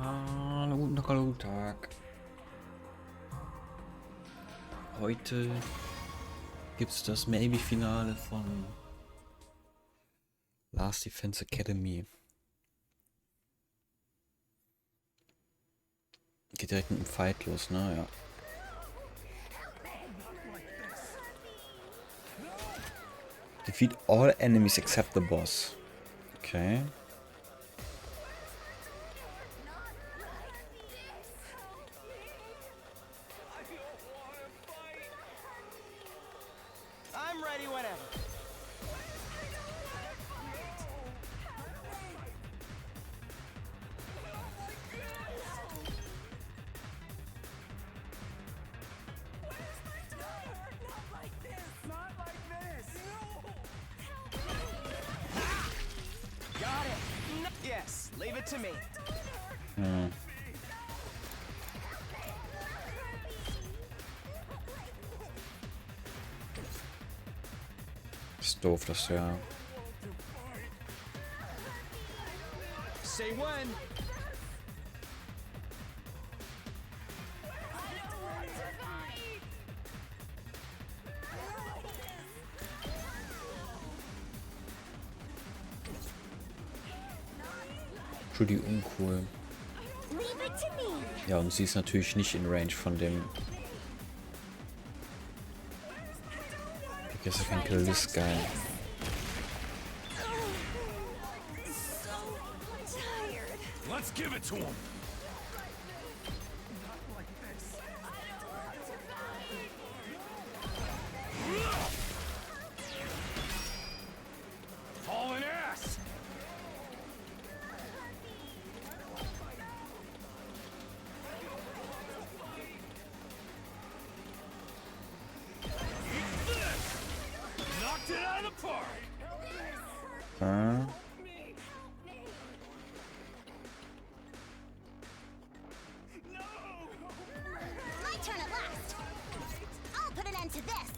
Hallo, guten Tag, hallo, guten Tag. Heute gibt es das Maybe-Finale von Last Defense Academy. Geht direkt mit dem Fight los, ne? Ja. Defeat all enemies except the boss. Okay. I'm ready whenever. Got it. Yes, leave it to me. Hm. Ist doof, das ja. Say when. Judy uncool. Ja, und sie ist natürlich nicht in Range von dem. I guess I can kill this guy. Let's give it to him. Hauling ass. Knocked it out of the park. My turn at last. I'll put an end to this.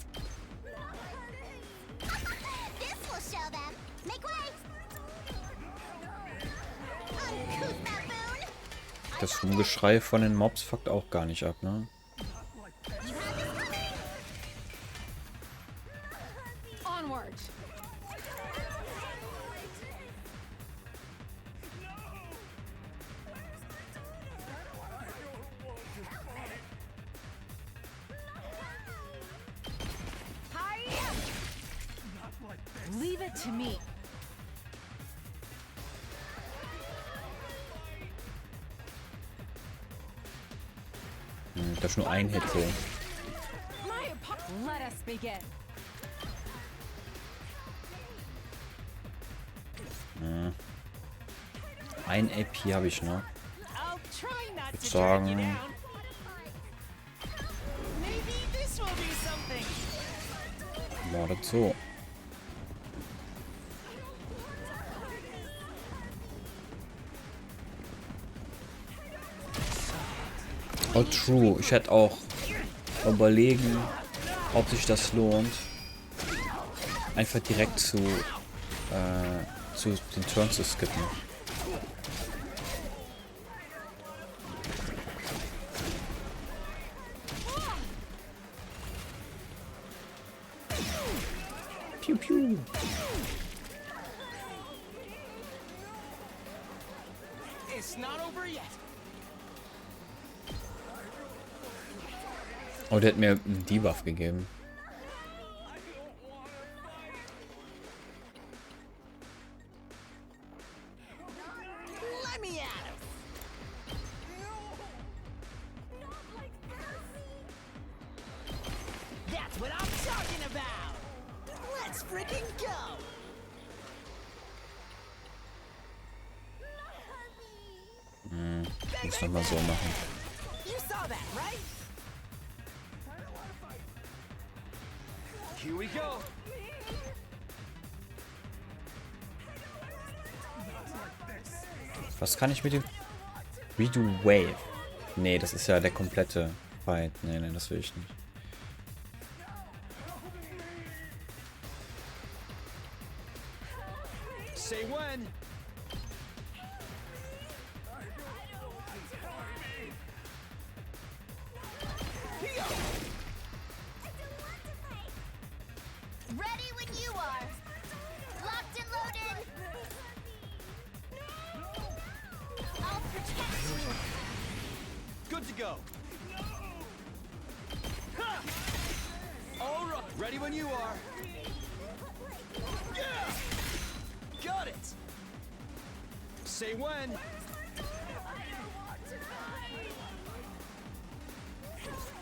This will show them. Make way. Uncouth baboon. Das Rumgeschrei von den Mobs fuckt auch gar nicht ab, ne? You had this coming. Onward. Leave it to me. Das ist nur ein Hit so. Let us begin. Ein AP habe ich noch. I'll try not Ich to drag you sagen, down. Maybe this will be something. mordet so. Oh, true. Ich hätte auch überlegen, ob sich das lohnt, einfach direkt zu den Turn zu skippen. Piu, piu. It's not over yet. Oh, der hat mir einen Debuff gegeben. Let me at him. That's what I'm talking about. Let's freaking go. Ich muss nochmal so machen. You saw that, right? Here we go. Was kann ich mit dem Redo Wave? Nee, das ist ja der komplette Fight. Nee, das will ich nicht. Say when. good to go. All right, ready when you are. Yeah! Got it. Say when.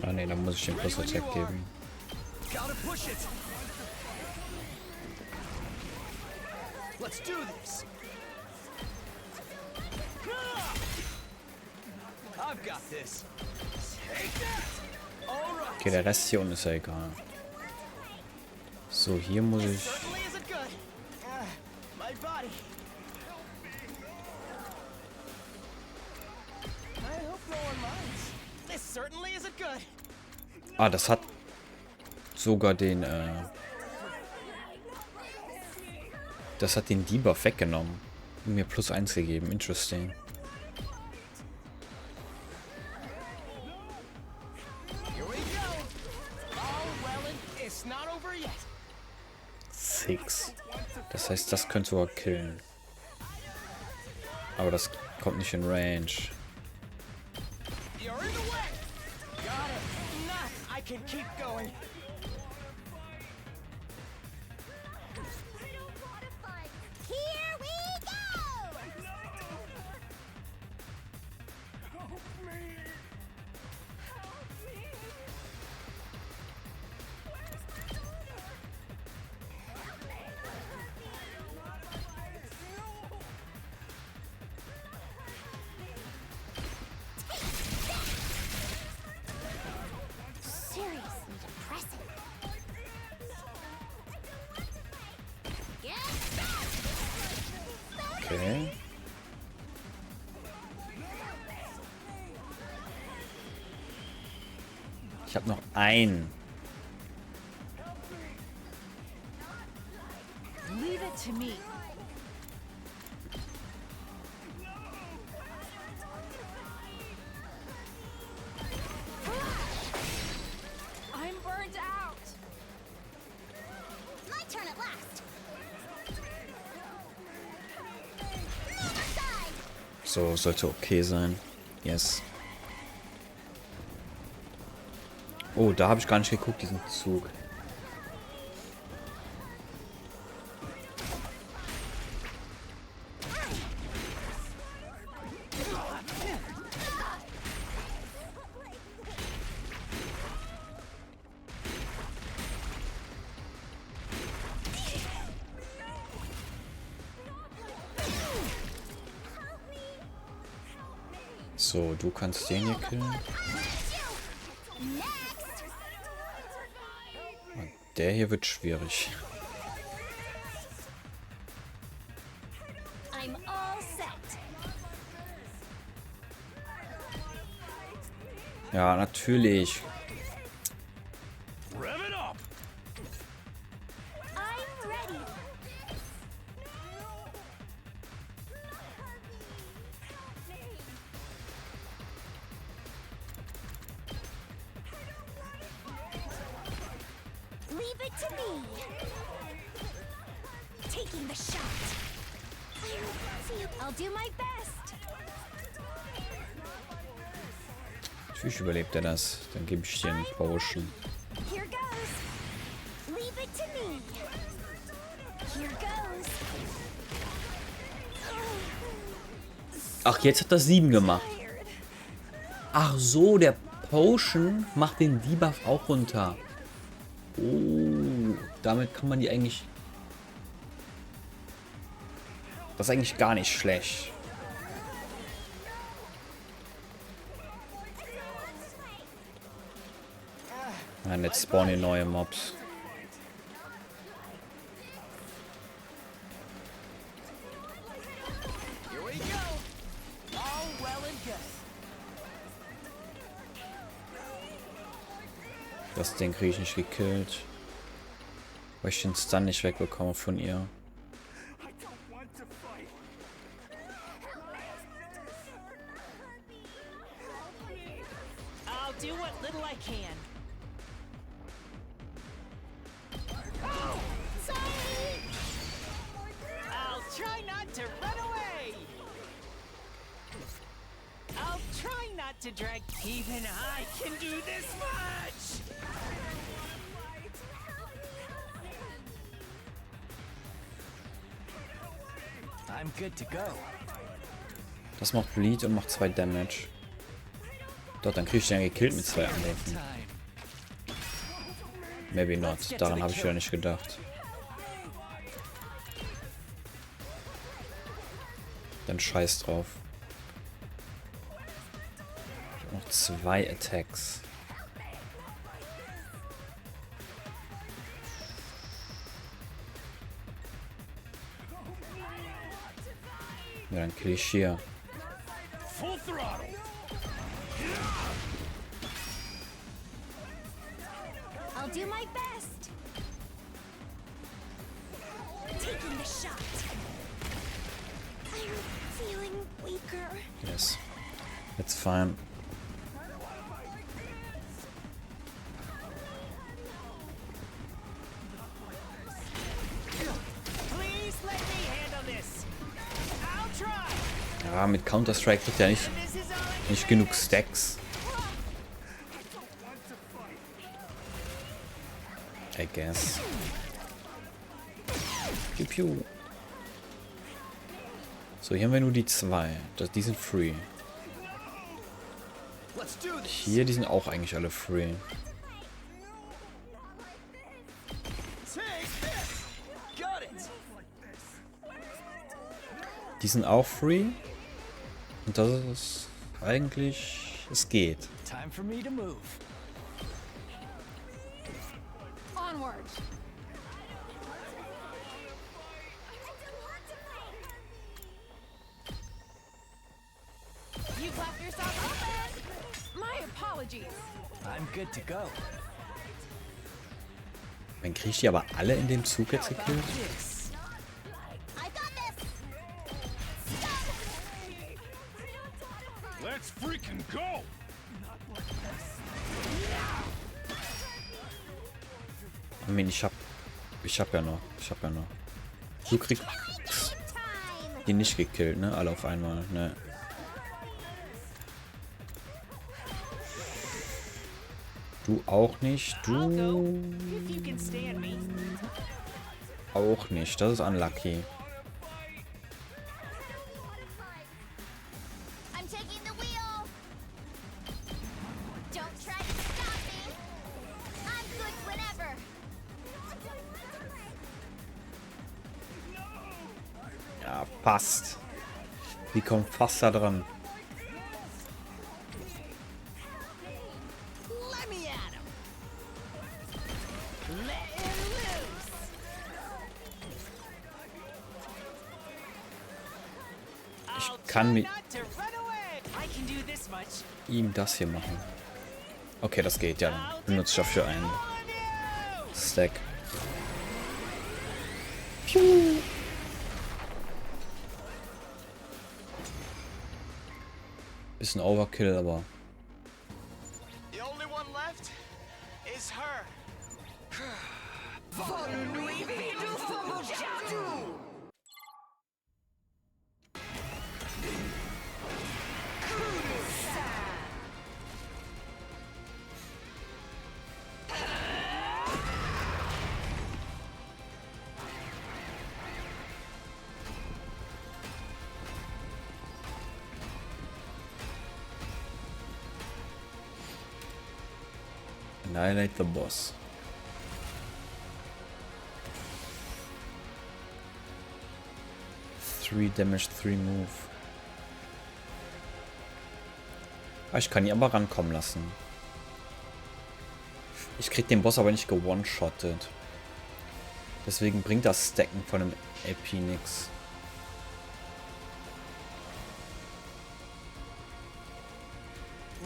Ah ne, dann muss ich den Plus Attack geben. Gotta push it. Let's do this. I've got this. Take that. All right. Okay, der Rest hier unten ist ja egal. So, hier muss ich... Certainly isn't good. My body. I hope no one minds. This certainly isn't good. Ah, das hat sogar den, das hat den Debuff weggenommen und mir +1 gegeben. Interesting. Here we go. All well and it's not over yet. 6. Das heißt, das könnte sogar killen. Aber das kommt nicht in Range. You're in the way. Got it. Nah, I can keep going. Here we go! Seriously depressing. Okay. Ich habe noch einen. Leave it to me. I'm burned out. My turn at last. Move aside. So, sollte okay sein. Yes. Oh, da habe ich gar nicht geguckt, diesen Zug. So, du kannst den hier killen. Next. Der hier wird schwierig. I'm all set. Ja, natürlich. Rev it up. I'm ready. Leave it to me. Taking the shot. I'll do my best. Natürlich überlebt er das. Dann gebe ich dir einen Potion. Here goes. Leave it to me. Here goes. Ach, jetzt hat er 7 gemacht. Tired. Ach so, der Potion macht den Debuff auch runter. Oh, damit kann man die eigentlich... Das ist eigentlich gar nicht schlecht. Nein, jetzt spawnen hier neue Mobs. Here we go. All well and good. Das Ding kriege ich nicht gekillt. Weil ich den Stun nicht wegbekomme von ihr. I'll do what little I can. Sorry. I'll try not to run away. I'll I'll try not to drag. Even I can do this much. I'm good to go. Das macht Bleed und macht 2 Damage. Doch, dann krieg ich den gekillt mit 2 Angriffen. Maybe not. Daran habe ich ja nicht gedacht. Dann scheiß drauf. Ich hab noch 2 Attacks. Ja, dann kill ich hier. Full throttle. I'll do my best. Taking the shot. I'm feeling weaker. Yes. It's fine. Please let me handle this. I'll try. Ja, mit Counter-Strike kriegt er nicht This is all I nicht genug Stacks. I guess. Piu piu. So, hier haben wir nur die 2. Die sind free. Let's do this. Hier, die sind auch eigentlich alle free. Take this. Got it. Die sind auch free. Und das ist eigentlich... Es geht. Time for me to move. Onward. You've left yourself open. My apologies. I'm good to go. Dann kriege ich die aber alle in dem Zug jetzt gekillt. This. I got this. Let's freaking go! I mean, ich hab ja noch. Du kriegst Time. die nicht gekillt, ne? Alle auf einmal, ne? Du auch nicht. I'll go Du if you can stand me. auch nicht. Das ist unlucky. I'm taking the wheel. Don't try to stop me. I'm good whenever. Ja, passt. Die kommt fast da dran. Let me at him. Let him loose. Ich I'll kann try mit not to run away. I can do this much. ihm das hier machen. Okay, das geht ja. Dann benutze ich dafür einen On you. Stack. Bisschen Overkill, aber The only one left is her. annihilate the boss. Three damage, 3 move. Ah, ich kann ihn aber rankommen lassen. Ich krieg den Boss aber nicht gewone-shottet. Deswegen bringt das Stacken von einem LP nix.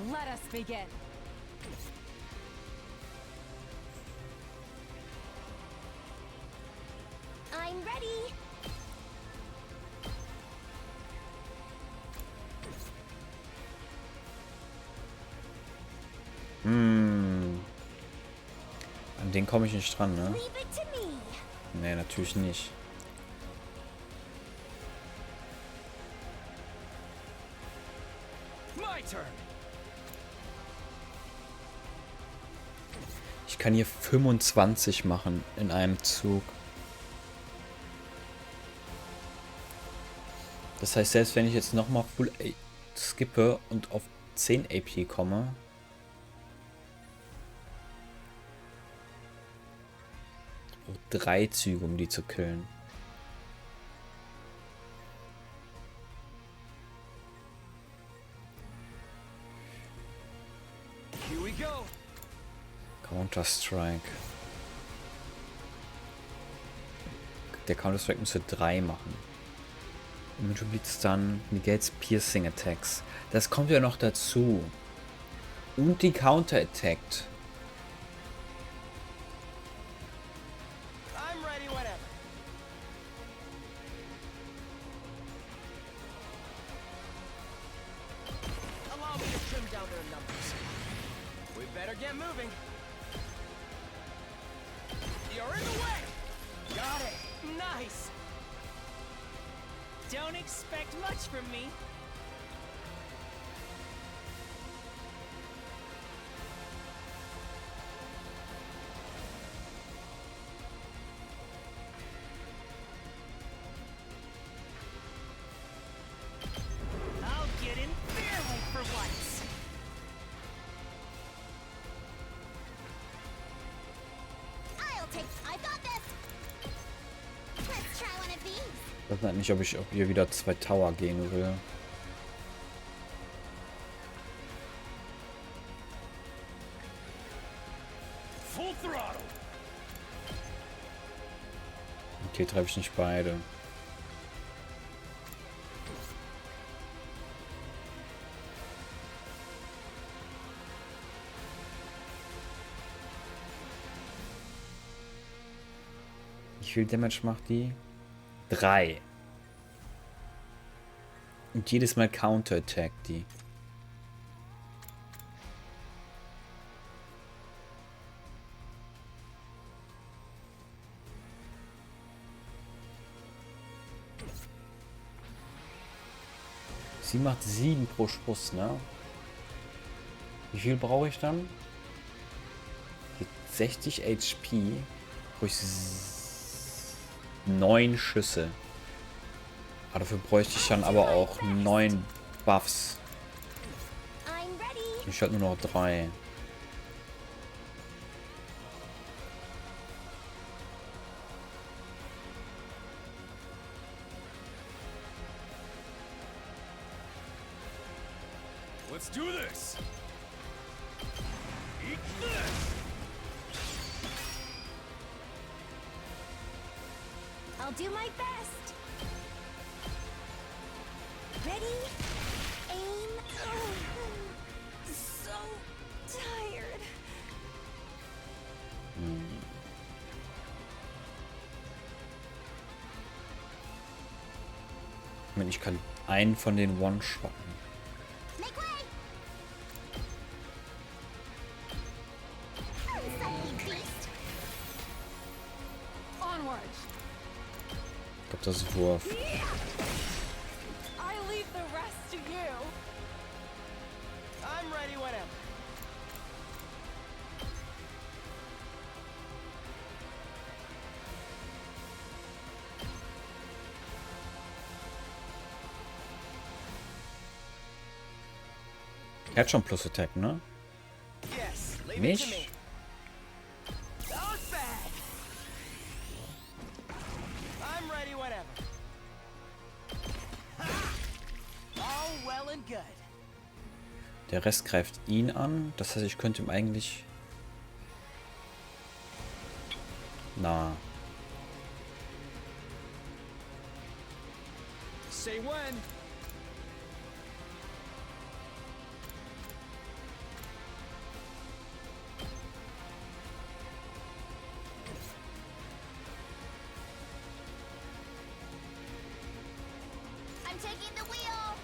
Let us begin. I'm ready. An den komme ich nicht dran, ne? Leave it to me. Nee, natürlich nicht. My my turn. Ich kann hier 25 machen in einem Zug. Das heißt, selbst wenn ich jetzt nochmal Full A skippe und auf 10 AP komme, ich brauche 3 Züge, um die zu killen. Here we go. Counter-Strike. Der Counter-Strike müsste 3 machen. Image Blitz dann negates Piercing Attacks. Das kommt ja noch dazu. Und die Counter-Attackt. I'm ready whenever. Allow me to trim down their numbers. We better get moving. You're in the way. Got it. Nice. Don't expect much from me. I'll get in fairly for once. I got this. Let's try one of these. Ich weiß halt nicht, ob ich hier wieder 2 Tower gehen will. Full throttle. Okay, treffe ich nicht beide. Wie viel Damage macht die? 3. Und jedes Mal Counter-Attack die. Sie macht 7 pro Schuss, ne? Wie viel brauche ich dann? 60 HP. Brauche ich 9 Schüsse. Aber dafür bräuchte ich dann aber auch 9 Buffs. I'm ready. Ich halt nur noch 3. Let's do this. Eat this. I'll do my best. Ready? Aim. Oh, so tired. Ich meine, ich kann einen von den One-Shotten. Make way. Unsightly beast. Onward. Ich glaube, das ist Wurf. I leave the rest to you. I'm ready whenever. Er hat schon Plus Attack, ne? Yes, leave it to me. Nicht? Not bad. I'm ready whenever. Ha! All well and good. Der Rest greift ihn an. Das heißt, ich könnte ihm eigentlich... Na. Say when. I'm taking the wheel.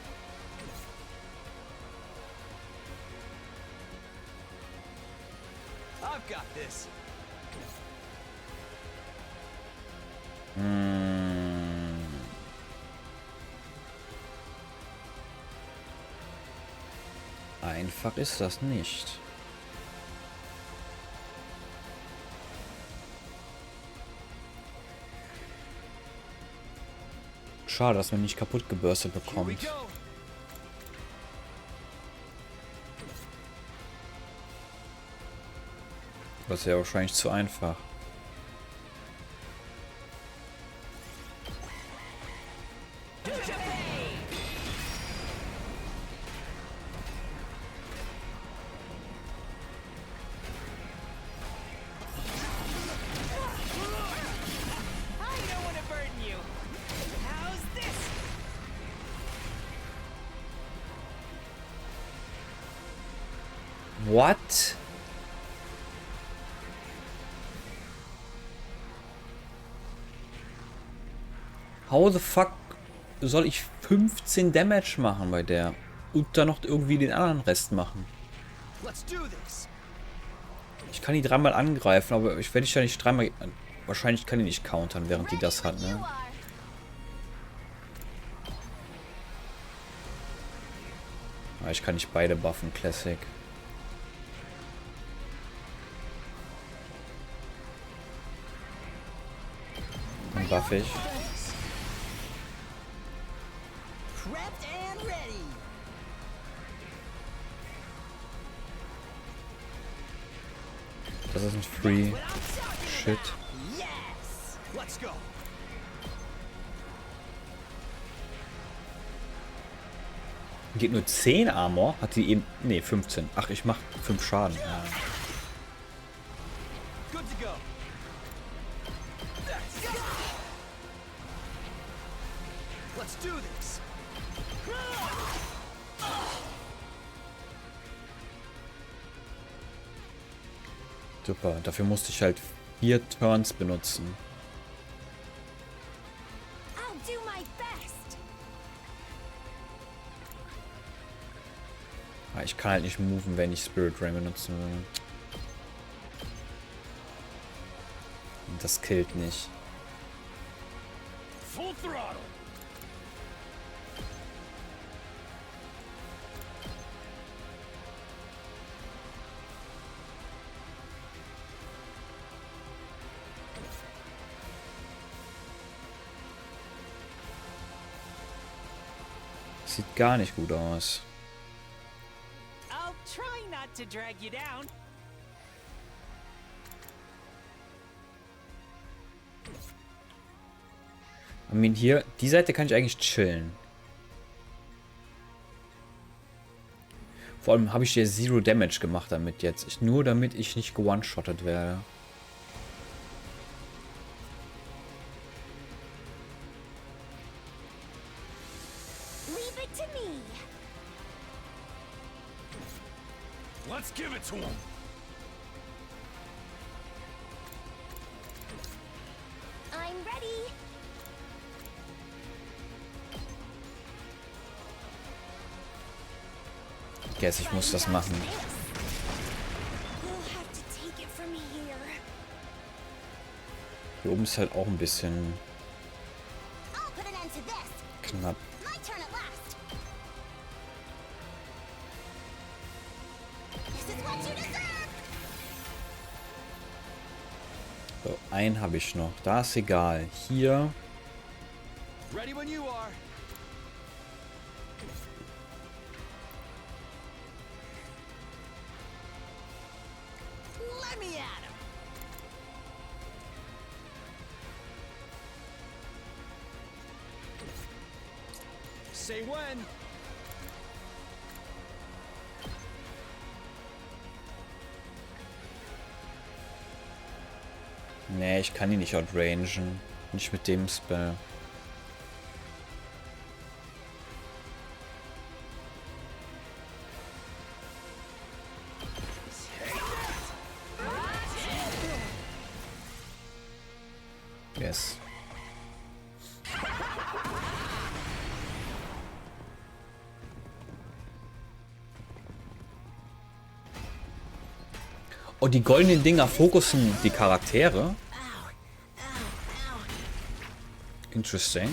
I've got this. Einfach ist das nicht. Schade, dass man nicht kaputt gebürstet Here we bekommt. go. Das ist ja wahrscheinlich zu einfach. I don't want to burden you. How's this? What? How the fuck soll ich 15 Damage machen bei der? Und dann noch irgendwie den anderen Rest machen. Let's do this. Ich kann die dreimal angreifen, aber ich werde ja nicht dreimal... Wahrscheinlich kann die nicht countern, während die das hat, You ne? are. Aber ich kann nicht beide buffen, Classic. Dann buff ich. Prepped and ready. Das ist ein Free What I'm talking Shit. about. Yes. Let's go. Geht nur 10 Armor? Hat die eben... Ne, 15. Ach, ich mach 5 Schaden. Ja. Good to go. Let's do this. Super. Dafür musste ich halt 4 Turns benutzen. I'll do my best. Aber ich kann halt nicht moven, wenn ich Spirit Rain benutzen will. Und das killt nicht. Full throttle. Sieht gar nicht gut aus. I'll try not to drag you down. I mean, hier, die Seite kann ich eigentlich chillen. Vor allem habe ich hier Zero Damage gemacht damit jetzt. Nur damit ich nicht ge-one-shottet werde. Leave it to me. Let's give it to him. I'm ready. Ich guess, ich muss das machen. You'll have to take it from here. Hier oben ist halt auch ein bisschen I'll put an end to this. knapp. My turn at last. This is what you deserve. So, einen habe ich noch. Da ist egal. Hier. Ready when you are. Let me at him. Say when. Nee, ich kann ihn nicht outrangen. Nicht mit dem Spell. Yes. Oh, die goldenen Dinger fokussen die Charaktere. Interesting.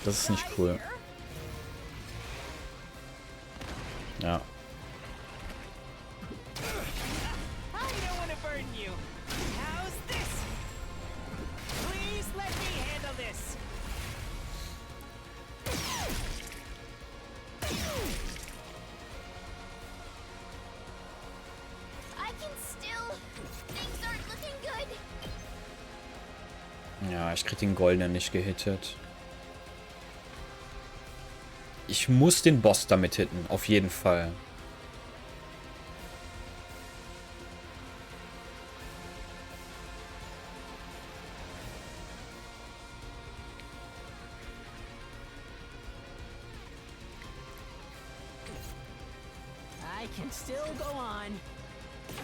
Das ist nicht cool. Ja. I don't want to burden you. How's this? Please let me handle this. I can still. Things aren't looking good. Ja, ich krieg den Goldenen nicht gehittet. Ich muss den Boss damit hitten, auf jeden Fall. I can still go on.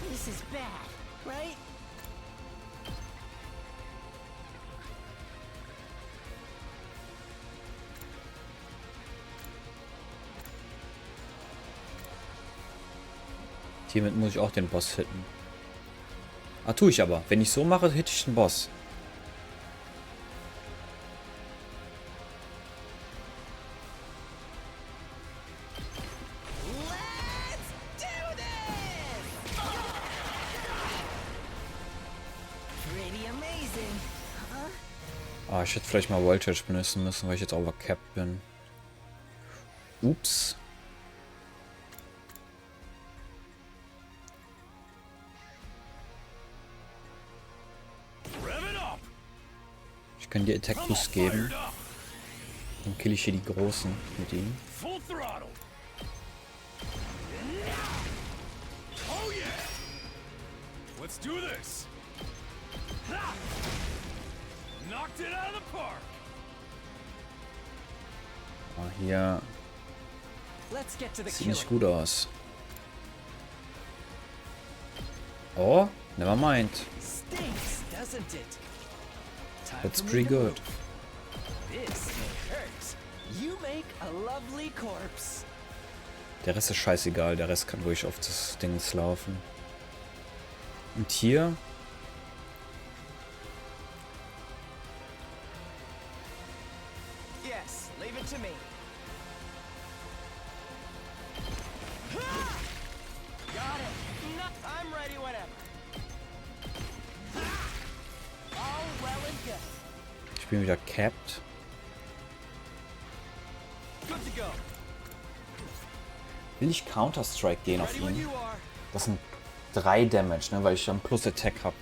This is bad, right? Hiermit muss ich auch den Boss hitten. Ah, tue ich aber. Wenn ich so mache, hitte ich den Boss. Let's do this! Pretty amazing. Ah, ich hätte vielleicht mal Voltage benutzen müssen, weil ich jetzt overcapped bin. Ups. Rev it up! Ich kann dir Attack Boost geben. Dann kill ich hier die Großen mit ihm. Full throttle! Oh yeah! Let's do this! Ha! Knocked it out of the park! Ah, hier Let's get to the sieht nicht killing. gut aus. Oh, never mind. Stinks, doesn't it? Time That's for me pretty to good. move. This hurts. You make a lovely corpse. Der Rest ist scheißegal, der Rest kann ruhig auf das Ding laufen. Und hier Yes, leave it to me. Got it. No, I'm ready whenever. All well and good. ich bin wieder capped. Good to go. Will ich Counter-Strike gehen auf Ready when ihn? you are. Das sind 3 Damage, ne, weil ich dann Plus Attack habe.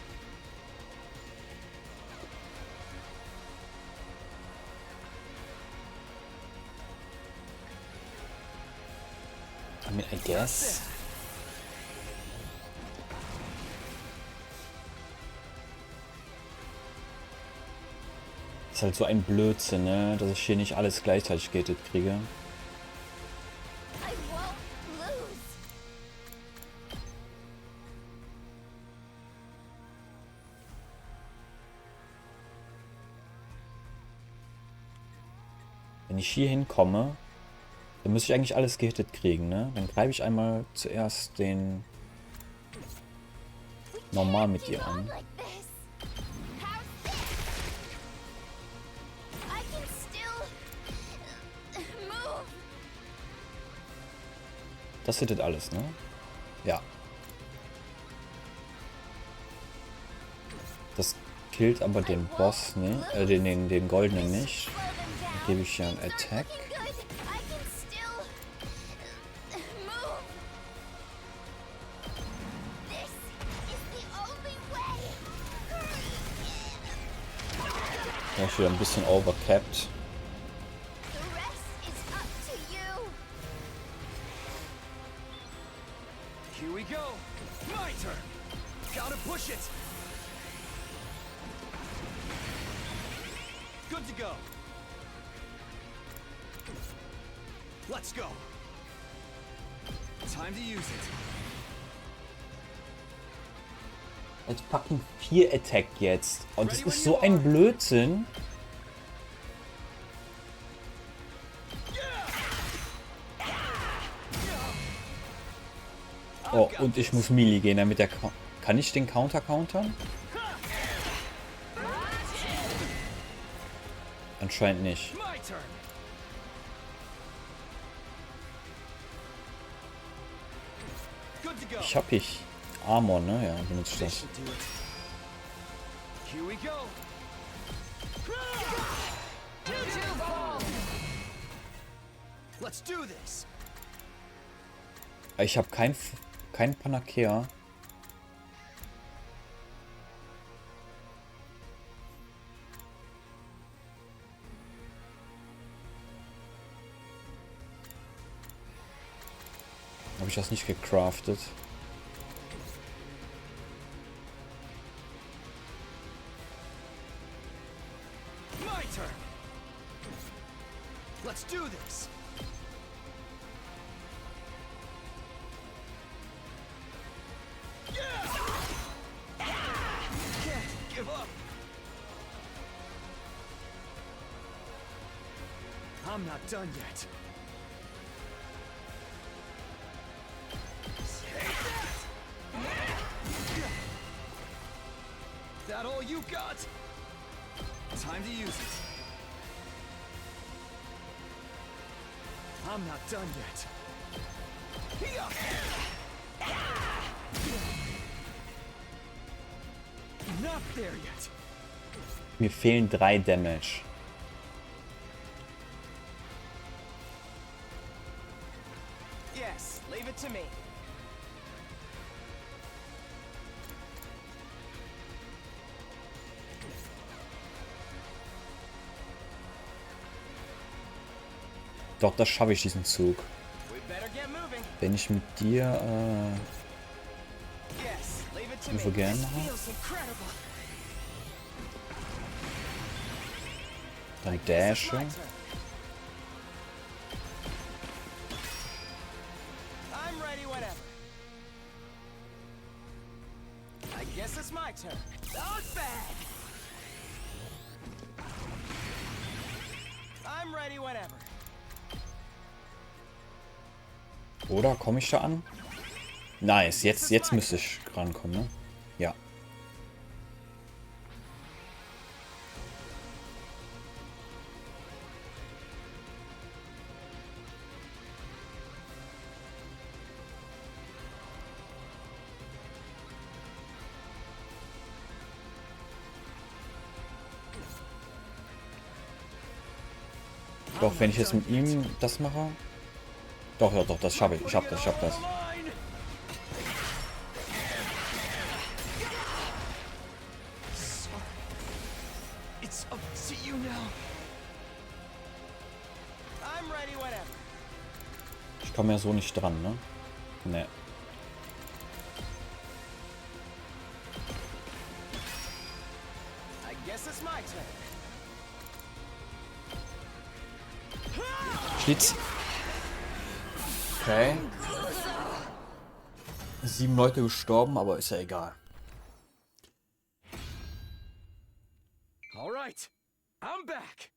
I mean, I guess. Ist halt so ein Blödsinn, ne, dass ich hier nicht alles gleichzeitig gated kriege. I won't lose. Wenn ich hier hinkomme, dann müsste ich eigentlich alles gehittet kriegen, ne? Dann greife ich einmal zuerst den normal mit Keep ihr on an. like this. How's this? I can still move. Das hittet alles, ne? Ja. Das killt aber den Boss, ne? Den Goldenen nicht. Slow them Dann down. gebe ich hier einen It's not Attack. looking good. I can still move. This is the only way. Ja, ich wieder ein bisschen overcapped. The rest is up to you. Here we go. My turn. Gotta push it. Good to go. Let's go. Time to use it. Als fucking 4 Attack jetzt. Und das ist so ein Blödsinn. Oh, und ich muss Melee gehen, damit der... Kann ich den Counter countern? Anscheinend nicht. My turn. Good to go. Ich hab ich Armor, ne? Ja, benutze ich This das. should do it. Here we go. Let's do this. Ich habe kein Panakea. Habe ich das nicht gecraftet? My turn. Let's do this. Can't give up. I'm not done yet. That all you got? Time to use it. I'm not done yet. Not there yet. Mir fehlen 3 Damage. Yes, leave it to me. Doch, das schaffe ich, diesen Zug. We better get moving. Wenn ich mit dir Yes, leave it to Move me. again mache, Feels incredible. dann It's dashe. my turn. I'm ready whenever. I guess it's my turn. Not bad. I'm ready whenever. Oder komme ich da an? Nice, jetzt müsste ich rankommen, ne? Ja. Doch, wenn ich jetzt mit ihm das mache. Doch, ja, doch, das schaffe ich. Ich hab das. It's up to you now. I'm ready whenever. Ich komme ja so nicht dran, ne? Ne. I guess it's my turn. Schlitz. Okay. 7 Leute gestorben, aber ist ja egal. All right, I'm back.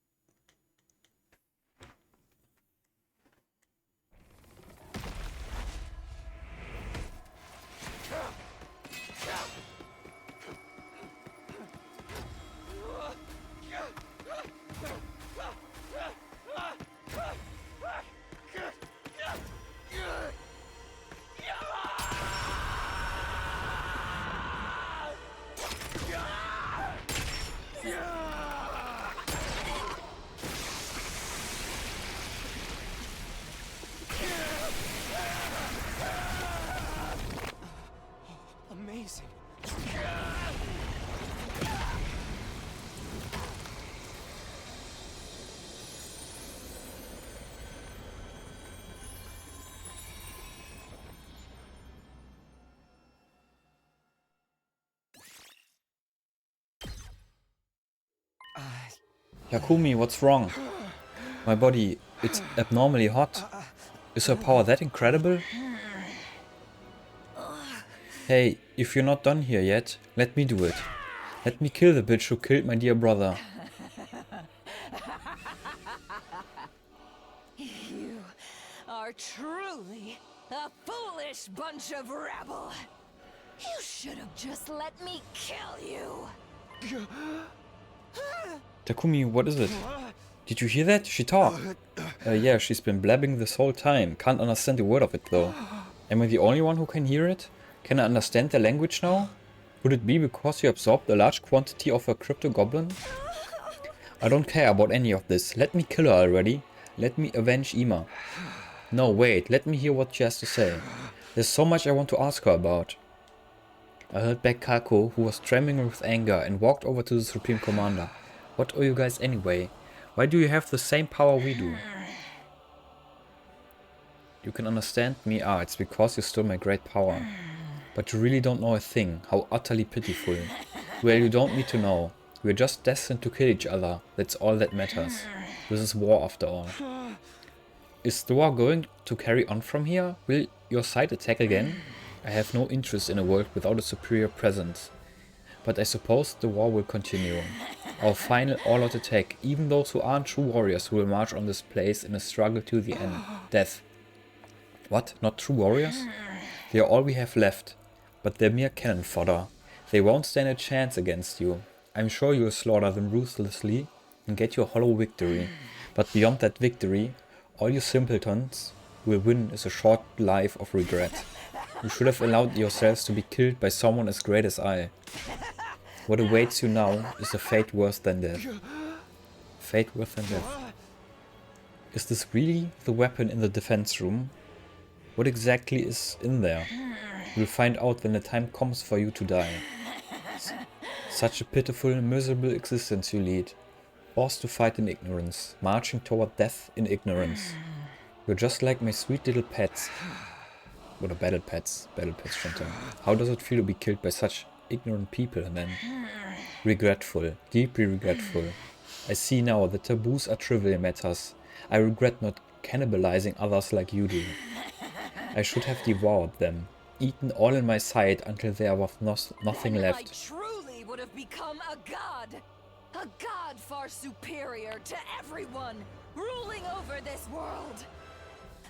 Amazing. Yakumi, what's wrong? My body, it's abnormally hot. Is her power that incredible? Hey, if you're not done here yet, let me do it. Let me kill the bitch who killed my dear brother. You are truly a foolish bunch of rabble. You should have just let me kill you. Takumi, what is it? Did you hear that? She talked. Yeah, she's been blabbing this whole time. Can't understand a word of it though. Am I the only one who can hear it? Can I understand their language now? Would it be because you absorbed a large quantity of a crypto goblin? I don't care about any of this. Let me kill her already. Let me avenge Ima. No, wait. Let me hear what she has to say. There's so much I want to ask her about. I held back Kako, who was trembling with anger, and walked over to the Supreme Commander. What are you guys anyway? Why do you have the same power we do? You can understand me? Ah, it's because you stole my great power. But you really don't know a thing. How utterly pitiful. Well, you don't need to know. We're just destined to kill each other. That's all that matters. This is war after all. Is the war going to carry on from here? Will your side attack again? I have no interest in a world without a superior presence. But I suppose the war will continue. Our final all-out attack. Even those who aren't true warriors will march on this place in a struggle to the end. Death. What? Not true warriors? They are all we have left. But they're mere cannon fodder. They won't stand a chance against you. I'm sure you'll slaughter them ruthlessly and get your hollow victory. But beyond that victory, all you simpletons will win is a short life of regret. You should have allowed yourselves to be killed by someone as great as I. What awaits you now is a fate worse than death. Fate worse than death. Is this really the weapon in the defense room? What exactly is in there? You'll find out when the time comes for you to die. Such a pitiful, miserable existence you lead. Forced to fight in ignorance, marching toward death in ignorance. You're just like my sweet little pets. Or the battle pets Chantal. How does it feel to be killed by such ignorant people then? Regretful, deeply regretful. I see now that taboos are trivial matters. I regret not cannibalizing others like you do. I should have devoured them, eaten all in my sight until there was nothing left. I truly would have become a god. A god far superior to everyone, ruling over this world.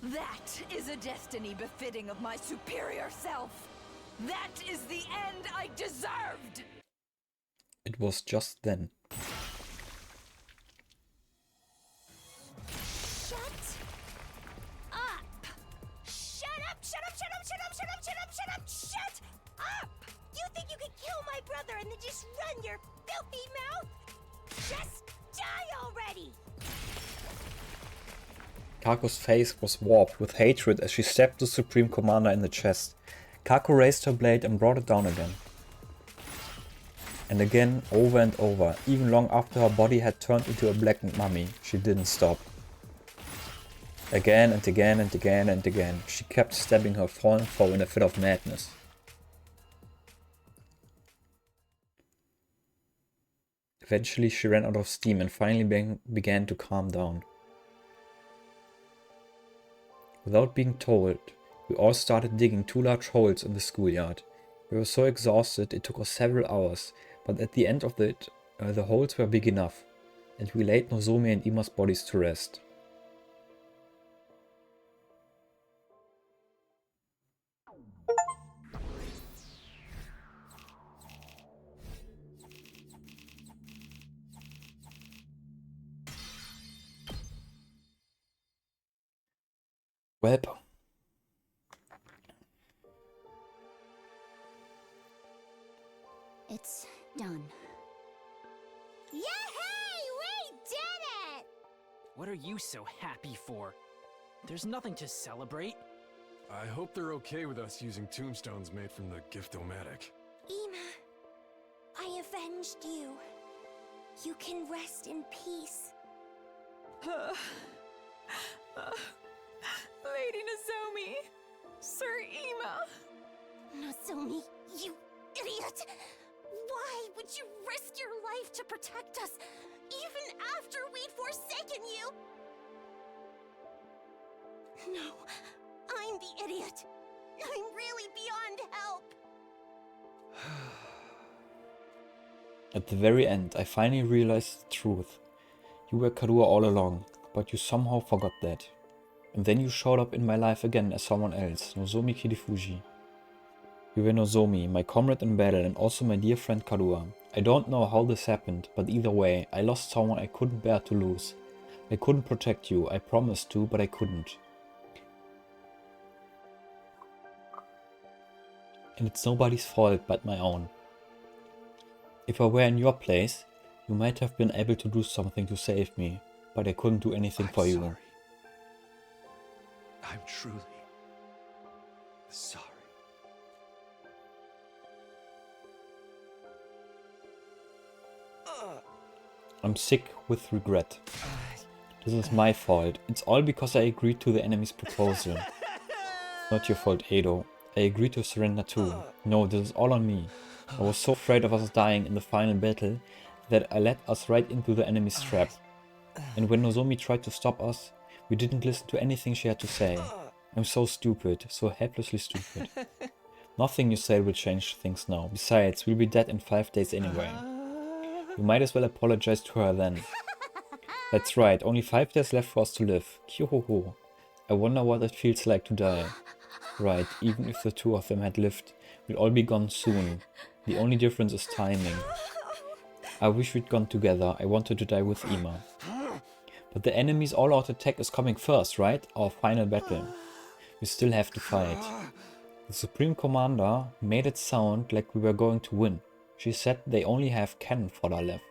That is a destiny befitting of my superior self. That is the end I deserved. It was just then. Shut up! Shut up! Shut up! Shut up! Shut up! Shut up! Shut up! Shut up! Shut up! You think you can kill my brother and then just run your filthy mouth? Just die already! Kako's face was warped with hatred as she stabbed the Supreme Commander in the chest. Kako raised her blade and brought it down again. And again, over and over, even long after her body had turned into a blackened mummy, she didn't stop. Again and again and again and again, she kept stabbing her fallen foe in a fit of madness. Eventually she ran out of steam and finally began to calm down. Without being told, we all started digging 2 large holes in the schoolyard. We were so exhausted it took us several hours, but at the end of it, the holes were big enough, and we laid Nozomi and Ima's bodies to rest. Well, It's done. Yay! We did it! What are you so happy for? There's nothing to celebrate. I hope they're okay with us using tombstones made from the Gift-O-Matic. Ima, I avenged you. You can rest in peace. Lady Nozomi, Sir Ima. Nozomi, you idiot! Why would you risk your life to protect us, even after we'd forsaken you? No, I'm the idiot. I'm really beyond help. At the very end, I finally realized the truth. You were Karua all along, but you somehow forgot that. And then you showed up in my life again as someone else, Nozomi Kidifuji. You were Nozomi, my comrade in battle and also my dear friend Karua. I don't know how this happened, but either way, I lost someone I couldn't bear to lose. I couldn't protect you. I promised to, but I couldn't. And it's nobody's fault but my own. If I were in your place, you might have been able to do something to save me, but I couldn't do anything for you. Sorry. I'm truly sorry. I'm sick with regret. This is my fault. It's all because I agreed to the enemy's proposal. Not your fault, Edo. I agreed to surrender too. No, this is all on me. I was so afraid of us dying in the final battle that I led us right into the enemy's trap. And when Nozomi tried to stop us, we didn't listen to anything she had to say. I'm so stupid, so helplessly stupid. Nothing you say will change things now. Besides, we'll be dead in 5 days anyway. You might as well apologize to her then. That's right, only 5 days left for us to live. Kyoho. I wonder what it feels like to die. Right, even if the two of them had lived, we'd all be gone soon. The only difference is timing. I wish we'd gone together. I wanted to die with Ima. But the enemy's all-out attack is coming first, right? Our final battle. We still have to fight. The Supreme Commander made it sound like we were going to win. She said they only have cannon fodder left.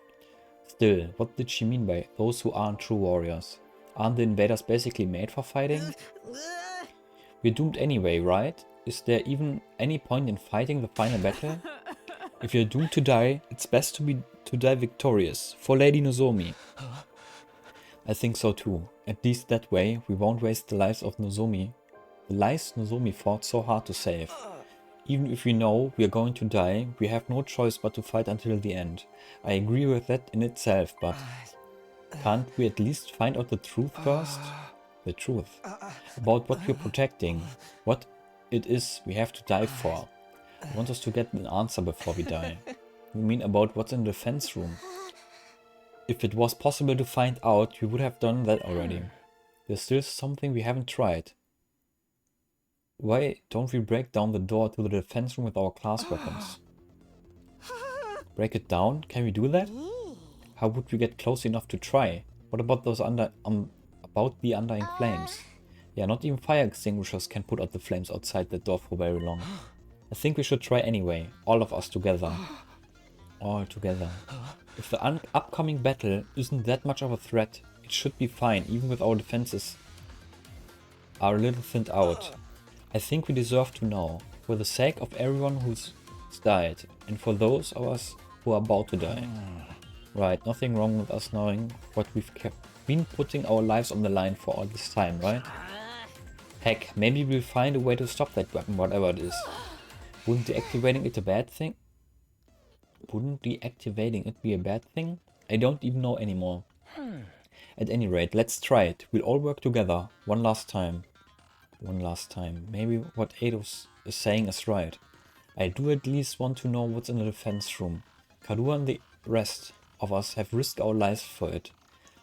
Still, what did she mean by those who aren't true warriors? Aren't the invaders basically made for fighting? We're doomed anyway, right? Is there even any point in fighting the final battle? If you're doomed to die, it's best to die victorious, for Lady Nozomi. I think so too. At least that way, we won't waste the lives of Nozomi. The lives Nozomi fought so hard to save. Even if we know we are going to die, we have no choice but to fight until the end. I agree with that in itself, but can't we at least find out the truth first? The truth. About what we're protecting. What it is we have to die for. I want us to get an answer before we die. You mean about what's in the defense room? If it was possible to find out, we would have done that already. There's still something we haven't tried. Why don't we break down the door to the defense room with our class weapons? Break it down? Can we do that? How would we get close enough to try? What about those about the undying flames? Yeah, not even fire extinguishers can put out the flames outside the door for very long. I think we should try anyway, all of us together. All together. If the upcoming battle isn't that much of a threat, it should be fine, even with our defenses are a little thinned out. I think we deserve to know, for the sake of everyone who's died, and for those of us who are about to die. Right, nothing wrong with us knowing what we've been putting our lives on the line for all this time, right? Heck, maybe we'll find a way to stop that weapon, whatever it is. Wouldn't deactivating it a bad thing? Wouldn't deactivating it be a bad thing? I don't even know anymore. At any rate, let's try it. We'll all work together. One last time. One last time. Maybe what Eidos is saying is right. I do at least want to know what's in the defense room. Kadua and the rest of us have risked our lives for it,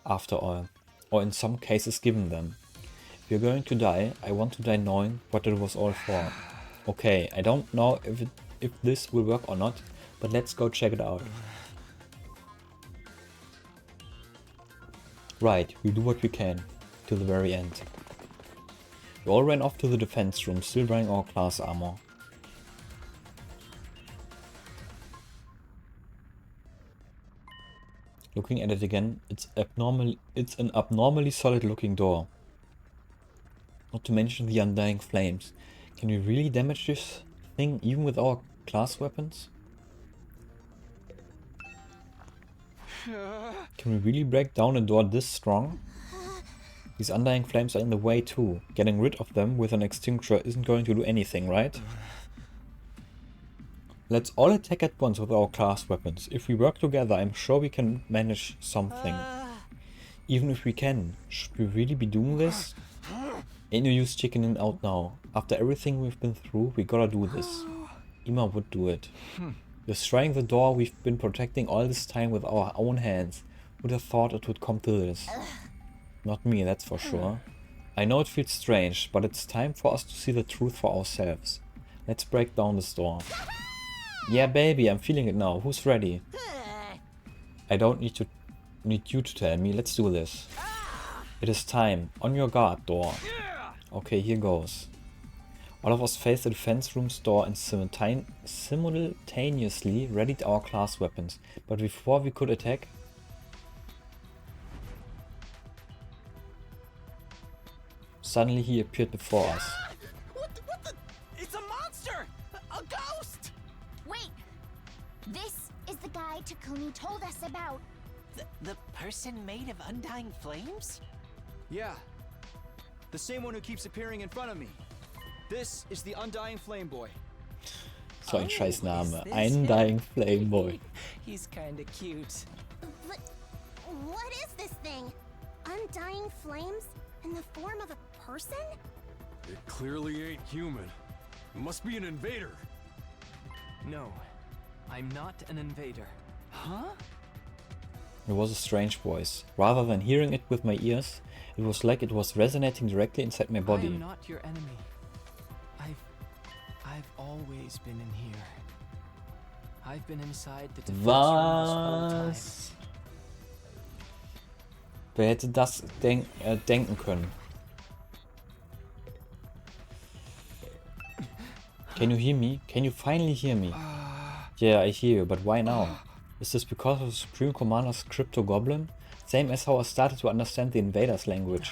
after all. Or in some cases given them. If you're going to die, I want to die knowing what it was all for. Okay, I don't know if this will work or not, but let's go check it out. Right, we do what we can, to the very end. We all ran off to the defense room, still wearing our class armor. Looking at it again, it's an abnormally solid looking door. Not to mention the undying flames. Can we really damage this thing even with our class weapons? Can we really break down a door this strong? These undying flames are in the way too. Getting rid of them with an extinguisher isn't going to do anything, right? Let's all attack at once with our class weapons. If we work together, I'm sure we can manage something. Even if we can, should we really be doing this? Ain't no use chickening out now. After everything we've been through, we gotta do this. Ima would do it. Destroying the door we've been protecting all this time with our own hands. Would have thought it would come to this. Not me, that's for sure. I know it feels strange, but it's time for us to see the truth for ourselves. Let's break down this door. Yeah, baby, I'm feeling it now. Who's ready? I don't need you to tell me. Let's do this. It is time. On your guard, door. Okay, here goes. All of us faced the defense room's door and simultaneously readied our class weapons. But before we could attack... Suddenly he appeared before us. What the? It's a monster! A ghost! Wait! This is the guy Takumi told us about. The person made of undying flames? Yeah. The same one who keeps appearing in front of me. This is the Undying Flame Boy. So ein scheiß Name. is this Undying Flame Boy. He's kinda cute. But what is this thing? Undying flames in the form of a person? It clearly ain't human. It must be an invader. No, I'm not an invader. Huh? It was a strange voice. Rather than hearing it with my ears, it was like it was resonating directly inside my I body. am not your enemy. I've always been in here. I've been inside the defense room this whole time. Was? Wer hätte das denken können? Can you hear me? Can you finally hear me? Yeah, I hear you, but why now? Is this because of the Supreme Commander's Crypto Goblin? Same as how I started to understand the invaders' language.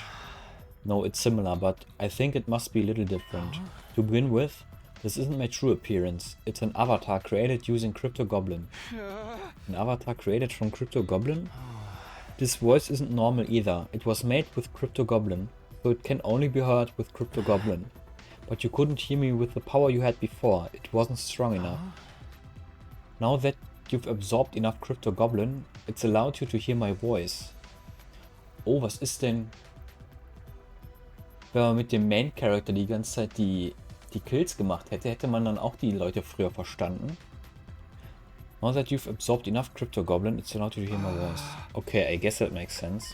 No, it's similar, but I think it must be a little different. To begin with, this isn't my true appearance. It's an avatar created using Crypto Goblin. An avatar created from Crypto Goblin? This voice isn't normal either. It was made with Crypto Goblin, so it can only be heard with Crypto Goblin. But you couldn't hear me with the power you had before. It wasn't strong enough. Now that you've absorbed enough Crypto Goblin, it's allowed you to hear my voice. Oh, was ist denn, wenn man mit dem Main Character die ganze Zeit die Kills gemacht hätte, hätte man dann auch die Leute früher verstanden? Now that you've absorbed enough Crypto Goblin, it's allowed you to hear my voice. Okay, I guess that makes sense.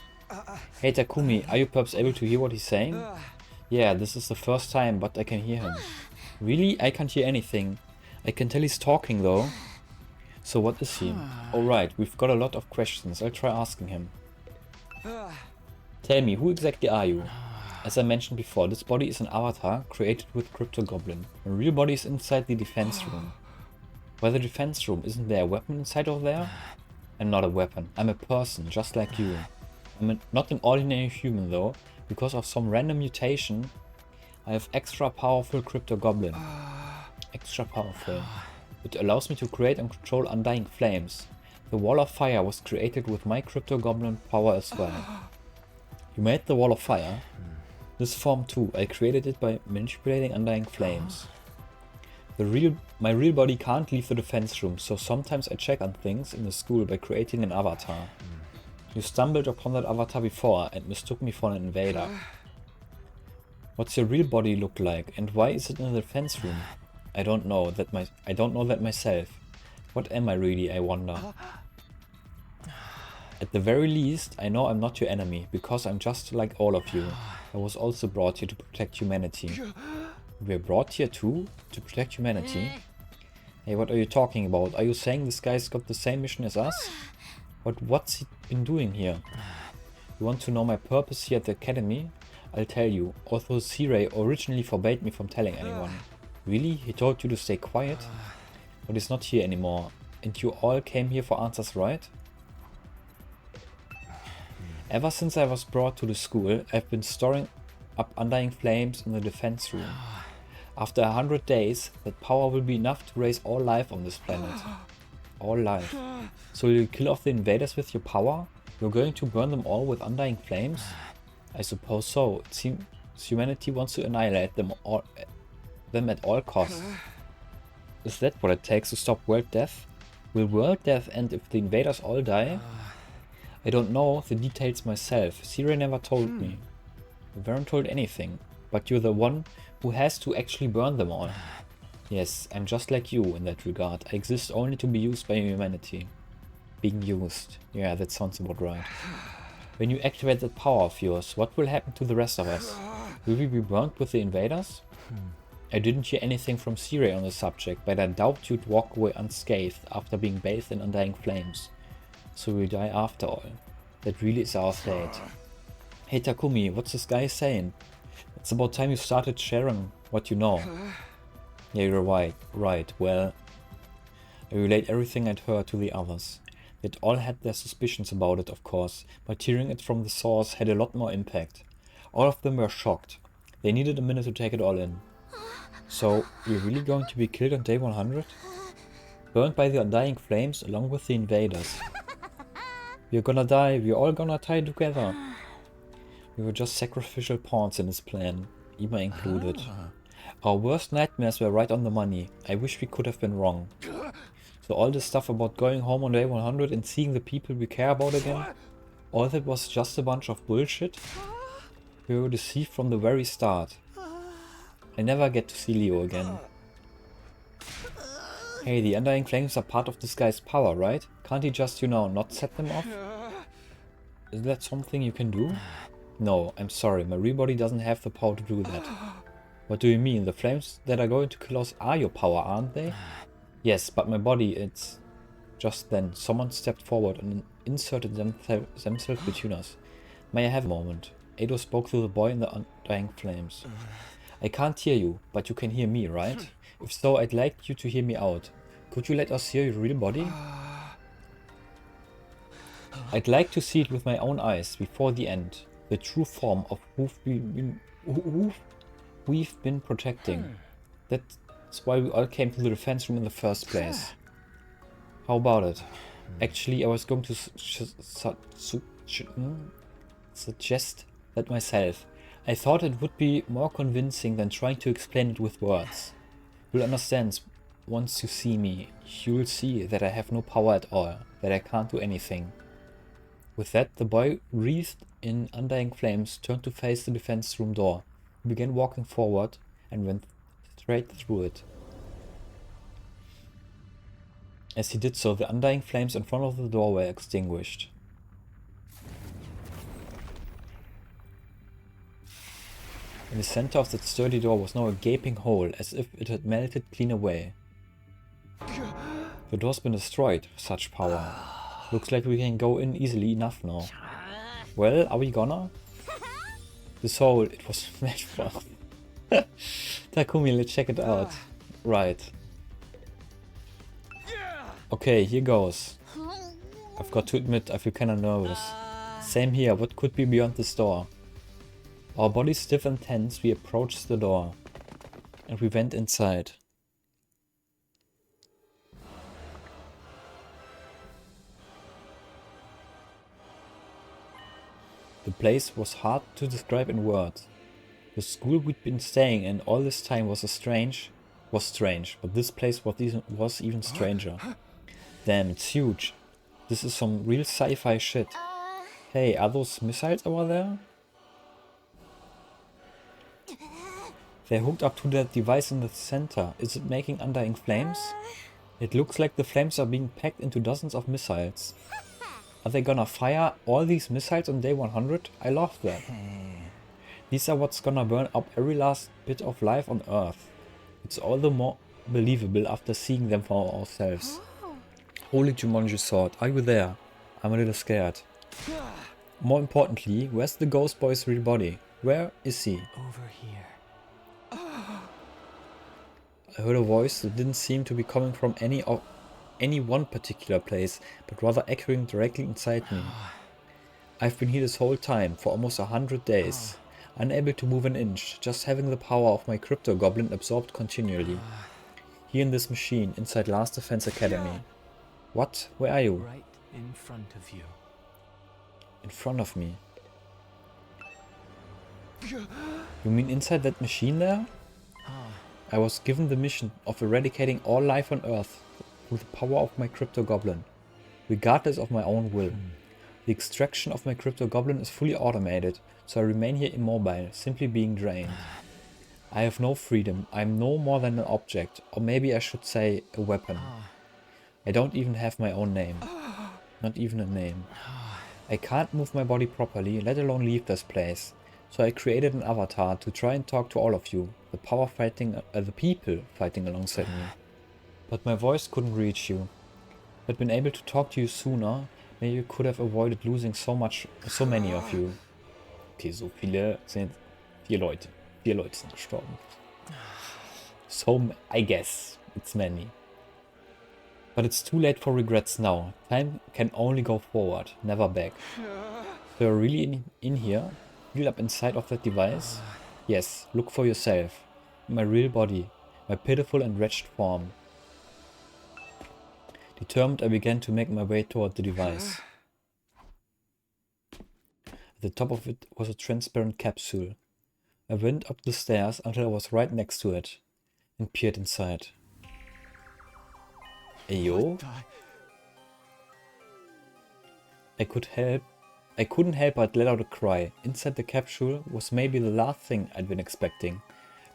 Hey Takumi, are you perhaps able to hear what he's saying? Yeah, this is the first time, but I can hear him. Really? I can't hear anything. I can tell he's talking though. So what is he? Alright, we've got a lot of questions. I'll try asking him. Tell me, who exactly are you? As I mentioned before, this body is an avatar created with Crypto Goblin. The real body is inside the defense room. Why the defense room? Isn't there a weapon inside of there? I'm not a weapon. I'm a person, just like you. I'm not an ordinary human though. Because of some random mutation, I have extra powerful Crypto Goblin. Extra powerful. It allows me to create and control undying flames. The Wall of Fire was created with my Crypto Goblin power as well. You made the Wall of Fire? This form too. I created it by manipulating undying flames. My real body can't leave the defense room, so sometimes I check on things in the school by creating an avatar. You stumbled upon that avatar before and mistook me for an invader. What's your real body look like, and why is it in the defense room? I don't know that myself. What am I really, I wonder? At the very least, I know I'm not your enemy, because I'm just like all of you. I was also brought here to protect humanity. We were brought here too? To protect humanity? Hey, what are you talking about? Are you saying this guy's got the same mission as us? What's he been doing here? You want to know my purpose here at the academy? I'll tell you, although C-Ray originally forbade me from telling anyone. Really? He told you to stay quiet? But he's not here anymore. And you all came here for answers, right? Ever since I was brought to the school, I've been storing up undying flames in the defense room. After 100 days, that power will be enough to raise all life on this planet. All life. So you'll kill off the invaders with your power? You're going to burn them all with undying flames? I suppose so. It seems humanity wants to annihilate them at all costs. Is that what it takes to stop world death? Will world death end if the invaders all die? I don't know the details myself. Siri never told me. You weren't told anything. But you're the one who has to actually burn them all. Yes, I'm just like you in that regard. I exist only to be used by humanity. Being used. Yeah, that sounds about right. When you activate that power of yours, what will happen to the rest of us? Will we be burnt with the invaders? I didn't hear anything from Siri on the subject, but I doubt you'd walk away unscathed after being bathed in undying flames. So we'll die after all. That really is our fate. Hey Takumi, what's this guy saying? It's about time you started sharing what you know. Yeah, you're right. Well, I relayed everything I'd heard to the others. They'd all had their suspicions about it, of course, but hearing it from the source had a lot more impact. All of them were shocked. They needed a minute to take it all in. So, we're really going to be killed on day 100? Burned by the undying flames along with the invaders. We're gonna die, we're all gonna die together. We were just sacrificial pawns in his plan, Ima included. Our worst nightmares were right on the money. I wish we could have been wrong. So all this stuff about going home on day 100 and seeing the people we care about again, all that was just a bunch of bullshit? We were deceived from the very start. I never get to see Leo again. Hey, the undying flames are part of this guy's power, right? Can't he just, you know, not set them off? Is that something you can do? No, I'm sorry, my real body doesn't have the power to do that. What do you mean? The flames that are going to kill us are your power, aren't they? Yes, but my body, it's... Just then, someone stepped forward and inserted themselves between us. May I have a moment? Edo spoke to the boy in the undying flames. I can't hear you, but you can hear me, right? If so, I'd like you to hear me out. Could you let us hear your real body? I'd like to see it with my own eyes before the end. The true form of who we've been protecting. That's why we all came to the defense room in the first place. How about it? Actually, I was going to suggest that myself. I thought it would be more convincing than trying to explain it with words. You'll understand once you see me. You'll see that I have no power at all, that I can't do anything. With that, the boy, wreathed in undying flames, turned to face the defense room door. He began walking forward and went straight through it. As he did so, the undying flames in front of the door were extinguished. In the center of that sturdy door was now a gaping hole, as if it had melted clean away. The door's been destroyed, such power. Looks like we can go in easily enough now. Well, are we gonna? This hole, it was smashed for. Takumi, let's check it out. Right. Okay, here goes. I've got to admit, I feel kinda nervous. Same here, what could be beyond this door? Our bodies stiff and tense, we approached the door. And we went inside. The place was hard to describe in words. The school we'd been staying in all this time was strange, but this place was even stranger. Damn, it's huge. This is some real sci-fi shit. Hey, are those missiles over there? They're hooked up to that device in the center. Is it making undying flames? It looks like the flames are being packed into dozens of missiles. Are they gonna fire all these missiles on day 100? I love that. These are what's gonna burn up every last bit of life on Earth. It's all the more believable after seeing them for ourselves. Holy Jumanji sword, are you there? I'm a little scared. More importantly, where's the ghost boy's real body? Where is he? Over here. I heard a voice that didn't seem to be coming from any one particular place, but rather echoing directly inside me. I've been here this whole time, for almost 100 days. Unable to move an inch, just having the power of my crypto goblin absorbed continually. Here in this machine, inside Last Defense Academy. What? Where are you? Right in front of you. In front of me. You mean inside that machine there? I was given the mission of eradicating all life on Earth through the power of my crypto goblin, regardless of my own will. The extraction of my crypto goblin is fully automated, so I remain here immobile, simply being drained. I have no freedom. I am no more than an object, or maybe I should say a weapon. I don't even have my own name. Not even a name. I can't move my body properly, let alone leave this place. So I created an avatar to try and talk to all of you, the people fighting alongside me. But my voice couldn't reach you. If I'd been able to talk to you sooner, maybe you could have avoided losing so many of you. Okay, so viele sind 4 Leute. 4 Leute sind gestorben. So, I guess, it's many. But it's too late for regrets now. Time can only go forward, never back. So you're really in here? Healed up inside of that device? Yes, look for yourself. In my real body. My pitiful and wretched form. Determined, I began to make my way toward the device. At the top of it was a transparent capsule. I went up the stairs until I was right next to it and peered inside. Ayo? I couldn't help but let out a cry. Inside the capsule was maybe the last thing I'd been expecting.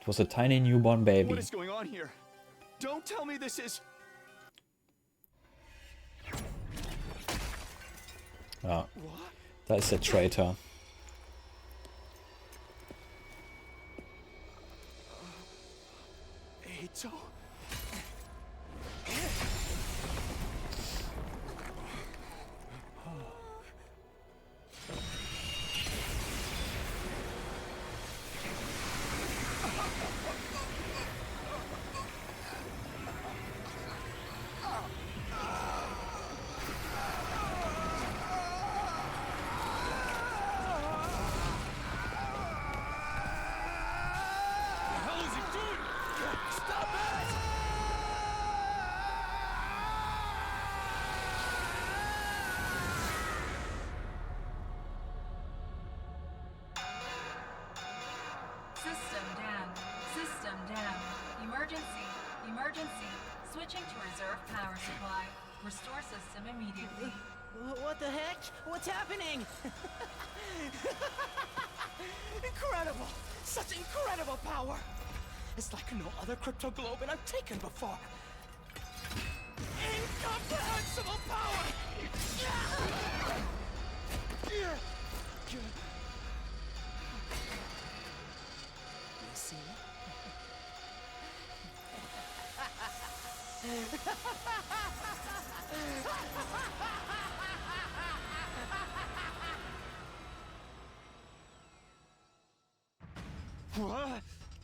It was a tiny newborn baby. What is going on here? Don't tell me this is... Ja, da ist der Traitor. Eito? System down. System down. Emergency. Emergency. Switching to reserve power supply. Restore system immediately. What the heck? What's happening? Incredible! Such incredible power! It's like no other crypto globe I've taken before. Incomprehensible power! You see?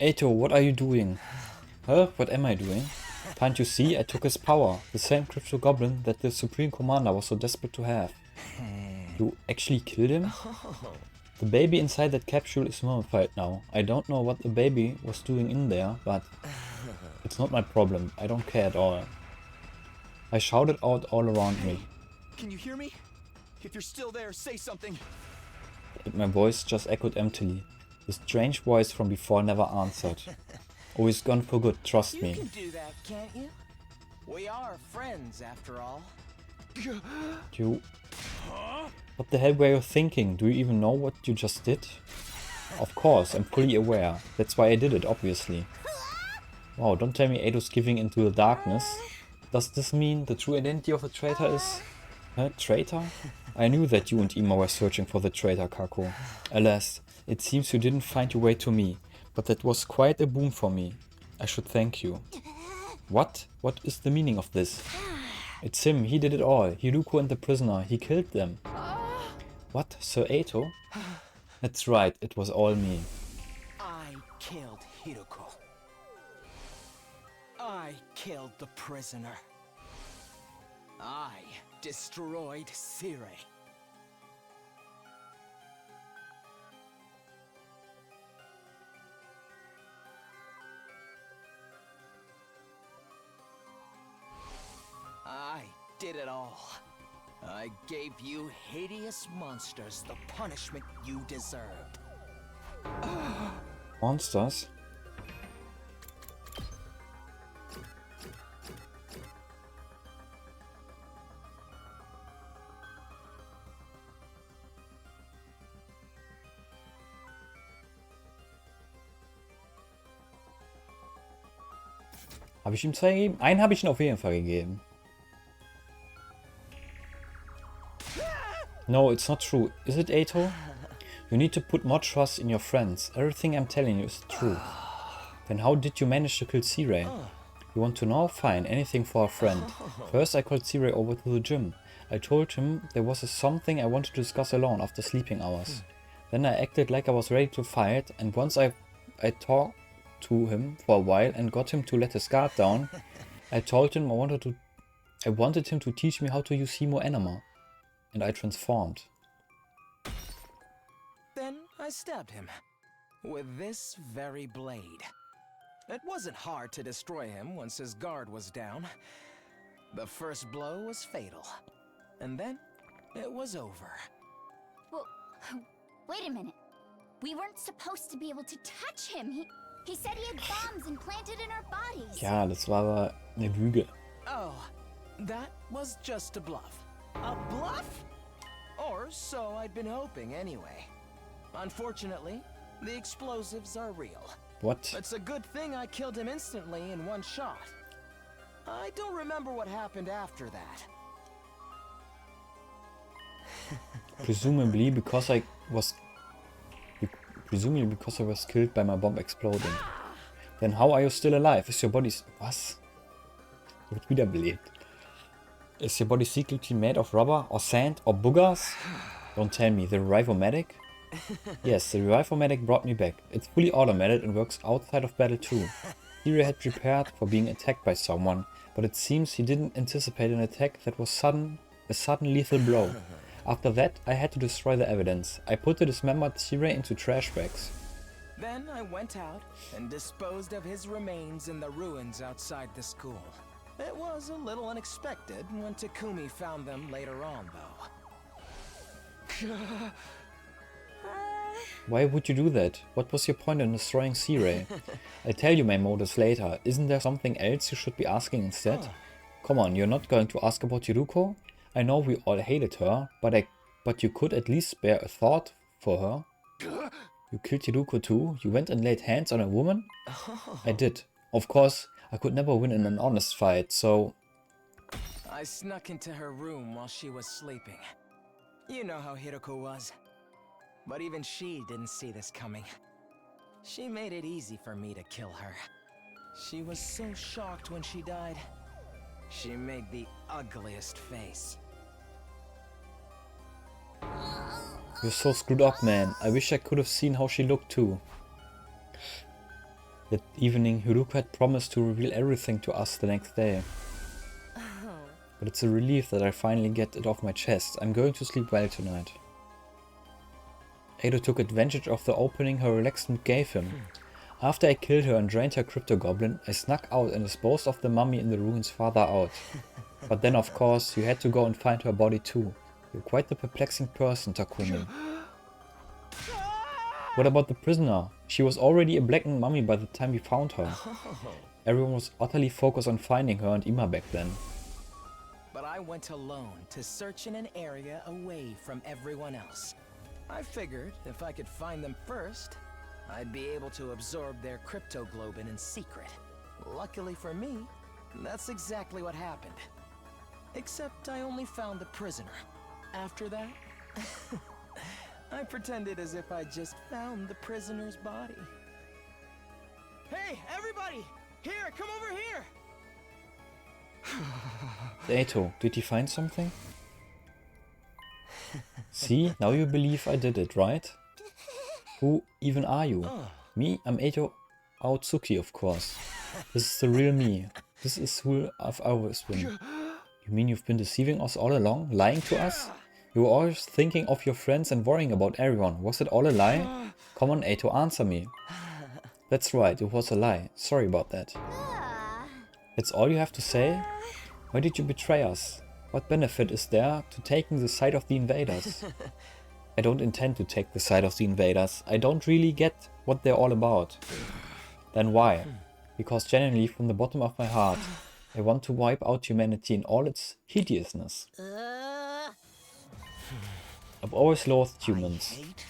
Eito, what are you doing? Huh? What am I doing? Can't you see? I took his power. The same crypto goblin that the Supreme Commander was so desperate to have. You actually killed him? The baby inside that capsule is mummified now. I don't know what the baby was doing in there, but it's not my problem. I don't care at all. I shouted out all around me. Can you hear me? If you're still there, say something. But my voice just echoed emptily. The strange voice from before never answered. Oh, he's gone for good, trust You me. can do that, can't you? We are friends, after all. You... What the hell were you thinking? Do you even know what you just did? Of course, I'm fully aware. That's why I did it, obviously. Wow, don't tell me Eido's giving into the darkness. Does this mean the true identity of the traitor is... traitor? I knew that you and Ima were searching for the traitor, Kako. Alas, it seems you didn't find your way to me. But that was quite a boon for me. I should thank you. What? What is the meaning of this? It's him, he did it all. Hiruko and the prisoner, he killed them. What? Sir Eito? That's right, it was all me. I killed Hiruko. I killed the prisoner. I destroyed Sire. I did it all. I gave you hideous monsters the punishment you deserved. Monsters? Habe ich ihm 2 gegeben? Einen habe ich ihm auf jeden Fall gegeben. No, it's not true. Is it, Eito? You need to put more trust in your friends. Everything I'm telling you is true. Then how did you manage to kill Sirei? You want to know? Fine, anything for a friend. First I called Sirei over to the gym. I told him there was something I wanted to discuss alone after sleeping hours. Then I acted like I was ready to fight, and once I talked to him for a while and got him to let his guard down, I told him I wanted him to teach me how to use Hemo Enema, and I transformed. Then I stabbed him with this very blade. It wasn't hard to destroy him once his guard was down. The first blow was fatal, and then it was over. Well, wait a minute. We weren't supposed to be able to touch him. He said he had bombs implanted in our bodies. Ja, das war aber eine Lüge. Oh, that was just a bluff. A bluff? Or so I'd been hoping anyway. Unfortunately, the explosives are real. What? It's a good thing I killed him instantly in one shot. I don't remember what happened after that. Presumably because I was killed by my bomb exploding. Then how are you still alive? Is your body... Was? Wird wiederbelebt. Is your body secretly made of rubber or sand or boogers? Don't tell me. The Revivomatic? Yes, the Revivomatic brought me back. It's fully automated and works outside of battle too. Hero had prepared for being attacked by someone, but it seems he didn't anticipate an attack that was a sudden lethal blow. After that, I had to destroy the evidence. I put the dismembered T-Ray into trash bags. Then I went out and disposed of his remains in the ruins outside the school. It was a little unexpected when Takumi found them later on, though. Why would you do that? What was your point in destroying C-Ray? I'll tell you my motives later. Isn't there something else you should be asking instead? Come on, you're not going to ask about Yuruko? I know we all hated her, but you could at least spare a thought for her. You killed Yuruko too? You went and laid hands on a woman? I did. Of course, I could never win in an honest fight, so... I snuck into her room while she was sleeping. You know how Hiroko was. But even she didn't see this coming. She made it easy for me to kill her. She was so shocked when she died. She made the ugliest face. You're so screwed up, man. I wish I could have seen how she looked too. That evening, Hiroko had promised to reveal everything to us the next day. But it's a relief that I finally get it off my chest. I'm going to sleep well tonight. Edo took advantage of the opening her relaxed mood gave him. After I killed her and drained her crypto goblin, I snuck out and disposed of the mummy in the ruins farther out. But then of course, you had to go and find her body too. You're quite the perplexing person, Takumi. What about the prisoner? She was already a blackened mummy by the time we found her. Everyone was utterly focused on finding her and Ima back then. But I went alone to search in an area away from everyone else. I figured if I could find them first, I'd be able to absorb their cryptoglobin in secret. Luckily for me, that's exactly what happened. Except I only found the prisoner. After that, I pretended as if I just found the prisoner's body. Hey, everybody! Here, come over here! Edo, did you find something? See, now you believe I did it, right? Who even are you? Me, I'm Edo Aotsuki, of course. This is the real me. This is who I've always been. You mean you've been deceiving us all along? Lying to us? You were always thinking of your friends and worrying about everyone. Was it all a lie? Come on, Edo, answer me. That's right, it was a lie. Sorry about that. That's all you have to say? Why did you betray us? What benefit is there to taking the side of the invaders? I don't intend to take the side of the invaders. I don't really get what they're all about. Then why? Because genuinely, from the bottom of my heart, I want to wipe out humanity in all its hideousness. I've always loathed humans. Hate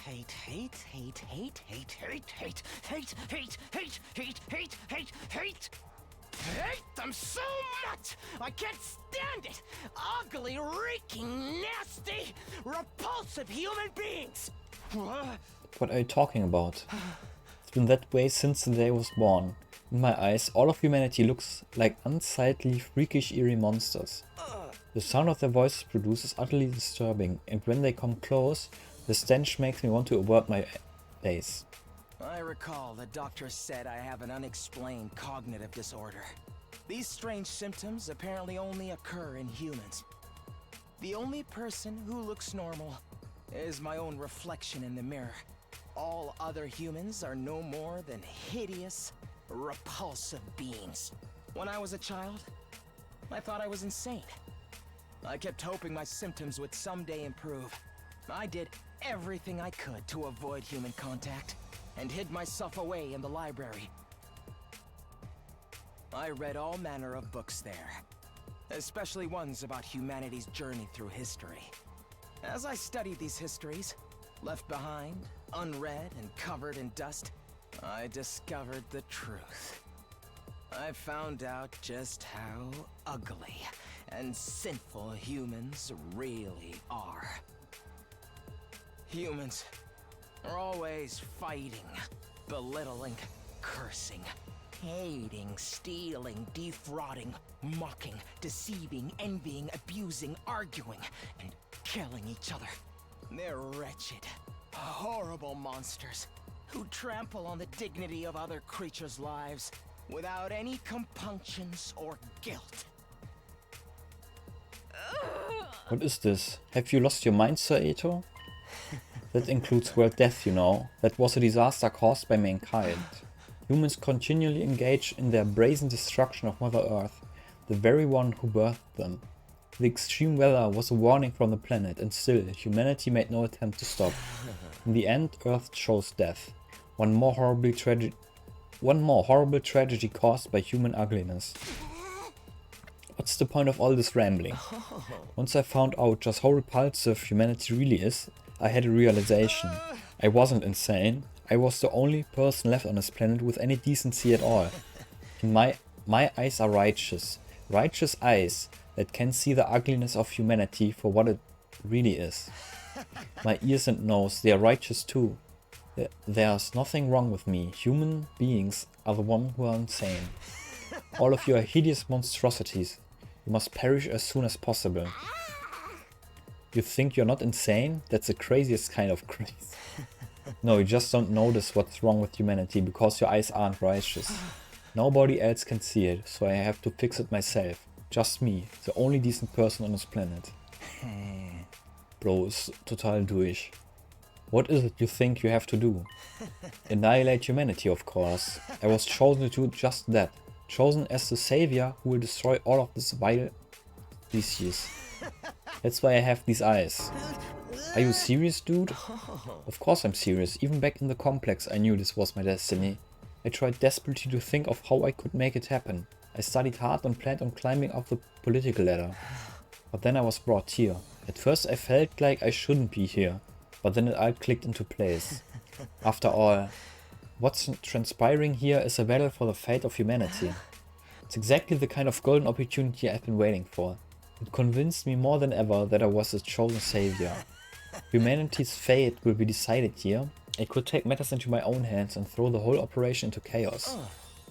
them so much! I can't stand it! Ugly, reeking, nasty, repulsive human beings! What are you talking about? It's been that way since the day I was born. In my eyes, all of humanity looks like unsightly, freakish, eerie monsters. The sound of their voices produces utterly disturbing, and when they come close, The stench makes me want to avert my face. I recall the doctor said I have an unexplained cognitive disorder. These strange symptoms apparently only occur in humans. The only person who looks normal is my own reflection in the mirror. All other humans are no more than hideous, repulsive beings. When I was a child, I thought I was insane. I kept hoping my symptoms would someday improve. I did everything I could to avoid human contact, and hid myself away in the library. I read all manner of books there, especially ones about humanity's journey through history. As I studied these histories, left behind, unread and covered in dust, I discovered the truth. I found out just how ugly and sinful humans really are. Humans are always fighting, belittling, cursing, hating, stealing, defrauding, mocking, deceiving, envying, abusing, arguing, and killing each other. They're wretched, horrible monsters who trample on the dignity of other creatures' lives without any compunctions or guilt. What is this? Have you lost your mind, Sir Eto? That includes world death, you know. That was a disaster caused by mankind. Humans continually engage in their brazen destruction of Mother Earth, the very one who birthed them. The extreme weather was a warning from the planet, and still, humanity made no attempt to stop. In the end, Earth chose death. One more horrible tragedy caused by human ugliness. What's the point of all this rambling? Once I found out just how repulsive humanity really is, I had a realization. I wasn't insane. I was the only person left on this planet with any decency at all. And my eyes are righteous. Righteous eyes that can see the ugliness of humanity for what it really is. My ears and nose, they are righteous too. There's nothing wrong with me. Human beings are the ones who are insane. All of you are hideous monstrosities. You must perish as soon as possible. You think you're not insane? That's the craziest kind of crazy. No, you just don't notice what's wrong with humanity because your eyes aren't righteous. Nobody else can see it, so I have to fix it myself. Just me, the only decent person on this planet. Bro ist total durch. What is it you think you have to do? Annihilate humanity, of course. I was chosen to do just that. Chosen as the savior who will destroy all of this vile species. That's why I have these eyes. Are you serious, dude? Of course I'm serious. Even back in the complex I knew this was my destiny. I tried desperately to think of how I could make it happen. I studied hard and planned on climbing up the political ladder. But then I was brought here. At first I felt like I shouldn't be here. But then it all clicked into place. After all, what's transpiring here is a battle for the fate of humanity. It's exactly the kind of golden opportunity I've been waiting for. It convinced me more than ever that I was the chosen savior. Humanity's fate will be decided here. I could take matters into my own hands and throw the whole operation into chaos.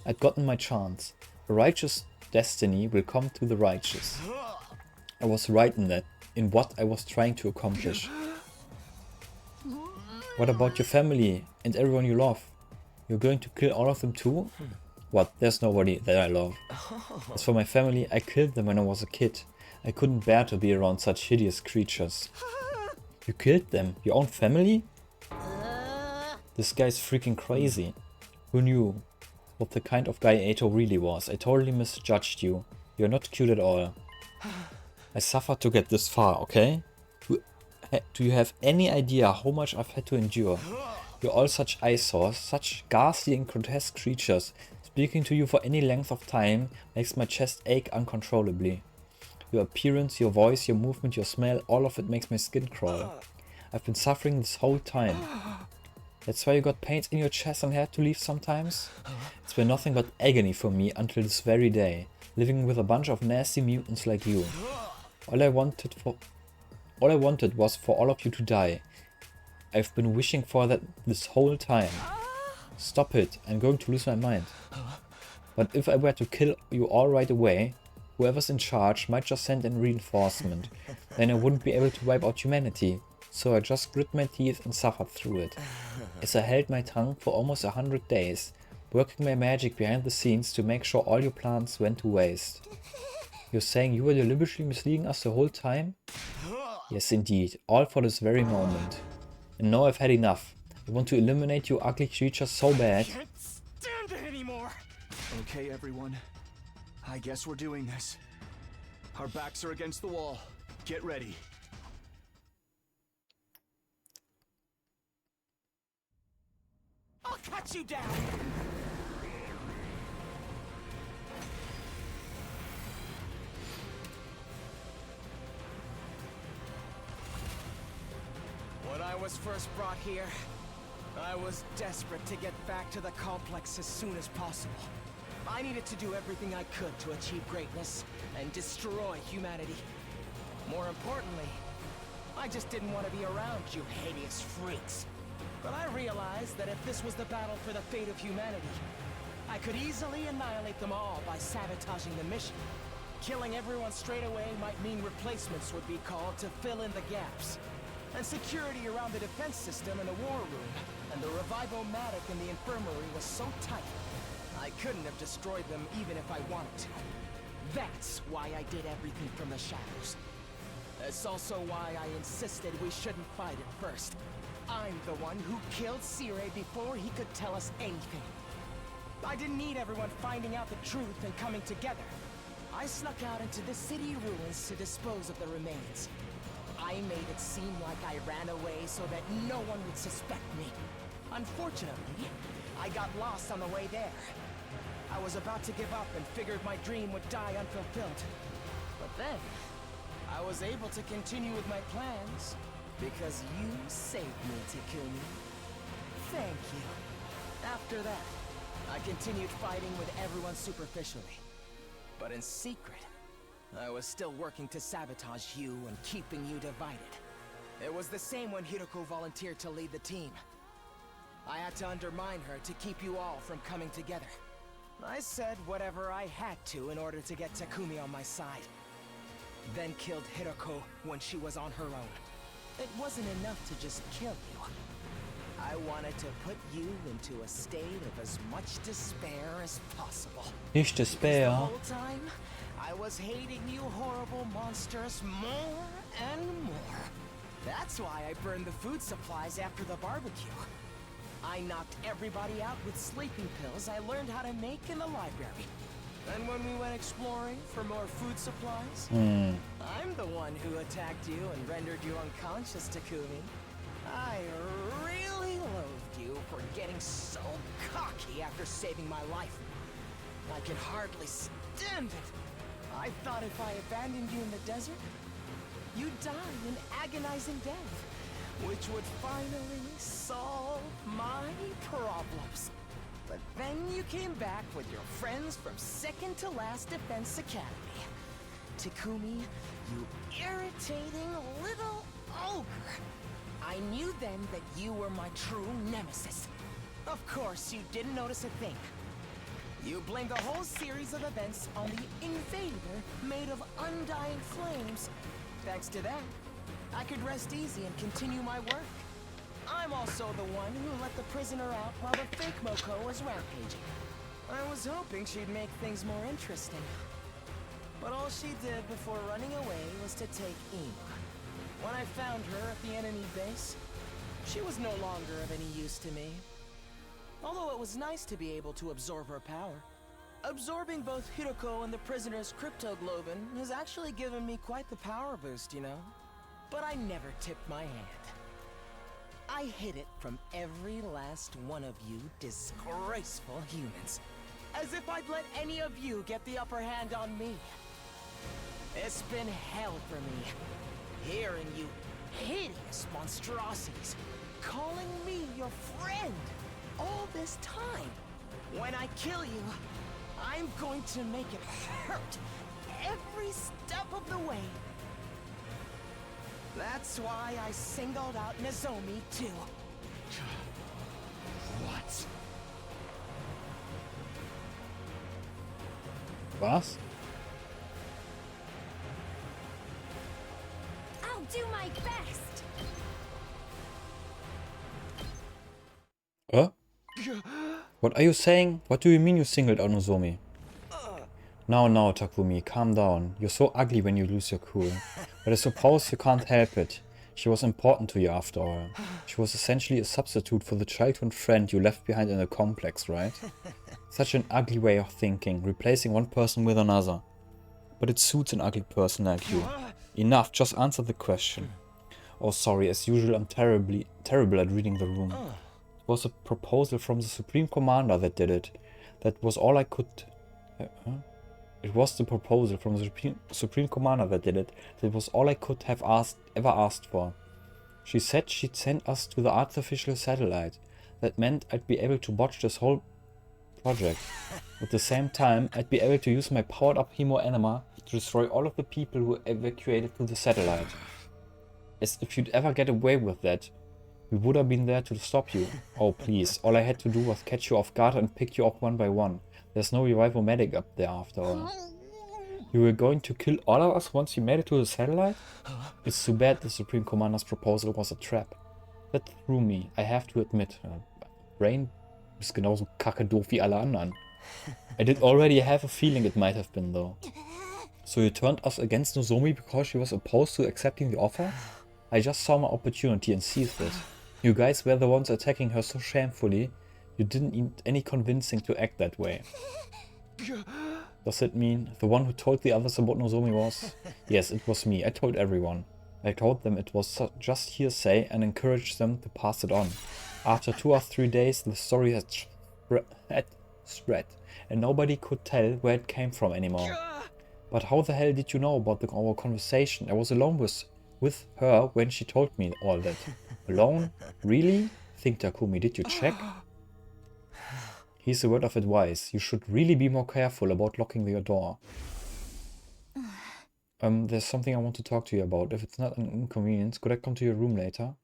I'd gotten my chance. A righteous destiny will come to the righteous. I was right in that, in what I was trying to accomplish. What about your family and everyone you love? You're going to kill all of them too? What? There's nobody that I love. As for my family, I killed them when I was a kid. I couldn't bear to be around such hideous creatures. You killed them? Your own family? This guy's freaking crazy. Who knew what the kind of guy Eto really was? I totally misjudged you. You're not cute at all. I suffered to get this far, okay? Do you have any idea how much I've had to endure? You're all such eyesores, such ghastly and grotesque creatures. Speaking to you for any length of time makes my chest ache uncontrollably. Your appearance, your voice, your movement, your smell, all of it makes my skin crawl. I've been suffering this whole time. That's why you got pains in your chest and had to leave sometimes? It's been nothing but agony for me until this very day, living with a bunch of nasty mutants like you. All I wanted was for all of you to die. I've been wishing for that this whole time. Stop it, I'm going to lose my mind. But if I were to kill you all right away, whoever's in charge might just send in reinforcement. Then I wouldn't be able to wipe out humanity. so I just grit my teeth and suffered through it. As I held my tongue for almost 100 days, working my magic behind the scenes to make sure all your plans went to waste. You're saying you were deliberately misleading us the whole time? Yes, indeed, all for this very moment. And now I've had enough. I want to eliminate you ugly creatures so bad. Can't stand it anymore. Okay, everyone. I guess we're doing this. Our backs are against the wall. Get ready. I'll cut you down! When I was first brought here, I was desperate to get back to the complex as soon as possible. I needed to do everything I could to achieve greatness and destroy humanity. More importantly, I just didn't want to be around you hideous freaks. But I realized that if this was the battle for the fate of humanity, I could easily annihilate them all by sabotaging the mission. Killing everyone straight away might mean replacements would be called to fill in the gaps. And security around the defense system and the war room, and the revivomatic in the infirmary was so tight, I couldn't have destroyed them even if I wanted to. That's why I did everything from the shadows. It's also why I insisted we shouldn't fight at first. I'm the one who killed Sire before he could tell us anything. I didn't need everyone finding out the truth and coming together. I snuck out into the city ruins to dispose of the remains. I made it seem like I ran away so that no one would suspect me. Unfortunately, I got lost on the way there. I was about to give up and figured my dream would die unfulfilled. But then, I was able to continue with my plans because you saved me, Takumi. Thank you. After that, I continued fighting with everyone superficially. But in secret, I was still working to sabotage you and keeping you divided. It was the same when Hiroko volunteered to lead the team. I had to undermine her to keep you all from coming together. I said whatever I had to in order to get Takumi on my side. Then killed Hiroko when she was on her own. It wasn't enough to just kill you. I wanted to put you into a state of as much despair as possible. Nicht despair. The whole time, I was hating you horrible monsters more and more. That's why I burned the food supplies after the barbecue. I knocked everybody out with sleeping pills I learned how to make in the library. And when we went exploring for more food supplies, I'm the one who attacked you and rendered you unconscious, Takumi. I really loathed you for getting so cocky after saving my life. I can hardly stand it. I thought if I abandoned you in the desert, you'd die an agonizing death, which would finally solve my problems. But then you came back with your friends from second to last Defense Academy. Takumi, you irritating little ogre. I knew then that you were my true nemesis. Of course, you didn't notice a thing. You blamed the whole series of events on the invader made of undying flames. Thanks to that, I could rest easy and continue my work. I'm also the one who let the prisoner out while the fake Moko was rampaging. I was hoping she'd make things more interesting. But all she did before running away was to take Ima. When I found her at the enemy base, she was no longer of any use to me. Although it was nice to be able to absorb her power. Absorbing both Hiroko and the prisoner's cryptoglobin has actually given me quite the power boost, you know? But I never tipped my hand. I hid it from every last one of you disgraceful humans. As if I'd let any of you get the upper hand on me. It's been hell for me, hearing you hideous monstrosities calling me your friend all this time. When I kill you, I'm going to make it hurt every step of the way. That's why I singled out Nozomi too. What? Was? I'll do my best. What are you saying? What do you mean you singled out Nozomi? No, Takumi, calm down. You're so ugly when you lose your cool. But I suppose you can't help it. She was important to you after all. She was essentially a substitute for the childhood friend you left behind in the complex, right? Such an ugly way of thinking, replacing one person with another. But it suits an ugly person like you. Enough, just answer the question. Oh, sorry, as usual, I'm terrible at reading the room. It was a proposal from the Supreme Commander that did it. That was all I could... It was the proposal from the Supreme Commander that did it. That was all I could have ever asked for. She said she'd send us to the artificial satellite. That meant I'd be able to watch this whole project. At the same time, I'd be able to use my powered-up hemo enema to destroy all of the people who evacuated to the satellite. As if you'd ever get away with that. We would have been there to stop you. Oh please, all I had to do was catch you off guard and pick you up one by one. There's no revival medic up there after all. You were going to kill all of us once you made it to the satellite? It's too bad the Supreme Commander's proposal was a trap. That threw me, I have to admit. Brain ist genauso kacke doof wie alle anderen. I did already have a feeling it might have been though. So you turned us against Nozomi because she was opposed to accepting the offer? I just saw my opportunity and seized it. You guys were the ones attacking her so shamefully. You didn't need any convincing to act that way. Does it mean the one who told the others about Nozomi was? Yes, it was me. I told everyone. I told them it was just hearsay and encouraged them to pass it on. After 2 or 3 days, the story had spread, and nobody could tell where it came from anymore. But how the hell did you know about our conversation? I was alone with her when she told me all that. Alone? Really? Think, Takumi, did you check? Here's a word of advice. You should really be more careful about locking your door. There's something I want to talk to you about. If it's not an inconvenience, could I come to your room later?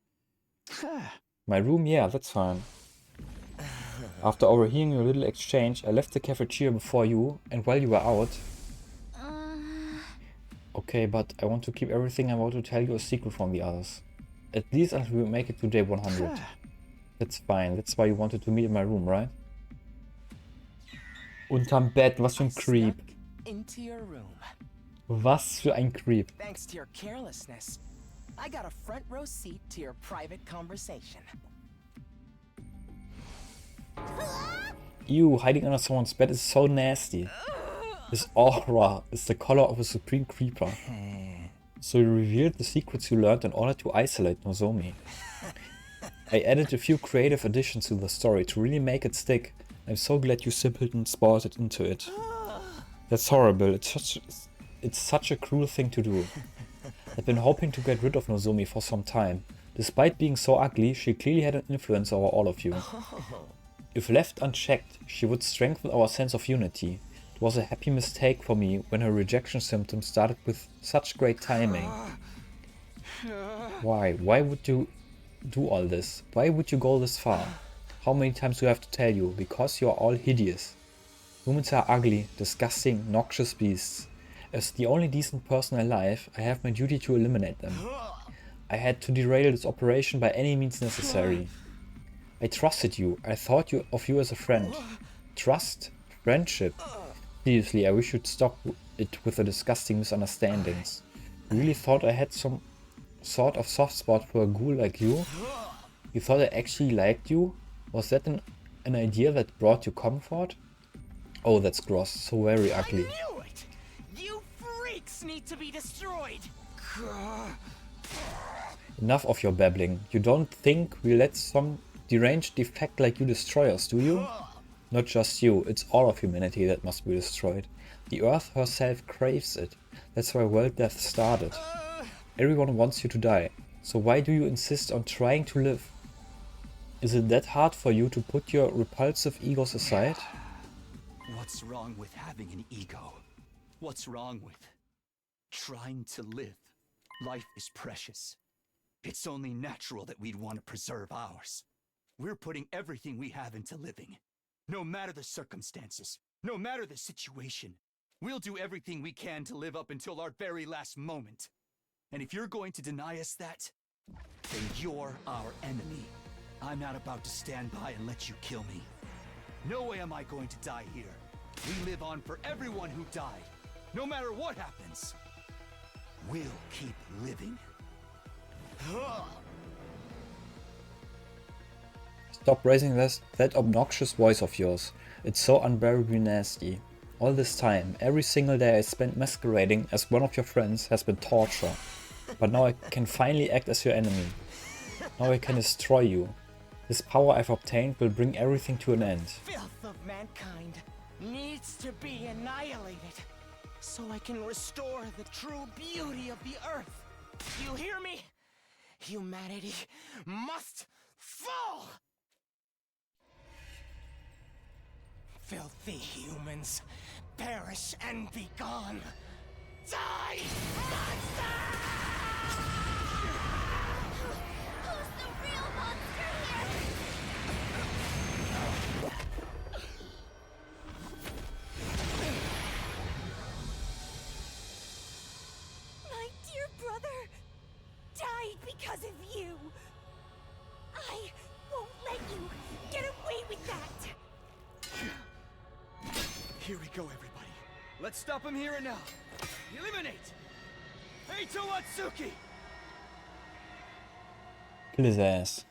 My room? Yeah, that's fine. After overhearing your little exchange, I left the cafeteria before you, and while you were out... Okay, but I want to keep everything I'm about to tell you a secret from the others. At least until we make it to day 100. That's fine. That's why you wanted to meet in my room, right? Unterm Bett, was für ein Creep. Into your room. Was für ein Creep. Thanks to your carelessness, I got a front row seat to your private conversation. Ew, hiding under someone's bed is so nasty. His aura is the color of a supreme creeper. So you revealed the secrets you learned in order to isolate Nozomi. I added a few creative additions to the story to really make it stick. I'm so glad you simpletons bought it into it. That's horrible. It's such a cruel thing to do. I've been hoping to get rid of Nozomi for some time. Despite being so ugly, she clearly had an influence over all of you. If left unchecked, she would strengthen our sense of unity. It was a happy mistake for me when her rejection symptoms started with such great timing. Why? Why would you do all this? Why would you go this far? How many times do I have to tell you? Because you are all hideous. Humans are ugly, disgusting, noxious beasts. As the only decent person alive, I have my duty to eliminate them. I had to derail this operation by any means necessary. I trusted you. I thought of you as a friend. Trust? Friendship? Seriously, I wish you'd stop it with the disgusting misunderstandings. You really thought I had some sort of soft spot for a ghoul like you? You thought I actually liked you? Was that an idea that brought you comfort? Oh, that's gross. So very ugly. I knew it! You freaks need to be destroyed! Enough of your babbling. You don't think we let some deranged defect like you destroy us, do you? Not just you, it's all of humanity that must be destroyed. The Earth herself craves it. That's why world death started. Everyone wants you to die. So why do you insist on trying to live? Is it that hard for you to put your repulsive egos aside? What's wrong with having an ego? What's wrong with trying to live? Life is precious. It's only natural that we'd want to preserve ours. We're putting everything we have into living. No matter the circumstances, no matter the situation, we'll do everything we can to live up until our very last moment. And if you're going to deny us that, then you're our enemy. I'm not about to stand by and let you kill me. No way am I going to die here. We live on for everyone who died. No matter what happens, we'll keep living. Stop raising that obnoxious voice of yours. It's so unbearably nasty. All this time, every single day I spent masquerading as one of your friends has been torture. But now I can finally act as your enemy. Now I can destroy you. This power I've obtained will bring everything to an end. Filth of mankind needs to be annihilated so I can restore the true beauty of the earth. You hear me? Humanity must fall! Filthy humans, perish and be gone. Die, monster! Who's the real monster here? My dear brother died because of you. I won't let you get away with that. Here we go, everybody. Let's stop him here and now. Eliminate! Hey, Towatsuki! Kill his ass.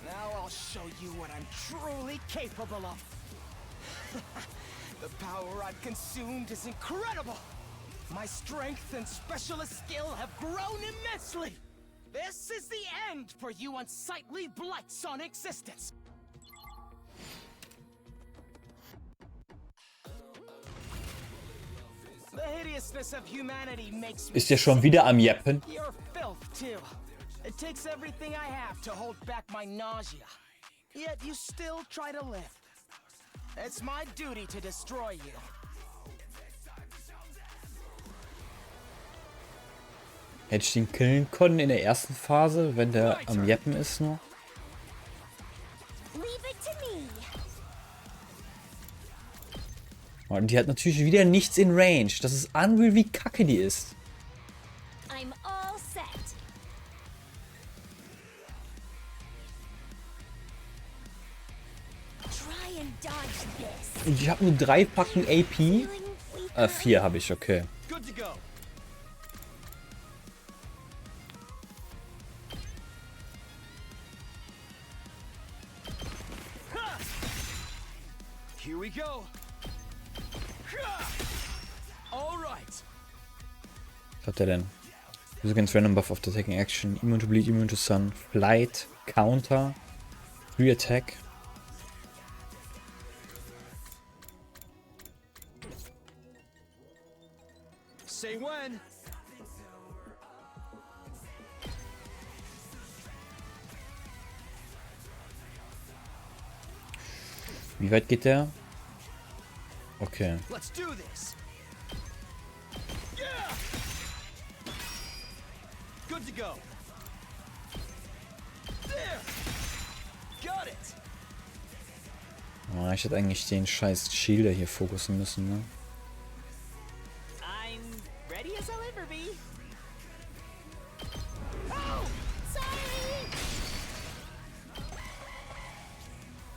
Now I'll show you what I'm truly capable of. The power I've consumed is incredible. My strength and specialist skill have grown immensely. This is the end for you unsightly blights on existence. The hideousness of humanity makes me Ist der schon wieder am Jeppen? You're filth too. It takes everything I have to hold back my nausea. Yet you still try to live. It's my duty to destroy you. Hätte ich ihn killen können in der ersten Phase, wenn der am Jeppen ist nur? Leave it to me. Und die hat natürlich wieder nichts in Range. Das ist unreal, wie kacke die ist. I'm all set. Try and dodge this. Und ich habe nur 3 Packen AP. Feeling weaker? 4 habe ich, okay. Good to go. Here we go. All right. Was hat der denn? Use against random buff after taking action. Immune to bleed, immune to sun. Flight, counter, free attack. Say when. Wie weit geht der? Okay. Let's do this. Yeah. Good to go. There. Got it. Oh, ich hätte eigentlich den scheiß Schilder hier fokussen müssen, ne? I'm ready as I'll ever be. Oh, sorry.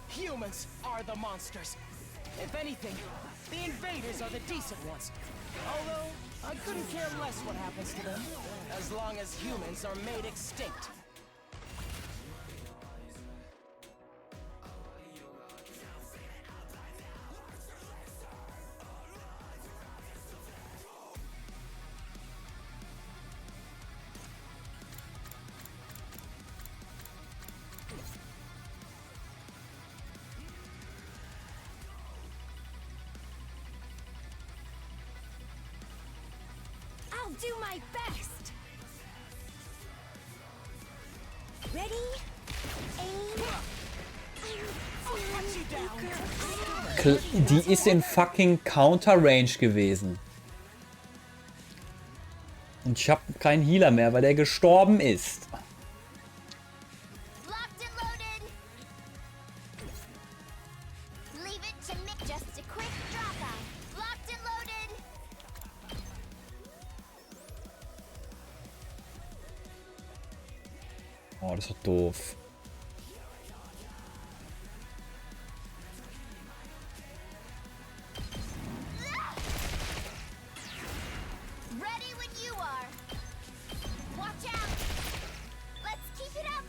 Humans are the monsters. If anything, the invaders are the decent ones. Although, I couldn't care less what happens to them, as long as humans are made extinct. I'll do my best. Ready? Aim. Die ist in fucking Counter Range gewesen. Und ich habe keinen Healer mehr, weil der gestorben ist. Locked and loaded. Leave it to me. Just a quick drop out. Locked and loaded. Oh, das ist doch doof. Ready when you are. Watch out. Let's keep it up.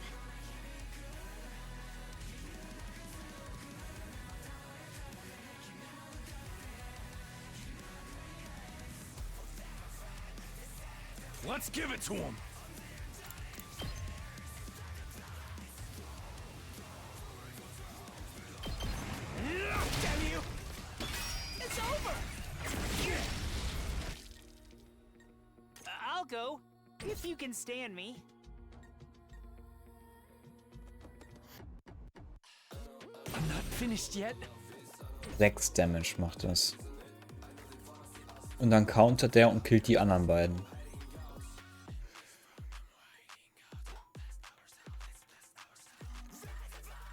Let's give it to him. Damn you! It's over! I'll go, if you can stand me. I'm not finished yet. 6 Damage macht das. Und dann countert der und killt die anderen beiden.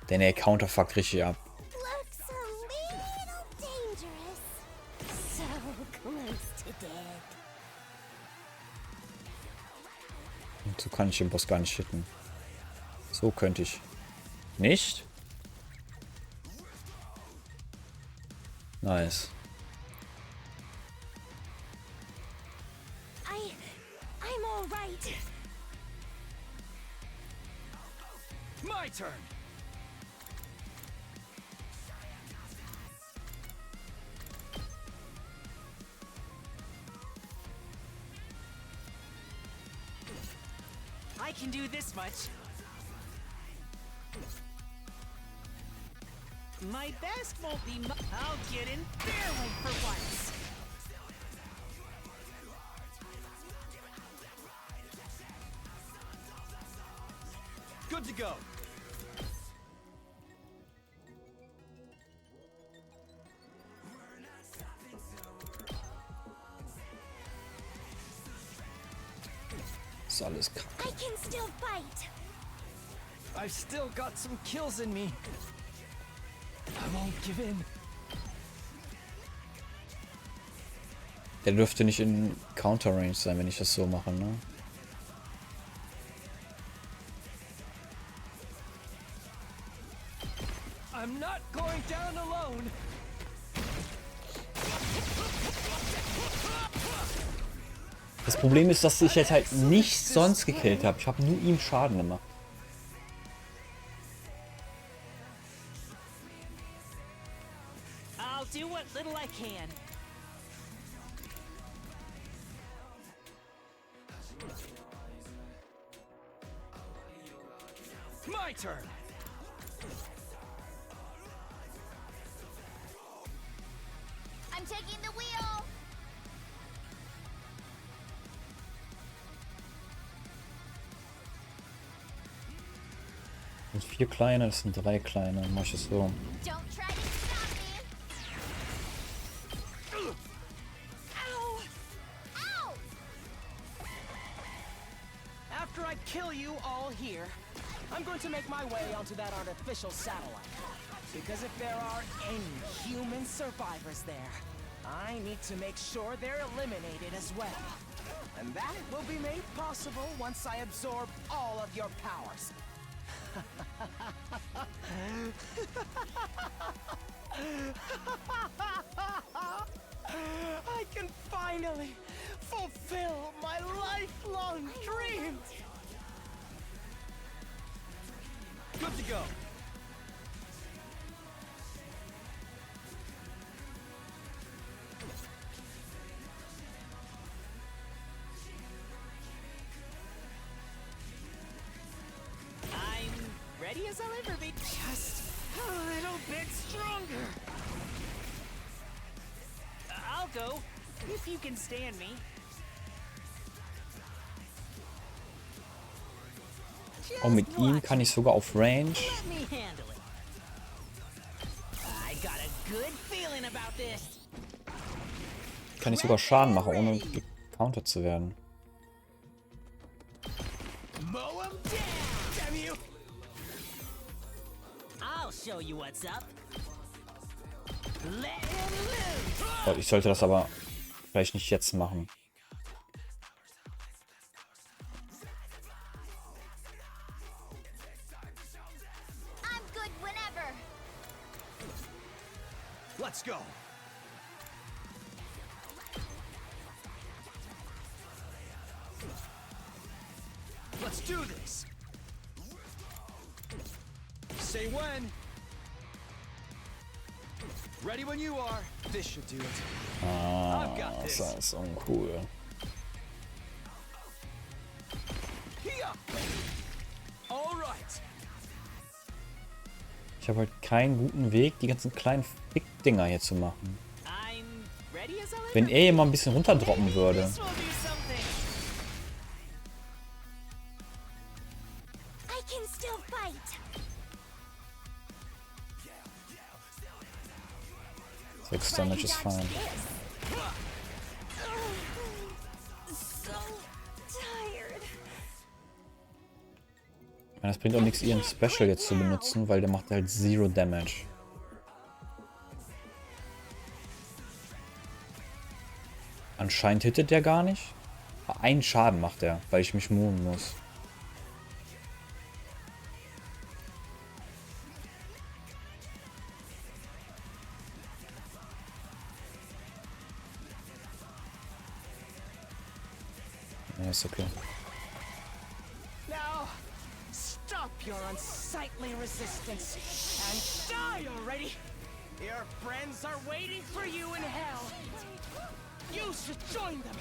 Denn er counterfuckt richtig ab. Looks a little dangerous. So close to dead. Und so kann ich den Boss gar nicht hitten. So könnte ich. Nicht? Nice. I'm all right. My turn. I can do this much. My best won't be I'll get in their way for once. Good to go. Ist alles kacke. I can still fight. I've still got some kills in me. I won't give in. Der dürfte nicht in Counter Range sein, wenn ich das so mache, ne? I'm not going down alone. Das Problem ist, dass ich jetzt halt nicht sonst gekillt habe. Ich habe nur ihm Schaden gemacht. I'll do what little I can. My turn. I'm taking the wheel. Das sind 4 kleine, das sind 3 kleine. Dann mach ich es so. Don't try to stop me. Ow! Ow! After I kill you all here, I'm going to make my way onto that artificial satellite. Because if there are any human survivors there, I need to make sure they're eliminated as well. And that will be made possible once I absorb all of your powers. I can finally fulfill my lifelong dream. Good to go. I'm ready as I'll ever be. Just a little bit stronger. I'll go, if you can stand me. Oh, mit ihm kann ich sogar auf Range. Let me handle it. I got a good feeling about this. Kann ich sogar Schaden machen, ohne gecountert zu werden. Mow 'em down! Damn you! I'll show you what's up. Let him loose. Oh, ich sollte das aber vielleicht nicht jetzt machen. Let's go. Let's do this. Say when. Ready when you are. This should do it. I've got this. Das ist uncool. Here. All right. Ich habe halt keinen guten Weg, die ganzen kleinen Fick-Dinger hier zu machen. I'm ready as I'll ever Wenn er mal ein bisschen runterdroppen würde. This will do something. I can still fight. 6 Damage ist fine. So tired. Das bringt auch nichts, ihren Special jetzt zu benutzen, weil der macht halt 0 Damage. Anscheinend hittet der gar nicht. Einen Schaden macht er, weil ich mich moven muss. Ja, ist okay. Now, stop your unsightly resistance and die already. Your friends are waiting for you in hell. You should join them.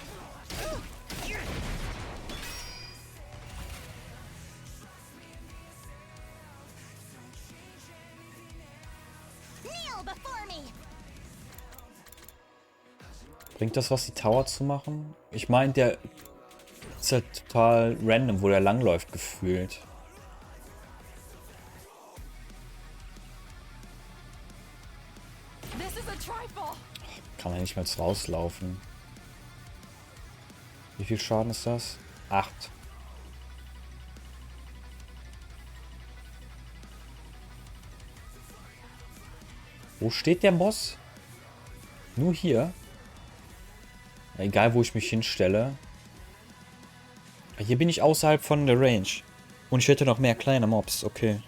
Kneel before me. Bringt das was, die Tower zu machen? Ich meine, der ist halt total random, wo der langläuft, gefühlt. This is a trifle. Kann man nicht mehr rauslaufen. Wie viel Schaden ist das? 8. Wo steht der Boss? Nur hier. Egal, wo ich mich hinstelle. Hier bin ich außerhalb von der Range. Und ich hätte noch mehr kleine Mobs. Okay.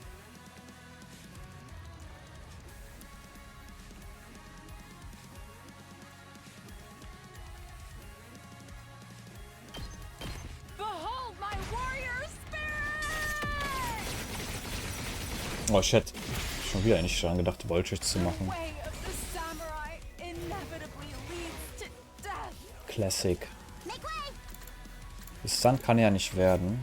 Behold my warrior spirit! Oh shit. Schon wieder nicht daran gedacht, Voltage zu machen. Way of the samurai inevitably leads to death. Classic. Make way. Bis dann kann ja nicht werden.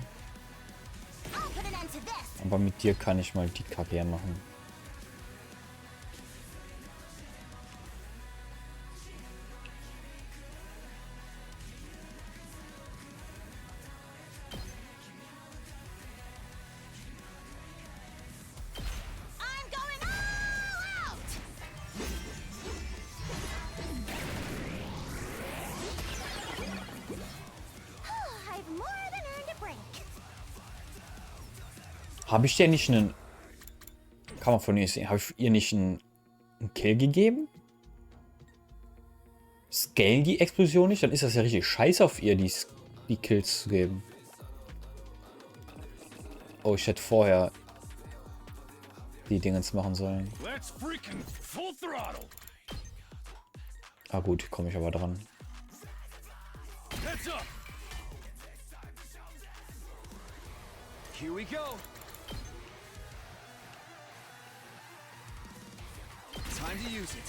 I'll put an end to this. Aber mit dir kann ich mal die Kacke machen. I'm going all out. I've more than earned a break. Habe ich dir nicht einen... Kann man von ihr sehen. Habe ich ihr nicht einen Kill gegeben? Scale die Explosion nicht? Dann ist das ja richtig scheiße auf ihr, die Kills zu geben. Oh, ich hätte vorher die Dingens machen sollen. Let's freaking full throttle. Ah gut, komme ich aber dran. Heads up. Here we go. Time to use it.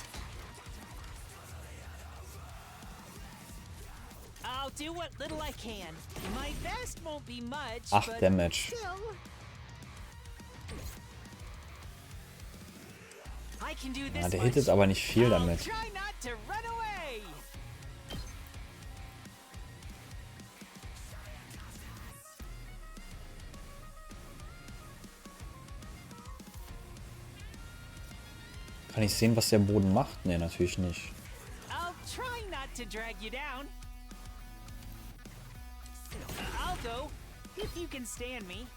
I'll do what little I can. My best won't be much, 8 but Damage. still. I can do this Ja, der much. hittet aber nicht viel I'll damit. try not to run away. Kann ich sehen, was der Boden macht? Ne, natürlich nicht. I'll try not to drag you down. I'll go if you can stand me.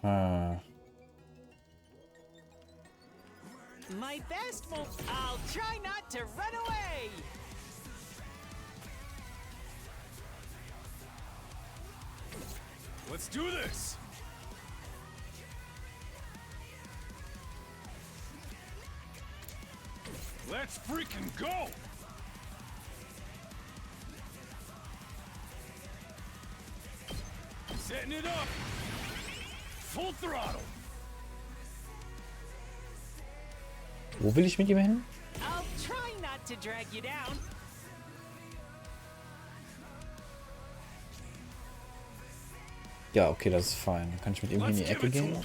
Hm. My best won't. I'll try not to run away. Let's do this. Let's freaking go. Setting it up. Full throttle. Wo will ich mit ihm hin? I'll try not to drag you down. Ja, okay, das ist fein. Dann kann ich mit ihm hier in die Ecke gehen.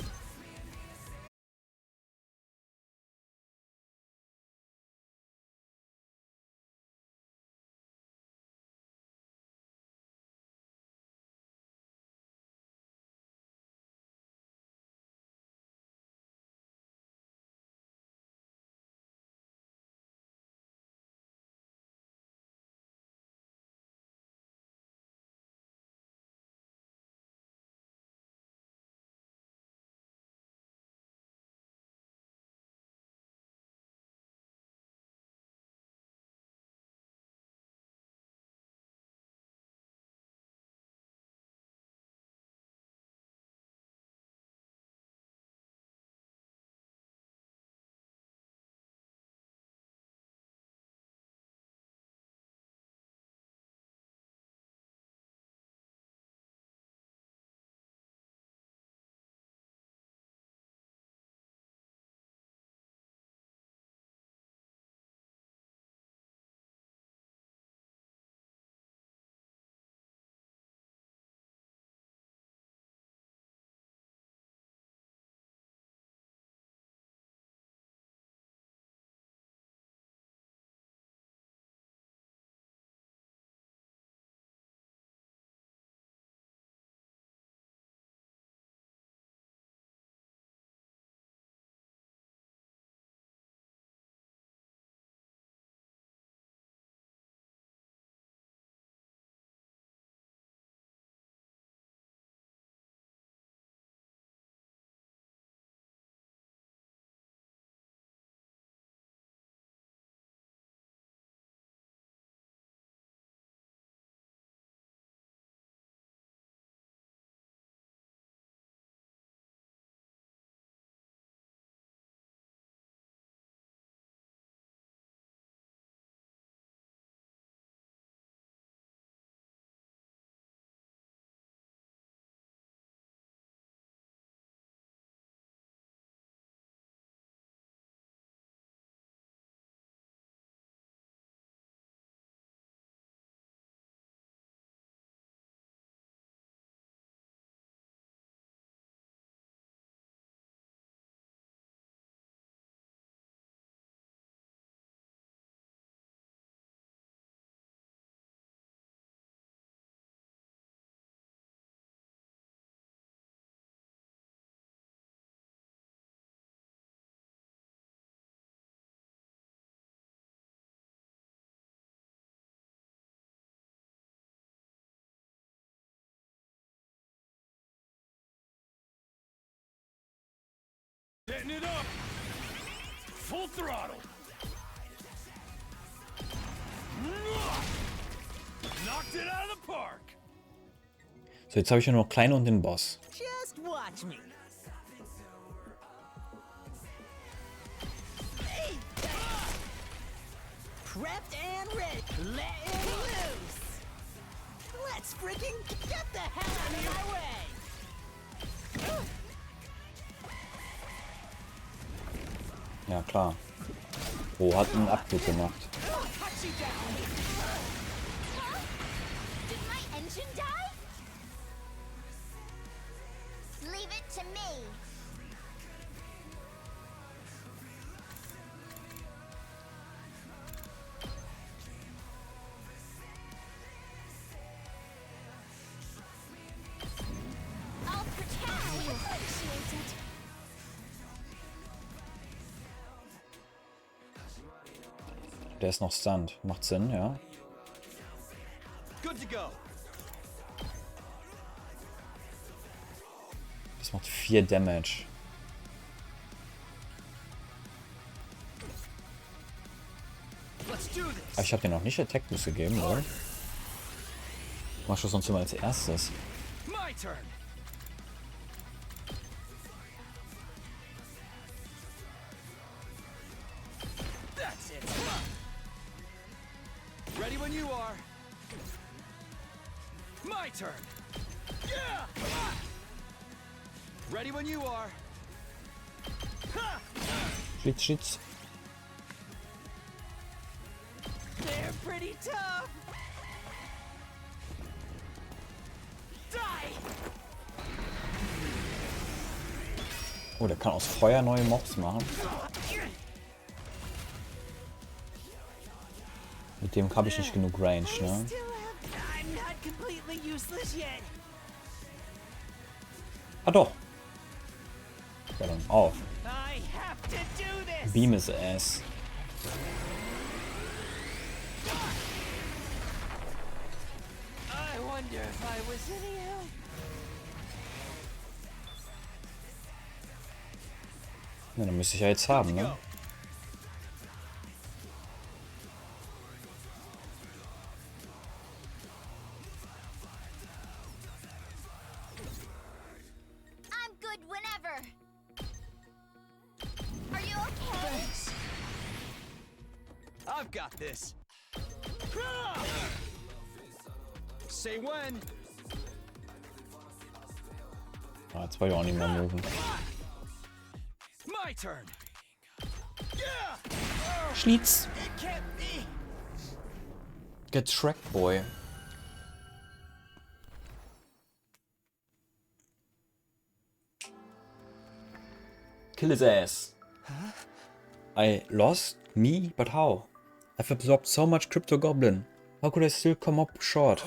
Setting it up. Full throttle. Knocked it out of the park. So, jetzt habe ich ja noch Kleine und den Boss. Just watch me. Prepped and ready. Letting loose. Let's freaking get the hell out of my way. Ja, klar. Oh, hat einen Abdruck gemacht. Did my engine die? Leave it to me. I'll pretend we appreciate it. Der ist noch stunned. Macht Sinn, ja. Good to go. Das macht 4 Damage. Let's do this. Aber ich habe dir noch nicht Attack Boost gegeben, oder? Machst du sonst immer als erstes? My turn. when you are. My turn. Yeah! Ready when you are. Shit. They're pretty tough. Die! Oh, der kann aus Feuer neue Mobs machen. Mit dem habe ich nicht genug Range, ne? Still have... I'm not completely useless yet. Ah doch. Ja, dann auf. I have to do this. Beam his ass. I wonder if I was any help. Ja, dann müsste ich ja jetzt haben, ne? I'm good whenever. Are you okay? I've got this. Say when. Ah, jetzt wollte ich auch nicht mehr moven. My turn. Schnitz. It can't be. Get tracked, boy. Kill his ass. I lost? Me? But how? I've absorbed so much Crypto Goblin. How could I still come up short?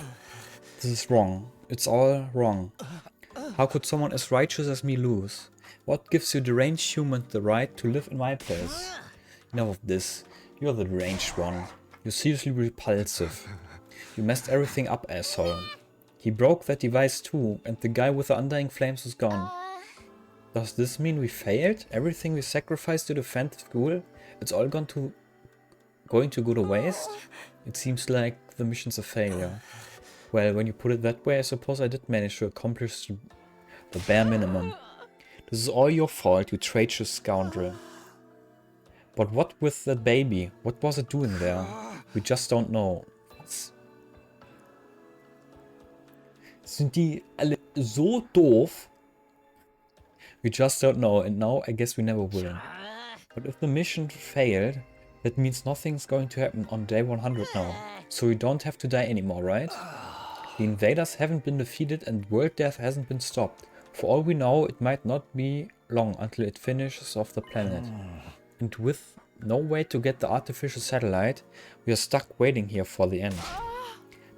This is wrong. It's all wrong. How could someone as righteous as me lose? What gives you deranged human the right to live in my place? Enough of this. You're the deranged one. You're seriously repulsive. You messed everything up, asshole. He broke that device too, and the guy with the undying flames is gone. Does this mean we failed? Everything we sacrificed to defend the school? It's all going to go to waste? It seems like the mission's a failure. Well, when you put it that way, I suppose I did manage to accomplish the bare minimum. This is all your fault, you traitorous scoundrel. But what with that baby? What was it doing there? We just don't know. Was? Sind die alle so doof? We just don't know, and now I guess we never will. But if the mission failed, that means nothing's going to happen on day 100 now. So we don't have to die anymore, right? The invaders haven't been defeated and world death hasn't been stopped. For all we know, it might not be long until it finishes off the planet. And with no way to get the artificial satellite, we are stuck waiting here for the end.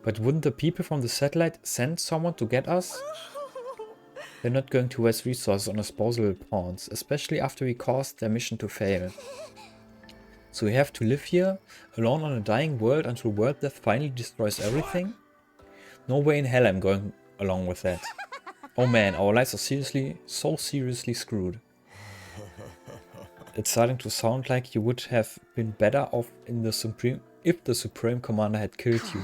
But wouldn't the people from the satellite send someone to get us? They're not going to waste resources on disposable pawns, especially after we caused their mission to fail. So we have to live here, alone on a dying world until world death finally destroys everything? No way in hell I'm going along with that. Oh man, our lives are so seriously screwed. It's starting to sound like you would have been better off in the if the Supreme Commander had killed you.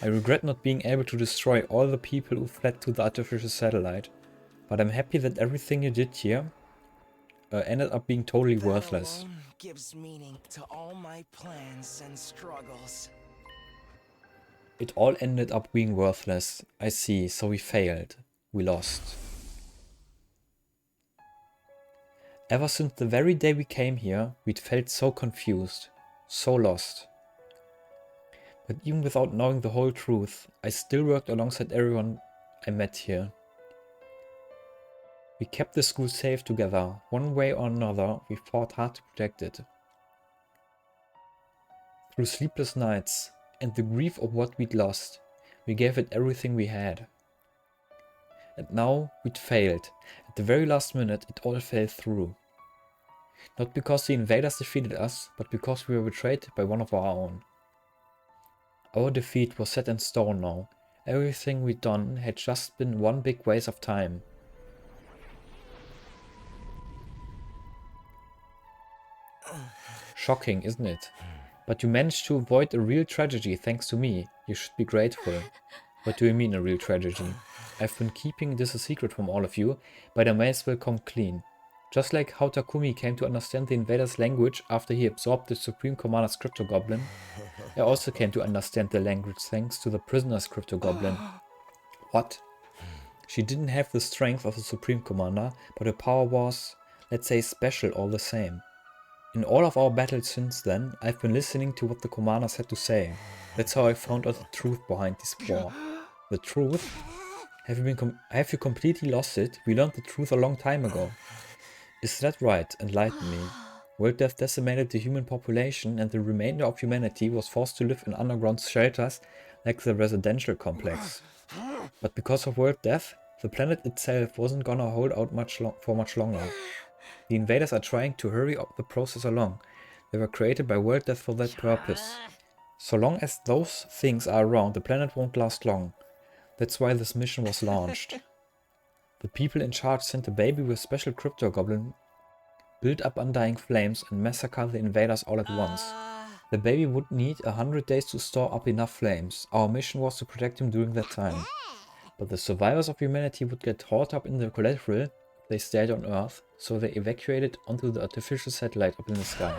I regret not being able to destroy all the people who fled to the artificial satellite, but I'm happy that everything you did here ended up being totally worthless. Gives meaning to all my plans and struggles. It all ended up being worthless. I see, so we failed. We lost. Ever since the very day we came here, we'd felt so confused, so lost. But even without knowing the whole truth, I still worked alongside everyone I met here. We kept the school safe together. One way or another, we fought hard to protect it. Through sleepless nights and the grief of what we'd lost, we gave it everything we had. And now we'd failed. At the very last minute, it all fell through. Not because the invaders defeated us, but because we were betrayed by one of our own. Our defeat was set in stone now. Everything we'd done had just been one big waste of time. Shocking, isn't it? But you managed to avoid a real tragedy thanks to me. You should be grateful. What do you mean a real tragedy? I've been keeping this a secret from all of you, but I may as well come clean. Just like how Takumi came to understand the invaders' language after he absorbed the Supreme Commander's Crypto Goblin, I also came to understand the language thanks to the prisoner's crypto goblin. What? She didn't have the strength of the Supreme Commander, but her power was, let's say, special all the same. In all of our battles since then, I've been listening to what the commanders had to say. That's how I found out the truth behind this war. The truth? Have you completely lost it? We learned the truth a long time ago. Is that right? Enlighten me. World death decimated the human population and the remainder of humanity was forced to live in underground shelters like the residential complex. But because of world death, the planet itself wasn't gonna hold out for much longer. The invaders are trying to hurry up the process along. They were created by world death for that purpose. So long as those things are around, the planet won't last long. That's why this mission was launched. The people in charge sent a baby with special crypto goblin, build up undying flames and massacre the invaders all at once. The baby would need 100 days to store up enough flames. Our mission was to protect him during that time. But the survivors of humanity would get caught up in the collateral if they stayed on Earth, so they evacuated onto the artificial satellite up in the sky.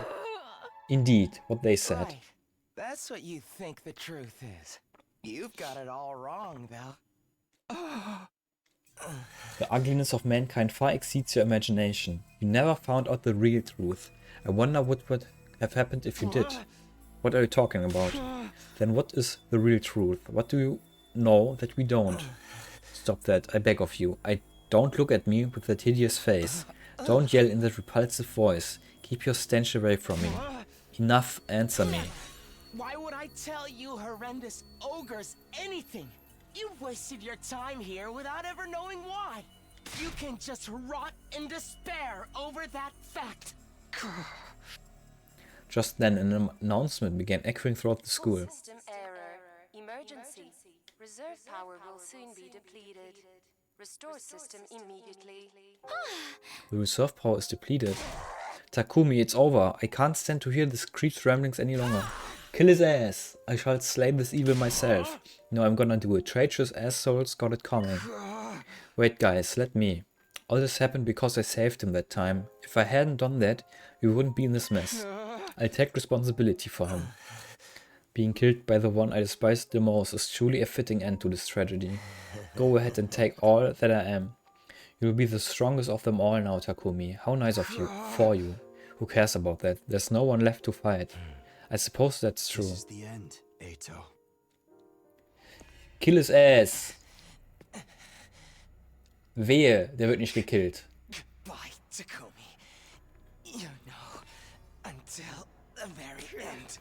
Indeed, what they said. Right. That's what you think the truth is. You've got it all wrong, though. The ugliness of mankind far exceeds your imagination. You never found out the real truth. I wonder what would have happened if you did. What are you talking about? Then what is the real truth? What do you know that we don't? Stop that, I beg of you. Don't look at me with that hideous face. Don't yell in that repulsive voice. Keep your stench away from me. Enough, answer me. Why would I tell you horrendous ogres anything? You've wasted your time here without ever knowing why. You can just rot in despair over that fact. Just then, an announcement began echoing throughout the school. System error. Emergency. Reserve power will soon be depleted. Restore system immediately. The reserve power is depleted. Takumi, it's over. I can't stand to hear this creep's ramblings any longer. Kill his ass. I shall slay this evil myself. No, I'm gonna do it. Traitorous assholes got it coming. Wait guys, let me. All this happened because I saved him that time. If I hadn't done that, we wouldn't be in this mess. I'll take responsibility for him. Being killed by the one I despised the most is truly a fitting end to this tragedy. Go ahead and take all that I am. You'll be the strongest of them all now, Takumi. How nice of you. For you. Who cares about that? There's no one left to fight. I suppose that's true. This is the end, Eito. Kill his ass! Wehe, der wird nicht gekillt. Goodbye, Takumi. You know, until the very end.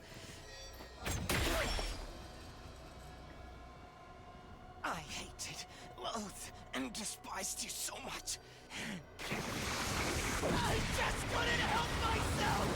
I hated, loathed, and despised you so much. I just couldn't help myself!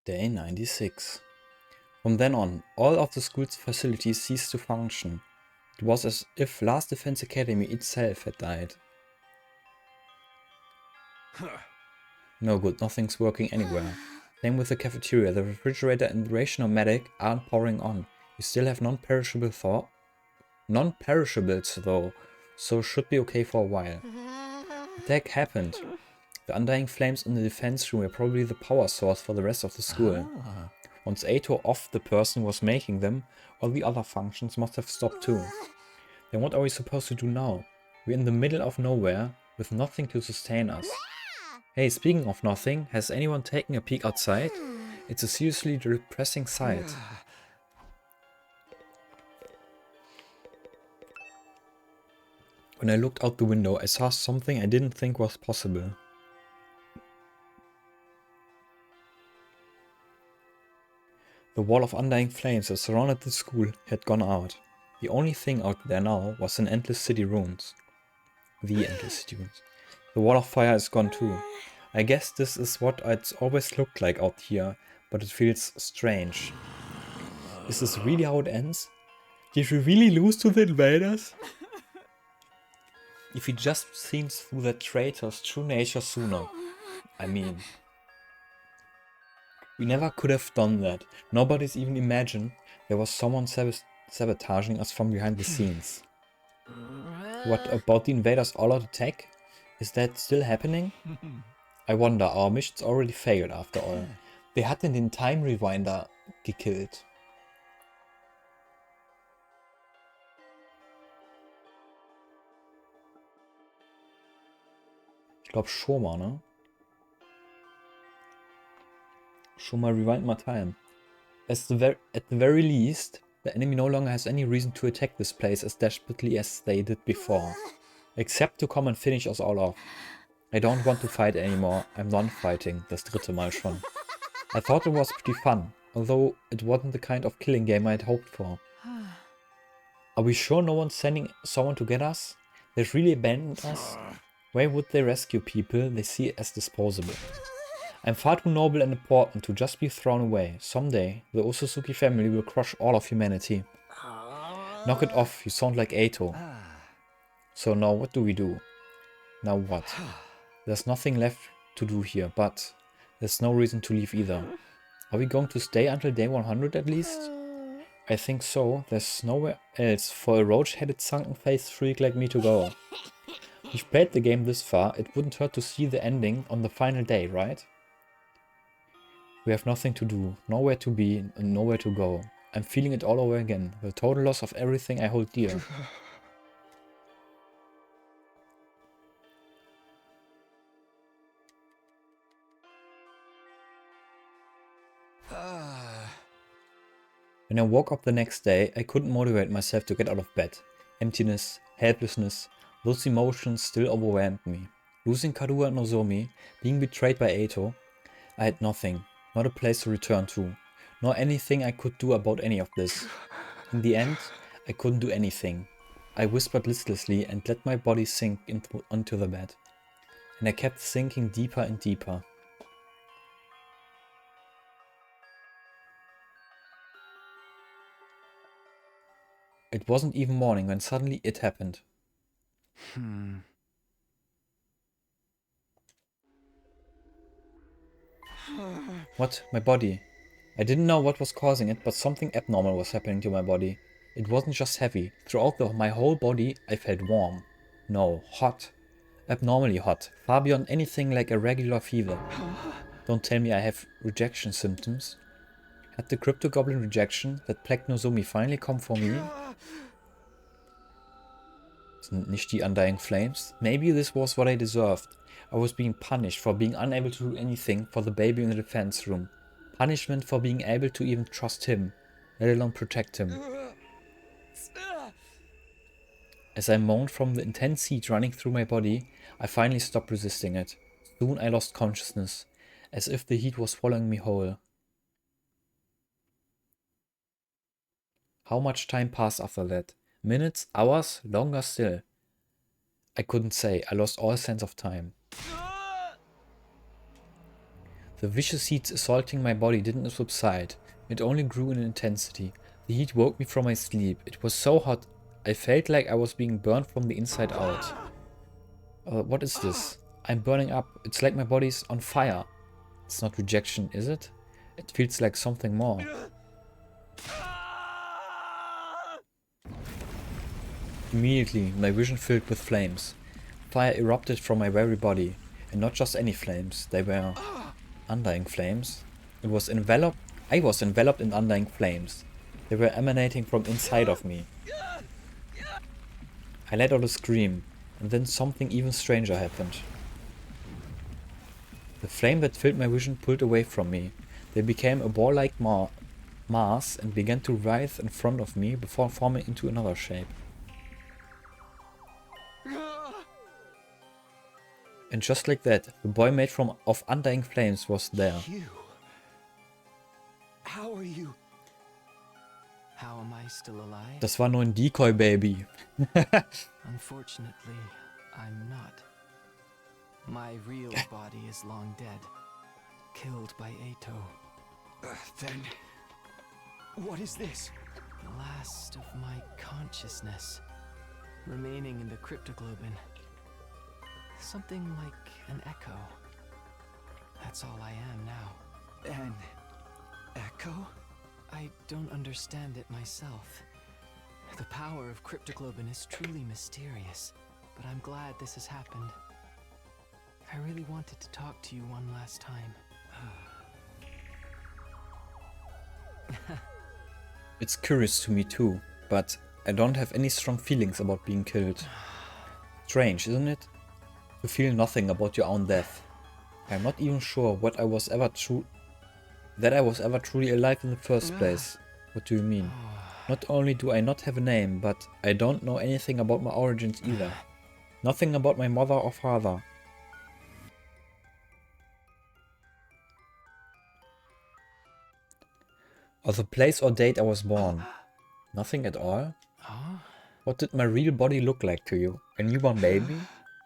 Day 96. From then on, all of the school's facilities ceased to function. It was as if Last Defense Academy itself had died. No good, nothing's working anywhere. Same with the cafeteria, the refrigerator and the ration-o-matic aren't powering on. We still have non-perishables though, so should be okay for a while. Attack happened. The undying flames in the defense room were probably the power source for the rest of the school. Once Eito off, the person was making them, all the other functions must have stopped too. Then what are we supposed to do now? We're in the middle of nowhere, with nothing to sustain us. Hey, speaking of nothing, has anyone taken a peek outside? It's a seriously depressing sight. When I looked out the window, I saw something I didn't think was possible. The wall of undying flames that surrounded the school had gone out. The only thing out there now was an endless city ruins. The endless city ruins. The wall of fire is gone too. I guess this is what it's always looked like out here, but it feels strange. Is this really how it ends? Did we really lose to the invaders? If we just seen through the traitor's true nature sooner. I mean, we never could have done that. Nobody's even imagined there was someone sabotaging us from behind the scenes. What about the invaders all-out attack? Is that still happening? I wonder, our missions already failed after all. Wir hatten den Time Rewinder gekillt. Ich glaube schon mal, ne? Schon mal rewind my time. At the very least, the enemy no longer has any reason to attack this place as desperately as they did before. Except to come and finish us all off. I don't want to fight anymore. I'm done fighting. Das dritte Mal schon. I thought it was pretty fun, although it wasn't the kind of killing game I'd hoped for. Are we sure no one's sending someone to get us? They've really abandoned us? Why would they rescue people they see as disposable? I'm far too noble and important to just be thrown away. Someday, the Osuzuki family will crush all of humanity. Knock it off, you sound like Eito. So now what do we do? Now what? There's nothing left to do here, but there's no reason to leave either. Are we going to stay until day 100 at least? I think so. There's nowhere else for a roach-headed sunken-faced freak like me to go. We've played the game this far, it wouldn't hurt to see the ending on the final day, right? We have nothing to do, nowhere to be, and nowhere to go. I'm feeling it all over again, the total loss of everything I hold dear. When I woke up the next day, I couldn't motivate myself to get out of bed. Emptiness, helplessness, those emotions still overwhelmed me. Losing Karuha and Nozomi, being betrayed by Eito, I had nothing, not a place to return to, nor anything I could do about any of this. In the end, I couldn't do anything. I whispered listlessly and let my body sink onto the bed. And I kept sinking deeper and deeper. It wasn't even morning when suddenly it happened. What? My body. I didn't know what was causing it, but something abnormal was happening to my body. It wasn't just heavy. Throughout my whole body, I felt warm. No, hot. Abnormally hot. Far beyond anything like a regular fever. Don't tell me I have rejection symptoms. Had the crypto goblin rejection that plagued Nozomi finally come for me? Sind nicht die undying flames? Maybe this was what I deserved. I was being punished for being unable to do anything for the baby in the defense room. Punishment for being able to even trust him, let alone protect him. As I moaned from the intense heat running through my body, I finally stopped resisting it. Soon I lost consciousness, as if the heat was swallowing me whole. How much time passed after that? Minutes? Hours? Longer still? I couldn't say. I lost all sense of time. The vicious heat assaulting my body didn't subside. It only grew in intensity. The heat woke me from my sleep. It was so hot, I felt like I was being burned from the inside out. What is this? I'm burning up. It's like my body's on fire. It's not rejection, is it? It feels like something more. Immediately, my vision filled with flames. Fire erupted from my very body. And not just any flames. They were undying flames. I was enveloped in undying flames. They were emanating from inside of me. I let out a scream, and then something even stranger happened. The flame that filled my vision pulled away from me. They became a ball-like mass and began to writhe in front of me before forming into another shape. And just like that, the boy made of undying flames was there. You? How are you? How am I still alive? Das war nur ein Decoy, Baby. Unfortunately, I'm not. My real body is long dead. Killed by Ato. Then... what is this? The last of my consciousness. Remaining in the cryptoglobin. Something like an echo. That's all I am now. An echo? I don't understand it myself. The power of cryptoglobin is truly mysterious, but I'm glad this has happened. I really wanted to talk to you one last time. It's curious to me too, but I don't have any strong feelings about being killed. Strange, isn't it? To feel nothing about your own death. I'm not even sure that I was ever truly alive in the first place. What do you mean? Not only do I not have a name, but I don't know anything about my origins either. Nothing about my mother or father. Or the place or date I was born. Nothing at all? What did my real body look like to you? A newborn baby?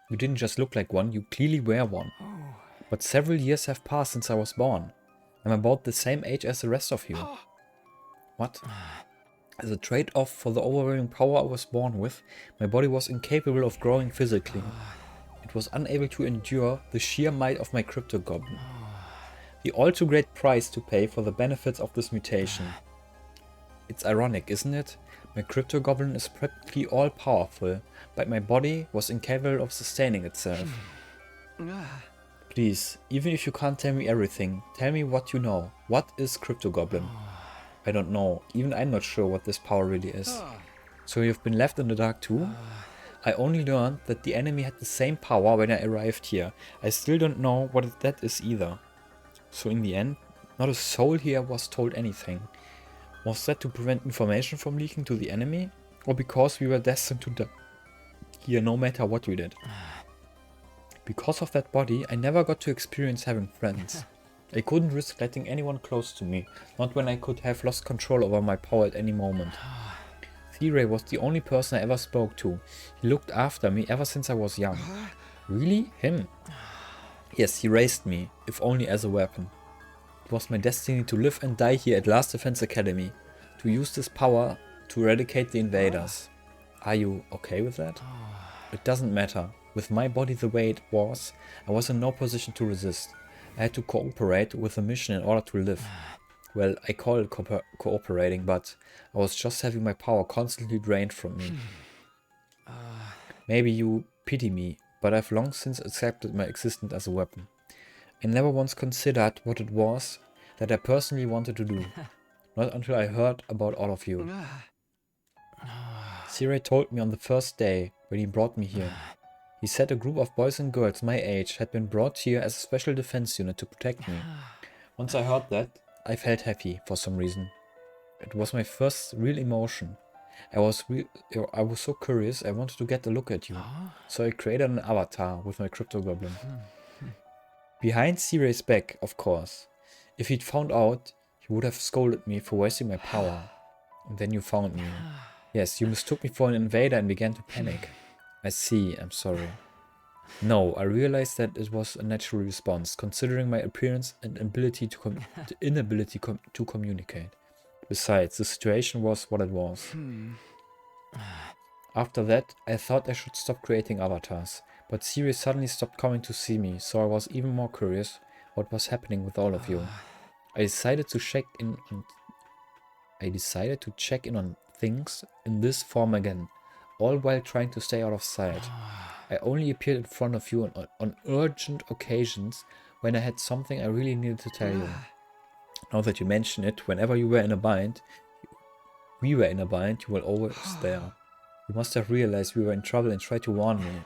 You didn't just look like one, you clearly were one. But several years have passed since I was born. I'm about the same age as the rest of you. What? As a trade-off for the overwhelming power I was born with, my body was incapable of growing physically. It was unable to endure the sheer might of my cryptogoblin. The all-too-great price to pay for the benefits of this mutation. It's ironic, isn't it? My cryptogoblin is practically all-powerful, but my body was incapable of sustaining itself. Please, even if you can't tell me everything, tell me what you know. What is cryptogoblin? I don't know. Even I'm not sure what this power really is. So you've been left in the dark too? I only learned that the enemy had the same power when I arrived here. I still don't know what that is either. So in the end, not a soul here was told anything. Was that to prevent information from leaking to the enemy? Or because we were destined to die here no matter what we did? Because of that body, I never got to experience having friends. I couldn't risk letting anyone close to me, not when I could have lost control over my power at any moment. T-Ray was the only person I ever spoke to. He looked after me ever since I was young. Really? Him? Yes, he raised me, if only as a weapon. It was my destiny to live and die here at Last Defense Academy, to use this power to eradicate the invaders. Are you okay with that? It doesn't matter. With my body the way it was, I was in no position to resist. I had to cooperate with the mission in order to live. Well, I call it cooperating, but I was just having my power constantly drained from me. Maybe you pity me, but I've long since accepted my existence as a weapon. I never once considered what it was that I personally wanted to do. Not until I heard about all of you. Siray told me on the first day when he brought me here. He said a group of boys and girls my age had been brought here as a special defense unit to protect me. Once I heard that, I felt happy for some reason. It was my first real emotion. I was so curious, I wanted to get a look at you. So I created an avatar with my cryptogoblin. Behind Siray's back, of course. If he'd found out, he would have scolded me for wasting my power. And then you found me. Yes, you mistook me for an invader and began to panic. I see, I'm sorry. No, I realized that it was a natural response, considering my appearance and inability to communicate. Besides, the situation was what it was. After that, I thought I should stop creating avatars, but Sirius suddenly stopped coming to see me, so I was even more curious what was happening with all of you. I decided to check in on things in this form again, all while trying to stay out of sight. I only appeared in front of you on urgent occasions when I had something I really needed to tell you. Now that you mention it, whenever we were in a bind, you were always there. You must have realized we were in trouble and tried to warn me.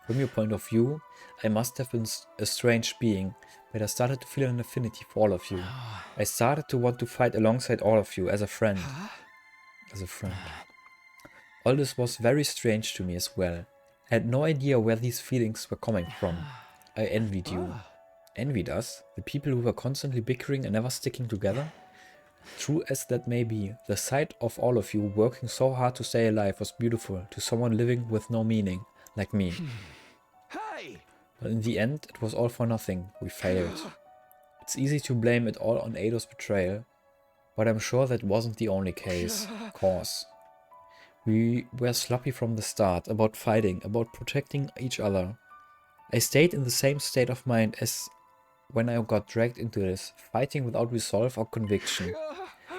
From your point of view, I must have been a strange being, but I started to feel an affinity for all of you. I started to want to fight alongside all of you as a friend. All this was very strange to me as well. I had no idea where these feelings were coming from. I envied you. Envied us? The people who were constantly bickering and never sticking together? True as that may be, the sight of all of you working so hard to stay alive was beautiful to someone living with no meaning, like me. Hey! But in the end, it was all for nothing. We failed. It's easy to blame it all on Eido's betrayal, but I'm sure that wasn't the only cause. We were sloppy from the start, about fighting, about protecting each other. I stayed in the same state of mind as when I got dragged into this, fighting without resolve or conviction.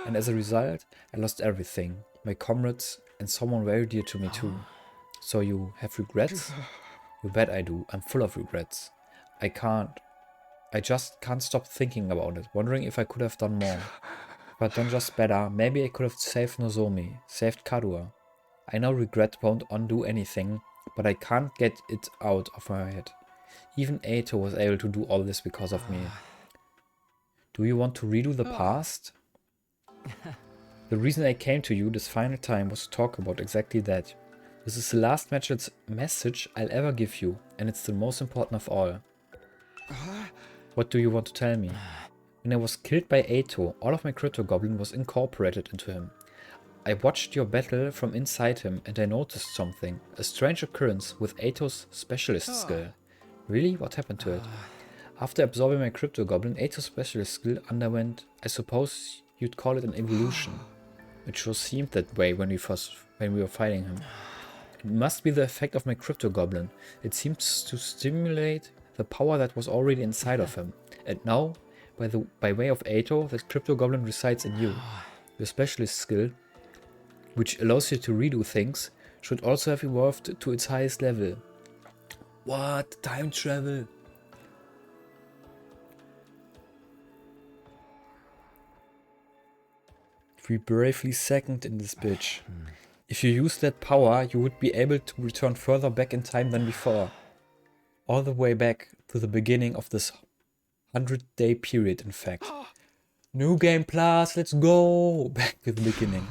And as a result, I lost everything. My comrades and someone very dear to me too. So you have regrets? You bet I do. I'm full of regrets. I just can't stop thinking about it, wondering if I could have done more. But done just better. Maybe I could have saved Nozomi, saved Karua. I know regret won't undo anything, but I can't get it out of my head. Even Eito was able to do all this because of me. Do you want to redo the past? The reason I came to you this final time was to talk about exactly that. This is the last message I'll ever give you, and it's the most important of all. What do you want to tell me? When I was killed by Eito, all of my crypto goblin was incorporated into him. I watched your battle from inside him and I noticed something. A strange occurrence with Eito's specialist skill. Really? What happened to it? After absorbing my crypto goblin, Eito's specialist skill underwent, I suppose you'd call it an evolution. It sure seemed that way when we were fighting him. It must be the effect of my crypto goblin. It seems to stimulate the power that was already inside of him. And now, by way of Eito, that crypto goblin resides in you. Your specialist skill, which allows you to redo things, should also have evolved to its highest level. What? Time travel? We bravely second in this bitch. If you use that power, you would be able to return further back in time than before. All the way back to the beginning of this 100-day period, in fact. New Game Plus, let's go! Back to the beginning.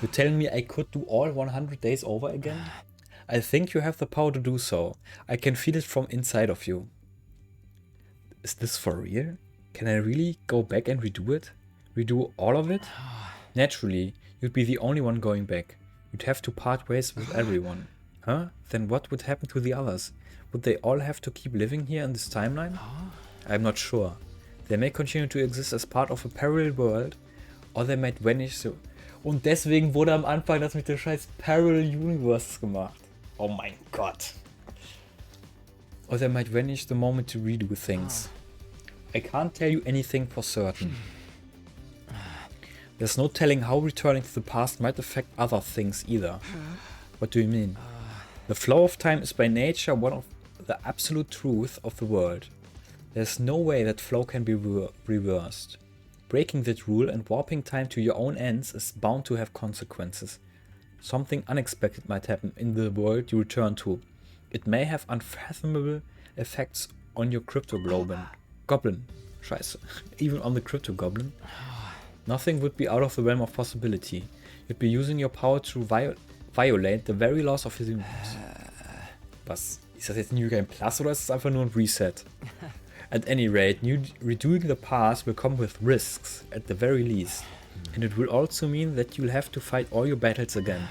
You're telling me I could do all 100 days over again? I think you have the power to do so. I can feel it from inside of you. Is this for real? Can I really go back and redo it? Redo all of it? Naturally, you'd be the only one going back. You'd have to part ways with everyone. Huh? Then what would happen to the others? Would they all have to keep living here in this timeline? I'm not sure. They may continue to exist as part of a parallel world, or they might vanish. Und deswegen wurde am Anfang das mit den scheiß Parallel Universes gemacht. Oh mein Gott. Or they might vanish the moment you redo things. I can't tell you anything for certain. There's no telling how returning to the past might affect other things either. What do you mean? The flow of time is by nature one of the absolute truth of the world. There's no way that flow can be reversed. Breaking that rule and warping time to your own ends is bound to have consequences. Something unexpected might happen in the world you return to. It may have unfathomable effects on your crypto goblin. Scheiße. Even on the crypto goblin. Nothing would be out of the realm of possibility. You'd be using your power to violate the very laws of his universe. Was? Ist das jetzt New Game Plus oder ist es einfach nur ein Reset? At any rate, redoing the past will come with risks, at the very least. And it will also mean that you'll have to fight all your battles again.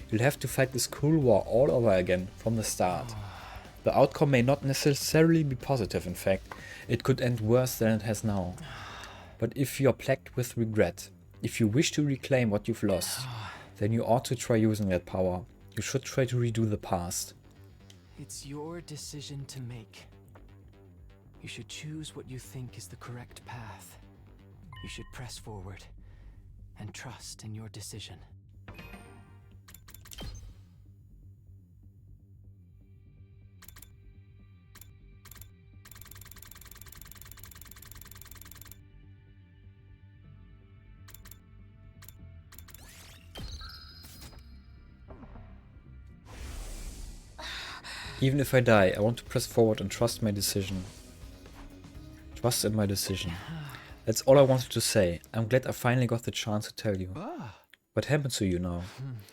You'll have to fight this cruel war all over again, from the start. The outcome may not necessarily be positive, in fact. It could end worse than it has now. But if you're plagued with regret, if you wish to reclaim what you've lost, then you ought to try using that power. You should try to redo the past. It's your decision to make. You should choose what you think is the correct path. You should press forward and trust in your decision. Even if I die, I want to press forward and trust my decision. Trust in my decision. That's all I wanted to say. I'm glad I finally got the chance to tell you. What happened to you now?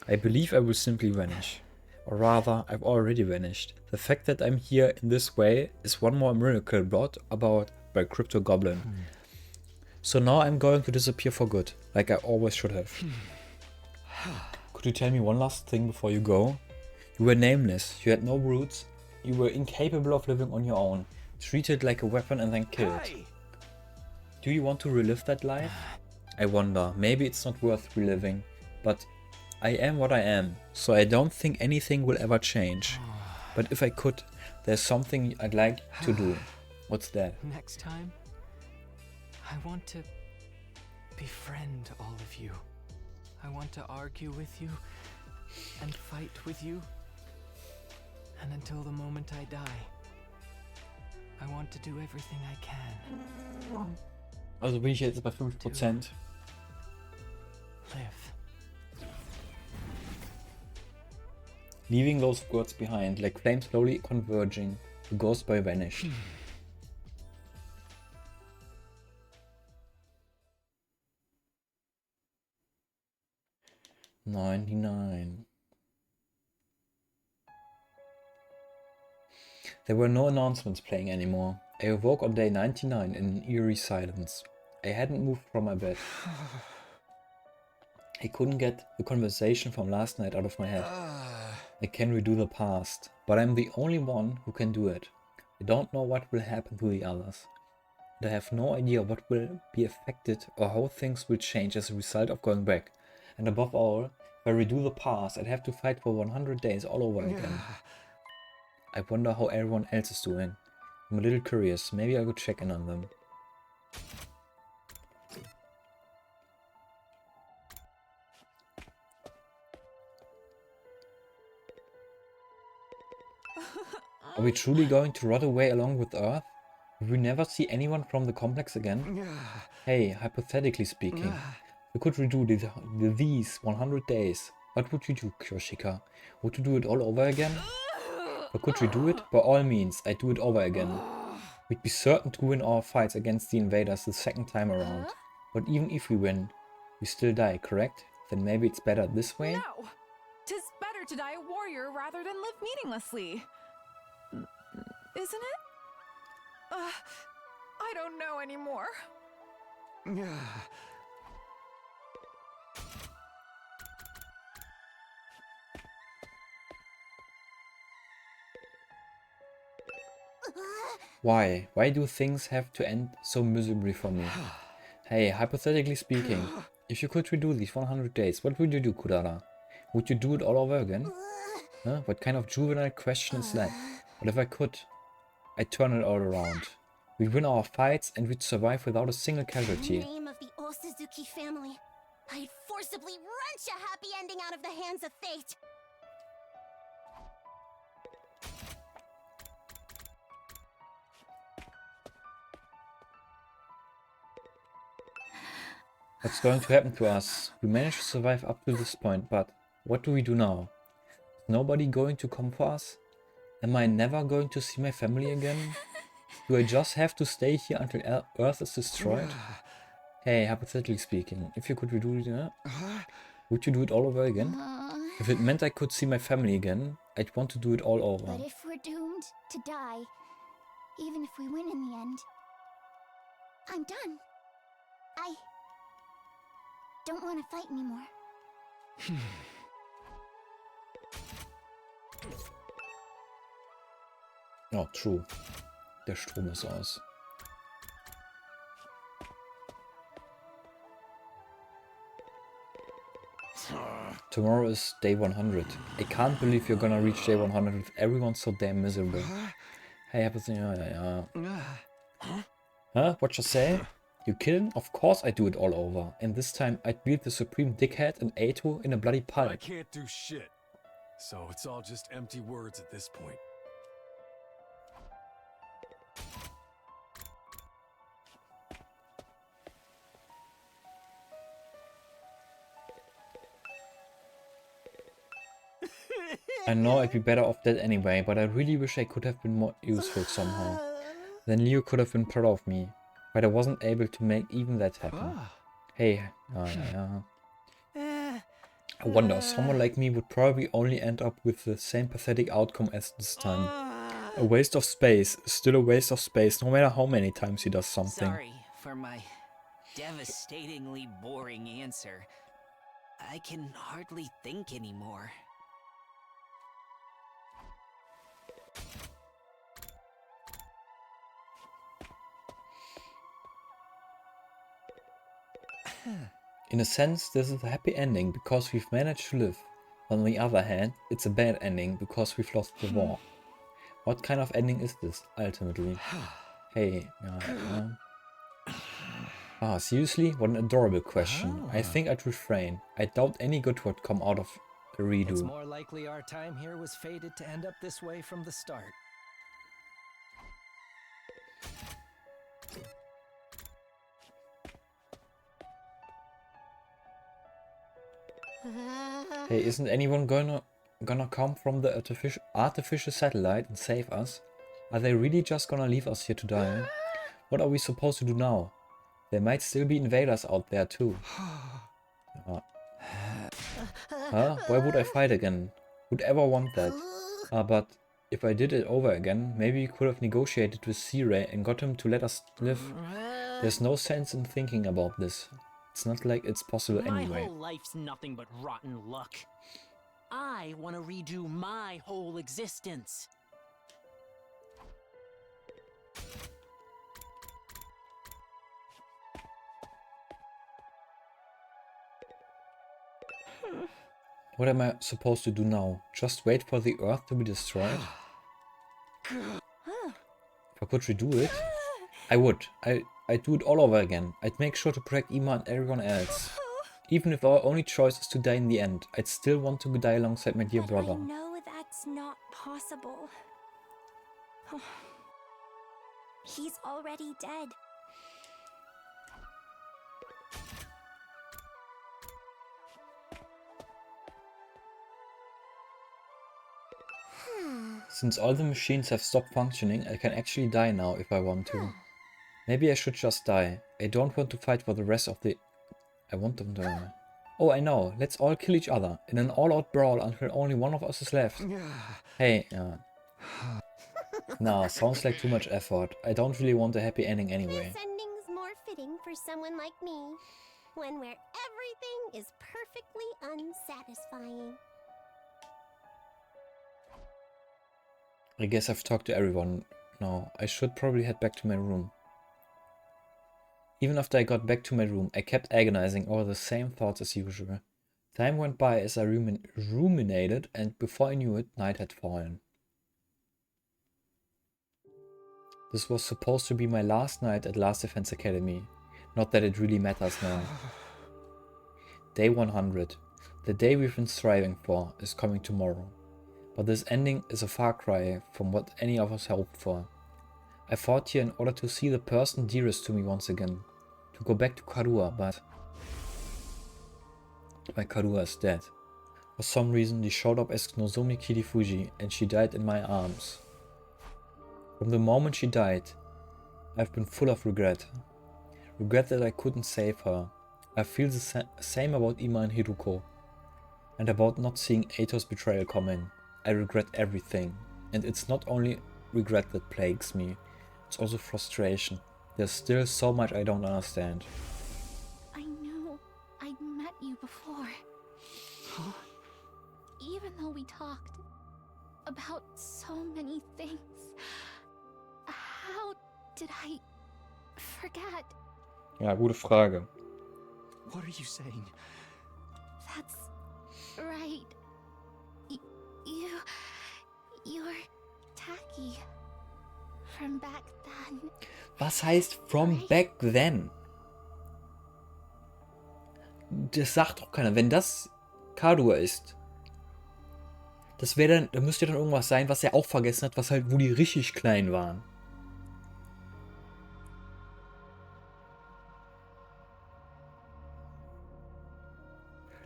I believe I will simply vanish. Or rather, I've already vanished. The fact that I'm here in this way is one more miracle brought about by Crypto Goblin. So now I'm going to disappear for good, like I always should have. Could you tell me one last thing before you go? You were nameless, you had no roots, you were incapable of living on your own, treated like a weapon and then killed. Hey! Do you want to relive that life? I wonder, maybe it's not worth reliving, but I am what I am, so I don't think anything will ever change. But if I could, there's something I'd like to do. What's that? Next time, I want to befriend all of you. I want to argue with you and fight with you. And until the moment I die, I want to do everything I can. Also bin ich jetzt bei 50%. Live. Leaving those words behind, like flames slowly converging, the ghost boy vanished. 99. There were no announcements playing anymore. I awoke on day 99 in an eerie silence. I hadn't moved from my bed. I couldn't get the conversation from last night out of my head. I can redo the past, but I'm the only one who can do it. I don't know what will happen to the others. And I have no idea what will be affected or how things will change as a result of going back. And above all, if I redo the past, I'd have to fight for 100 days all over again. I wonder how everyone else is doing. I'm a little curious, maybe I could check in on them. Are we truly going to rot away along with Earth? Will we never see anyone from the complex again? Hey, hypothetically speaking, we could redo these 100 days. What would you do, Kyoshika? Would you do it all over again? Or could we do it? By all means, I'd do it over again. We'd be certain to win our fights against the invaders the second time around. But even if we win, we still die, correct? Then maybe it's better this way? No! 'Tis better to die a warrior rather than live meaninglessly. Isn't it? I don't know anymore. Why? Why do things have to end so miserably for me? Hey, hypothetically speaking, if you could redo these 100 days, what would you do, Kurara? Would you do it all over again? Huh? What kind of juvenile question is that? But if I could, I'd turn it all around. We'd win our fights and we'd survive without a single casualty. In the name of the Osuzuki family, I'd forcibly wrench a happy ending out of the hands of fate. What's going to happen to us? We managed to survive up to this point, but what do we do now? Is nobody going to come for us? Am I never going to see my family again? Do I just have to stay here until Earth is destroyed? Hey, hypothetically speaking, if you could redo it, would you do it all over again? If it meant I could see my family again, I'd want to do it all over. But if we're doomed to die, even if we win in the end, I'm done. I don't want to fight anymore. Oh, true. Der Strom ist aus. Tomorrow is day 100. I can't believe you're gonna reach day 100 with everyone so damn miserable. Hey, ja. Huh? What you say? You kidding? Of course I do it all over. And this time I'd beat the supreme dickhead and Ato in a bloody I pulp. can't do shit. So it's all just empty words at this point. I know I'd be better off dead anyway, but I really wish I could have been more useful somehow. Then Leo could have been proud of me, but I wasn't able to make even that happen. Hey, yeah. I wonder, someone like me would probably only end up with the same pathetic outcome as this time. A waste of space, still a waste of space, no matter how many times he does something. Sorry for my devastatingly boring answer. I can hardly think anymore. In a sense, this is a happy ending because we've managed to live. On the other hand, it's a bad ending because we've lost the war. What kind of ending is this, ultimately? Hey, seriously? What an adorable question. I think I'd refrain. I doubt any good would come out of a redo. It's more likely our time here was fated to end up this way from the start. Hey, isn't anyone gonna come from the artificial satellite and save us? Are they really just gonna leave us here to die? What are we supposed to do now? There might still be invaders out there too. Huh? Why would I fight again? Who'd ever want that? But if I did it over again, maybe we could have negotiated with C-Ray and got him to let us live. There's no sense in thinking about this. It's not like it's possible anyway. My whole life's nothing but rotten luck. I want to redo my whole existence. What am I supposed to do now? Just wait for the Earth to be destroyed? If I could redo it, I would. I'd do it all over again. I'd make sure to protect Ima and everyone else. Even if our only choice is to die in the end, I'd still want to die alongside my dear brother. I know that's not possible. He's already dead. Since all the machines have stopped functioning, I can actually die now if I want to. Maybe I should just die. I don't want to fight for the rest of the... I want them to... Oh, I know. Let's all kill each other in an all-out brawl until only one of us is left. Hey, Nah, sounds like too much effort. I don't really want a happy ending anyway. This ending's more fitting for someone like me. One where everything is perfectly unsatisfying. I guess I've talked to everyone now. I should probably head back to my room. Even after I got back to my room, I kept agonizing over the same thoughts as usual. Time went by as I ruminated, and before I knew it, night had fallen. This was supposed to be my last night at Last Defense Academy. Not that it really matters now. Day 100, the day we've been striving for, is coming tomorrow. But this ending is a far cry from what any of us hoped for. I fought here in order to see the person dearest to me once again. To go back to Karua, but... my Karua is dead. For some reason, she showed up as Nozomi Kirifuji and she died in my arms. From the moment she died, I've been full of regret. Regret that I couldn't save her. I feel the same about Ima and Hiruko. And about not seeing Ato's betrayal coming. I regret everything. And it's not only regret that plagues me, it's also frustration. There's still so much I don't understand. I know I'd met you before. Even though we talked about so many things, how did I forget? Ja, gute Frage. What are you saying? That's right. You're Taki from back then. Was heißt from back then? Das sagt doch keiner. Wenn das Kadua ist, das wäre dann, da müsste dann irgendwas sein, was er auch vergessen hat, was halt, wo die richtig klein waren.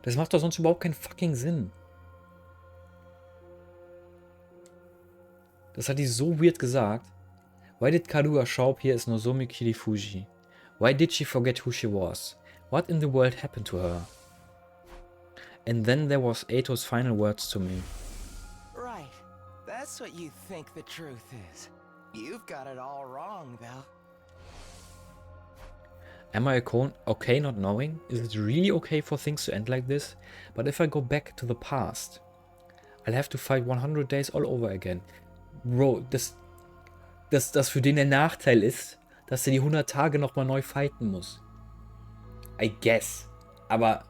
Das macht doch sonst überhaupt keinen fucking Sinn. Das hat die so weird gesagt. Why did Kadua show up here as Nozomi Kirifuji? Why did she forget who she was? What in the world happened to her? And then there was Ato's final words to me. Right. That's what you think the truth is. You've got it all wrong, though. Am I okay not knowing? Is it really okay for things to end like this? But if I go back to the past, I'll have to fight 100 days all over again. Bro, das für den der Nachteil ist, dass er die 100 Tage nochmal neu fighten muss. I guess. Aber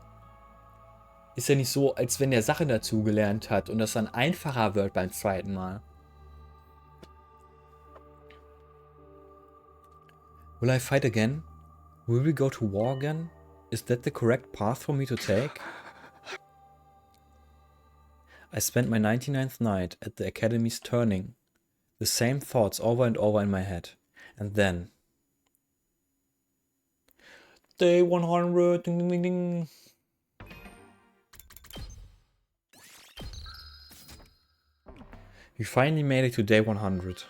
ist ja nicht so, als wenn der Sachen dazugelernt hat und das dann einfacher wird beim zweiten Mal. Will I fight again? Will we go to war again? Is that the correct path for me to take? I spent my 99th night at the Academy's turning. The same thoughts over and over in my head. And then... Day 100! Ding, ding, ding, ding. We finally made it to day 100.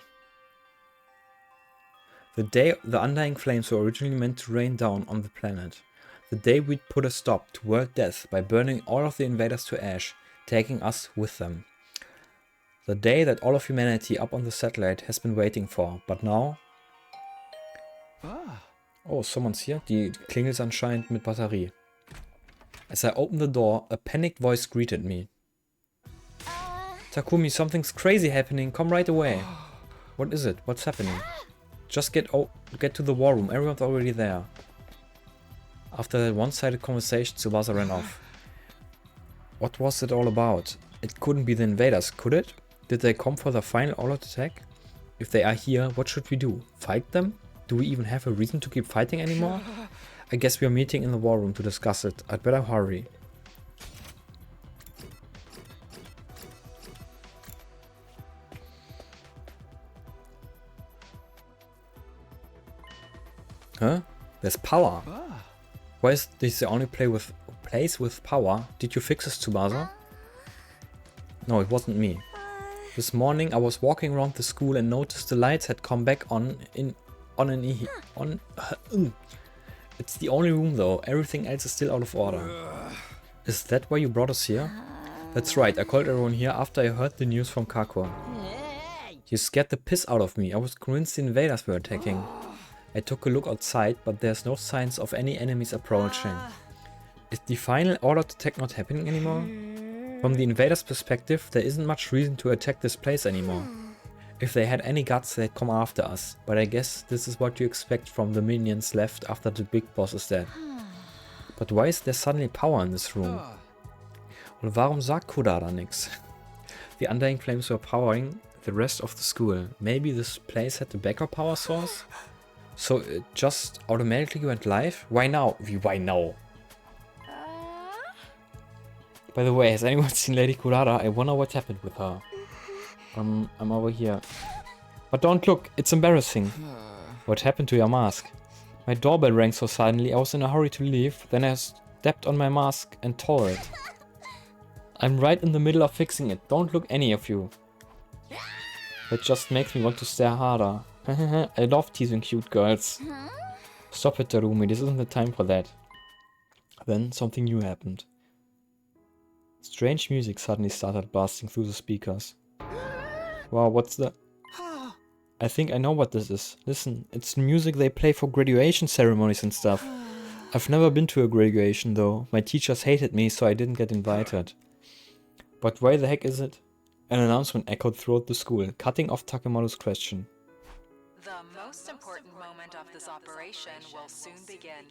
The day the undying flames were originally meant to rain down on the planet. The day we'd put a stop to world death by burning all of the invaders to ash, taking us with them. The day that all of humanity up on the satellite has been waiting for, but now... Oh, someone's here. Die klingelt anscheinend mit Batterie. As I opened the door, a panicked voice greeted me. Takumi, something's crazy happening. Come right away. What is it? What's happening? Just get to the war room. Everyone's already there. After that one-sided conversation, Tsubasa ran off. What was it all about? It couldn't be the invaders, could it? Did they come for the final all-out attack? If they are here, what should we do? Fight them? Do we even have a reason to keep fighting anymore? I guess we are meeting in the war room to discuss it. I'd better hurry. Huh? There's power. Why is this the only place with power? Did you fix this, Tsubasa? No, it wasn't me. This morning I was walking around the school and noticed the lights had come back on. It's the only room though. Everything else is still out of order. Is that why you brought us here? That's right. I called everyone here after I heard the news from Kako. You scared the piss out of me. I was convinced the invaders were attacking. I took a look outside, but there's no signs of any enemies approaching. Is the final order attack not happening anymore? From the invaders' perspective, there isn't much reason to attack this place anymore. If they had any guts, they'd come after us, but I guess this is what you expect from the minions left after the big boss is dead. But why is there suddenly power in this room? Und warum sagt Kodada nix? The undying flames were powering the rest of the school. Maybe this place had a backup power source? So it just automatically went live? Why now? Why now? By the way, has anyone seen Lady Kurara? I wonder what happened with her. I'm over here. But don't look, it's embarrassing. What happened to your mask? My doorbell rang so suddenly, I was in a hurry to leave, then I stepped on my mask and tore it. I'm right in the middle of fixing it, don't look any of you. That just makes me want to stare harder. I love teasing cute girls. Stop it, Tarumi, this isn't the time for that. Then something new happened. Strange music suddenly started blasting through the speakers. Wow, what's the... I think I know what this is. Listen, it's the music they play for graduation ceremonies and stuff. I've never been to a graduation though. My teachers hated me, so I didn't get invited. But why the heck is it? An announcement echoed throughout the school, cutting off Takemaru's question. The most important moment of this operation will soon begin.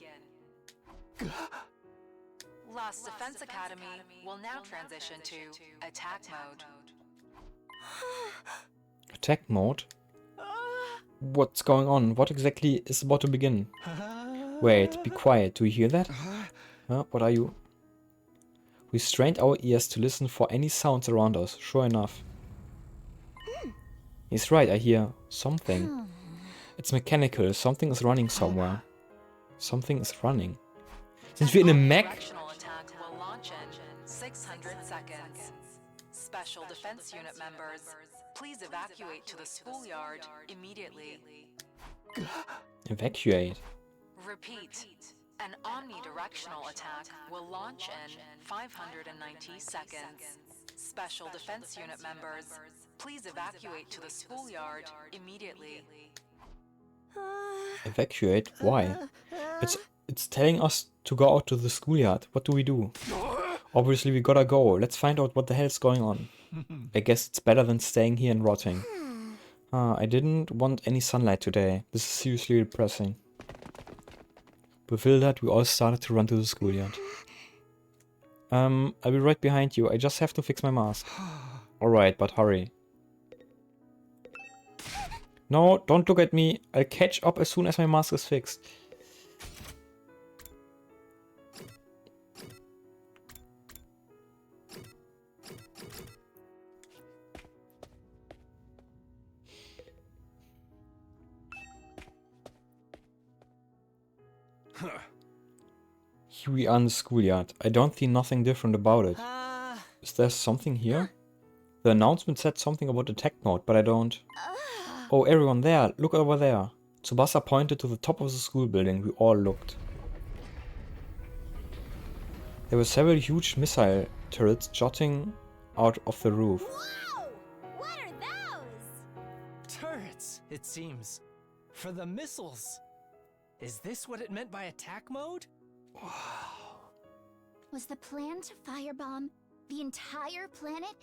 Lost Defense Academy will now transition to attack mode. Attack mode? What's going on? What exactly is about to begin? Wait, be quiet. Do you hear that? Huh? What are you? We strained our ears to listen for any sounds around us. Sure enough. He's right, I hear something. It's mechanical. Something is running somewhere. Something is running. Sind wir in einem Mech? Attack will launch in 600 seconds. Special Defense Unit members, please evacuate to the schoolyard immediately. Evacuate. Repeat. An omnidirectional attack will launch in 590 seconds. Special Defense Unit members, please evacuate to the schoolyard immediately. Evacuate? Why? It's telling us to go out to the schoolyard. What do we do? Obviously we gotta go. Let's find out what the hell's going on. I guess it's better than staying here and rotting. I didn't want any sunlight today. This is seriously depressing. Bewildered, we all started to run to the schoolyard. I'll be right behind you. I just have to fix my mask. Alright, but hurry. No, don't look at me. I'll catch up as soon as my mask is fixed. Here we are in the schoolyard. I don't see nothing different about it. Is there something here? The announcement said something about the Tag9, but I don't... Oh, everyone there! Look over there! Tsubasa pointed to the top of the school building. We all looked. There were several huge missile turrets jutting out of the roof. Whoa! What are those? Turrets, it seems. For the missiles. Is this what it meant by attack mode? Wow. Was the plan to firebomb the entire planet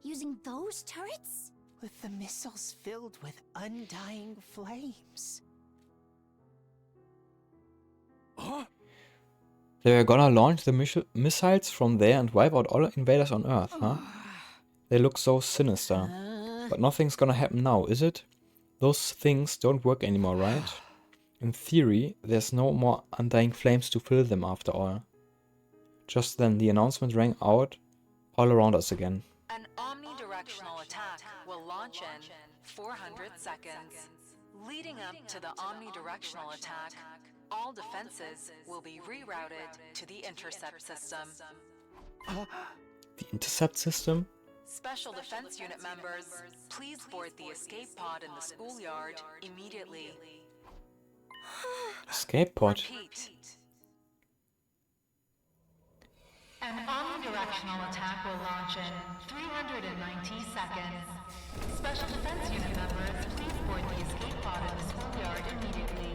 using those turrets? With the missiles filled with undying flames. Huh? They were gonna launch the missiles from there and wipe out all invaders on Earth, huh? They look so sinister. But nothing's gonna happen now, is it? Those things don't work anymore, right? In theory, there's no more undying flames to fill them after all. Just then, the announcement rang out all around us again. An omnidirectional attack will launch in 400 seconds. Leading up to the omnidirectional attack, all defenses will be rerouted to the intercept system. The intercept system? Special Defense Unit members, please board the escape pod in the schoolyard immediately. Escape pod? Repeat. An omnidirectional attack will launch in 390 seconds. Special Defense Unit members, please board the escape pod in the schoolyard immediately.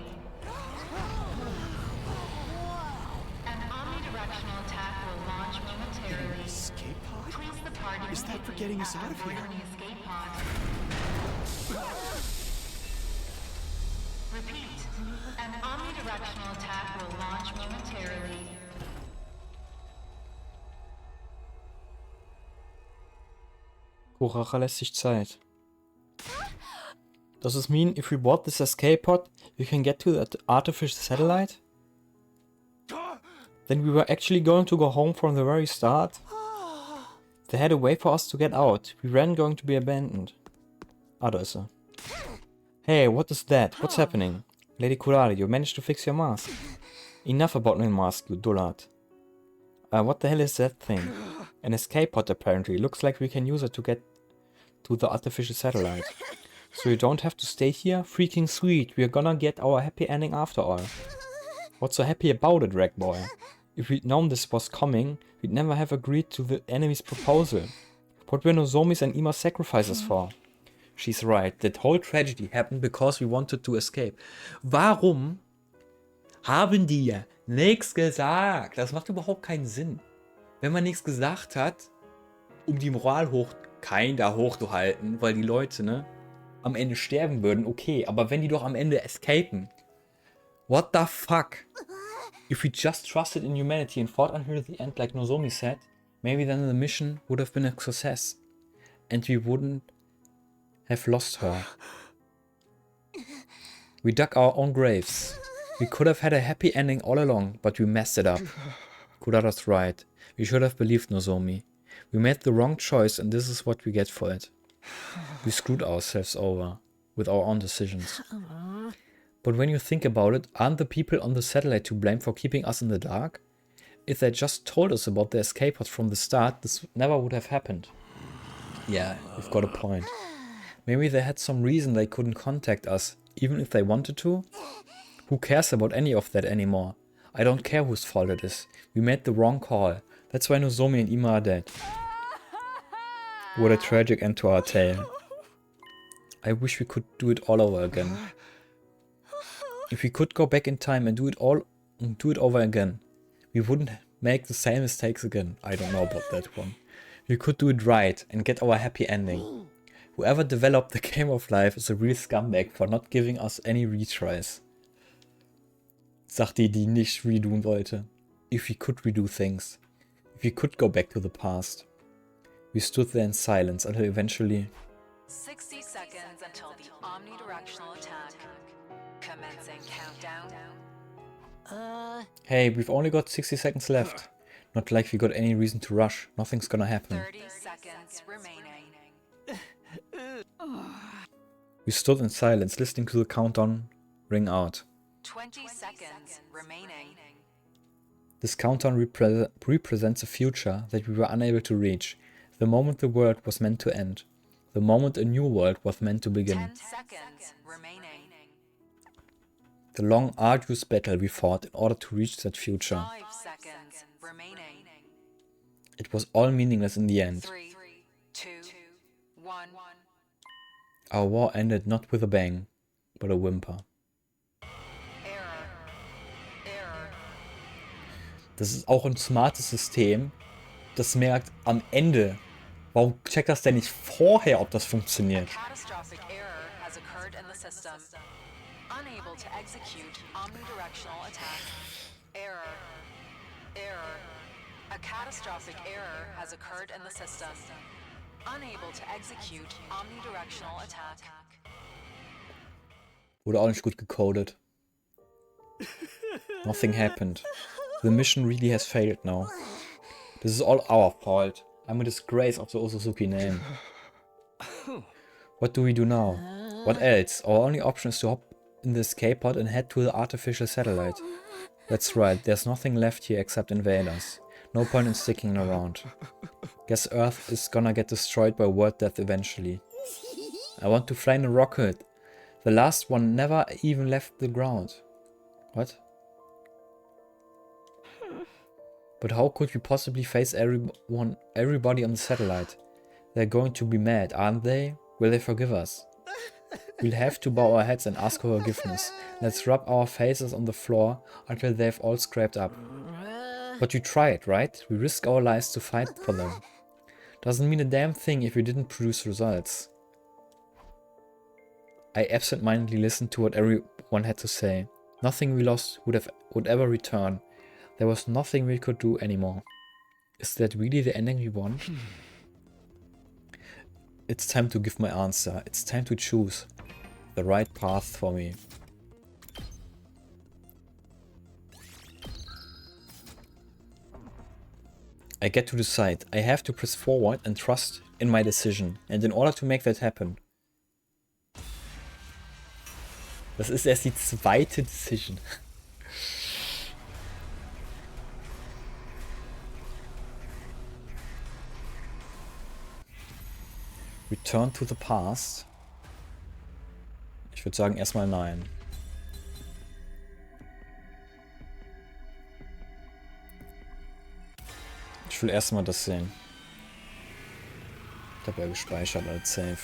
An omnidirectional attack will launch momentarily. Escape pod? Please the party Is that for getting us out of here? The escape pod. Repeat. An omnidirectional attack will launch momentarily. Kurara lässt sich Zeit. Does this mean if we board this escape pod, we can get to that artificial satellite? Then we were actually going to go home from the very start? They had a way for us to get out. We weren't going to be abandoned. Ah, da ist er. Hey, what is that? What's happening? Lady Kurari, you managed to fix your mask. Enough about my mask, you dullard. What the hell is that thing? An escape pod apparently. Looks like we can use it to get to the artificial satellite. So you don't have to stay here? Freaking sweet. We're gonna get our happy ending after all. What's so happy about it, Rag Boy? If we'd known this was coming, we'd never have agreed to the enemy's proposal. What were Nozomi's and Ima's sacrifices for? She's right. That whole tragedy happened because we wanted to escape. Warum haben die nichts gesagt? Das macht überhaupt keinen Sinn. Wenn man nichts gesagt hat, um die Moral hochzuhalten, weil die Leute, ne, am Ende sterben würden, okay, aber wenn die doch am Ende escapen, what the fuck? If we just trusted in humanity and fought until the end like Nozomi said, maybe then the mission would have been a success. And we wouldn't have lost her. We dug our own graves. We could have had a happy ending all along, but we messed it up. Kurara's right. We should have believed Nozomi. We made the wrong choice and this is what we get for it. We screwed ourselves over with our own decisions. But when you think about it, aren't the people on the satellite to blame for keeping us in the dark? If they just told us about the escape pods from the start, this never would have happened. Yeah, you've got a point. Maybe they had some reason they couldn't contact us, even if they wanted to? Who cares about any of that anymore? I don't care whose fault it is. We made the wrong call. That's why Nozomi and Ima are dead. What a tragic end to our tale. I wish we could do it all over again. If we could go back in time and do it over again, we wouldn't make the same mistakes again. I don't know about that one. We could do it right and get our happy ending. Whoever developed the game of life is a real scumbag for not giving us any retries. Sagt die nicht redoen wollte. If we could redo things. If we could go back to the past. We stood there in silence until eventually... 60 seconds until the omnidirectional attack. Commencing countdown. Hey, we've only got 60 seconds left. Not like we got any reason to rush. Nothing's gonna happen. 30 seconds remaining. We stood in silence, listening to the countdown ring out. 20 seconds remaining. This countdown represents a future that we were unable to reach. The moment the world was meant to end. The moment a new world was meant to begin. 10 seconds remaining. The long, arduous battle we fought in order to reach that future. 5 seconds remaining. It was all meaningless in the end. 3, 2, 1. Our war ended not with a bang, but a whimper. Das ist auch ein smartes System, das merkt am Ende. Warum checkt das denn nicht vorher, ob das funktioniert? Catastrophic error has occurred in the system. Unable to execute omnidirectional attack. Error. A catastrophic error has occurred in the system. Unable to execute omnidirectional attack. Wurde auch nicht gut gecodet. Nothing happened. The mission really has failed now. This is all our fault. I'm a disgrace of the Osuzuki name. What do we do now? What else? Our only option is to hop in the escape pod and head to the artificial satellite. That's right, there's nothing left here except invaders. No point in sticking around. Guess Earth is gonna get destroyed by world death eventually. I want to fly in a rocket. The last one never even left the ground. What? But how could we possibly face everybody on the satellite? They're going to be mad, aren't they? Will they forgive us? We'll have to bow our heads and ask for forgiveness. Let's rub our faces on the floor until they've all scraped up. But we tried, right? We risk our lives to fight for them. Doesn't mean a damn thing if we didn't produce results. I absent-mindedly listened to what everyone had to say. Nothing we lost would ever return. There was nothing we could do anymore. Is that really the ending we want? It's time to give my answer. It's time to choose the right path for me. I get to decide. I have to press forward and trust in my decision. And in order to make that happen. Das ist erst die zweite Decision. Return to the past. Ich würde sagen erstmal nein. Ich will erstmal das sehen. Ich habe ja gespeichert als Save.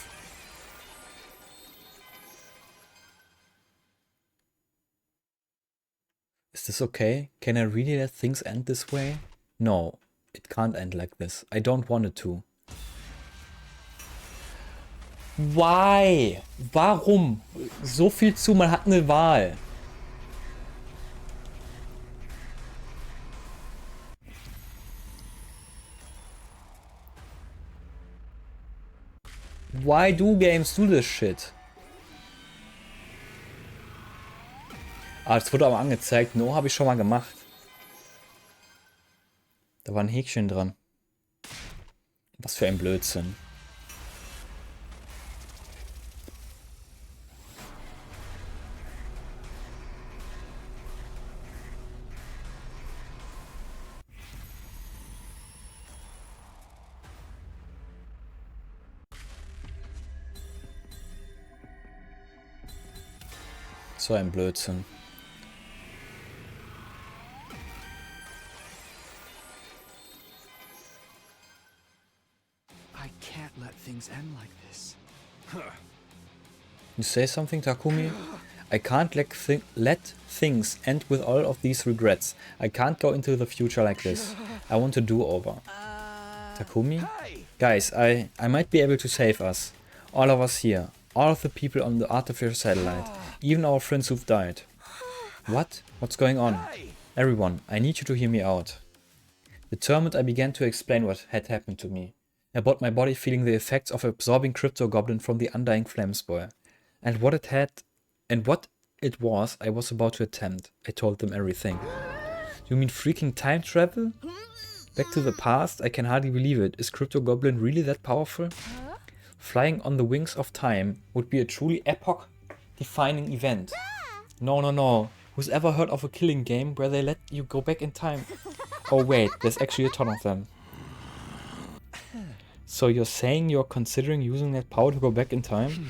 Is this okay? Can I really let things end this way? No, it can't end like this. I don't want it to. Why? Warum? So viel zu, man hat eine Wahl. Why do games do this shit? Ah, das wurde aber angezeigt. No, habe ich schon mal gemacht. Da war ein Häkchen dran. Was für ein Blödsinn. So ein Blödsinn. I can't let things end like this. You say something, Takumi? I can't let things end with all of these regrets. I can't go into the future like this. I want a do-over. Takumi? Guys, I might be able to save us. All of us here. All of the people on the artificial satellite. Even our friends who've died. What? What's going on? Everyone, I need you to hear me out. Determined, I began to explain what had happened to me. About my body feeling the effects of absorbing Crypto Goblin from the undying Flamespore. And what it was I was about to attempt. I told them everything. You mean freaking time travel? Back to the past? I can hardly believe it. Is Crypto Goblin really that powerful? Flying on the wings of time would be a truly epoch-defining event. No. Who's ever heard of a killing game where they let you go back in time? Oh wait, there's actually a ton of them. So you're saying you're considering using that power to go back in time?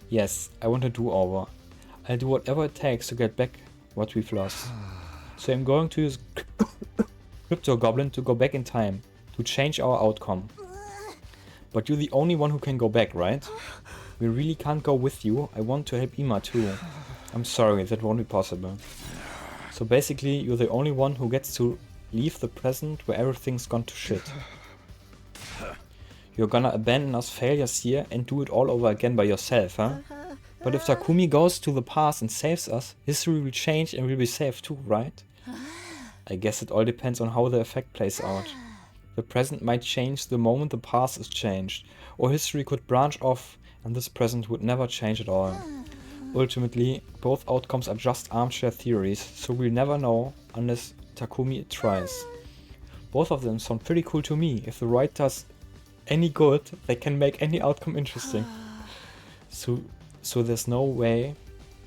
Yes, I want a do-over. I'll do whatever it takes to get back what we've lost. So I'm going to use Crypto Goblin to go back in time, to change our outcome. But you're the only one who can go back, right? We really can't go with you. I want to help Ima too. I'm sorry, that won't be possible. So basically, you're the only one who gets to leave the present where everything's gone to shit. You're gonna abandon us failures here and do it all over again by yourself, huh? But if Takumi goes to the past and saves us, history will change and we'll be saved too, right? I guess it all depends on how the effect plays out. The present might change the moment the past is changed, or history could branch off and this present would never change at all. Ultimately, both outcomes are just armchair theories, so we'll never know unless Takumi tries. Both of them sound pretty cool to me. If the writers any good, they can make any outcome interesting. So there's no way...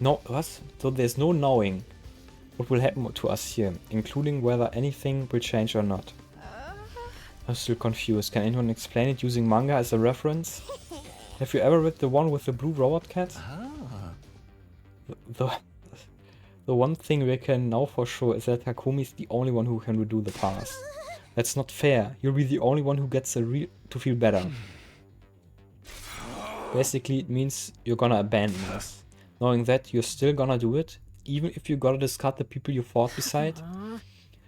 So there's no knowing what will happen to us here, including whether anything will change or not. I'm still confused. Can anyone explain it using manga as a reference? Have you ever read the one with the blue robot cat? The one thing we can know for sure is that Takumi is the only one who can redo the past. That's not fair. You'll be the only one who gets to feel better. Basically, it means you're gonna abandon us. Knowing that, you're still gonna do it, even if you gotta discard the people you fought beside.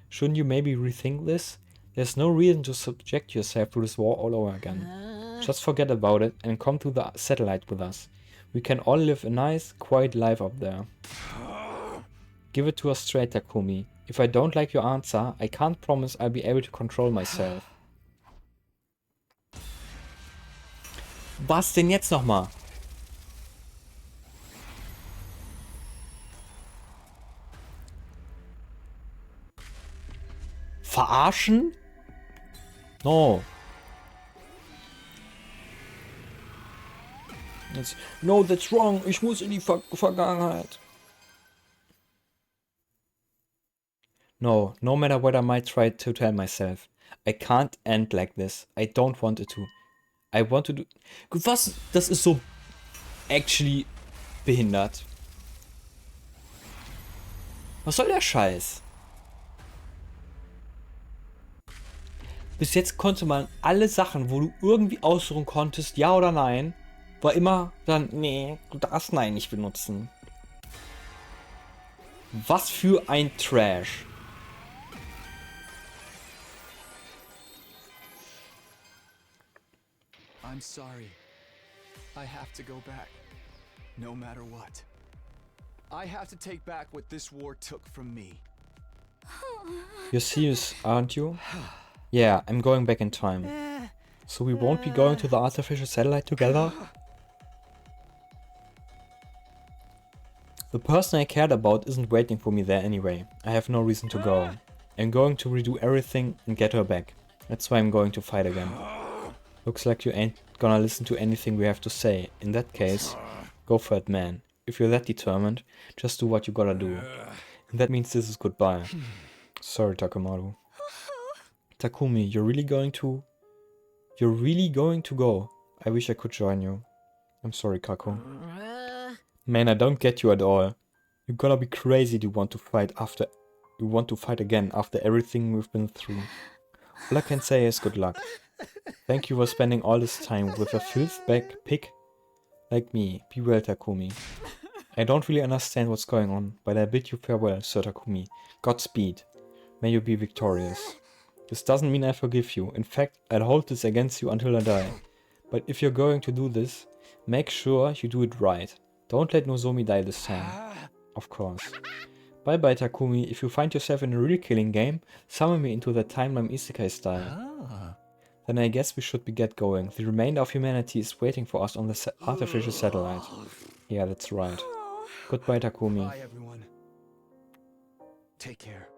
Shouldn't you maybe rethink this? There's no reason to subject yourself to this war all over again. Just forget about it and come to the satellite with us. We can all live a nice, quiet life up there. Give it to us straight, Takumi. If I don't like your answer, I can't promise I'll be able to control myself. Was denn jetzt nochmal? Verarschen? No. No, that's wrong. Ich muss in die Vergangenheit. No matter what I might try to tell myself. I can't end like this. I don't want it to. I want to do... Was? Das ist so... actually... behindert. Was soll der Scheiß? Bis jetzt konnte man alle Sachen, wo du irgendwie aussuchen konntest, ja oder nein, war immer dann, nee, du darfst nein nicht benutzen. Was für ein Trash. I'm sorry. I have to go back. No matter what. I have to take back what this war took from me. You're serious, aren't you? Yeah, I'm going back in time. So we won't be going to the artificial satellite together? The person I cared about isn't waiting for me there anyway. I have no reason to go. I'm going to redo everything and get her back. That's why I'm going to fight again. Looks like you ain't gonna listen to anything we have to say. In that case, go for it, man. If you're that determined, just do what you gotta do. And that means this is goodbye. Sorry, Takumaru. Takumi, you're really going to go? I wish I could join you. I'm sorry, Kako. Man, I don't get you at all. You're gonna be crazy to want to fight again after everything we've been through. All I can say is good luck. Thank you for spending all this time with a filth-bag pig like me. Be well, Takumi. I don't really understand what's going on, but I bid you farewell, Sir Takumi. Godspeed. May you be victorious. This doesn't mean I forgive you. In fact, I'll hold this against you until I die. But if you're going to do this, make sure you do it right. Don't let Nozomi die this time. Of course. Bye bye Takumi, if you find yourself in a real killing game, summon me into that timeline isekai style. Then I guess we should get going. The remainder of humanity is waiting for us on the artificial satellite. Yeah, that's right. Goodbye Takumi. Bye, everyone. Take care.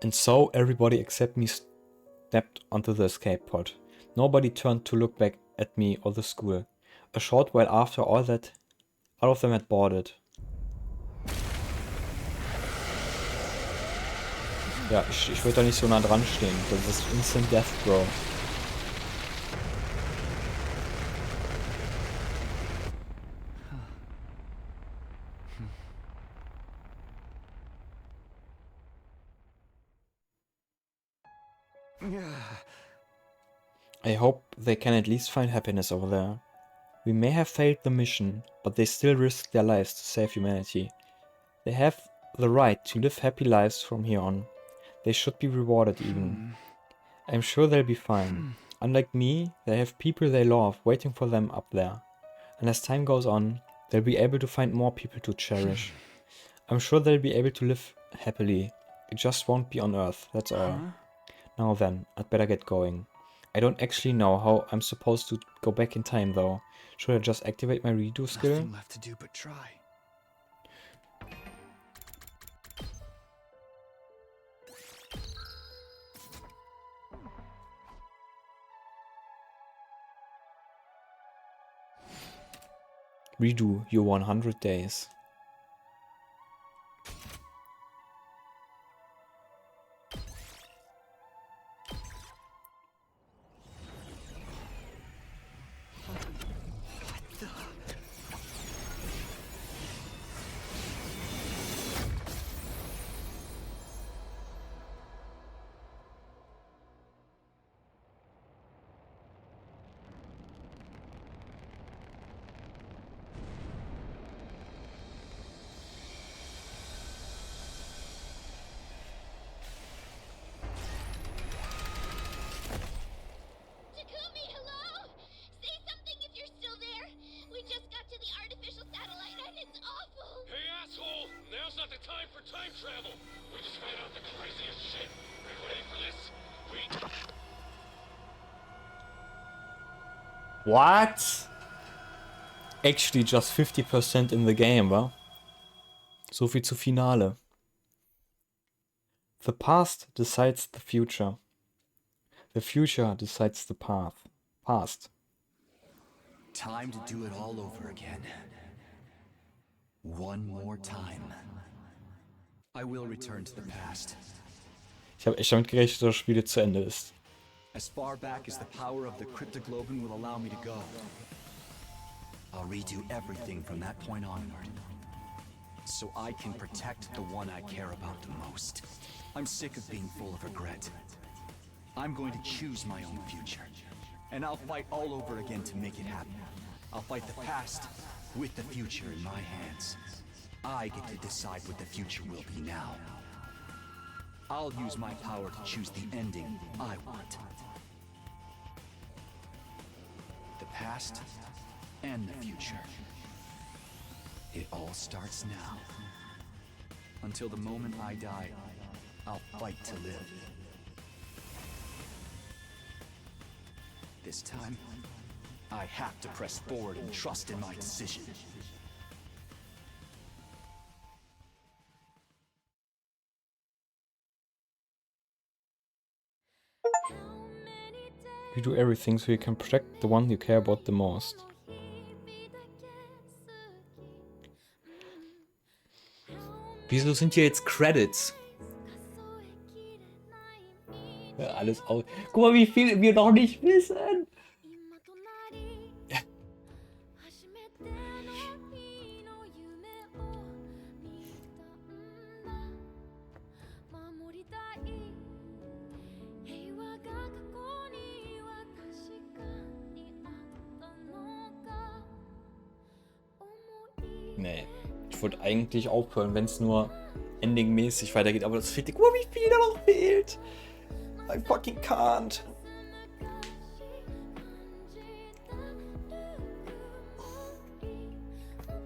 And so everybody except me stepped onto the escape pod. Nobody turned to look back at me or the school. A short while after all of them had boarded. Ja, ich würde da nicht so nah dran stehen. Das ist Instant Death, Bro. I hope they can at least find happiness over there. We may have failed the mission, but they still risked their lives to save humanity. They have the right to live happy lives from here on. They should be rewarded even. I'm sure they'll be fine. Unlike me, they have people they love waiting for them up there. And as time goes on, they'll be able to find more people to cherish. I'm sure they'll be able to live happily. It just won't be on Earth, that's all. Now then, I'd better get going. I don't actually know how I'm supposed to go back in time though. Should I just activate my redo skill? Nothing left to do but try. Redo your 100 days. Takumi, hello? Say something if you're still there. We just got to the artificial satellite and it's awful. Hey, asshole! Now's not the time for time travel! We just found out the craziest shit. Are you ready for this? What? Actually just 50% in the game, wa? So viel zu Finale. The past decides the future. The future decides the past. Time to do it all over again. One more time. I will return to the past. Ich habe echt damit gerechnet, dass das Spiel jetzt zu Ende ist. As far back as the power of the cryptoglobin will allow me to go. I'll redo everything from that point onward. So I can protect the one I care about the most. I'm sick of being full of regret. I'm going to choose my own future. And I'll fight all over again to make it happen. I'll fight the past with the future in my hands. I get to decide what the future will be now. I'll use my power to choose the ending I want. The past and the future. It all starts now. Until the moment I die, I'll fight to live. This time, I have to press forward and trust in my decision. You do everything so you can protect the one you care about the most. Wieso sind hier jetzt Credits? Ja, alles aus. Guck mal, wie viel wir noch nicht wissen. Nee, ich wollte eigentlich aufhören, wenn es nur endingmäßig weitergeht, aber das fehlt. Guck mal, wie viel da noch fehlt. I fucking can't.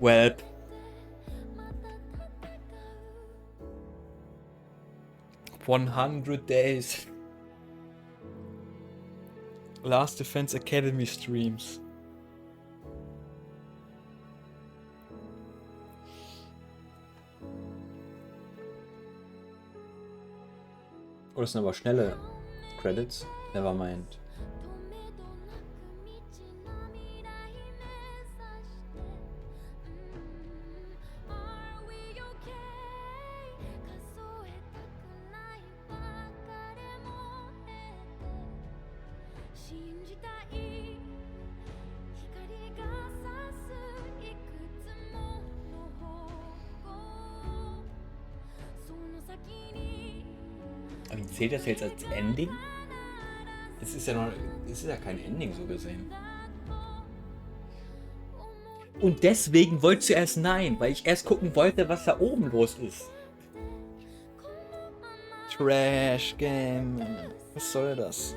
Well, 100 days. Last Defense Academy Streams. Oh, das sind aber schnelle Credits. Nevermind. Aber wie zählt das jetzt als Ending? Es ist ja kein Ending so gesehen. Und deswegen wolltest du erst nein, weil ich erst gucken wollte, was da oben los ist. Trash Game. Was soll das?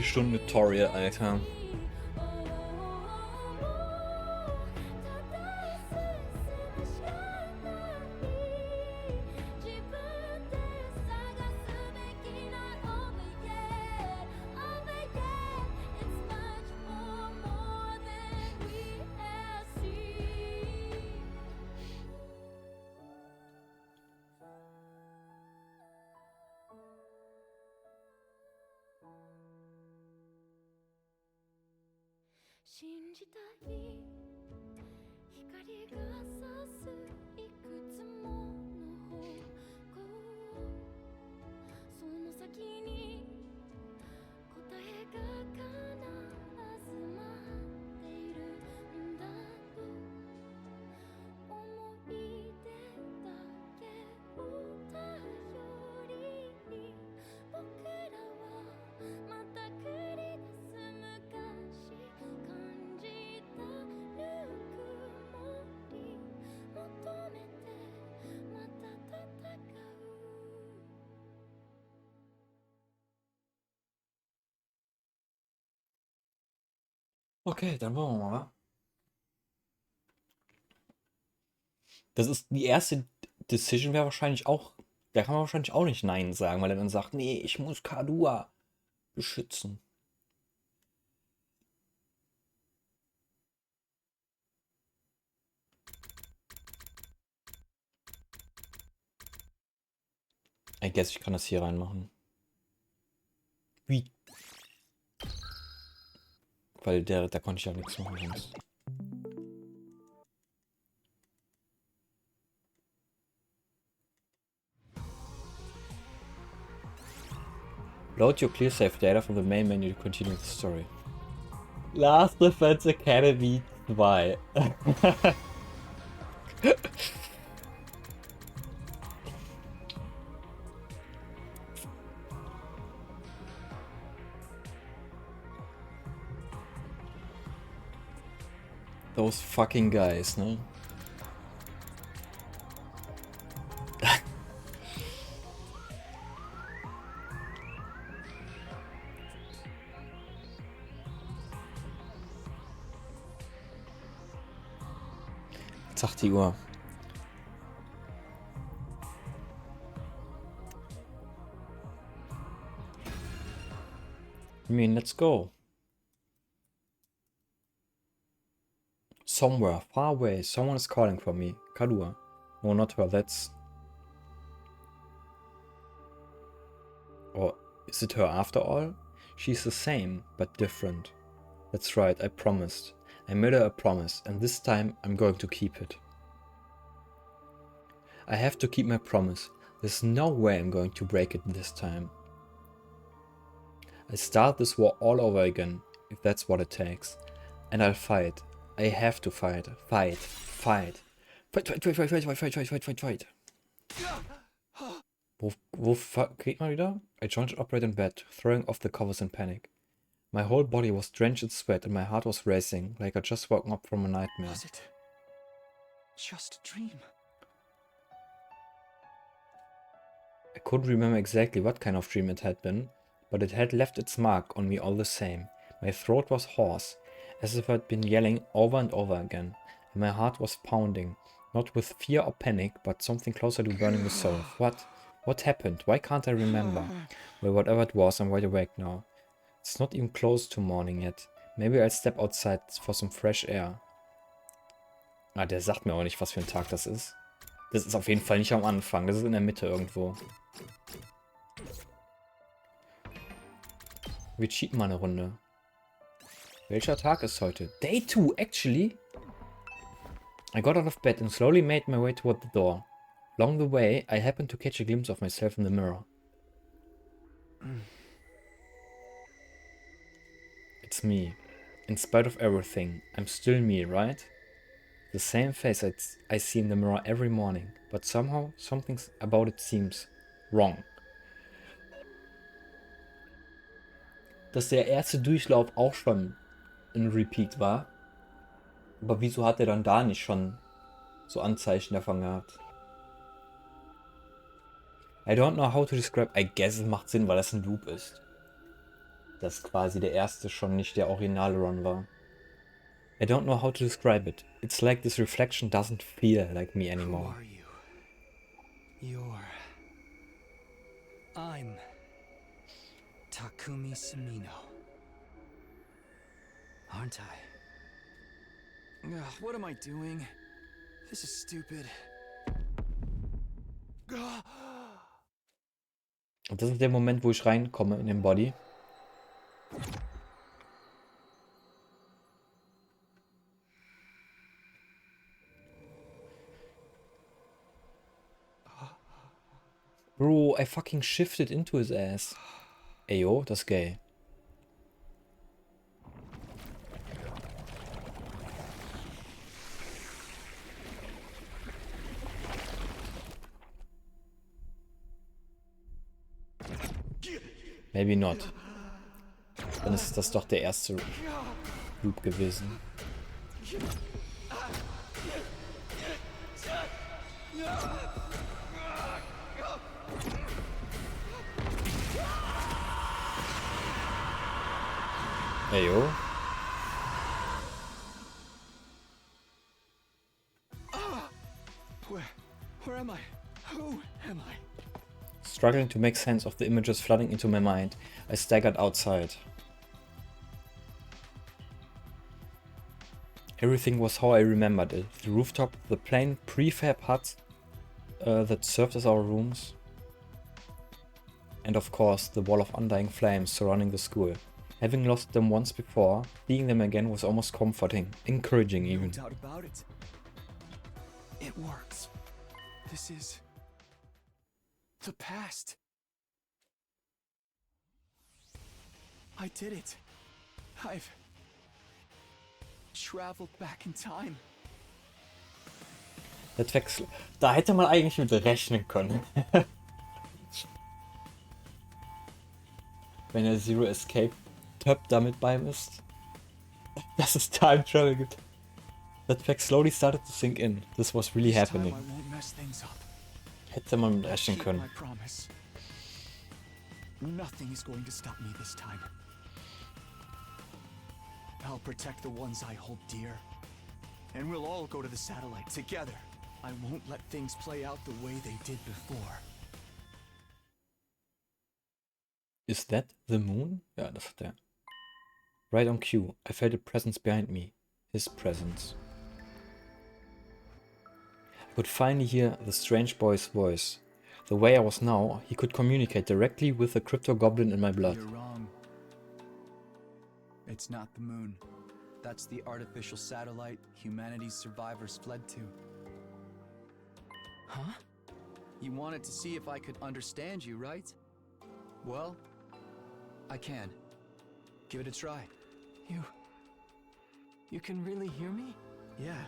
Stunden Tutorial, Alter. Okay, dann wollen wir mal. Das ist die erste Decision wäre wahrscheinlich auch. Da kann man wahrscheinlich auch nicht Nein sagen, weil er dann sagt, nee, ich muss Kadua beschützen. I guess ich kann das hier reinmachen. Wie? Weil da konnte ich ja nichts machen sonst. Load your clear save data from the main menu to continue the story. Last Defense Academy 2. Those fucking guys, ne? Jetzt 8 Uhr. I mean, let's go. Somewhere, far away, someone is calling for me. Kadua. No, not her, that's... Or is it her after all? She's the same, but different. That's right, I promised. I made her a promise, and this time I'm going to keep it. I have to keep my promise. There's no way I'm going to break it this time. I start this war all over again, if that's what it takes. And I'll fight. I have to fight. Fight. Fight. Fight, fight, fight, fight, fight, fight, fight, fight, fight, fight. Wo kriegt man wieder? I joined to operate in bed, throwing off the covers in panic. My whole body was drenched in sweat and my heart was racing, like I'd just woken up from a nightmare. Was it just a dream? I couldn't remember exactly what kind of dream it had been, but it had left its mark on me all the same. My throat was hoarse, as if I'd been yelling over and over again, and my heart was pounding, not with fear or panic, but something closer to burning the soul. What? What happened? Why can't I remember? Well, whatever it was, I'm wide awake now. It's not even close to morning yet. Maybe I'll step outside for some fresh air. Ah, der sagt mir auch nicht, was für ein Tag das ist. Das ist auf jeden Fall nicht am Anfang, das ist in der Mitte irgendwo. Wir cheaten mal eine Runde. Welcher Tag ist heute? Day 2, actually. I got out of bed and slowly made my way toward the door. Along the way, I happened to catch a glimpse of myself in the mirror. It's me. In spite of everything, I'm still me, right? The same face I see in the mirror every morning, but somehow something about it seems wrong. Dass der erste Durchlauf auch schon ein Repeat war. Aber wieso hat er dann da nicht schon so Anzeichen davon gehabt? I don't know how to describe. I guess es macht Sinn, weil das ein Loop ist. Dass quasi der erste schon nicht der originale Run war. I don't know how to describe it. It's like this reflection doesn't feel like me anymore. Who are you? I'm Takumi Sumino. Aren't I? Ugh, what am I doing? This is stupid. Und das ist der Moment, wo ich reinkomme in den Body. Bro, I fucking shifted into his ass. Ey, yo, das ist gay. Maybe not. Dann ist das doch der erste Loop gewesen. Hey, yo. Where am I? Who am I? Struggling to make sense of the images flooding into my mind, I staggered outside. Everything was how I remembered it. The rooftop, the plain prefab hut that served as our rooms, and of course the wall of undying flames surrounding the school. Having lost them once before, seeing them again was almost comforting, encouraging even. No doubt about it. It works. This is the past. I did it. I've traveled back in time. Da hätte man eigentlich mit rechnen können. Wenn der Zero Escape Tab damit beim ist, dass es Time Travel gibt. That fact slowly started to sink in. This was really happening. Hätte man mit rechnen können. Nothing is going to stop me this time. I'll protect the ones I hold dear. And we'll all go to the satellite together. I won't let things play out the way they did before. Is that the moon? Ja, das hat er. Right on cue. I felt a presence behind me. His presence. I could finally hear the strange boy's voice. The way I was now, he could communicate directly with the crypto goblin in my blood. You're wrong. It's not the moon. That's the artificial satellite humanity's survivors fled to. Huh? You wanted to see if I could understand you, right? Well, I can. Give it a try. You can really hear me? Yeah.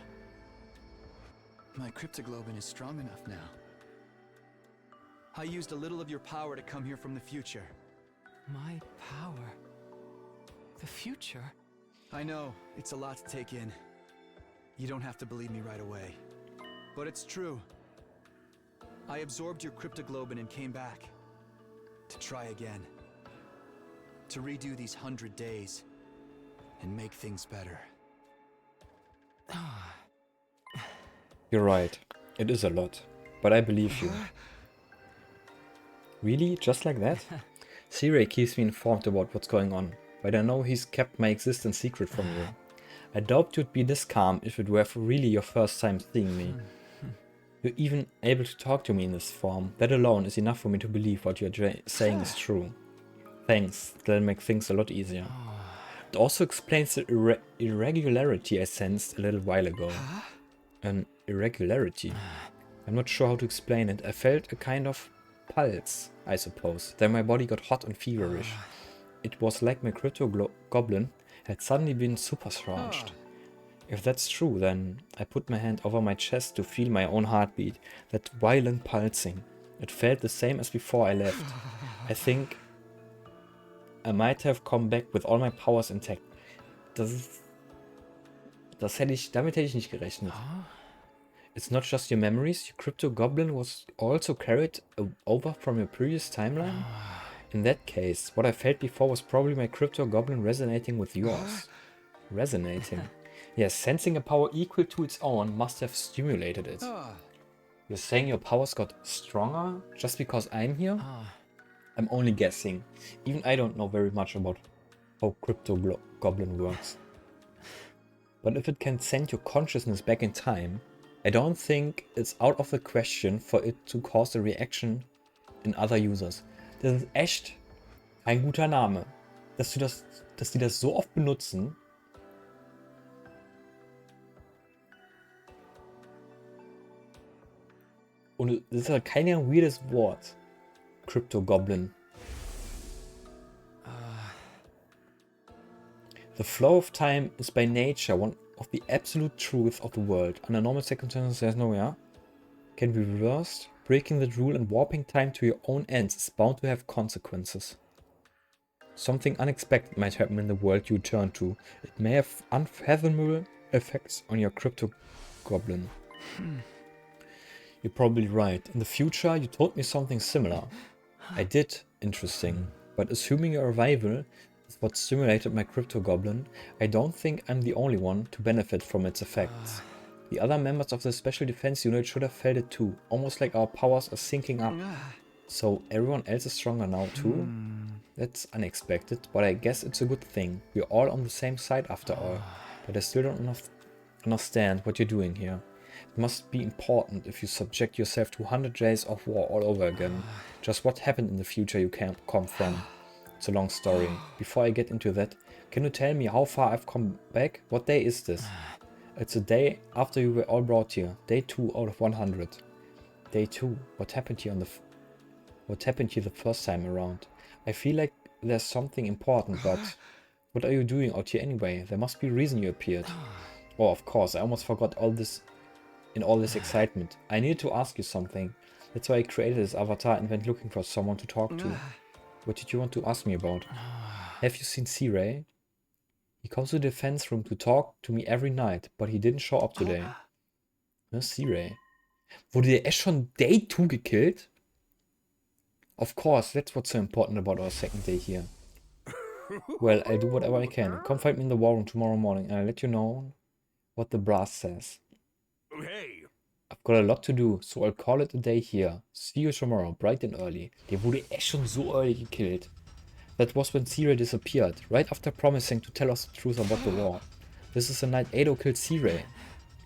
My cryptoglobin is strong enough now. I used a little of your power to come here from the future. My power? The future? I know, it's a lot to take in. You don't have to believe me right away. But it's true. I absorbed your cryptoglobin and came back. To try again. To redo these 100 days. And make things better. You're right. It is a lot. But I believe you. Really? Just like that? C-Ray keeps me informed about what's going on, but I know he's kept my existence secret from you. I doubt you'd be this calm if it were really your first time seeing me. You're even able to talk to me in this form. That alone is enough for me to believe what you're saying is true. Thanks, that'll make things a lot easier. It also explains the irregularity I sensed a little while ago. An irregularity? I'm not sure how to explain it. I felt a kind of pulse, I suppose. Then my body got hot and feverish. It was like my crypto-goblin had suddenly been supercharged. If that's true, then I put my hand over my chest to feel my own heartbeat, that violent pulsing. It felt the same as before I left. I think I might have come back with all my powers intact. Damit hätte ich nicht gerechnet. It's not just your memories, your crypto-goblin was also carried over from your previous timeline? In that case, what I felt before was probably my crypto-goblin resonating with yours. Resonating? Yes, sensing a power equal to its own must have stimulated it. You're saying your powers got stronger just because I'm here? I'm only guessing. Even I don't know very much about how crypto-goblin works. But if it can send your consciousness back in time, I don't think it's out of the question for it to cause a reaction in other users. Das ist echt ein guter Name. Dass die das so oft benutzen. Und das ist halt kein weirdes Wort. Crypto-Goblin. The flow of time is by nature one of the absolute truth of the world. Under normal circumstances there's no can be reversed. Breaking that rule and warping time to your own ends is bound to have consequences. Something unexpected might happen in the world you turn to. It may have unfathomable effects on your crypto-goblin. You're probably right. In the future you told me something similar. I did. Interesting. But assuming your arrival is what stimulated my crypto-goblin, I don't think I'm the only one to benefit from its effects. The other members of the Special Defense Unit should have felt it too, almost like our powers are syncing up. So everyone else is stronger now too? That's unexpected, but I guess it's a good thing. We're all on the same side after all. But I still don't understand what you're doing here. It must be important if you subject yourself to 100 days of war all over again. Just what happened in the future you can't come from. It's a long story. Before I get into that, can you tell me how far I've come back? What day is this? It's a day after you were all brought here. Day 2 out of 100. Day 2. What happened here the first time around? I feel like there's something important, but what are you doing out here anyway? There must be a reason you appeared. Oh, of course, I almost forgot all this in all this excitement. I needed to ask you something. That's why I created this avatar and went looking for someone to talk to. What did you want to ask me about? Have you seen C-Ray? He comes to the defense room to talk to me every night, but he didn't show up today. C-Ray. Wurde der echt schon Day 2 gekillt? Of course, that's what's so important about our second day here. Well, I'll do whatever I can. Come find me in the war room tomorrow morning and I'll let you know what the brass says. Hey. I've got a lot to do, so I'll call it a day here. See you tomorrow, bright and early. Der wurde echt schon so early gekillt. That was when C-Ray disappeared, right after promising to tell us the truth about the war. This is the night Ado killed C-Ray.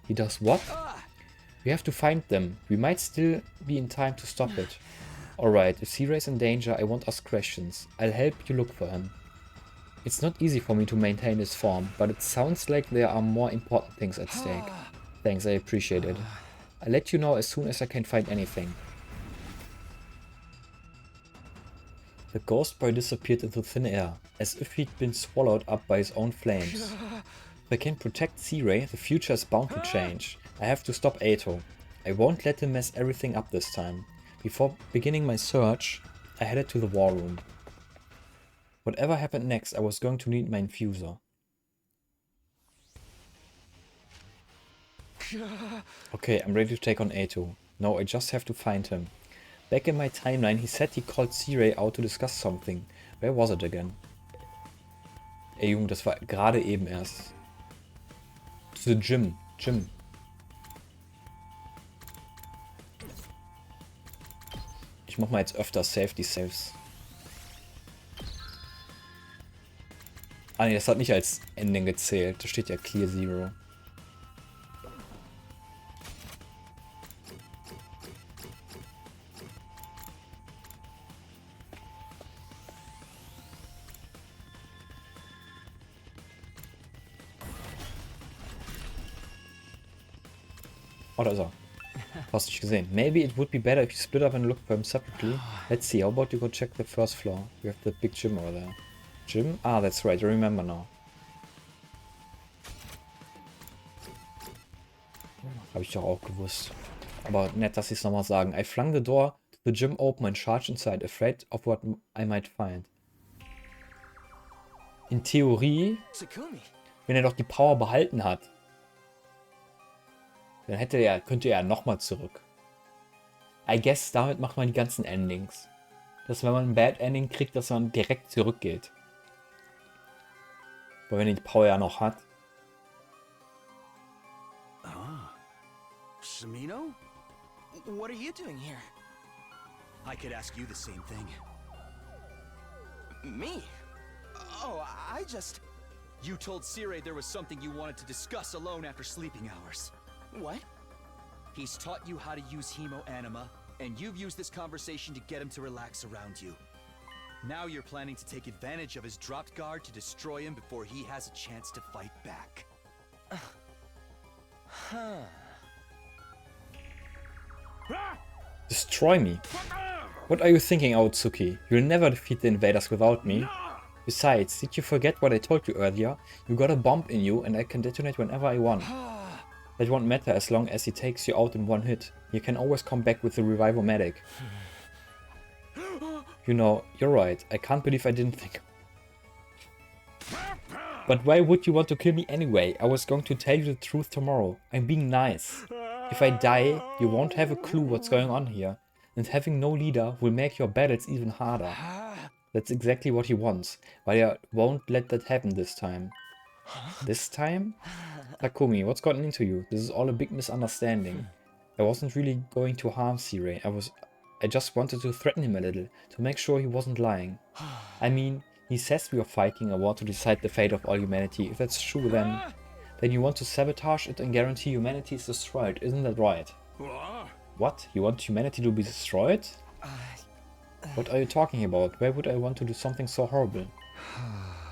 He does what? We have to find them. We might still be in time to stop it. Alright, if C-Ray's in danger, I won't ask questions. I'll help you look for him. It's not easy for me to maintain this form, but it sounds like there are more important things at stake. Thanks, I appreciate it. I'll let you know as soon as I can find anything. The ghost boy disappeared into thin air, as if he'd been swallowed up by his own flames. If I can protect C-Ray, the future is bound to change. I have to stop Ato. I won't let him mess everything up this time. Before beginning my search, I headed to the war room. Whatever happened next, I was going to need my infuser. Okay, I'm ready to take on Ato. Now I just have to find him. Back in my timeline, he said he called C-Ray out to discuss something. Where was it again? Ey Junge, das war gerade eben erst. To the gym. Gym. Ich mach mal jetzt öfter Safety Saves. Ah ne, das hat nicht als Ending gezählt. Da steht ja Clear Zero. Oh, da ist er. Hast nicht gesehen. Maybe it would be better if you split up and look for him separately. Let's see, how about you go check the first floor? We have the big gym over there. Gym? Ah, that's right, I remember now. Habe ich doch auch gewusst. Aber nett, dass sie es nochmal sagen. I flung the door to the gym open and charged inside, afraid of what I might find. In Theorie, wenn er doch die Power behalten hat, dann könnte er nochmal zurück. I guess, damit macht man die ganzen Endings. Dass wenn man ein Bad Ending kriegt, dass man direkt zurückgeht. Weil wenn er die Power ja noch hat. Samino? What are you doing here? I could ask you the same thing. Me? Oh, I just... You told C-Ray there was something you wanted to discuss alone after sleeping hours. What? He's taught you how to use Hemo Anima, and you've used this conversation to get him to relax around you. Now you're planning to take advantage of his dropped guard to destroy him before he has a chance to fight back. Destroy me. What are you thinking, Aotsuki? You'll never defeat the invaders without me. Besides, did you forget what I told you earlier? You got a bomb in you and I can detonate whenever I want. That won't matter as long as he takes you out in one hit. You can always come back with the Revival-Medic. You know, you're right. I can't believe I didn't think. But why would you want to kill me anyway? I was going to tell you the truth tomorrow. I'm being nice. If I die, you won't have a clue what's going on here. And having no leader will make your battles even harder. That's exactly what he wants. But I won't let that happen this time. This time? Takumi, what's gotten into you? This is all a big misunderstanding. I wasn't really going to harm C-Ray. I just wanted to threaten him a little, to make sure he wasn't lying. I mean, he says we are fighting a war to decide the fate of all humanity. If that's true, then you want to sabotage it and guarantee humanity is destroyed, isn't that right? What? You want humanity to be destroyed? What are you talking about? Why would I want to do something so horrible?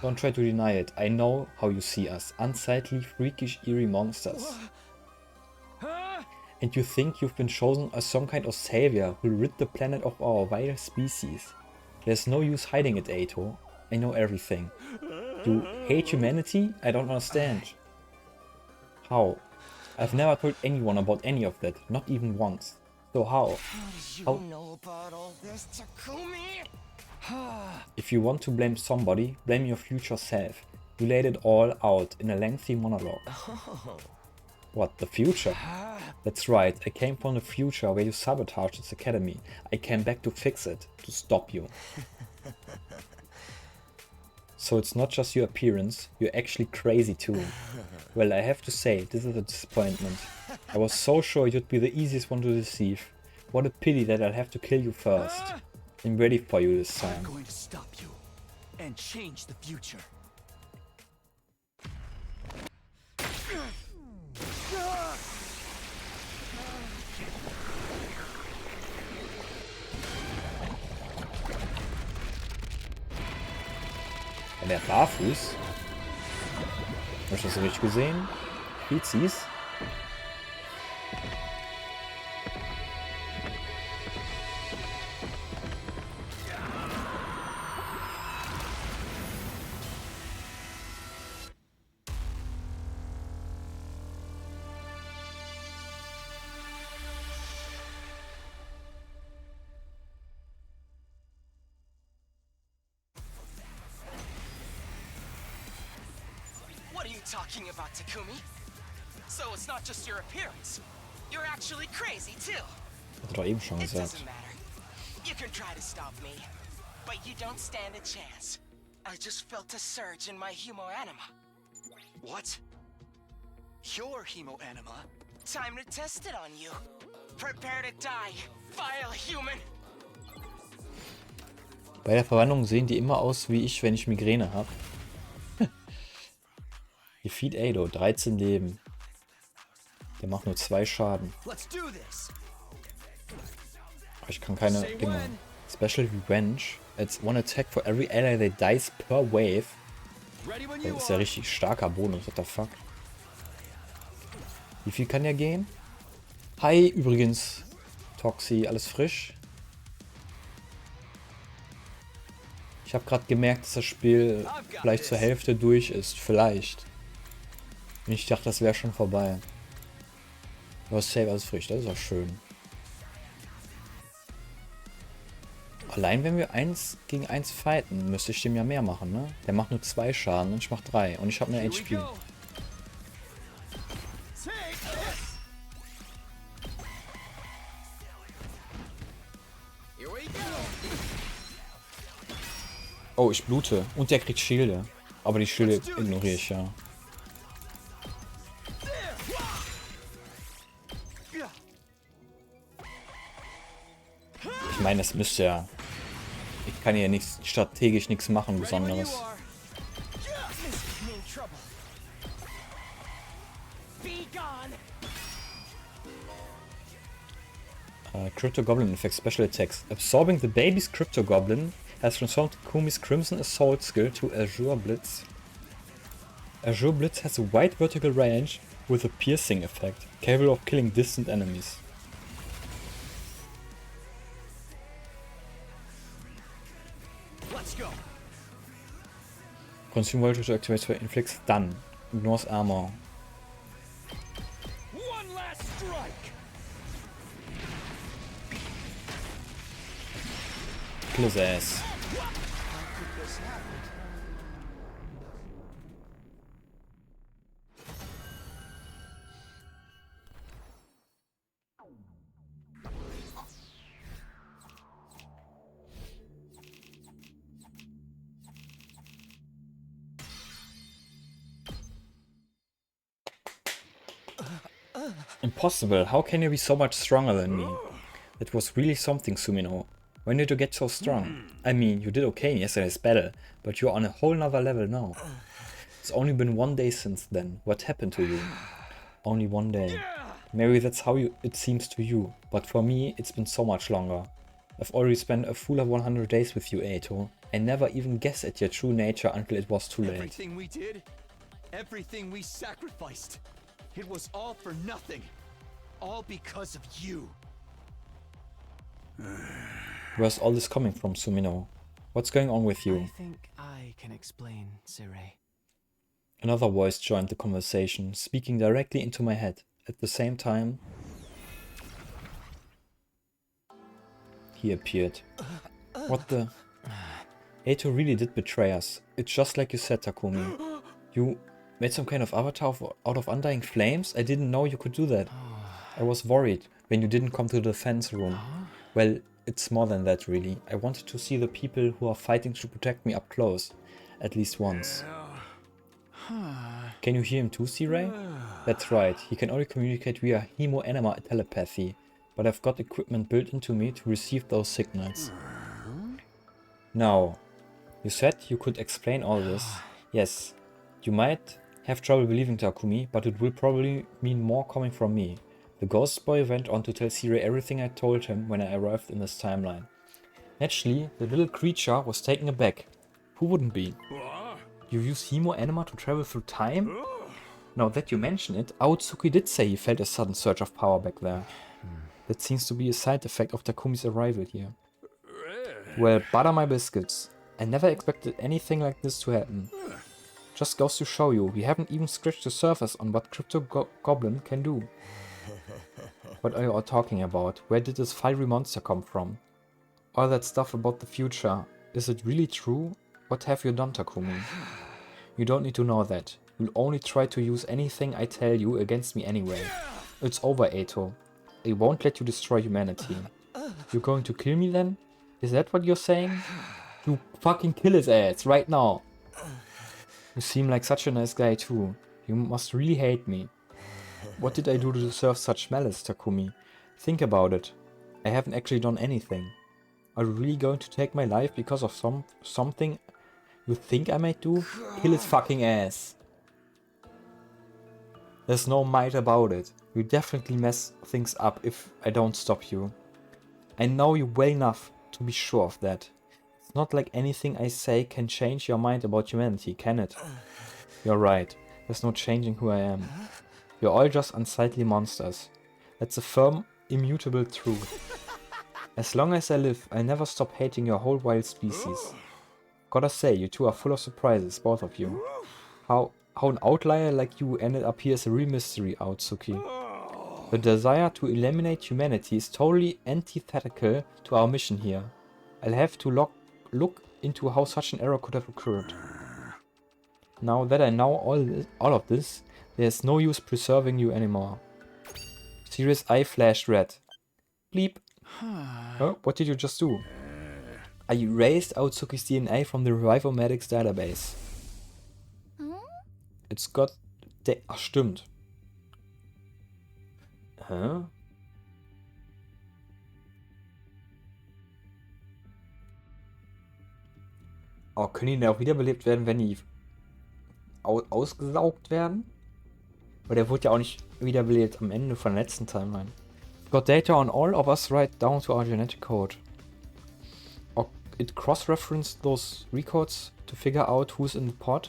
Don't try to deny it. I know how you see us. Unsightly, freakish, eerie monsters. And you think you've been chosen as some kind of savior who'll rid the planet of our vile species. There's no use hiding it, Ato. I know everything. You hate humanity? I don't understand. How? I've never told anyone about any of that, not even once. So how? How do you know about all this, Takumi? If you want to blame somebody, blame your future self. You laid it all out in a lengthy monologue. What, the future? That's right, I came from the future where you sabotaged this academy. I came back to fix it, to stop you. So it's not just your appearance, you're actually crazy too. Well, I have to say, this is a disappointment. I was so sure you'd be the easiest one to deceive. What a pity that I'll have to kill you first. I'm ready for you this time. I'm going to stop you and change the future. Der barfuß. Habe ich das so richtig gesehen? Pizis? you talking about, Takumi? So it's not just your appearance. You're actually crazy too. Hat er doch eben schon It gesagt. doesn't matter. You can try to stop me, but you don't stand a chance. I just felt a surge in my hemoanima. What? Your hemoanima? Time to test it on you. Prepare to die, vile human. Bei der Verwandlung sehen die immer aus wie ich, wenn ich Migräne habe. Defeat Ado, 13 Leben. Der macht nur 2 Schaden. Aber ich kann keine Dinger. Special Revenge. It's one attack for every ally that dies per wave. Das ist ja richtig starker Bonus, what the fuck. Wie viel kann der gehen? Hi, übrigens. Toxi, alles frisch. Ich habe gerade gemerkt, dass das Spiel vielleicht zur Hälfte durch ist. Vielleicht. Und ich dachte, das wäre schon vorbei. Aber safe, alles frisch, das ist auch schön. Allein wenn wir 1 gegen 1 fighten, müsste ich dem ja mehr machen, ne? Der macht nur 2 Schaden und ich mach 3. Und ich habe mehr HP. Oh, ich blute. Und der kriegt Schilde. Aber die Schilde ignoriere ich ja. Ich meine, das müsste ja... Ich kann hier nichts, strategisch nichts machen, Besonderes. Crypto Goblin effect special attacks. Absorbing the baby's Crypto Goblin has transformed Kumi's Crimson Assault skill to Azure Blitz. Azure Blitz has a wide vertical range with a piercing effect, capable of killing distant enemies. Consume voltage to activate for inflicts done. Ignores armor. One last strike. Kill his ass. Impossible, how can you be so much stronger than me? That was really something, Sumino. When did you get so strong? I mean, you did okay in yesterday's battle, but you're on a whole nother level now. It's only been 1 day since then. What happened to you? Only 1 day. Maybe that's how it seems to you, but for me, it's been so much longer. I've already spent a full 100 days with you, Eito. I never even guessed at your true nature until it was too late. Everything we did, everything we sacrificed, it was all for nothing. All because of you. Where's all this coming from, Sumino? What's going on with you? I think I can explain, Sirei. Another voice joined the conversation, speaking directly into my head. At the same time, he appeared. What the? Eito really did betray us. It's just like you said, Takumi. You made some kind of avatar out of undying flames? I didn't know you could do that. I was worried when you didn't come to the defense room. Well, it's more than that, really. I wanted to see the people who are fighting to protect me up close. At least once. Can you hear him too, Sirei? That's right, he can only communicate via hemoanima telepathy, but I've got equipment built into me to receive those signals. Now, you said you could explain all this. Yes, you might have trouble believing Takumi, but it will probably mean more coming from me. The ghost boy went on to tell Sirei everything I told him when I arrived in this timeline. Naturally, the little creature was taken aback. Who wouldn't be? You use hemoanima to travel through time? Now that you mention it, Aotsuki did say he felt a sudden surge of power back there. That seems to be a side effect of Takumi's arrival here. Well, butter my biscuits. I never expected anything like this to happen. Just goes to show you, we haven't even scratched the surface on what Crypto Goblin can do. What are you all talking about? Where did this fiery monster come from? All that stuff about the future, is it really true? What have you done, Takumi? You don't need to know that. You'll only try to use anything I tell you against me anyway. It's over, Ato. I won't let you destroy humanity. You're going to kill me then? Is that what you're saying? You fucking kill his ass right now. You seem like such a nice guy too. You must really hate me. What did I do to deserve such malice, Takumi? Think about it. I haven't actually done anything. Are you really going to take my life because of something you think I might do? Kill his fucking ass. There's no might about it. You definitely mess things up if I don't stop you. I know you well enough to be sure of that. It's not like anything I say can change your mind about humanity, can it? You're right. There's no changing who I am. You're all just unsightly monsters. That's a firm, immutable truth. As long as I live, I'll never stop hating your whole wild species. Gotta say, you two are full of surprises, both of you. How an outlier like you ended up here is a real mystery, Aotsuki. The desire to eliminate humanity is totally antithetical to our mission here. I'll have to look into how such an error could have occurred. Now that I know all of this, there's no use preserving you anymore. Sirius' eye flashed red. Bleep. Oh, what did you just do? I erased Aotsuki's DNA from the Revivomatics database. It's got... Ach, stimmt. Hä? Oh, können die denn auch wiederbelebt werden, wenn die ausgesaugt werden? Aber der wurde ja auch nicht wiederbelebt am Ende von der letzten Timeline. Got data on all of us right down to our genetic code. It cross-referenced those records to figure out who's in the pod.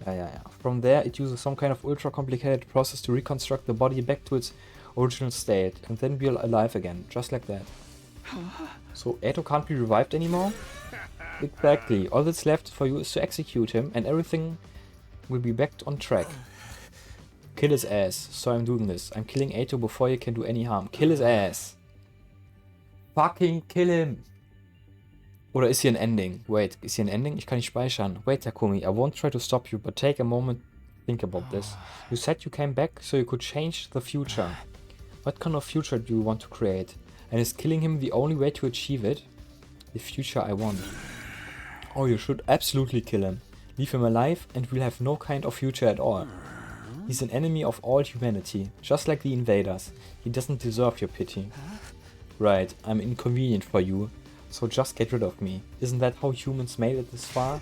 Yeah. From there, it uses some kind of ultra-complicated process to reconstruct the body back to its original state, and then be alive again, just like that. So, Ato can't be revived anymore? Exactly. All that's left for you is to execute him, and everything will be back on track. Kill his ass. So I'm doing this. I'm killing Ato before he can do any harm. Kill his ass. Fucking kill him. Oder ist hier ein Ending? Wait, ist hier ein Ending? Ich kann nicht speichern. Wait, Takumi, I won't try to stop you, but take a moment to think about this. You said you came back so you could change the future. What kind of future do you want to create? And is killing him the only way to achieve it? The future I want. Oh, you should absolutely kill him. Leave him alive and we'll have no kind of future at all. He's an enemy of all humanity, just like the invaders. He doesn't deserve your pity. Right, I'm inconvenient for you. So just get rid of me. Isn't that how humans made it this far?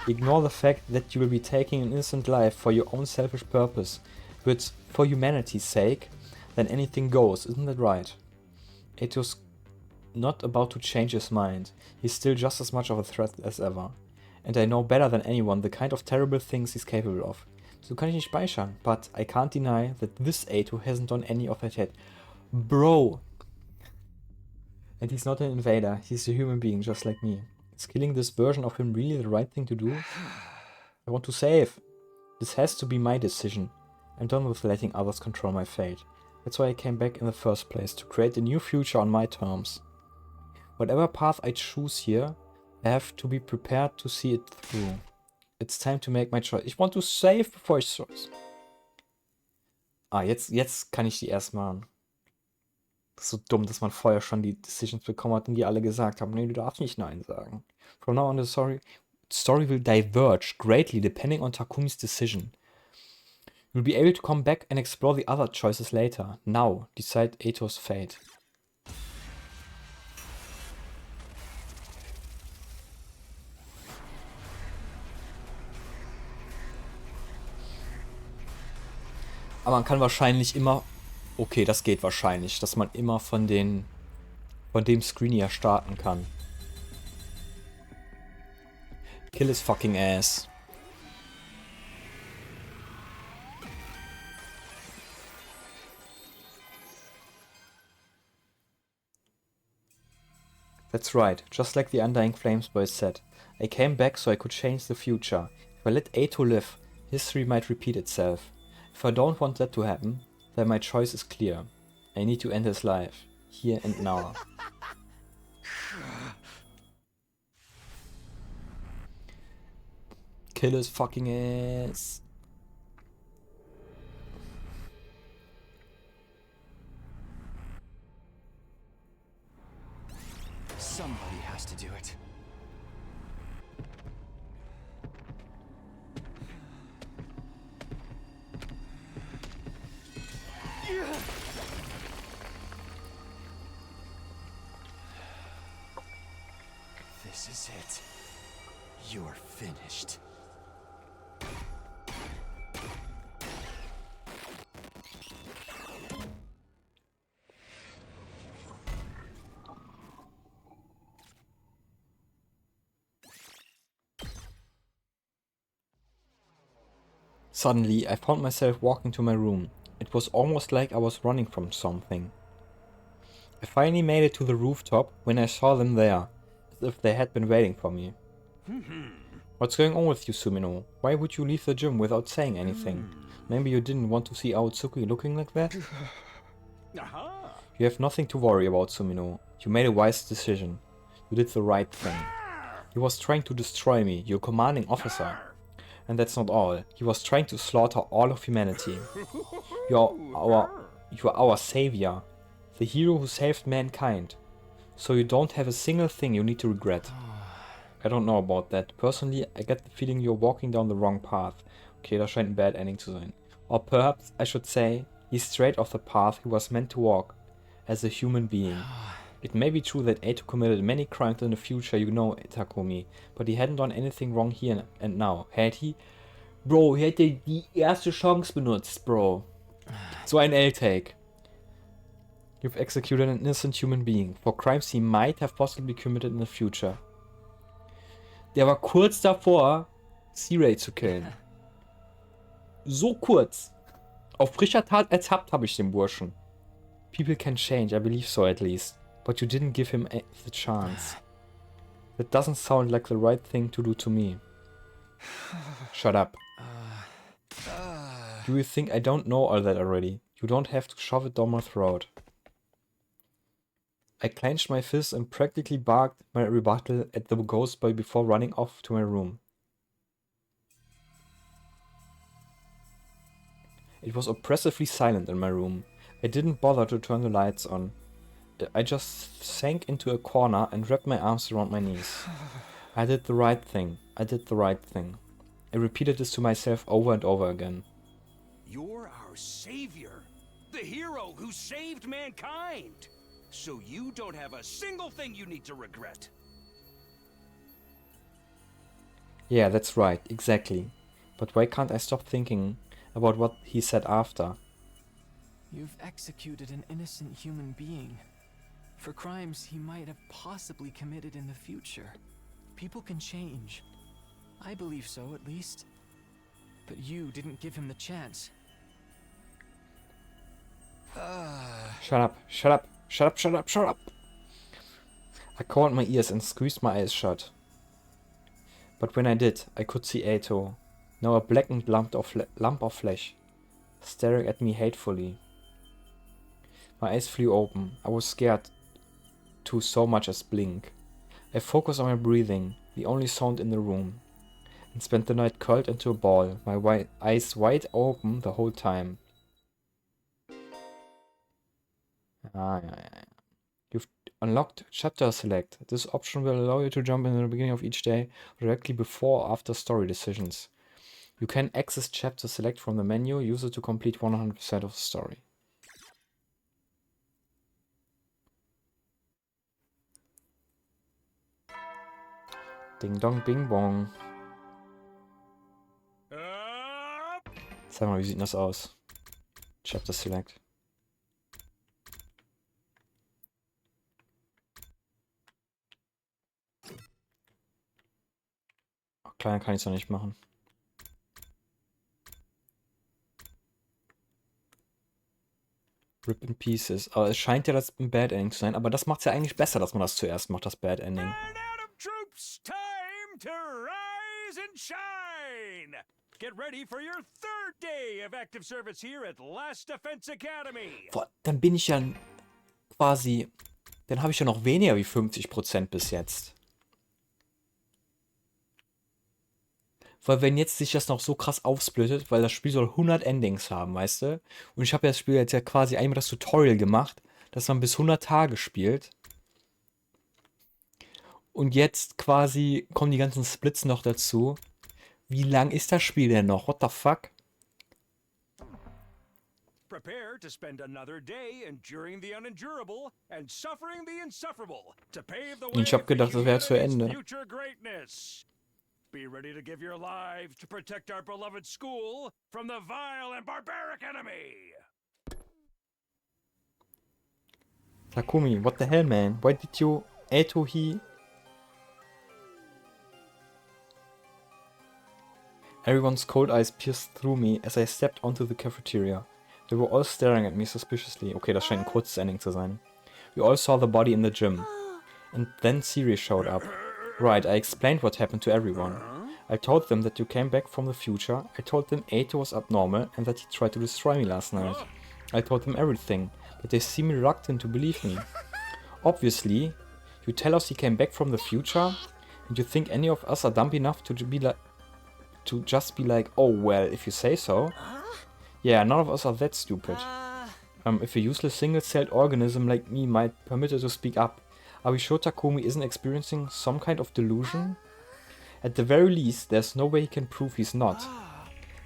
Ignore the fact that you will be taking an innocent life for your own selfish purpose. If it's for humanity's sake, then anything goes, isn't that right? Ato's not about to change his mind. He's still just as much of a threat as ever. And I know better than anyone the kind of terrible things he's capable of. So kann ich nicht speichern. But I can't deny that this Ato hasn't done any of that yet. Bro! And he's not an invader, he's a human being just like me. Is killing this version of him really the right thing to do? I want to save. This has to be my decision. I'm done with letting others control my fate. That's why I came back in the first place, to create a new future on my terms. Whatever path I choose here, I have to be prepared to see it through. It's time to make my choice. Ich want to save before ich choose. Ah, jetzt kann ich die erst machen. Das ist so dumm, dass man vorher schon die Decisions bekommen hat und die alle gesagt haben, nee, du darfst nicht Nein sagen. From now on, the story will diverge greatly depending on Takumi's decision. You'll be able to come back and explore the other choices later. Now, decide Ato's fate. Aber man kann wahrscheinlich immer... Okay, das geht wahrscheinlich, dass man immer von dem Screen hier starten kann. Kill his fucking ass. That's right, just like the Undying Flames boy said. I came back so I could change the future. If I let Ato live, history might repeat itself. If I don't want that to happen, then my choice is clear. I need to end his life, here and now. Kill his fucking ass. Somebody has to do it. This is it. You're finished. Suddenly, I found myself walking to my room. It was almost like I was running from something. I finally made it to the rooftop when I saw them there, as if they had been waiting for me. What's going on with you, Sumino? Why would you leave the gym without saying anything? Maybe you didn't want to see Aotsuki looking like that? You have nothing to worry about, Sumino. You made a wise decision. You did the right thing. He was trying to destroy me, your commanding officer. And that's not all. He was trying to slaughter all of humanity. You're our savior. The hero who saved mankind. So you don't have a single thing you need to regret. I don't know about that. Personally, I get the feeling you're walking down the wrong path. Okay, das scheint ein Bad Ending zu sein. Or perhaps I should say, he's straight off the path he was meant to walk. As a human being. It may be true that Eito committed many crimes in the future, you know, Takumi. But he hadn't done anything wrong here and now. Had he? Bro, he hätte die erste Chance benutzt, bro. So ein L-Take. You've executed an innocent human being for crimes he might have possibly committed in the future. Der war kurz davor, C-Ray zu killen. So kurz. Auf frischer Tat ertappt habe ich den Burschen. People can change, I believe so at least. But you didn't give him the chance. That doesn't sound like the right thing to do to me. Shut up. Do you think I don't know all that already? You don't have to shove it down my throat. I clenched my fist and practically barked my rebuttal at the ghost boy before running off to my room. It was oppressively silent in my room. I didn't bother to turn the lights on. I just sank into a corner and wrapped my arms around my knees. I did the right thing. I did the right thing. I repeated this to myself over and over again. You're our savior. The hero who saved mankind. So you don't have a single thing you need to regret. Yeah, that's right. Exactly. But why can't I stop thinking about what he said after? You've executed an innocent human being for crimes he might have possibly committed in the future. People can change. I believe so, at least. But you didn't give him the chance. Shut up, shut up, shut up, shut up, shut up! I covered my ears and squeezed my eyes shut. But when I did, I could see Eito, now a blackened lump of flesh, staring at me hatefully. My eyes flew open. I was scared to so much as blink. I focused on my breathing, the only sound in the room, and spent the night curled into a ball, my eyes wide open the whole time. You've unlocked Chapter Select. This option will allow you to jump in the beginning of each day, directly before or after story decisions. You can access Chapter Select from the menu, use it to complete 100% of the story. Ding dong bing bong. Sag mal, wie sieht denn das aus? Chapter Select. Oh, kleiner kann ich es noch nicht machen. Rip in Pieces. Aber es scheint ja das ein Bad Ending zu sein. Aber das macht es ja eigentlich besser, dass man das zuerst macht, das Bad Ending. Troops, time to rise and shine! Get ready for your third day of active service here at Last Defense Academy. Boah, dann bin ich ja quasi... Dann habe ich ja noch weniger wie 50% bis jetzt. Weil wenn jetzt sich das noch so krass aufsplittet, weil das Spiel soll 100 Endings haben, weißt du? Und ich habe ja das Spiel jetzt ja quasi einmal das Tutorial gemacht, dass man bis 100 Tage spielt. Und jetzt quasi kommen die ganzen Splits noch dazu. Wie lang ist das Spiel denn noch? What the fuck? Prepare to spend another day enduring the unendurable and suffering the insufferable to pave the way Ich hab gedacht, for das wäre zu humanity's Ende. future greatness. Be ready to give your lives to protect our beloved school from the vile and barbaric enemy. Takumi, what the hell, man? Why did you... Eto, he... Everyone's cold eyes pierced through me as I stepped onto the cafeteria. They were all staring at me suspiciously. Okay, das scheint ein kurzes Ending zu sein. We all saw the body in the gym. And then Siri showed up. Right, I explained what happened to everyone. I told them that you came back from the future. I told them Eito was abnormal and that he tried to destroy me last night. I told them everything, but they seem reluctant to believe me. Obviously, you tell us he came back from the future, and you think any of us are dumb enough to just be like, oh well, if you say so. Yeah, none of us are that stupid. If a useless single-celled organism like me might permit it to speak up, are we sure Takumi isn't experiencing some kind of delusion? At the very least, there's no way he can prove he's not.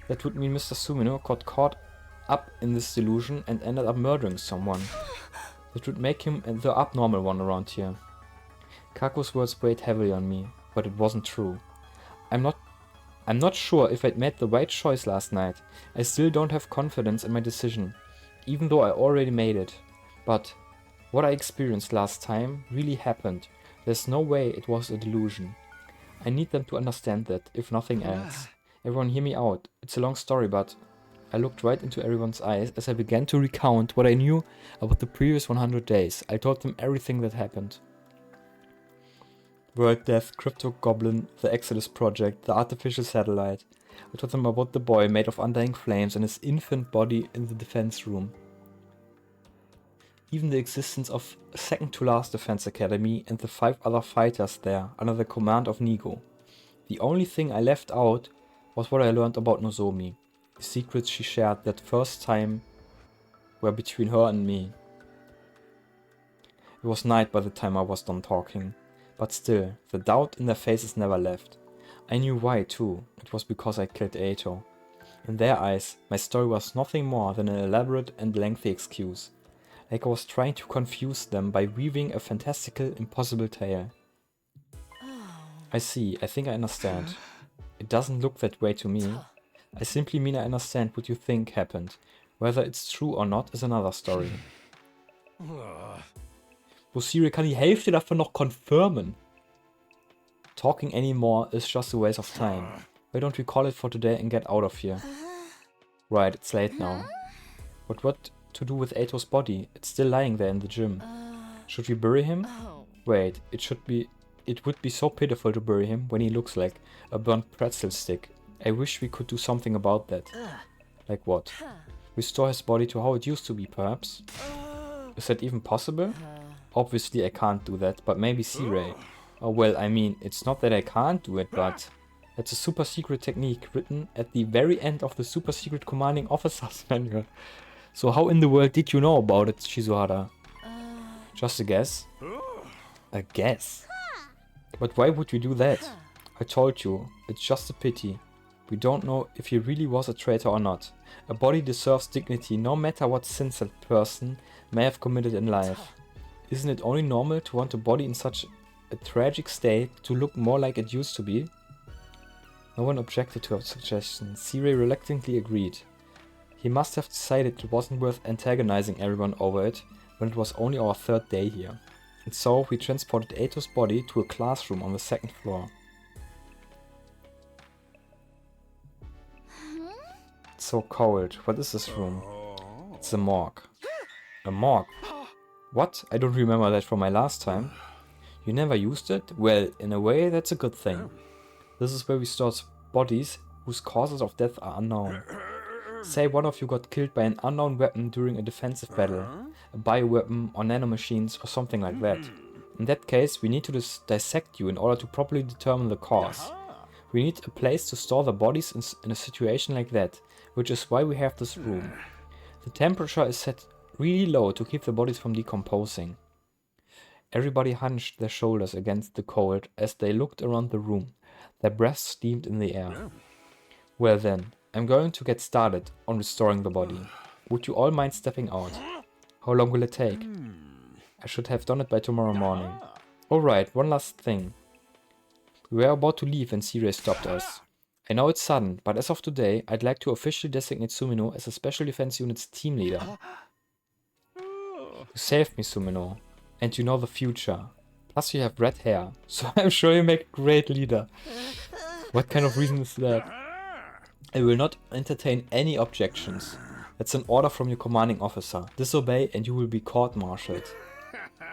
That would mean Mr. Sumino got caught up in this delusion and ended up murdering someone. That would make him the abnormal one around here. Kaku's words weighed heavily on me, but it wasn't true. I'm not sure if I'd made the right choice last night. I still don't have confidence in my decision, even though I already made it. But what I experienced last time really happened. There's no way it was a delusion. I need them to understand that, if nothing else. Everyone hear me out. It's a long story, but I looked right into everyone's eyes as I began to recount what I knew about the previous 100 days. I told them everything that happened. World Death, Crypto Goblin, the Exodus Project, the artificial satellite. I told them about the boy made of undying flames and his infant body in the defense room. Even the existence of second to last defense academy and the 5 other fighters there under the command of Nigo. The only thing I left out was what I learned about Nozomi. The secrets she shared that first time were between her and me. It was night by the time I was done talking. But still, the doubt in their faces never left. I knew why too. It was because I killed Eito. In their eyes, my story was nothing more than an elaborate and lengthy excuse. Like I was trying to confuse them by weaving a fantastical, impossible tale. I see, I think I understand. It doesn't look that way to me. I simply mean I understand what you think happened. Whether it's true or not is another story. Wo Siri kann die Hälfte davon noch confirmen. Talking anymore is just a waste of time. Why don't we call it for today and get out of here? Right, it's late now. But what to do with Eito's body? It's still lying there in the gym. Should we bury him? Wait, it would be so pitiful to bury him when he looks like a burnt pretzel stick. I wish we could do something about that. Like what? Restore his body to how it used to be, perhaps? Is that even possible? Obviously I can't do that, but maybe C-Ray. Oh well, I mean, it's not that I can't do it, but it's a super secret technique written at the very end of the super secret commanding officer's manual. So how in the world did you know about it, Shizuhara? Just a guess? A guess? But why would we do that? I told you, it's just a pity. We don't know if he really was a traitor or not. A body deserves dignity no matter what sins that person may have committed in life. Isn't it only normal to want a body in such a tragic state to look more like it used to be? No one objected to her suggestion. C-Ray reluctantly agreed. He must have decided it wasn't worth antagonizing everyone over it when it was only our 3rd day here. And so we transported Eito's body to a classroom on the 2nd floor. It's so cold. What is this room? It's a morgue. A morgue? What? I don't remember that from my last time. You never used it? Well, in a way, that's a good thing. This is where we store bodies whose causes of death are unknown. Say one of you got killed by an unknown weapon during a defensive battle, a bioweapon or nanomachines or something like that. In that case, we need to dissect you in order to properly determine the cause. We need a place to store the bodies in a situation like that, which is why we have this room. The temperature is set really low to keep the bodies from decomposing. Everybody hunched their shoulders against the cold as they looked around the room. Their breaths steamed in the air. Well then, I'm going to get started on restoring the body. Would you all mind stepping out? How long will it take? I should have done it by tomorrow morning. Alright, one last thing. We were about to leave when Sirius stopped us. I know it's sudden, but as of today, I'd like to officially designate Sumino as a Special Defense Unit's team leader. You saved me, Sumino. And you know the future. Plus you have red hair, so I'm sure you make a great leader. What kind of reason is that? I will not entertain any objections. That's an order from your commanding officer. Disobey and you will be court-martialed.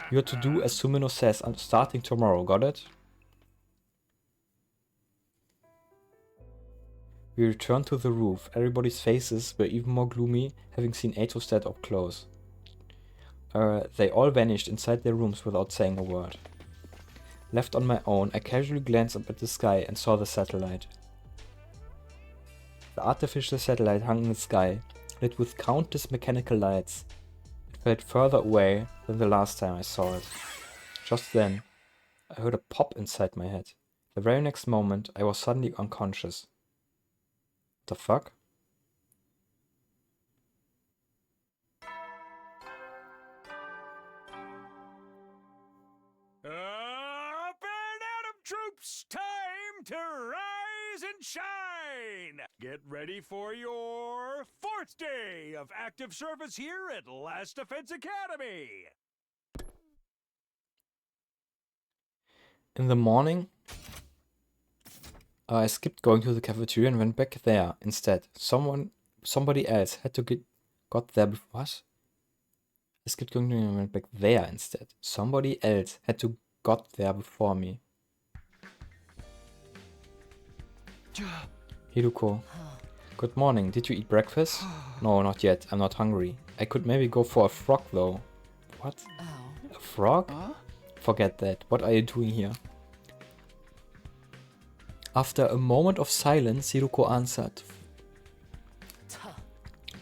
You are to do as Sumino says starting tomorrow, got it? We returned to the roof. Everybody's faces were even more gloomy, having seen Atostat up close. They all vanished inside their rooms without saying a word. Left on my own, I casually glanced up at the sky and saw the satellite. The artificial satellite hung in the sky, lit with countless mechanical lights. It felt further away than the last time I saw it. Just then, I heard a pop inside my head. The very next moment, I was suddenly unconscious. The fuck? Up and Atom troops, time to rise and shine! Get ready for your 4th day of active service here at Last Defense Academy! In the morning, I skipped going to the cafeteria and went back there instead. Somebody else had to got there before. What? I skipped going to and went back there instead. Somebody else had to got there before me. Hiruko. Good morning. Did you eat breakfast? No, not yet. I'm not hungry. I could maybe go for a frog though. What? A frog? Forget that. What are you doing here? After a moment of silence, Hiruko answered.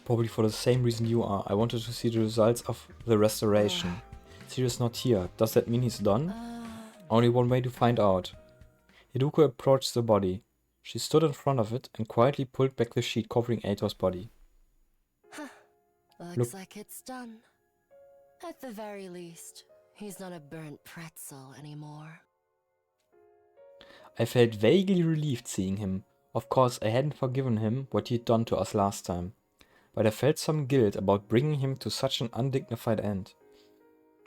Probably for the same reason you are. I wanted to see the results of the restoration. Sirius not here. Does that mean he's done? Only one way to find out. Hiruko approached the body. She stood in front of it and quietly pulled back the sheet covering Eitor's body. Looks like it's done. At the very least, he's not a burnt pretzel anymore. I felt vaguely relieved seeing him. Of course, I hadn't forgiven him what he'd done to us last time. But I felt some guilt about bringing him to such an undignified end.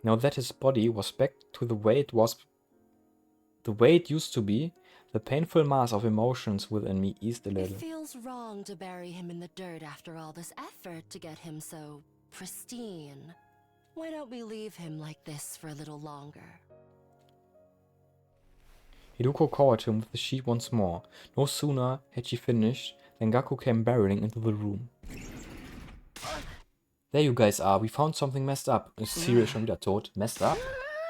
Now that his body was back to the way it used to be, the painful mass of emotions within me eased a little. It feels wrong to bury him in the dirt after all this effort to get him so pristine. Why don't we leave him like this for a little longer? Hiruko covered him with the sheet once more. No sooner had she finished than Gaku came barreling into the room. There you guys are, we found something messed up. Ist Sirius schon wieder tot? Messed up?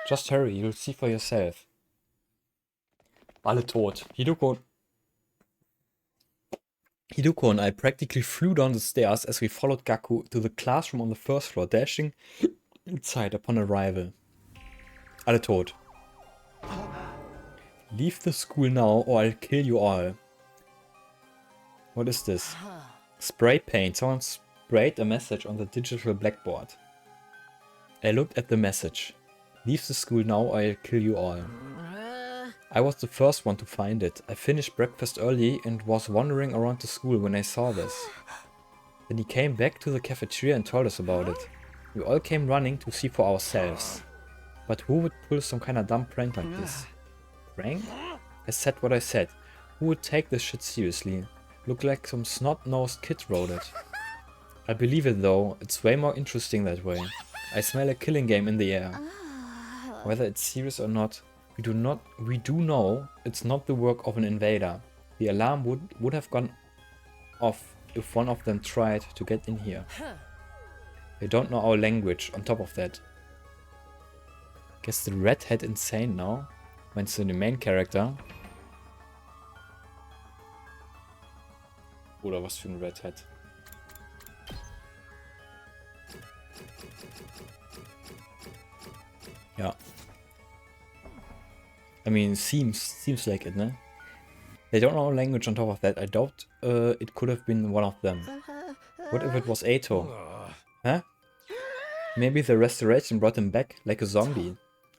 Just hurry, you'll see for yourself. Alle tot. Hiruko and I practically flew down the stairs as we followed Gaku to the classroom on the first floor, dashing inside upon arrival. Alle tot. Leave the school now or I'll kill you all. What is this? Spray paint. Someone sprayed a message on the digital blackboard. I looked at the message. Leave the school now or I'll kill you all. I was the first one to find it. I finished breakfast early and was wandering around the school when I saw this. Then he came back to the cafeteria and told us about it. We all came running to see for ourselves. But who would pull some kind of dumb prank like this? Prank? I said what I said. Who would take this shit seriously? Looked like some snot-nosed kid wrote it. I believe it though, it's way more interesting that way. I smell a killing game in the air. Whether it's serious or not, we do know it's not the work of an invader. The alarm would have gone off if one of them tried to get in here. They don't know our language on top of that. Guess the red hat insane now. Meinst du den Main Character? Oder was für ein Red Hat? Ja. I mean, seems like it, ne? They don't know language on top of that. I doubt it could have been one of them. What if it was Ato? Huh? Maybe the restoration brought him back, like a zombie.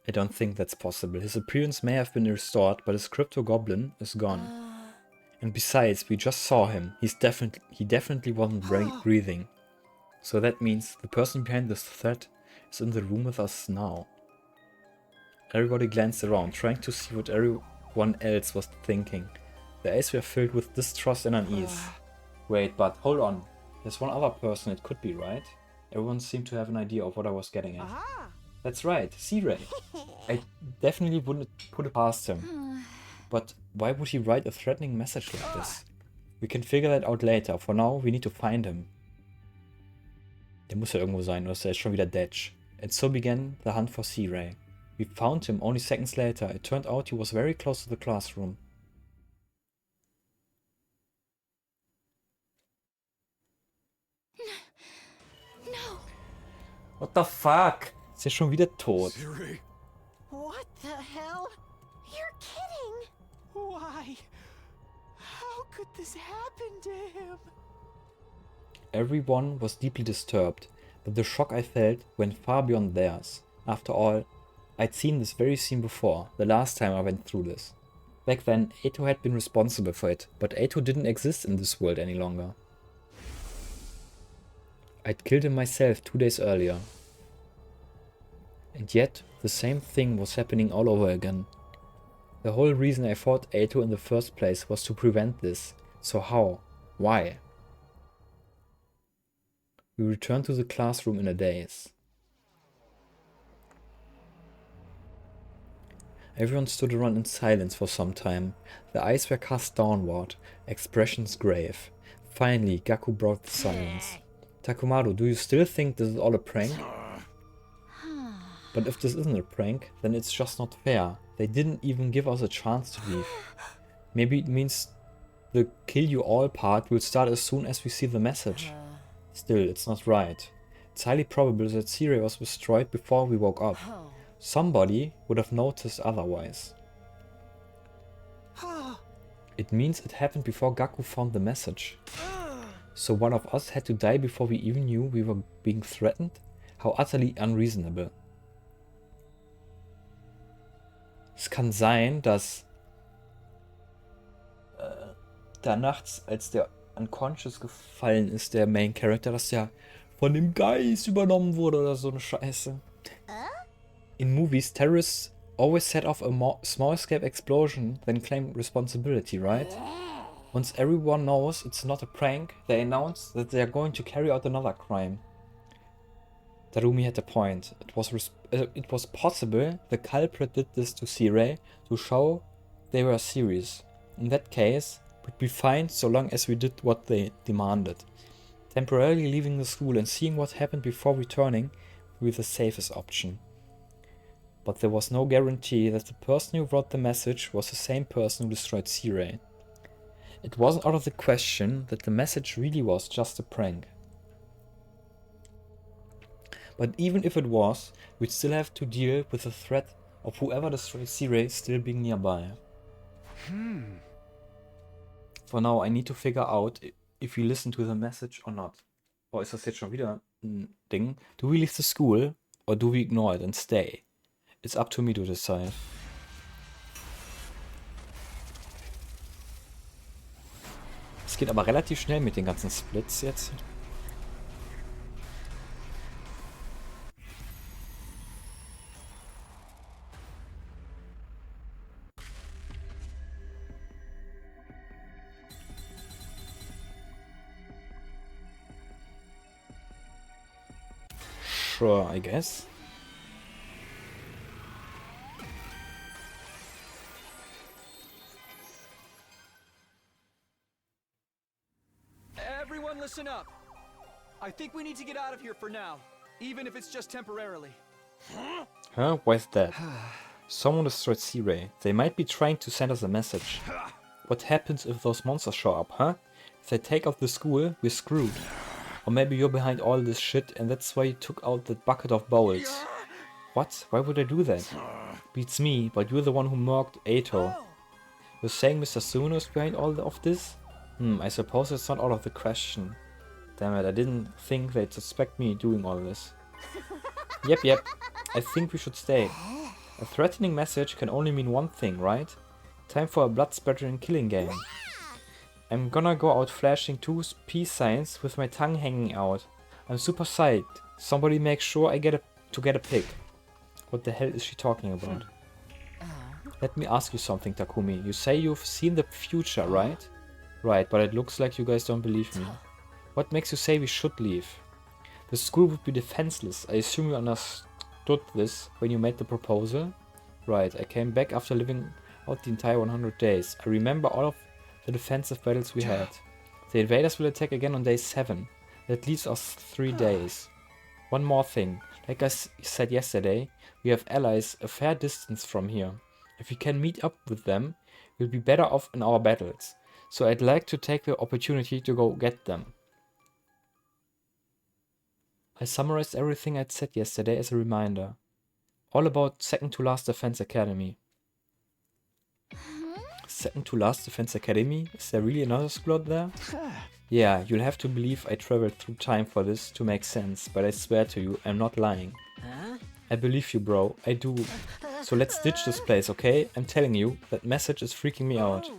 I don't think that's possible. His appearance may have been restored, but his crypto goblin is gone. And besides, we just saw him. He definitely wasn't breathing. So that means the person behind this threat is in the room with us now. Everybody glanced around, trying to see what everyone else was thinking. Their eyes were filled with distrust and unease. Wait, but hold on. There's one other person it could be, right? Everyone seemed to have an idea of what I was getting at. That's right, C-Ray. I definitely wouldn't put it past him. But why would he write a threatening message like this? We can figure that out later. For now, we need to find him. Der muss ja irgendwo sein, oder ist er schon wieder Detch? And so began the hunt for C-Ray. We found him only seconds later. It turned out he was very close to the classroom. No. What the fuck? Ist er schon wieder tot? Siri. What the hell? You're kidding. Why? How could this happen to him? Everyone was deeply disturbed, but the shock I felt went far beyond theirs. After all, I'd seen this very scene before, the last time I went through this. Back then, Ato had been responsible for it, but Ato didn't exist in this world any longer. I'd killed him myself 2 days earlier. And yet, the same thing was happening all over again. The whole reason I fought Ato in the first place was to prevent this. So how? Why? We returned to the classroom in a daze. Everyone stood around in silence for some time. Their eyes were cast downward, expressions grave. Finally, Gaku broke the silence. Takumaru, do you still think this is all a prank? But if this isn't a prank, then it's just not fair. They didn't even give us a chance to leave. Maybe it means the kill you all part will start as soon as we see the message. Still, it's not right. It's highly probable that C-Ray was destroyed before we woke up. Somebody would have noticed otherwise. It means it happened before Gaku found the message. So one of us had to die before we even knew we were being threatened? How utterly unreasonable. Es kann sein, dass da nachts, als der unconscious gefallen ist, der Main Character, dass der von dem Geist übernommen wurde oder so eine Scheiße. In movies, terrorists always set off a small-scale explosion, then claim responsibility, right? Once everyone knows it's not a prank, they announce that they are going to carry out another crime. Darumi had a point. It was possible the culprit did this to C-Ray to show they were serious. In that case, we'd be fine so long as we did what they demanded. Temporarily leaving the school and seeing what happened before returning would be the safest option. But there was no guarantee that the person who wrote the message was the same person who destroyed C-Ray. It wasn't out of the question that the message really was just a prank. But even if it was, we'd still have to deal with the threat of whoever destroyed C-Ray still being nearby. For now, I need to figure out if we listen to the message or not. Oh, ist das jetzt schon wieder ein Ding? Do we leave the school or do we ignore it and stay? It's up to me to decide. Es geht aber relativ schnell mit den ganzen Splits jetzt. Sure, I guess. Everyone listen up. I think we need to get out of here for now, even if it's just temporarily. Huh? Why's that? Someone destroyed C-Ray. They might be trying to send us a message. What happens if those monsters show up, huh? If they take out the school, we're screwed. Or maybe you're behind all this shit and that's why you took out that bucket of bowls. What? Why would I do that? Beats me, but you're the one who murked Ato. You're saying Mr. Sumino is behind all of this? I suppose it's not out of the question. Damn it, I didn't think they'd suspect me doing all this. Yep. I think we should stay. A threatening message can only mean one thing, right? Time for a blood-spattering killing game. I'm gonna go out flashing 2 peace signs with my tongue hanging out. I'm super psyched. Somebody make sure I get a pic. What the hell is she talking about? Let me ask you something, Takumi. You say you've seen the future, right? Right, but it looks like you guys don't believe me. What makes you say we should leave? The school would be defenseless. I assume you understood this when you made the proposal? Right, I came back after living out the entire 100 days. I remember all of the defensive battles we had. The invaders will attack again on day 7. That leaves us 3 days. One more thing. Like I said yesterday, we have allies a fair distance from here. If we can meet up with them, we'll be better off in our battles. So I'd like to take the opportunity to go get them. I summarized everything I'd said yesterday as a reminder. All about Second to Last Defense Academy. Second to Last Defense Academy? Is there really another school out there? Yeah, you'll have to believe I traveled through time for this to make sense, but I swear to you, I'm not lying. I believe you, bro. I do. So let's ditch this place, okay? I'm telling you, that message is freaking me out.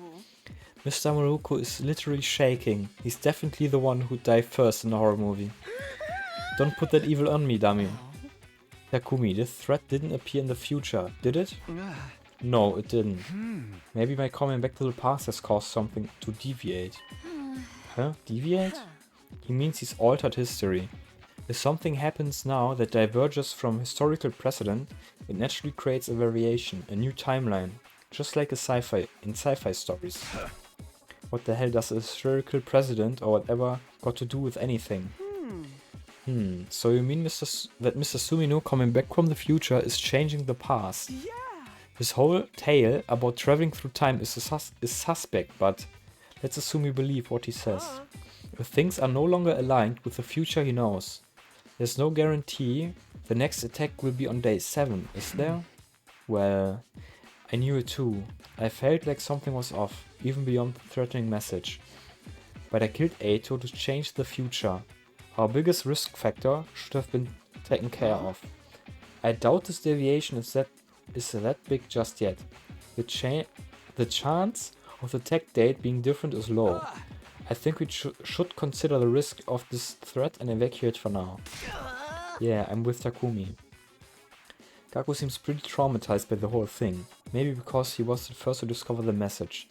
Mr. Maruko is literally shaking. He's definitely the one who'd die first in a horror movie. Don't put that evil on me, dummy. Takumi, this threat didn't appear in the future, did it? No, it didn't. Maybe my coming back to the past has caused something to deviate. Huh? Deviate? He means he's altered history. If something happens now that diverges from historical precedent, it naturally creates a variation, a new timeline. Just like in sci-fi stories. What the hell does a historical precedent or whatever got to do with anything? So you mean that Mr. Sumino coming back from the future is changing the past? Yeah. His whole tale about traveling through time is suspect, but let's assume we believe what he says. If things are no longer aligned with the future he knows, there's no guarantee the next attack will be on day 7, is there? Well, I knew it too. I felt like something was off, even beyond the threatening message. But I killed Ato to change the future. Our biggest risk factor should have been taken care of. I doubt this deviation is that big just yet. The chance of the tech date being different is low. I think we should consider the risk of this threat and evacuate for now. Yeah, I'm with Takumi. Gaku seems pretty traumatized by the whole thing. Maybe because he was the first to discover the message.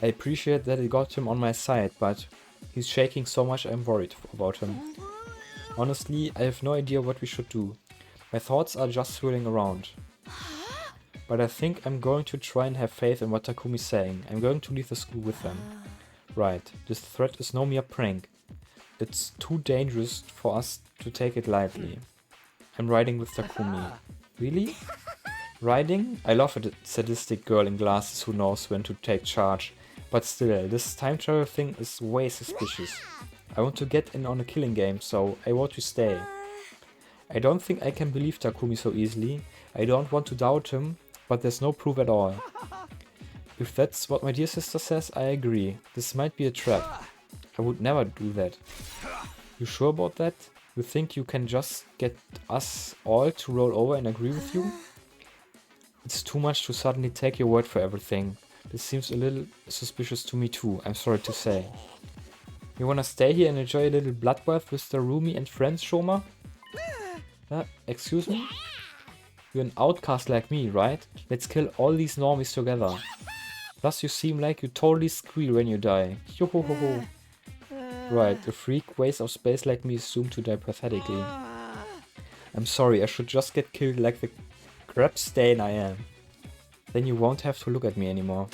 I appreciate that it got him on my side, but he's shaking so much I'm worried about him. Honestly, I have no idea what we should do. My thoughts are just swirling around. But I think I'm going to try and have faith in what Takumi's saying. I'm going to leave the school with them. Right, this threat is no mere prank. It's too dangerous for us to take it lightly. I'm riding with Takumi. Really? Riding? I love a sadistic girl in glasses who knows when to take charge. But still, this time travel thing is way suspicious. I want to get in on a killing game, so I want to stay. I don't think I can believe Takumi so easily. I don't want to doubt him, but there's no proof at all. If that's what my dear sister says, I agree. This might be a trap. I would never do that. You sure about that? You think you can just get us all to roll over and agree with you? It's too much to suddenly take your word for everything. This seems a little suspicious to me too, I'm sorry to say. You wanna stay here and enjoy a little bloodbath with the Rumi and friends, Shoma? Excuse me? You're an outcast like me, right? Let's kill all these normies together. Plus you seem like you totally squeal when you die. Yo ho ho ho. Right, a freak waste of space like me is doomed to die pathetically. I'm sorry, I should just get killed like the crap stain I am. Then you won't have to look at me anymore.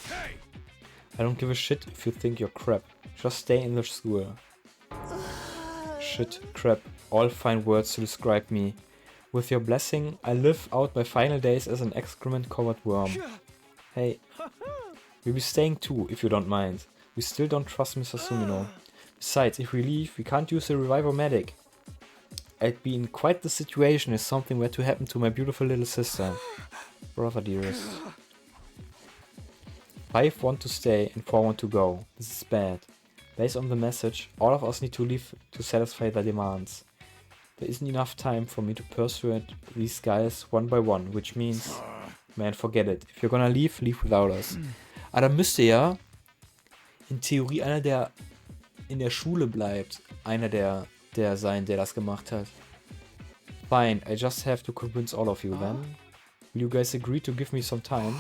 I don't give a shit if you think you're crap. Just stay in the school. Shit, crap, all fine words to describe me. With your blessing, I live out my final days as an excrement-covered worm. Hey, we'll be staying too, if you don't mind. We still don't trust Mr. Sumino. Besides, if we leave, we can't use the reviver medic. I'd be in quite the situation if something were to happen to my beautiful little sister. Brother dearest. 5 want to stay and 4 want to go. This is bad. Based on the message, all of us need to leave to satisfy their demands. There isn't enough time for me to persuade these guys one by one, which means, man, forget it. If you're gonna leave, leave without us. Aber da müsste ja in Theorie einer, der in der Schule bleibt, einer der sein, der das gemacht hat. Fine, I just have to convince all of you then. Will you guys agree to give me some time?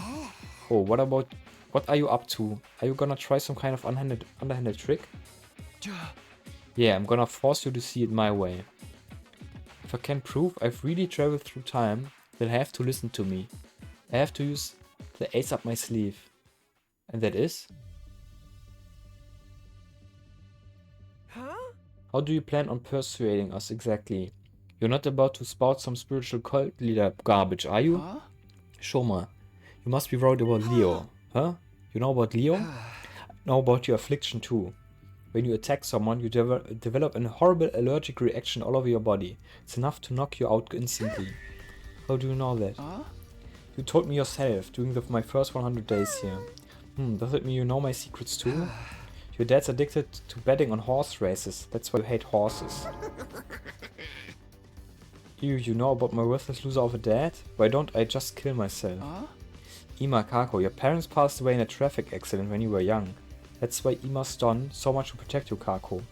Oh, what are you up to? Are you gonna try some kind of underhanded trick? Yeah, I'm gonna force you to see it my way. If I can prove I've really traveled through time, they'll have to listen to me. I have to use the ace up my sleeve. And that is? How do you plan on persuading us exactly? You're not about to spout some spiritual cult leader garbage, are you? Show mal. You must be worried about Leo. Huh? You know about Leo? I know about your affliction too. When you attack someone, you develop a horrible allergic reaction all over your body. It's enough to knock you out instantly. How do you know that? You told me yourself during my first 100 days here. Does it mean you know my secrets too? Your dad's addicted to betting on horse races. That's why you hate horses. You know about my worthless loser of a dad? Why don't I just kill myself? Ima, Kako, your parents passed away in a traffic accident when you were young. That's why Ima's done so much to protect you, Kako.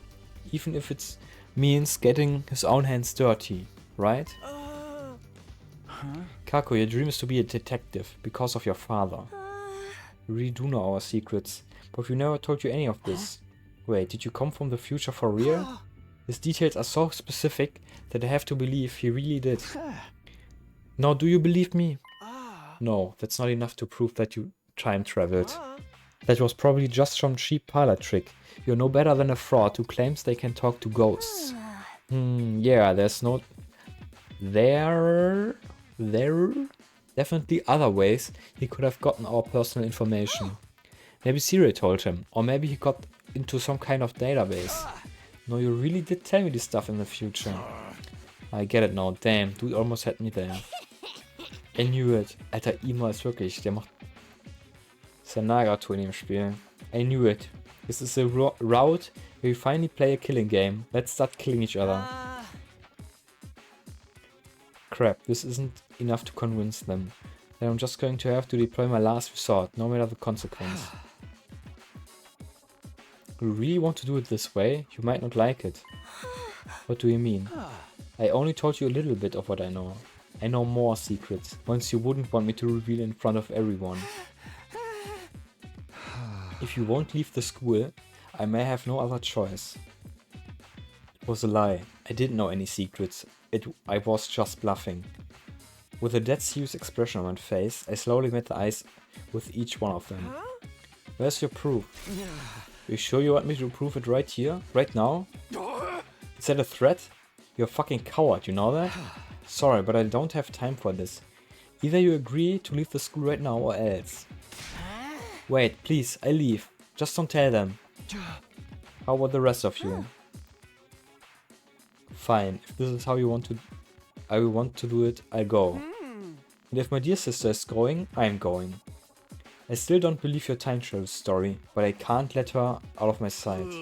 Even if it means getting his own hands dirty, right? Kako, your dream is to be a detective because of your father. We really do know our secrets, but we never told you any of this. Wait, did you come from the future for real? His details are so specific that I have to believe he really did. Now, do you believe me? No, that's not enough to prove that you time traveled. That was probably just some cheap parlor trick. You're no better than a fraud who claims they can talk to ghosts. Yeah, there's no... There... Definitely other ways he could have gotten our personal information. Maybe Siri told him, or maybe he got into some kind of database. No, you really did tell me this stuff in the future. I get it now. Damn, dude almost had me there. I knew it. Alter, Ima ist wirklich, der macht... Ist der Nagato in dem Spiel. I knew it. This is a route where you finally play a killing game. Let's start killing each other. Crap, this isn't enough to convince them. Then I'm just going to have to deploy my last resort, no matter the consequence. You really want to do it this way? You might not like it. What do you mean? I only told you a little bit of what I know. I know more secrets, ones you wouldn't want me to reveal in front of everyone. If you won't leave the school, I may have no other choice. It was a lie. I didn't know any secrets. I was just bluffing. With a dead serious expression on my face, I slowly met the eyes with each one of them. Where's your proof? You sure you want me to prove it right here? Right now? Is that a threat? You're a fucking coward, you know that? Sorry, but I don't have time for this. Either you agree to leave the school right now or else. Wait, please, I leave. Just don't tell them. How about the rest of you? Fine, if this is how you want to do it, I'll go. And if my dear sister is going, I'm going. I still don't believe your time travel story, but I can't let her out of my sight.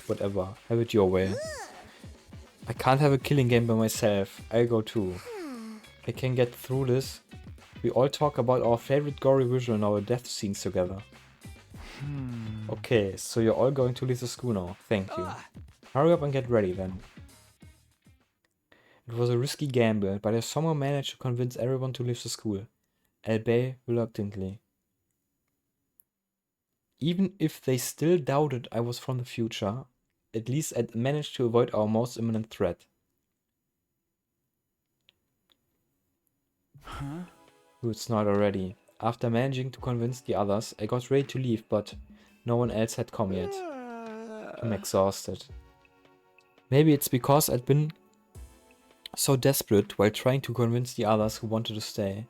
Whatever, have it your way. I can't have a killing game by myself, I'll go too. I can get through this. We all talk about our favorite gory visual and our death scenes together. Okay, so you're all going to leave the school now, thank you. Hurry up and get ready then. It was a risky gamble, but I somehow managed to convince everyone to leave the school, albeit reluctantly. Even if they still doubted I was from the future, at least I managed to avoid our most imminent threat. It's not already. After managing to convince the others, I got ready to leave, but no one else had come yet. I'm exhausted. Maybe it's because I'd been so desperate while trying to convince the others who wanted to stay.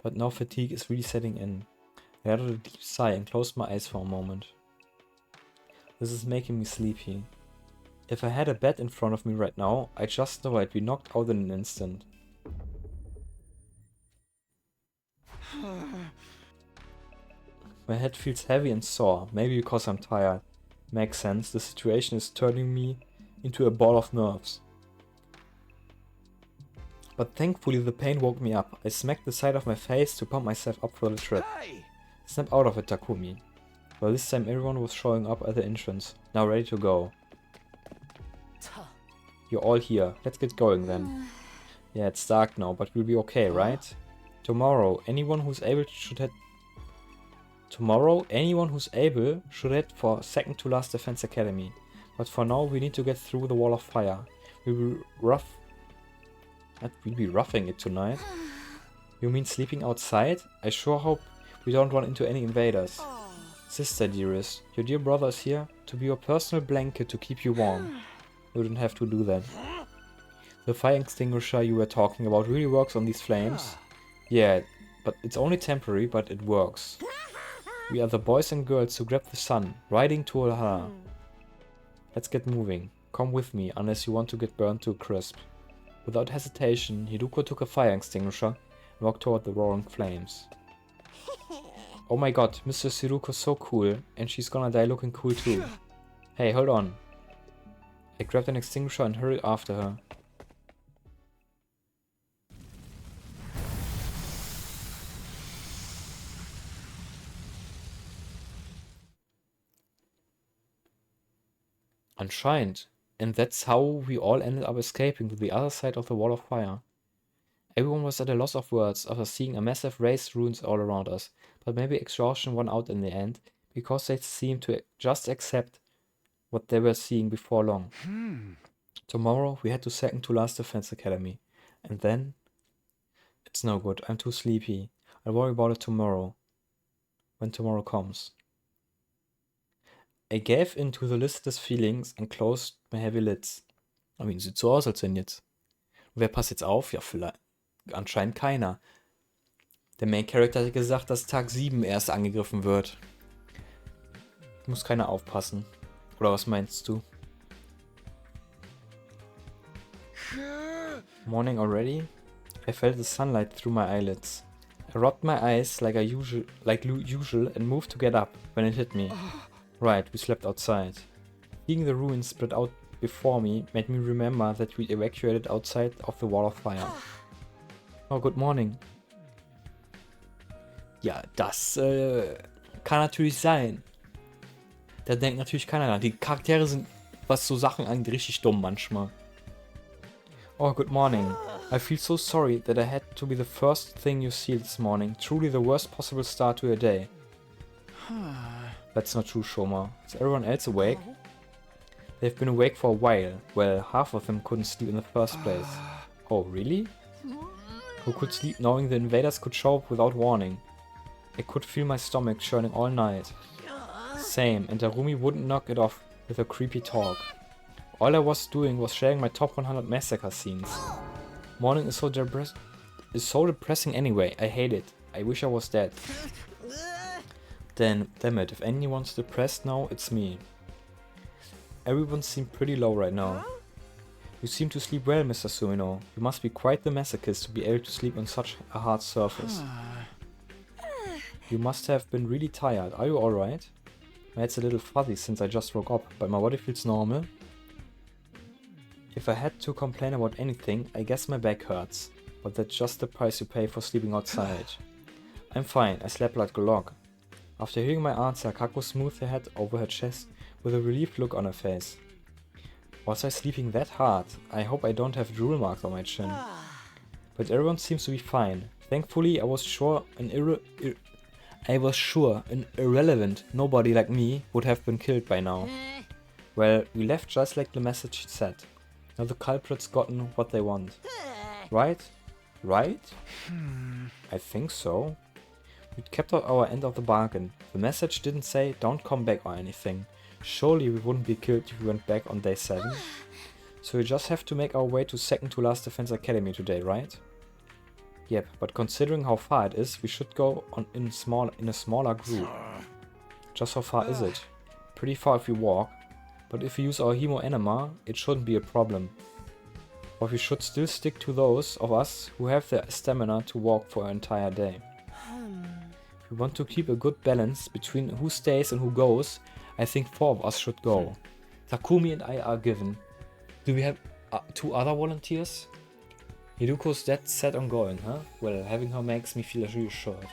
But now fatigue is really setting in. I uttered a deep sigh and closed my eyes for a moment. This is making me sleepy. If I had a bed in front of me right now, I just know I'd be knocked out in an instant. My head feels heavy and sore, maybe because I'm tired. Makes sense, the situation is turning me into a ball of nerves. But thankfully the pain woke me up. I smacked the side of my face to pump myself up for the trip. Hey! Snap out of it, Takumi. Well, this time everyone was showing up at the entrance, now ready to go. You're all here, let's get going then. Yeah, it's dark now, but we'll be okay, right? Tomorrow, anyone who's able should head for second to last defense academy. But for now, we need to get through the wall of fire. We'll be roughing it tonight. You mean sleeping outside? I sure hope we don't run into any invaders. Sister dearest, your dear brother is here to be your personal blanket to keep you warm. You don't have to do that. The fire extinguisher you were talking about really works on these flames. Yeah, but it's only temporary, but it works. We are the boys and girls who grab the sun, riding to Valhalla. Let's get moving. Come with me, unless you want to get burned to a crisp. Without hesitation, Hiruko took a fire extinguisher and walked toward the roaring flames. Oh my god, Mr. Hiruko's so cool, and she's gonna die looking cool too. Hey, hold on. I grabbed an extinguisher and hurried after her. Anscheinend. And that's how we all ended up escaping to the other side of the wall of fire. Everyone was at a loss of words after seeing a massive race ruins all around us, but maybe exhaustion won out in the end, because they seemed to just accept what they were seeing before long. Tomorrow we head to second to last defense academy, and then... It's no good, I'm too sleepy. I'll worry about it tomorrow, when tomorrow comes. I gave in to the listless feelings and closed my heavy lids. I mean, sieht so aus, als wenn jetzt. Wer passt jetzt auf? Ja, vielleicht. Anscheinend keiner. Der Main Character hat gesagt, dass Tag 7 erst angegriffen wird. Muss keiner aufpassen. Oder was meinst du? Morning already? I felt the sunlight through my eyelids. I rubbed my eyes like usual and moved to get up when it hit me. Right, we slept outside. Seeing the ruins spread out before me made me remember that we evacuated outside of the wall of fire. Oh, good morning. Ja, das kann natürlich sein. Da denkt natürlich keiner nach. Die Charaktere sind, was so Sachen angeht, richtig dumm manchmal. Oh, good morning. I feel so sorry that I had to be the first thing you see this morning. Truly the worst possible start to your day. That's not true, Shoma. Is everyone else awake? They've been awake for a while. Well, half of them couldn't sleep in the first place. Oh, really? Who could sleep knowing the invaders could show up without warning? I could feel my stomach churning all night. Same, and Harumi wouldn't knock it off with her creepy talk. All I was doing was sharing my top 100 massacre scenes. Morning is so depressing anyway. I hate it. I wish I was dead. Then, damn it, if anyone's depressed now, it's me. Everyone seemed pretty low right now. You seem to sleep well, Mr. Sumino. You must be quite the masochist to be able to sleep on such a hard surface. You must have been really tired. Are you alright? My head's a little fuzzy since I just woke up, but my body feels normal. If I had to complain about anything, I guess my back hurts. But that's just the price you pay for sleeping outside. I'm fine, I slept like a log. After hearing my answer, Kako smoothed her head over her chest with a relieved look on her face. Was I sleeping that hard? I hope I don't have drool marks on my chin. But everyone seems to be fine. Thankfully, I was sure an irrelevant nobody like me would have been killed by now. Well, we left just like the message said. Now the culprits gotten what they want. Right? Right? I think so. We kept our end of the bargain. The message didn't say don't come back or anything. Surely we wouldn't be killed if we went back on day 7. So we just have to make our way to second to last defense academy today, right? Yep, but considering how far it is, we should go on in a smaller group. Just how far is it? Pretty far if we walk, but if we use our hemo enema, it shouldn't be a problem. But we should still stick to those of us who have the stamina to walk for an entire day. we want to keep a good balance between who stays and who goes, I think 4 of us should go. Takumi and I are given. Do we have 2 other volunteers? Hiruko's dead set on going, huh? Well, having her makes me feel reassured.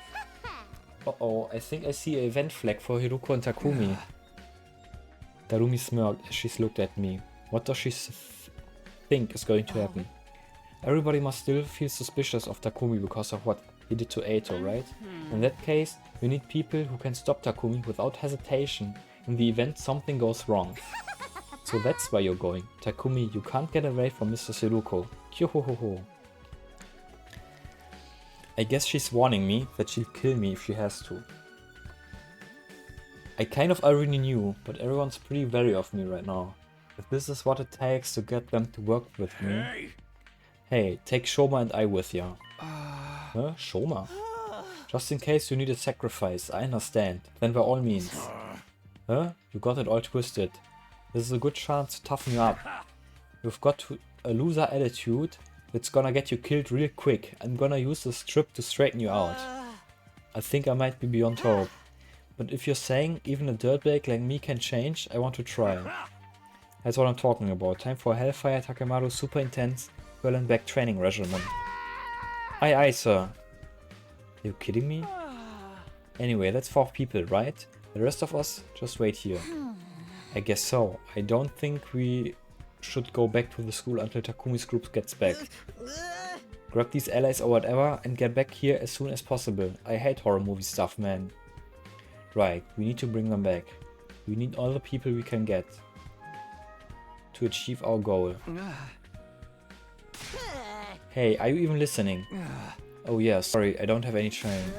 Uh-oh, I think I see an event flag for Hiruko and Takumi. Darumi smirked as she looked at me. What does she think is going to happen? Everybody must still feel suspicious of Takumi because of what he did to Eito, right? In that case, we need people who can stop Takumi without hesitation in the event something goes wrong. So that's why you're going. Takumi, you can't get away from Mr. Hiruko. Kyohohoho. I guess she's warning me that she'll kill me if she has to. I kind of already knew, but everyone's pretty wary of me right now. If this is what it takes to get them to work with me... Hey, take Shoma and I with ya. Huh? Shoma? Just in case you need a sacrifice, I understand. Then by all means. Huh? You got it all twisted. This is a good chance to toughen you up. You've got a loser attitude that's gonna get you killed real quick. I'm gonna use this trip to straighten you out. I think I might be beyond hope. But if you're saying even a dirtbag like me can change, I want to try. That's what I'm talking about. Time for Hellfire Takemaru's super intense Berlin-back training regimen. Aye aye, sir. Are you kidding me? Anyway, that's 4 people, right? The rest of us just wait here. I guess so. I don't think we should go back to the school until Takumi's group gets back. Grab these allies or whatever and get back here as soon as possible. I hate horror movie stuff, man. Right, we need to bring them back. We need all the people we can get to achieve our goal. Hey, are you even listening? Oh yeah, sorry, I don't have any change.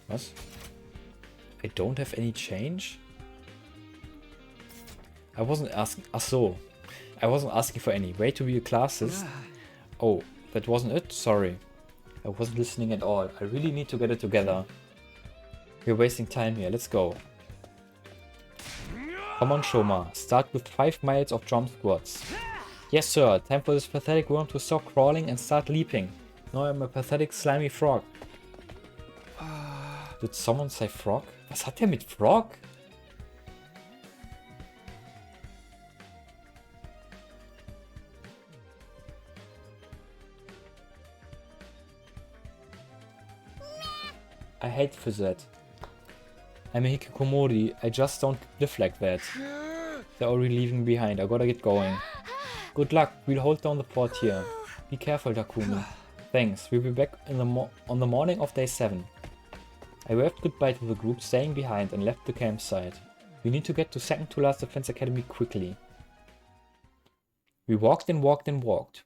What? I don't have any change? I wasn't asking. So I wasn't asking for any. Way to be a classist. Oh, that wasn't it? Sorry. I wasn't listening at all. I really need to get it together. We're wasting time here. Let's go. Come on, Shoma. Start with 5 miles of jump squats. Yes, sir. Time for this pathetic worm to stop crawling and start leaping. Now I'm a pathetic slimy frog. Did someone say frog? Was hat der mit frog? I hate for that. I'm a hikikomori. I just don't live like that. They're already leaving behind. I gotta get going. Good luck. We'll hold down the fort here. Be careful, Takumi. Thanks. We'll be back in on the morning of day 7. I waved goodbye to the group, staying behind, and left the campsite. We need to get to second to last defense academy quickly. We walked and walked and walked.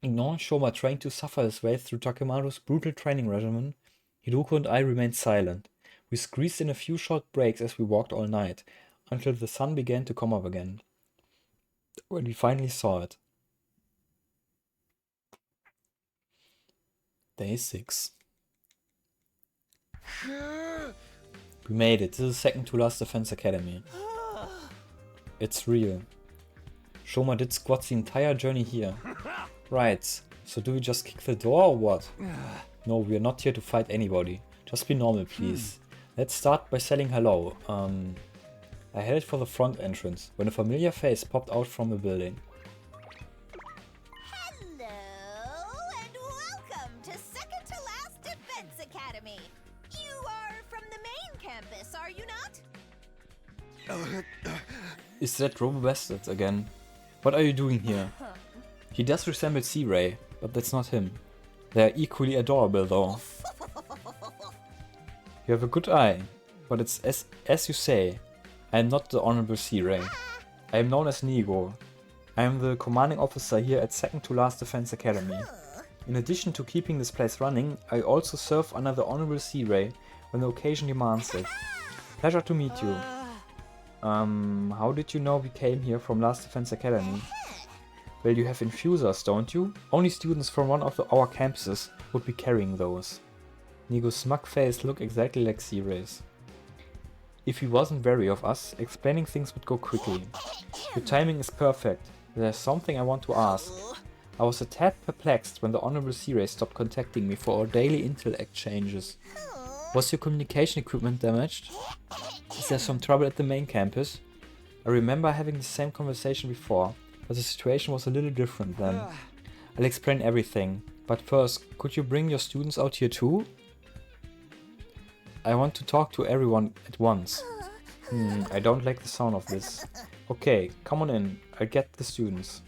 Ignoring Shoma trying to suffer his way through Takemaru's brutal training regimen, Hiruko and I remained silent. We squeezed in a few short breaks as we walked all night, until the sun began to come up again. When we finally saw it. Day 6. We made it. This is second to last defense academy. It's real. Shoma did squats the entire journey here. Right, so do we just kick the door or what? No, we are not here to fight anybody. Just be normal, please. Let's start by saying hello. I headed for the front entrance when a familiar face popped out from the building. Hello, and welcome to second to last Defense Academy. You are from the main campus, are you not? Is that Robo Bastard again? What are you doing here? He does resemble C-Ray, but that's not him. They are equally adorable though. You have a good eye, but it's as you say. I am not the Honorable C-Ray. I am known as Nigo. I am the commanding officer here at second to last Defense Academy. In addition to keeping this place running, I also serve under the Honorable C-Ray when the occasion demands it. Pleasure to meet you. How did you know we came here from last Defense Academy? Well, you have infusers, don't you? Only students from one of our campuses would be carrying those. Nigo's smug face looked exactly like C-Ray's. If he wasn't wary of us, explaining things would go quickly. Your timing is perfect. There's something I want to ask. I was a tad perplexed when the Honorable C-Ray stopped contacting me for our daily intel exchanges. Was your communication equipment damaged? Is there some trouble at the main campus? I remember having the same conversation before, but the situation was a little different then. I'll explain everything, but first, could you bring your students out here too? I want to talk to everyone at once. I don't like the sound of this. Okay, come on in, I'll get the students.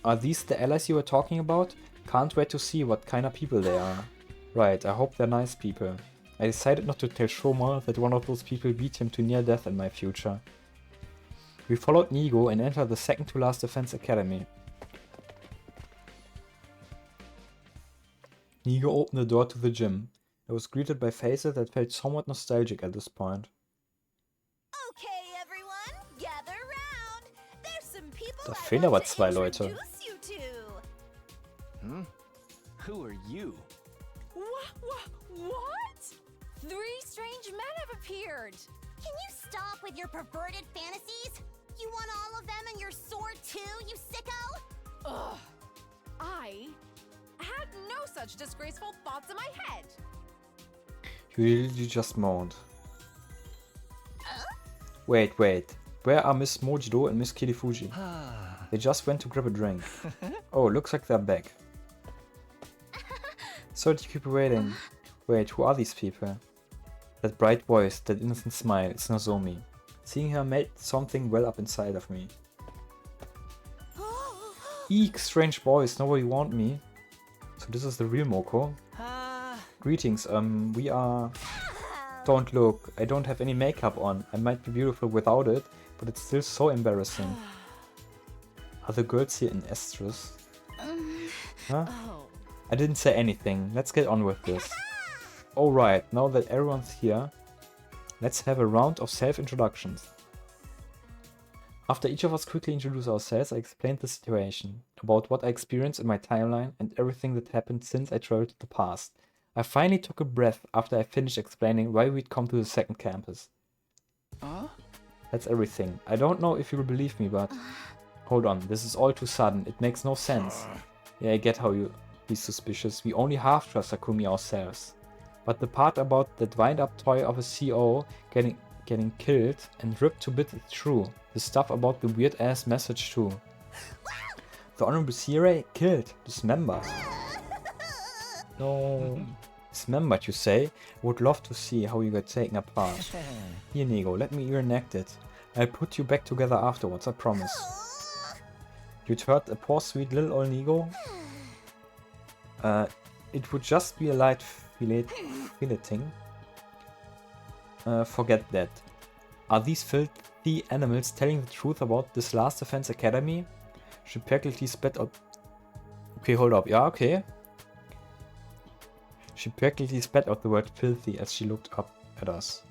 Are these the allies you were talking about? Can't wait to see what kind of people they are. Right, I hope they're nice people. I decided not to tell Shoma that one of those people beat him to near death in my future. We followed Nigo and entered the second to last defense academy. Nigo opened the door to the gym. I was greeted by faces that felt somewhat nostalgic at this point. Okay, everyone, gather round. There's some people Da I fehlen want aber to zwei Leute. introduce you to. Who are you? What? 3 strange men have appeared. Can you stop with your perverted fantasies? You want all of them and your sword too, you sicko? Ugh. I had no such disgraceful thoughts in my head. You just moaned. Wait. Where are Miss Mojido and Miss Kirifuji? They just went to grab a drink. Oh, looks like they're back. Sorry to keep you waiting. Wait, who are these people? That bright voice, that innocent smile, it's Nozomi. Seeing her made something well up inside of me. Eek, strange voice, nobody warned me. So this is the real Moko. Greetings, we are... Don't look, I don't have any makeup on. I might be beautiful without it, but it's still so embarrassing. Are the girls here in estrus? Huh? I didn't say anything, let's get on with this. Alright, now that everyone's here, let's have a round of self-introductions. After each of us quickly introduced ourselves, I explained the situation, about what I experienced in my timeline and everything that happened since I traveled to the past. I finally took a breath after I finished explaining why we'd come to the second campus. That's everything. I don't know if you'll believe me, but... Hold on, this is all too sudden, it makes no sense. Yeah, I get how you be suspicious, we only half trust Takumi ourselves. But the part about that wind-up toy of a CO getting killed and ripped to bits is true. The stuff about the weird-ass message too. The Honorable Sire killed, dismembered. No. Dismembered, you say? Would love to see how you get taken apart. Here, Nigo, let me reenact it. I'll put you back together afterwards, I promise. You'd hurt a poor sweet little old Nigo? It would just be a light filleting. Forget that. Are these filthy animals telling the truth about this last defense academy? She practically spat out... Okay, hold up. Yeah, okay. She practically spat out the word filthy as she looked at us.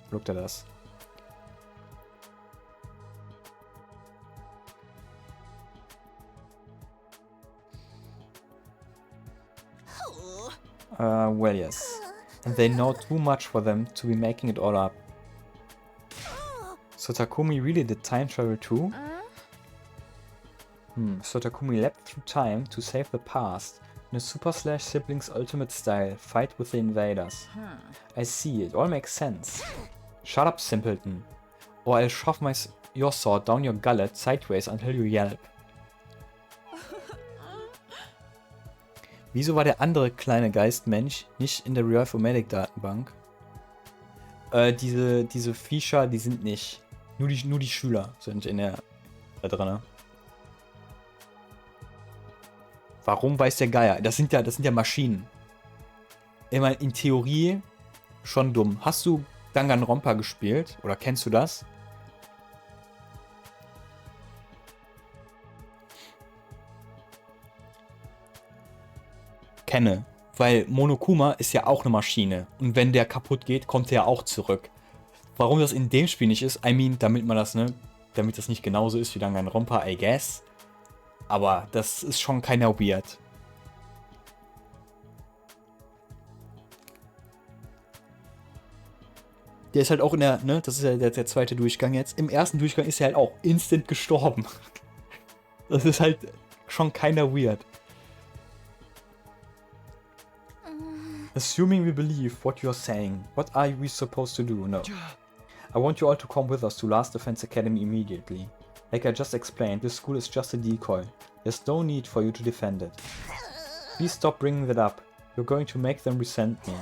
Well, yes. And they know too much for them to be making it all up. So Takumi really did time travel too? So Takumi leapt through time to save the past in a Super Slash Siblings Ultimate style fight with the invaders. I see, it all makes sense. Shut up, simpleton. Or I'll shove your sword down your gullet sideways until you yelp. Wieso war der andere kleine Geistmensch nicht in der Real-Informatik-Datenbank? Diese Viecher, die sind nicht. Nur die Schüler sind da drin. Warum weiß der Geier? Das sind ja Maschinen. Ich meine, in Theorie schon dumm. Hast du Danganronpa gespielt? Oder kennst du das? Kenne. Weil Monokuma ist ja auch eine Maschine. Und wenn der kaputt geht, kommt der auch zurück. Warum das in dem Spiel nicht ist, I mean, damit das nicht genauso ist wie Danganronpa, I guess. Aber das ist schon keiner weird. Der ist halt auch das ist ja der zweite Durchgang jetzt. Im ersten Durchgang ist er halt auch instant gestorben. Das ist halt schon keiner weird. Assuming we believe what you're saying, what are we supposed to do? No. I want you all to come with us to Last Defense Academy immediately. Like I just explained, this school is just a decoy. There's no need for you to defend it. Please stop bringing that up. You're going to make them resent me.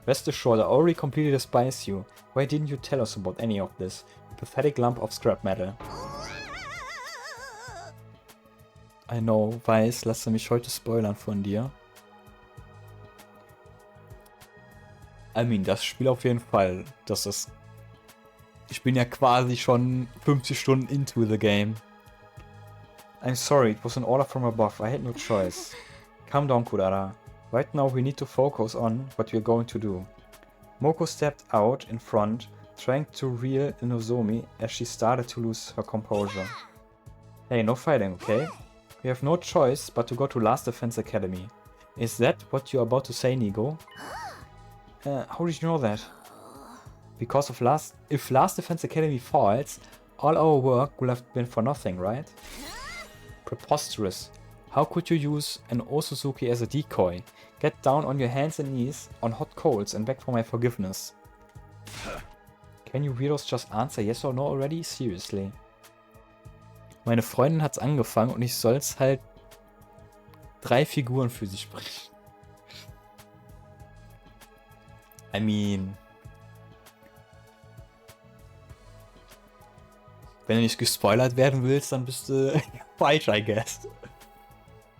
Rest assured, I already completely despise you. Why didn't you tell us about any of this? You pathetic lump of scrap metal. I know, weiß, lass mich heute spoilern von dir. I mean, das Spiel auf jeden Fall. Das ist... Ich bin ja quasi schon 50 Stunden into the game. I'm sorry, it was an order from above. I had no choice. Calm down, Kurara. Right now we need to focus on what we're going to do. Moko stepped out in front, trying to reel in Nozomi as she started to lose her composure. Hey, no fighting, okay? We have no choice but to go to Last Defense Academy. Is that what you're about to say, Nigo? How did you know that? Because of if Last Defense Academy falls, all our work will have been for nothing, right? Preposterous. How could you use an Osuzuki as a decoy? Get down on your hands and knees on hot coals and beg for my forgiveness. Can you weirdos just answer yes or no already? Seriously. Meine Freundin hat's angefangen und ich soll's halt 3 Figuren für sie sprechen. I mean... Wenn du nicht gespoilert werden willst, dann bist du falsch, I guess.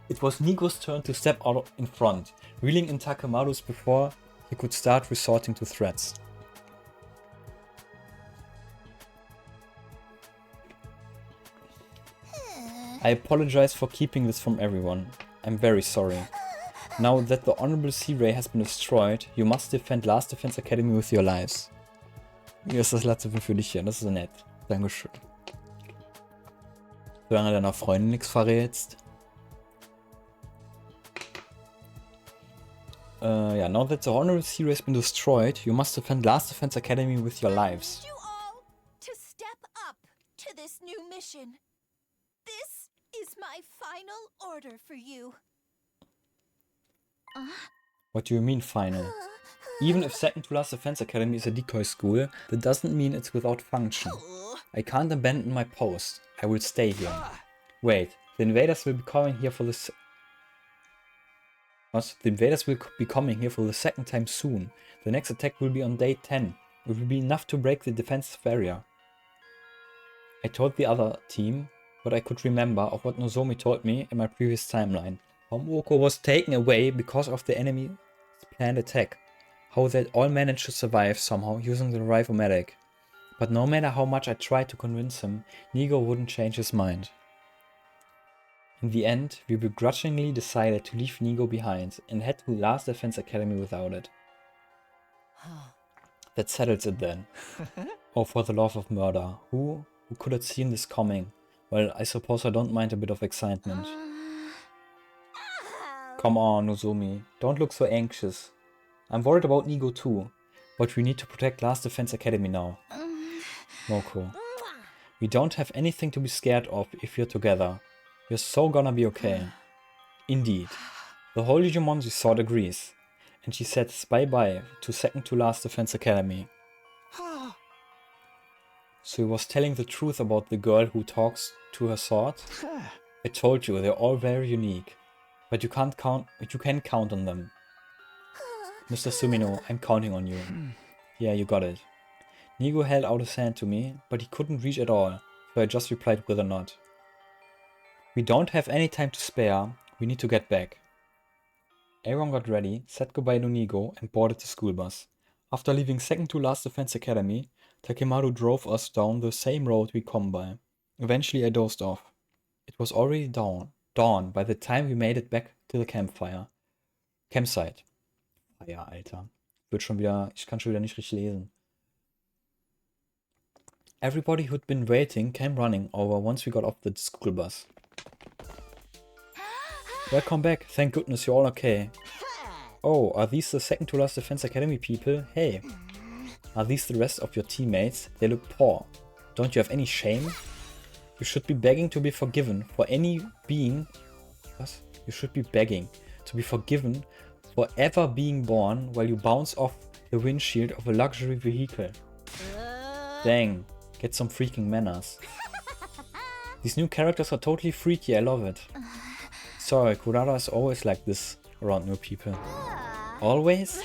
It was Nigo's turn to step out in front, reeling in Takemaru's before he could start resorting to threats. I apologize for keeping this from everyone. I'm very sorry. Now that the Honorable Sea Ray has been destroyed, you must defend Last Defense Academy with your lives. Hier ist das letzte für dich hier, das ist nett. Dankeschön. Solange deiner Freundin nichts verrätst. Yeah, now that the Honorable Sea Ray has been destroyed, you must defend Last Defense Academy with your lives. I need you all to step up to this new mission. This is my final order for you. What do you mean final? Even if Second to Last Defense Academy is a decoy school, that doesn't mean it's without function. I can't abandon my post. I will stay here. Wait, the invaders will be coming here for the The invaders will be coming here for the second time soon. The next attack will be on day 10. It will be enough to break the defensive barrier. I told the other team what I could remember of what Nozomi told me in my previous timeline. How Moko was taken away because of the enemy's planned attack. How they all managed to survive somehow using the Revival-Medic. But no matter how much I tried to convince him, Nigo wouldn't change his mind. In the end, we begrudgingly decided to leave Nigo behind and head to Last Defense Academy without it. That settles it then. Oh, for the love of murder. Who could have seen this coming? Well, I suppose I don't mind a bit of excitement. Come on, Nozomi. Don't look so anxious. I'm worried about Nigo too. But we need to protect Last Defense Academy now. Moko. We don't have anything to be scared of if you're together. You're so gonna be okay. Indeed. The whole Digimon Resort agrees. And she says bye-bye to Second to Last Defense Academy. So he was telling the truth about the girl who talks to her sword? I told you, they're all very unique. But you can count on them. Mr. Sumino, I'm counting on you. Yeah, you got it. Nigo held out his hand to me, but he couldn't reach at all, so I just replied with a nod. We don't have any time to spare, we need to get back. Everyone got ready, said goodbye to Nigo, and boarded the school bus. After leaving Second to Last Defense Academy, Takemaru drove us down the same road we come by. Eventually I dozed off. It was already dawn by the time we made it back to the campsite. Ja, Alter. Ich kann schon wieder nicht richtig lesen. Everybody who'd been waiting came running over once we got off the school bus. Welcome back. Thank goodness you're all okay. Oh, are these the Second to Last Defense Academy people? Hey. Are these the rest of your teammates? They look poor. Don't you have any shame? You should be begging to be forgiven for any being... What? You should be begging to be forgiven forever being born while you bounce off the windshield of a luxury vehicle. Dang, get some freaking manners. These new characters are totally freaky, I love it. Sorry, Kurara is always like this around new people. Always?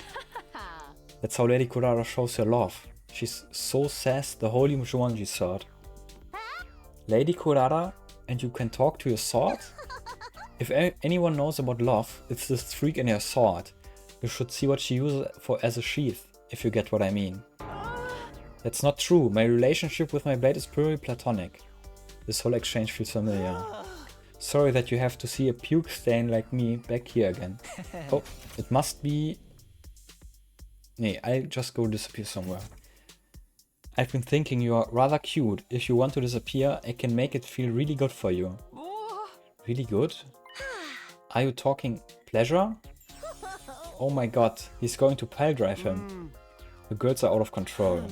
That's how Lady Kurara shows her love. She's so sass, the holy Jumanji sword. Lady Kurara, and you can talk to your sword? If anyone knows about love, it's this freak in her sword. You should see what she uses for as a sheath, if you get what I mean. That's not true. My relationship with my blade is purely platonic. This whole exchange feels familiar. Sorry that you have to see a puke stain like me back here again. Oh, it must be... Nee, I'll just go disappear somewhere. I've been thinking you are rather cute. If you want to disappear, I can make it feel really good for you. Really good? Are you talking pleasure? Oh my god, he's going to pile drive him. The girls are out of control.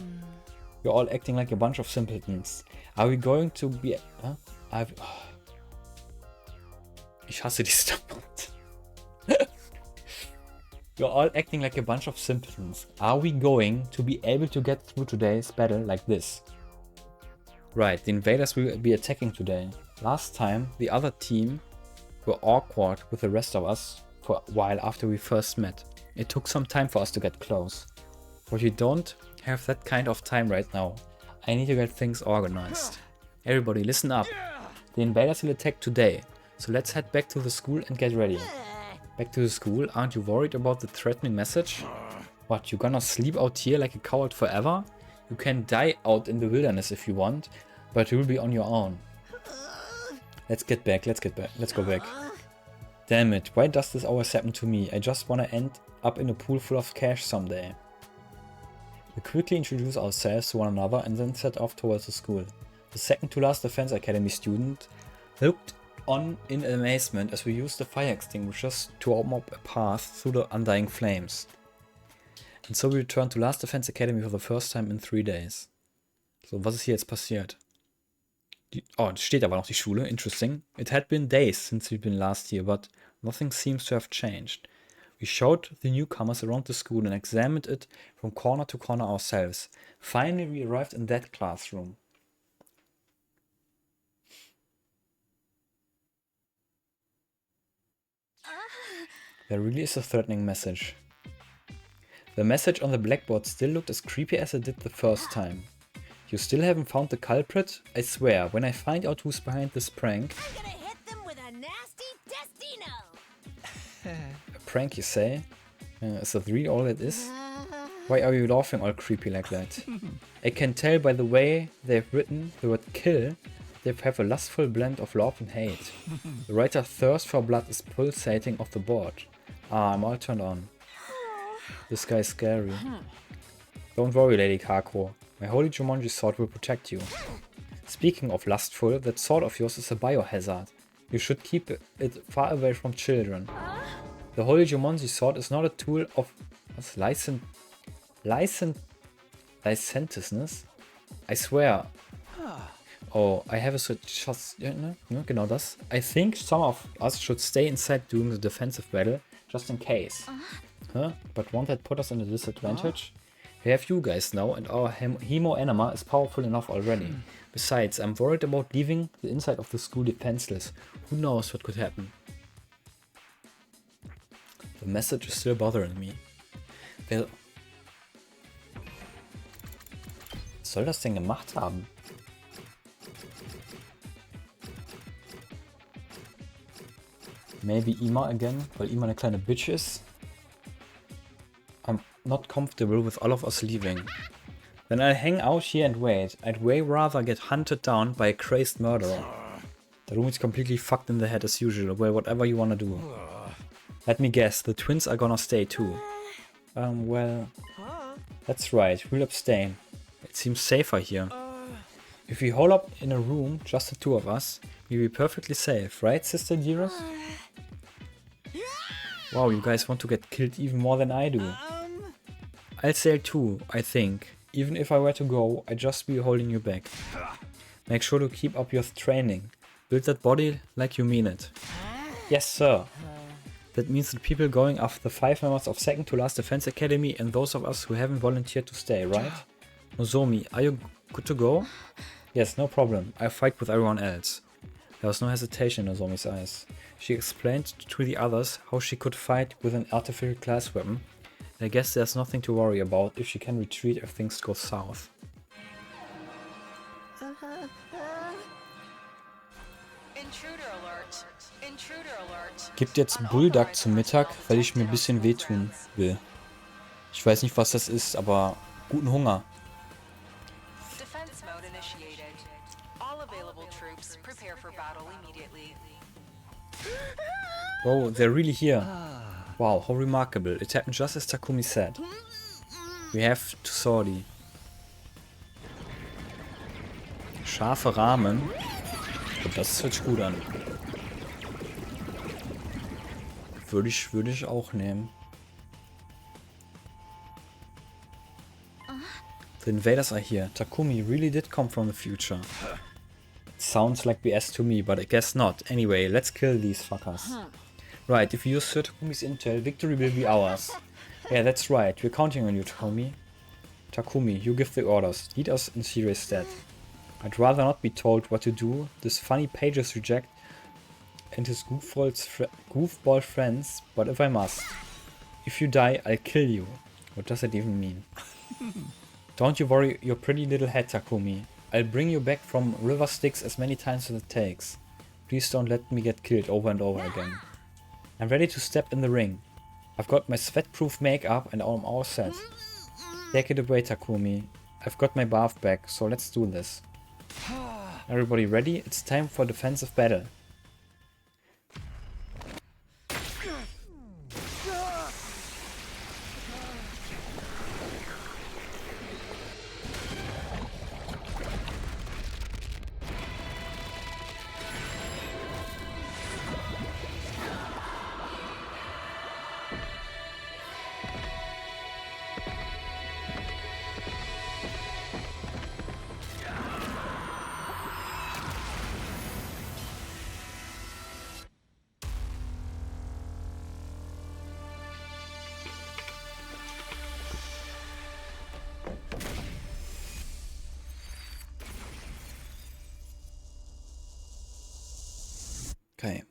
You're all acting like a bunch of simpletons. Are we going to be... Huh? Ich hasse die Stump. You're all acting like a bunch of simpletons. Are we going to be able to get through today's battle like this? Right, the invaders will be attacking today. Last time, the other team were awkward with the rest of us for a while after we first met. It took some time for us to get close. But we don't have that kind of time right now. I need to get things organized. Everybody listen up. The invaders will attack today. So let's head back to the school and get ready. Back to the school? Aren't you worried about the threatening message? What, you gonna sleep out here like a coward forever? You can die out in the wilderness if you want, but you'll be on your own. Let's get back, let's go back. Damn it, why does this always happen to me? I just wanna end up in a pool full of cash someday. We quickly introduce ourselves to one another and then set off towards the school. The second to last Defense Academy student looked on in amazement as we used the fire extinguishers to open up a path through the undying flames. And so we returned to Last Defense Academy for the first time in 3 days. So, was ist hier jetzt passiert? Oh, es steht aber noch die Schule, interesting. It had been days since we'd been last here, but nothing seems to have changed. We showed the newcomers around the school and examined it from corner to corner ourselves. Finally, we arrived in that classroom. There really is a threatening message. The message on the blackboard still looked as creepy as it did the first time. You still haven't found the culprit? I swear, when I find out who's behind this prank... I'm gonna hit them with a nasty destino! A prank, you say? Is that really all it is? Why are you laughing all creepy like that? I can tell by the way they've written the word kill, they have a lustful blend of love and hate. The writer's thirst for blood is pulsating off the board. Ah, I'm all turned on. This guy is scary. Don't worry, Lady Kako. My holy Jumanji sword will protect you. Speaking of lustful, that sword of yours is a biohazard. You should keep it far away from children. The holy Jumanji sword is not a tool of licentiousness. I swear. Oh, I have a suggestion. No, genau das. I think some of us should stay inside during the defensive battle, just in case. Huh? But won't that put us in a disadvantage? We have you guys now, and our hemo enema is powerful enough already. Besides, I'm worried about leaving the inside of the school defenseless. Who knows what could happen? The message is still bothering me. Wer soll das denn gemacht haben? Maybe Ima again, weil Ima eine kleine Bitch ist. I'm not comfortable with all of us leaving. Then I'll hang out here and wait. I'd way rather get hunted down by a crazed murderer. The room is completely fucked in the head as usual. Well, whatever you wanna do. Let me guess, the twins are gonna stay too. Well... That's right, we'll abstain. It seems safer here. If we hole up in a room, just the two of us, we'll be perfectly safe, right, Sister Dearest? Wow, you guys want to get killed even more than I do. I'll sail too, I think. Even if I were to go, I'd just be holding you back. Make sure to keep up your training. Build that body like you mean it. Yes, sir. That means the people going after the 5 members of second to last defense academy and those of us who haven't volunteered to stay, right? Nozomi, are you good to go? Yes, no problem. I'll fight with everyone else. There was no hesitation in Nozomi's eyes. She explained to the others how she could fight with an artificial class weapon. I guess there's nothing to worry about if she can retreat if things go south. Intruder alert. Intruder alert. Gibt jetzt Bulldog zum Mittag, weil ich mir ein bisschen wehtun will. Ich weiß nicht, was das ist, aber guten Hunger. Defense mode initiated. All available troops prepare for battle immediately. Oh, they're really here. Wow, how remarkable. It happened just as Takumi said. We have to sorry. Scharfe Rahmen. Und das hört sich gut an. Würde ich auch nehmen. The invaders are here. Takumi really did come from the future. It sounds like BS to me, but I guess not. Anyway, let's kill these fuckers. Right, if you use Sir Takumi's intel, victory will be ours. Yeah, that's right. We're counting on you, Takumi. Takumi, you give the orders. Lead us in serious stead. I'd rather not be told what to do. This funny Pages reject and his goofball friends, but if I must. If you die, I'll kill you. What does that even mean? Don't you worry your pretty little head, Takumi. I'll bring you back from River Styx as many times as it takes. Please don't let me get killed over and over again. I'm ready to step in the ring. I've got my sweat-proof makeup and I'm all set. Take it away, Takumi. I've got my bath back, so let's do this. Everybody ready? It's time for defensive battle. Okay.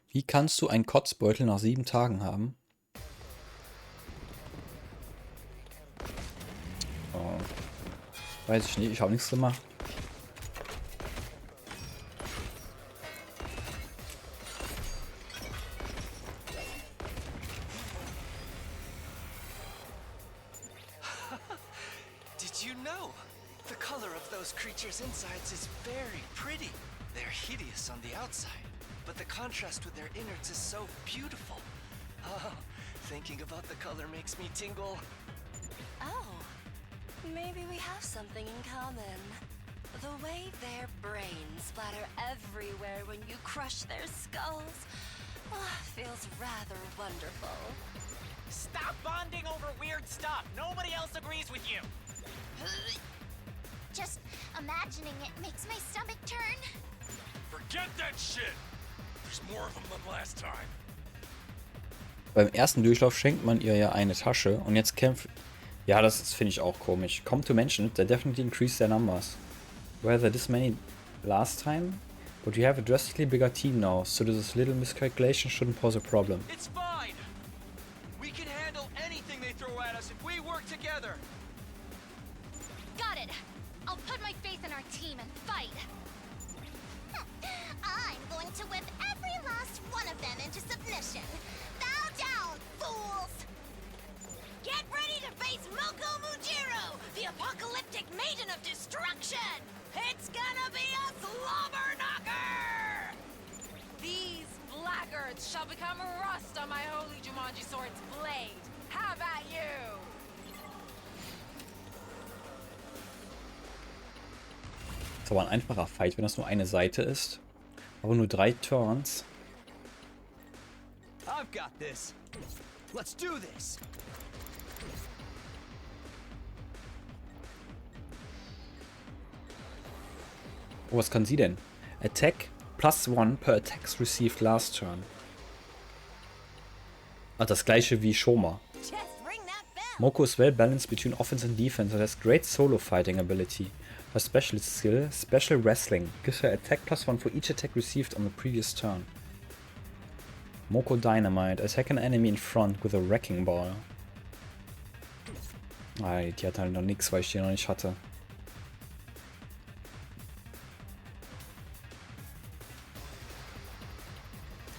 Wie kannst du einen Kotzbeutel nach 7 Tagen haben? Oh. Weiß ich nicht, ich habe nichts gemacht. Did you know? The color of those creatures' insides is very pretty. They're hideous on the outside, but the contrast with their innards is so beautiful. Oh, thinking about the color makes me tingle. Oh, maybe we have something in common. The way their brains splatter everywhere when you crush their skulls feels rather wonderful. Stop bonding over weird stuff. Nobody else agrees with you. Just imagining it makes my stomach turn. Forget that shit! There's more of them than last time. Beim ersten Durchlauf schenkt man ihr ja eine Tasche und jetzt kämpft... Ja, das finde ich auch komisch. Come to mention it, they definitely increased their numbers. Were there this many last time? But you have a drastically bigger team now, so this little miscalculation shouldn't pose a problem. It's fine. We can handle anything they throw at us if we work together. Got it. I'll put my faith in our team and fight. I'm going to whip every last one of them into submission. Bow down, fools! Get ready to face Moko Mujiro, the apocalyptic maiden of destruction! It's gonna be a slobber knocker! These blackguards shall become rust on my holy Jumanji sword's blade. How about you? Das ist aber ein einfacher Fight, wenn das nur eine Seite ist. Aber nur 3 Turns. I've got this. Let's do this. Oh, was kann sie denn? Attack +1 per attacks received last turn. Ah, das gleiche wie Shoma. Just ring that bell. Moko is well balanced between offense and defense and has great solo fighting ability. Her specialist skill, Special Wrestling, gives her attack +1 for each attack received on the previous turn. Moko Dynamite, attack an enemy in front with a Wrecking Ball. Ah, die hat halt noch nix, weil ich die noch nicht hatte.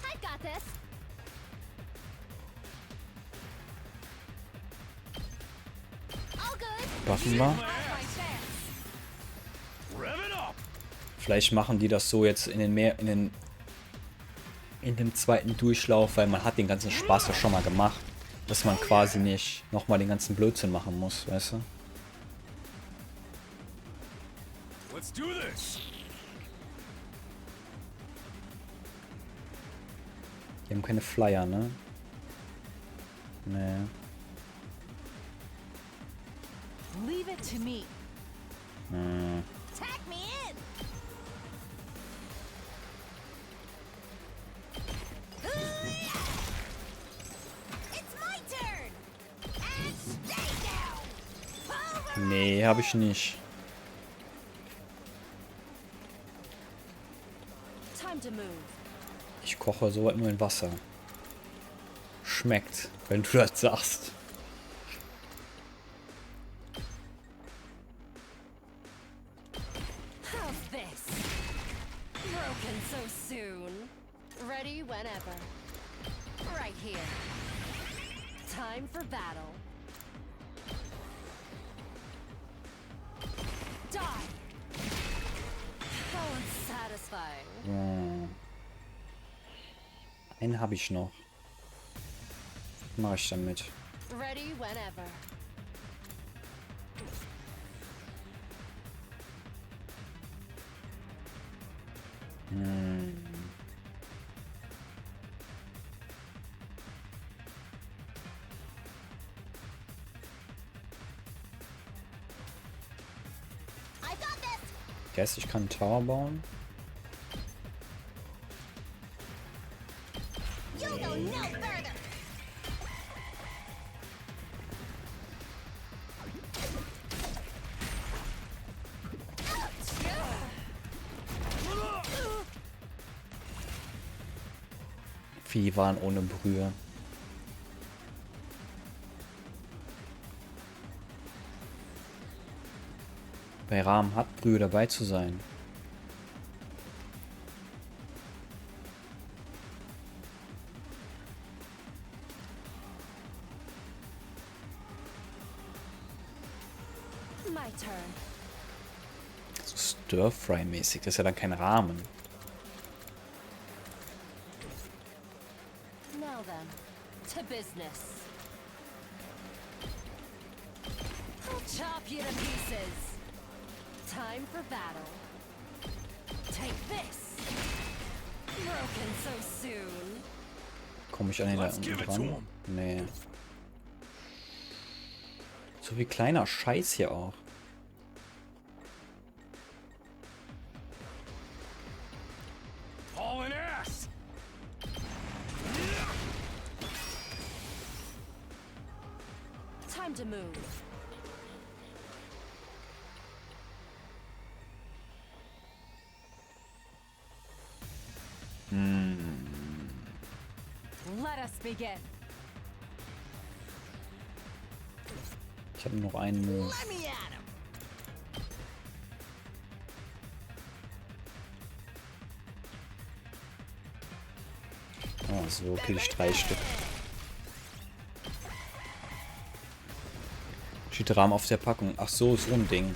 I got this. All good. Buffen wir. Vielleicht machen die das so jetzt in dem zweiten Durchlauf, weil man hat den ganzen Spaß ja schon mal gemacht. Dass man quasi nicht nochmal den ganzen Blödsinn machen muss, weißt du? Let's do this. Die haben keine Flyer, ne? Nee. Leave it to me. Hm. Tag me in. It's my turn. And stay down. Nee, habe ich nicht. Time to move. Ich koche soweit nur in Wasser. Schmeckt, wenn du das sagst. How's this? Broken so soon. Ready whenever. Right here. Time for battle. Die! How unsatisfying. Hm. Einen habe ich noch. Was mache ich damit? Ready whenever. Hm. I got this. Guess, ich kann einen Tower bauen. You'll go no further. Vieh waren ohne Brühe. Bei Rahmen hat Brühe dabei zu sein. My turn. So Stir-Fry-mäßig. Das ist ja dann kein Rahmen. Now then, to business. I'll chop you to pieces. Time for battle. Take this. Broken so soon. Komme ich an den da unten dran? Nee. So viel kleiner Scheiß hier auch. Hauling ass. Time to move. Let us begin. Ich habe noch einen Move. Let me at him. Oh, so kriege ich 3 Stück. Steht Rahmen auf der Packung. Ach so, so ein Ding.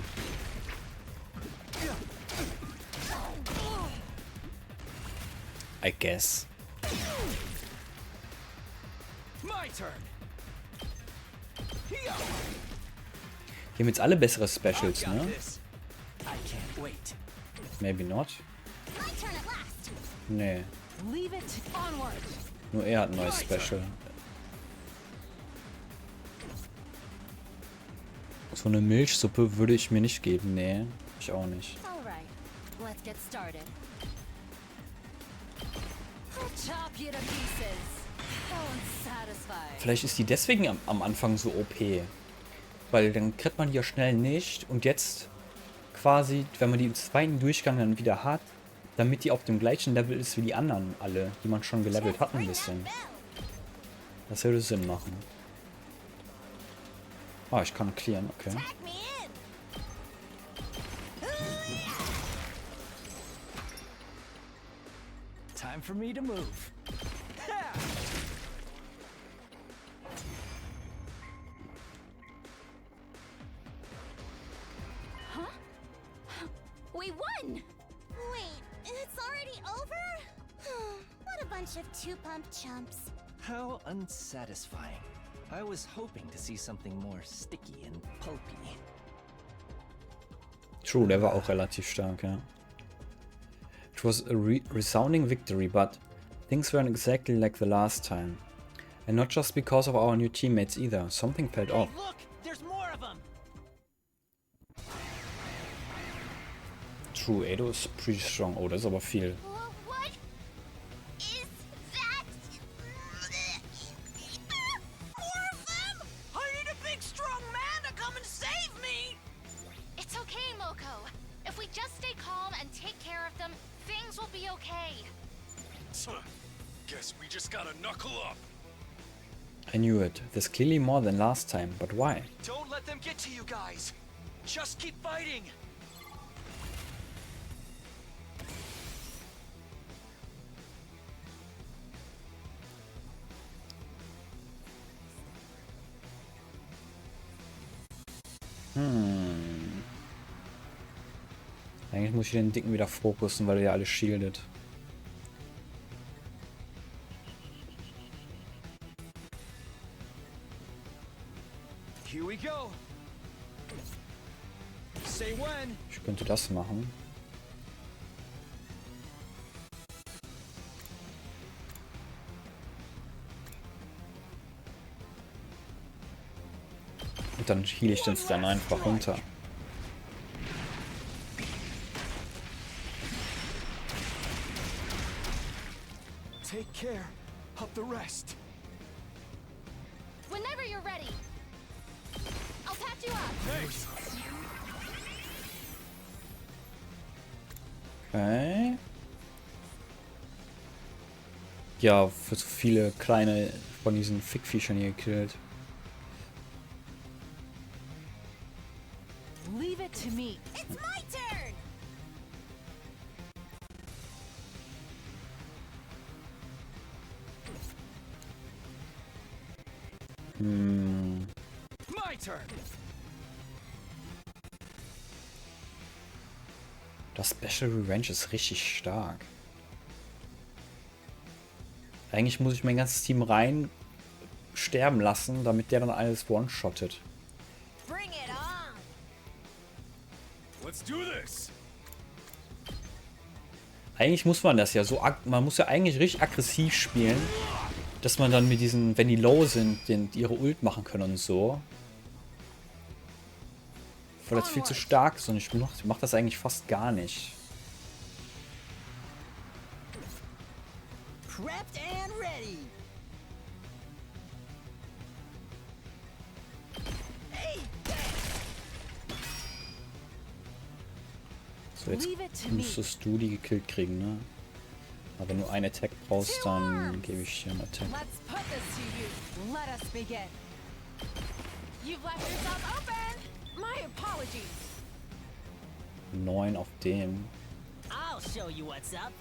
I guess. My turn. Die haben jetzt alle bessere Specials, I've got ne? this. I can't wait. Maybe not. My turn at last. Nee, Leave it onward. nur er hat ein neues Special. So eine Milchsuppe würde ich mir nicht geben, nee. Ich auch nicht. Alright, let's get started. I'll chop you to pieces. Vielleicht ist die deswegen am Anfang so OP. Weil dann kriegt man die ja schnell nicht. Und jetzt quasi, wenn man die im zweiten Durchgang dann wieder hat, damit die auf dem gleichen Level ist wie die anderen alle, die man schon gelevelt hat ein bisschen. Das würde Sinn machen. Ah, ich kann clearen, okay. Time for me to move. We won! Wait, it's already over? What a bunch of two-pump chumps. How unsatisfying. I was hoping to see something more sticky and pulpy. True, der war auch relativ stark, ja. It was a resounding victory, but things weren't exactly like the last time. And not just because of our new teammates either. Something felt off. Look, there's more of them. True, Edo is pretty strong. Oh, das ist aber viel. What is that? More of them! I need a big, strong man to come and save me! It's okay, Moko. If we just stay calm and take care of them, things will be okay. Guess we just gotta knuckle up. I knew it. There's clearly more than last time, but why? Don't let them get to you guys. Just keep fighting. Eigentlich muss ich den Dicken wieder fokussen, weil er ja alles shieldet. Here we go. Say when. Ich könnte das machen. Und dann heal ich den Stun einfach runter. Take care of the rest. Whenever you're ready. I'll patch you up. Okay. Ja, für so viele kleine von diesen Fickviechern hier gekillt. Leave it to me. It's my turn! My turn. Das Special Revenge ist richtig stark. Eigentlich muss ich mein ganzes Team rein sterben lassen, damit der dann alles one-shottet. Bring it on! Let's do this. Eigentlich muss man das ja so, man muss ja eigentlich richtig aggressiv spielen, dass man dann mit diesen, wenn die low sind, ihre Ult machen können und so. Weil das viel zu stark ist und ich mach das eigentlich fast gar nicht. Prepped and ready. So, jetzt müsstest du die gekillt kriegen, ne? Aber wenn du einen Attack brauchst, dann gebe ich dir einen Attack. Let's put this to you. Let us begin. You've left yourself open. My apologies. 9 auf dem. I'll show you what's up.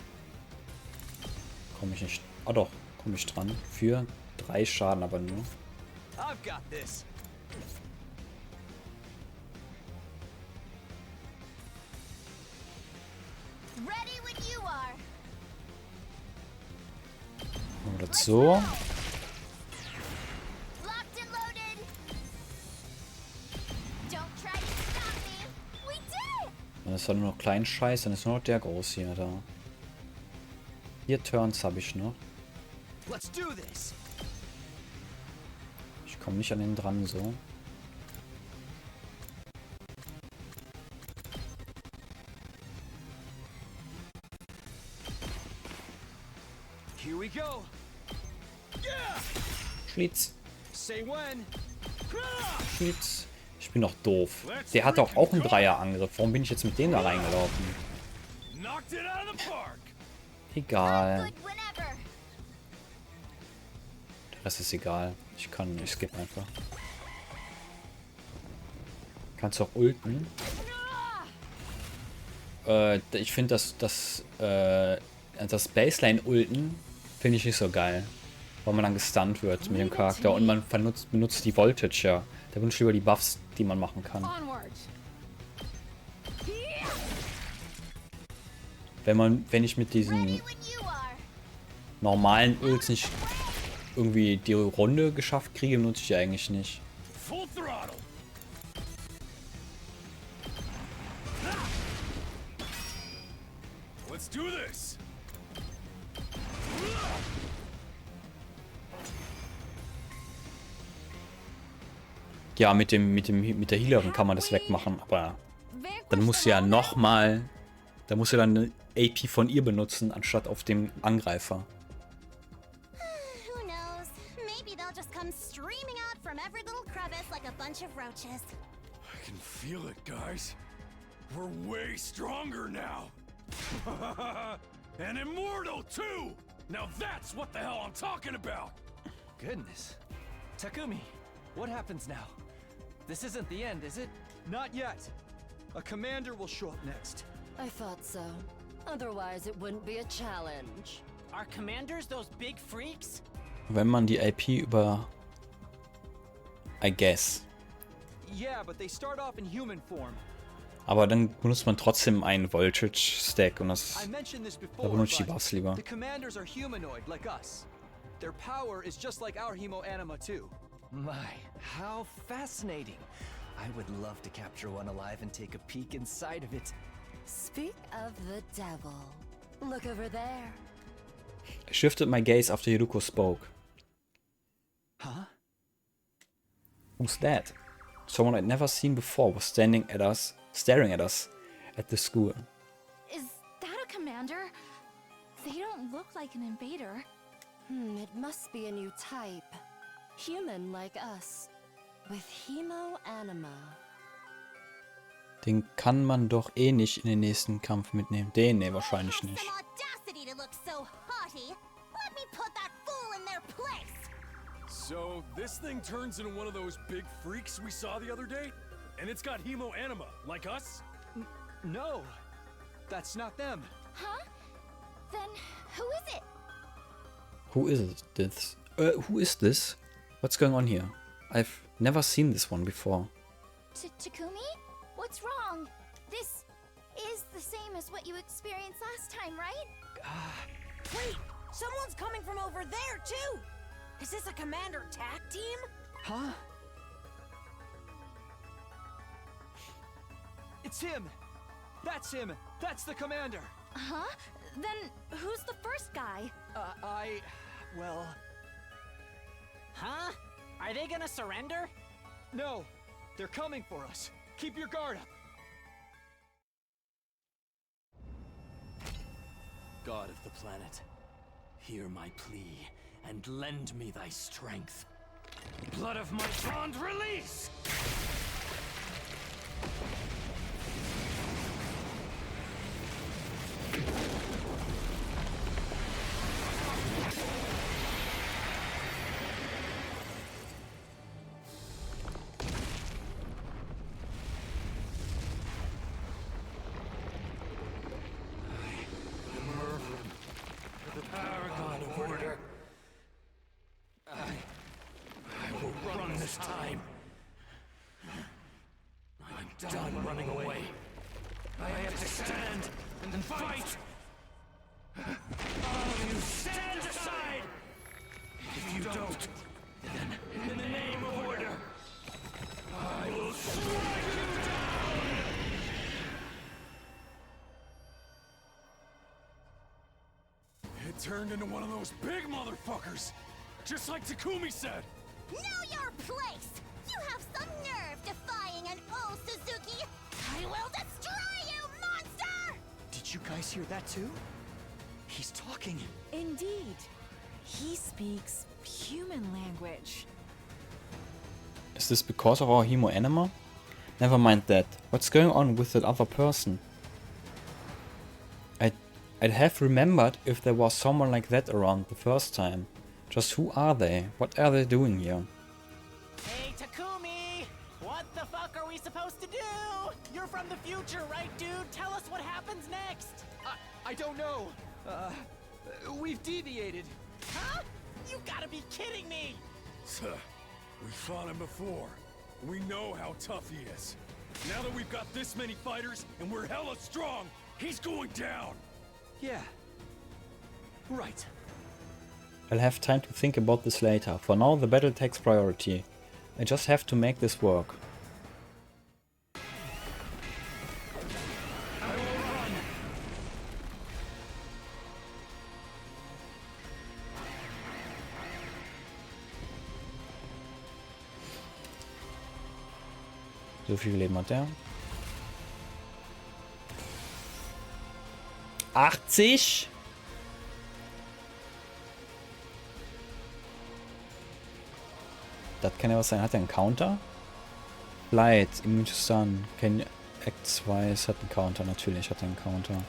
Komme ich nicht. Ah doch, komme ich dran. Für 3 Schaden aber nur. I've got this. Ready when you are! Machen wir das so. Locked and loaded! Don't try to stop me! We did it! Dann ist da nur noch kleinen Scheiß, dann ist nur noch der groß hier da. 4 Turns habe ich noch. Let's do this. Ich komme nicht an den dran so. Here we go. Schlitz. Say when. Schlitz. Ich bin doch doof. Der hat doch auch einen Dreierangriff. Warum bin ich jetzt mit dem da reingelaufen? Egal. Der Rest ist egal. Ich skippe einfach. Kannst du auch ulten? Ich finde das Baseline-Ulten finde ich nicht so geil. Weil man dann gestunt wird mit dem Charakter und man benutzt die Voltage, ja. Da benutzt lieber die Buffs, die man machen kann. Wenn ich mit diesen normalen Ults nicht irgendwie die Runde geschafft kriege, benutze ich die eigentlich nicht. Let's do this. Ja, mit der Healerin kann man das wegmachen, aber dann muss ja nochmal, da muss ja dann eine AP von ihr benutzen, anstatt auf dem Angreifer. Who knows? Maybe they'll just come streaming out from every little crevice like a bunch of roaches. I can feel it, guys. We're way stronger now. And immortal, too! Now that's what the hell I'm talking about! Goodness. Takumi, what happens now? This isn't the end, is it? Not yet. A commander will show up next. I thought so. Otherwise, it wouldn't be a challenge. Are commanders those big freaks? Wenn man die IP über... I guess. Yeah, but they start off in human form. Aber dann benutzt man trotzdem einen Voltage-Stack und das... I mentioned this Da before, benutze ich die but Buffs lieber. the commanders are humanoid like us. Their power is just like our hemo anima too. My, how fascinating. I would love to capture one alive and take a peek inside of it. Speak of the devil. Look over there. I shifted my gaze after Hiruko spoke. Huh? Who's that? Someone I'd never seen before was staring at us at the school. Is that a commander? They don't look like an invader. It must be a new type. Human like us. With hemo anima. Den kann man doch eh nicht in den nächsten Kampf mitnehmen. Den, ne, wahrscheinlich nicht. Some audacity to look so haughty. Let me put that fool in their place. So, this thing turns into one of those big freaks we saw the other day? And it's got hemo anima, like us? No, that's not them. Huh? Then who is it? Who is this? Who is this? What's going on here? I've never seen this one before. Takumi? What's wrong? This is the same as what you experienced last time, right? Wait, someone's coming from over there, too! Is this a commander tag team? Huh? It's him! That's him! That's the commander! Huh? Then who's the first guy? Well... Huh? Are they gonna surrender? No! They're coming for us! Keep your guard up! God of the planet, hear my plea and lend me thy strength. Blood of my bond, release! Paragon of order. I will run this time. I'm done running away. I have to stand and fight. All of you stand aside. If you don't, then in the name of order, I will strike you down. It turned into one of those big motherfuckers! Just like Takumi said! Know your place! You have some nerve defying an old Suzuki! I will destroy you, monster! Did you guys hear that too? He's talking. Indeed. He speaks human language. Is this because of our hemo anima? Never mind that. What's going on with that other person? I'd have remembered if there was someone like that around the first time. Just who are they? What are they doing here? Hey, Takumi! What the fuck are we supposed to do? You're from the future, right, dude? Tell us what happens next! I don't know. We've deviated. Huh? You gotta be kidding me! We fought him before. We know how tough he is. Now that we've got this many fighters and we're hella strong, he's going down! Yeah. Right. I'll have time to think about this later. For now, the battle takes priority. I just have to make this work. So viel Leben hat der. 80? Das kann ja was sein. Hat er einen Counter? Light, Immune to Stun. Act 2, es hat einen Counter. Natürlich hat er einen Counter.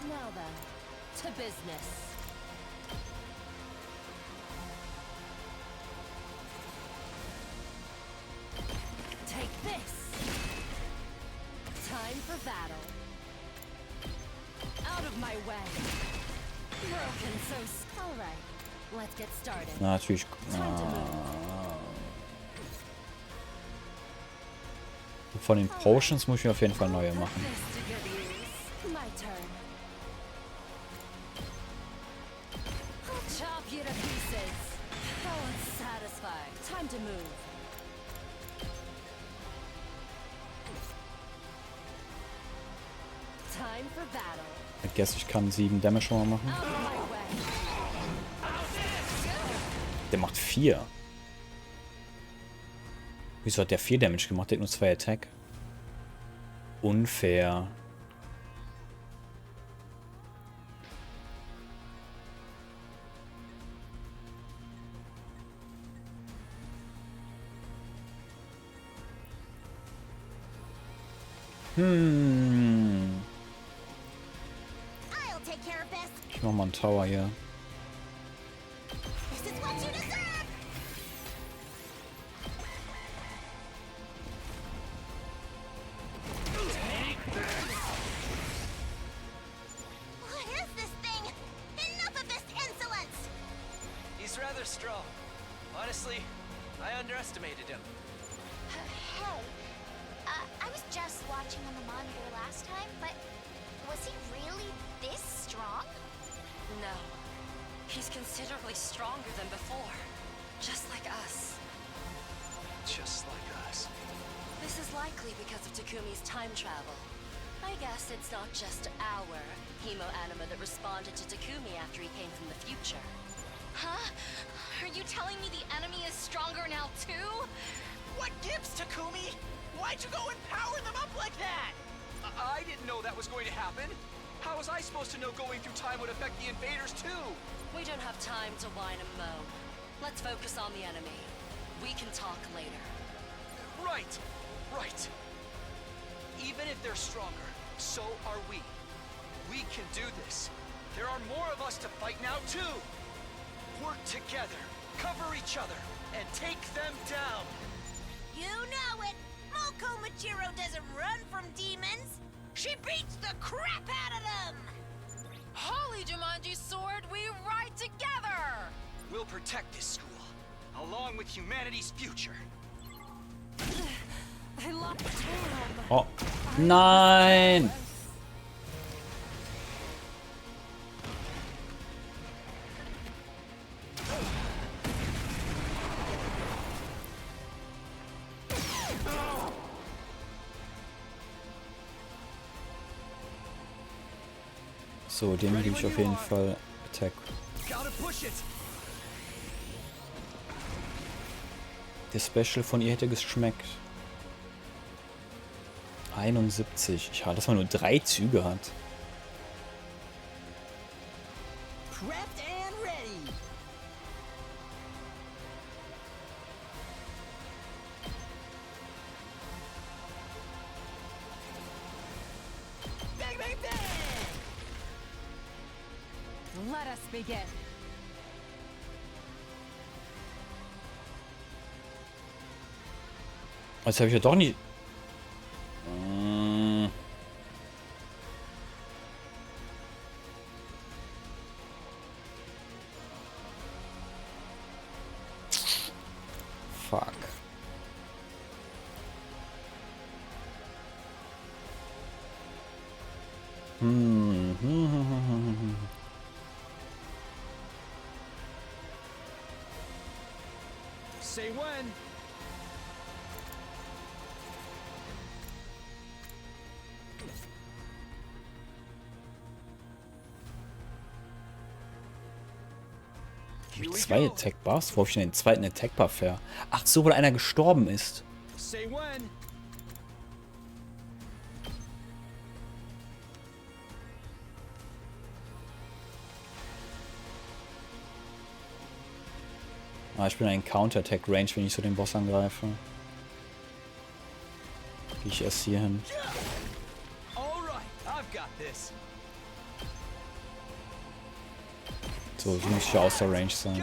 Now then, to business. Take this. Time for battle. Out of my way. Broken so... Alright, let's get started. Na, natürlich. Von den Potions muss ich mir auf jeden Fall neue machen. My turn. I'll chop you to pieces. Oh, it's satisfying. Time to move. Time for battle. Ich guess, ich kann 7 Damage schon mal machen. Out of my way. Der macht 4. Wieso hat der 4 Damage gemacht? Der hat nur 2 Attack. Unfair. I'll take care of this. Ich mach mal einen Tower hier. This is what you deserve. What is this thing? Enough of this insolence! He's rather strong. Honestly, I underestimated him. Hey, I was just watching on the monitor last time, but was he really this strong? No. He's considerably stronger than before. Just like us. Just like us. This is likely because of Takumi's time travel. I guess it's not just our hemo anima that responded to Takumi after he came from the future. Huh? Are you telling me the enemy is stronger now too? What gives, Takumi? Why'd you go and power them up like that? I didn't know that was going to happen. How was I supposed to know going through time would affect the invaders too? We don't have time to whine and moan. Let's focus on the enemy. We can talk later. Right, right. Even if they're stronger, so are we. We can do this. There are more of us to fight now too. Work together, cover each other, and take them down. You know it! Moko Machiro doesn't run from demons! She beats the crap out of them! Holy Jumanji sword, we ride together! We'll protect this school, along with humanity's future. I lost him. Oh, nein! So, den gebe ich auf jeden Fall Attack. Der Special von ihr hätte geschmeckt. 71. Schade, dass man nur 3 Züge hat. Let's begin. Jetzt habe ich ja doch nicht... Fuck. Say when. Zwei Attack Buffs? Wo hab ich denn den zweiten Attack Buff her? Ach so, weil einer gestorben ist. Say when. Ah, ich bin ein Counter-Attack Range, wenn ich so den Boss angreife. Gehe ich erst hier hin. So, so muss ich ja aus der Range sein.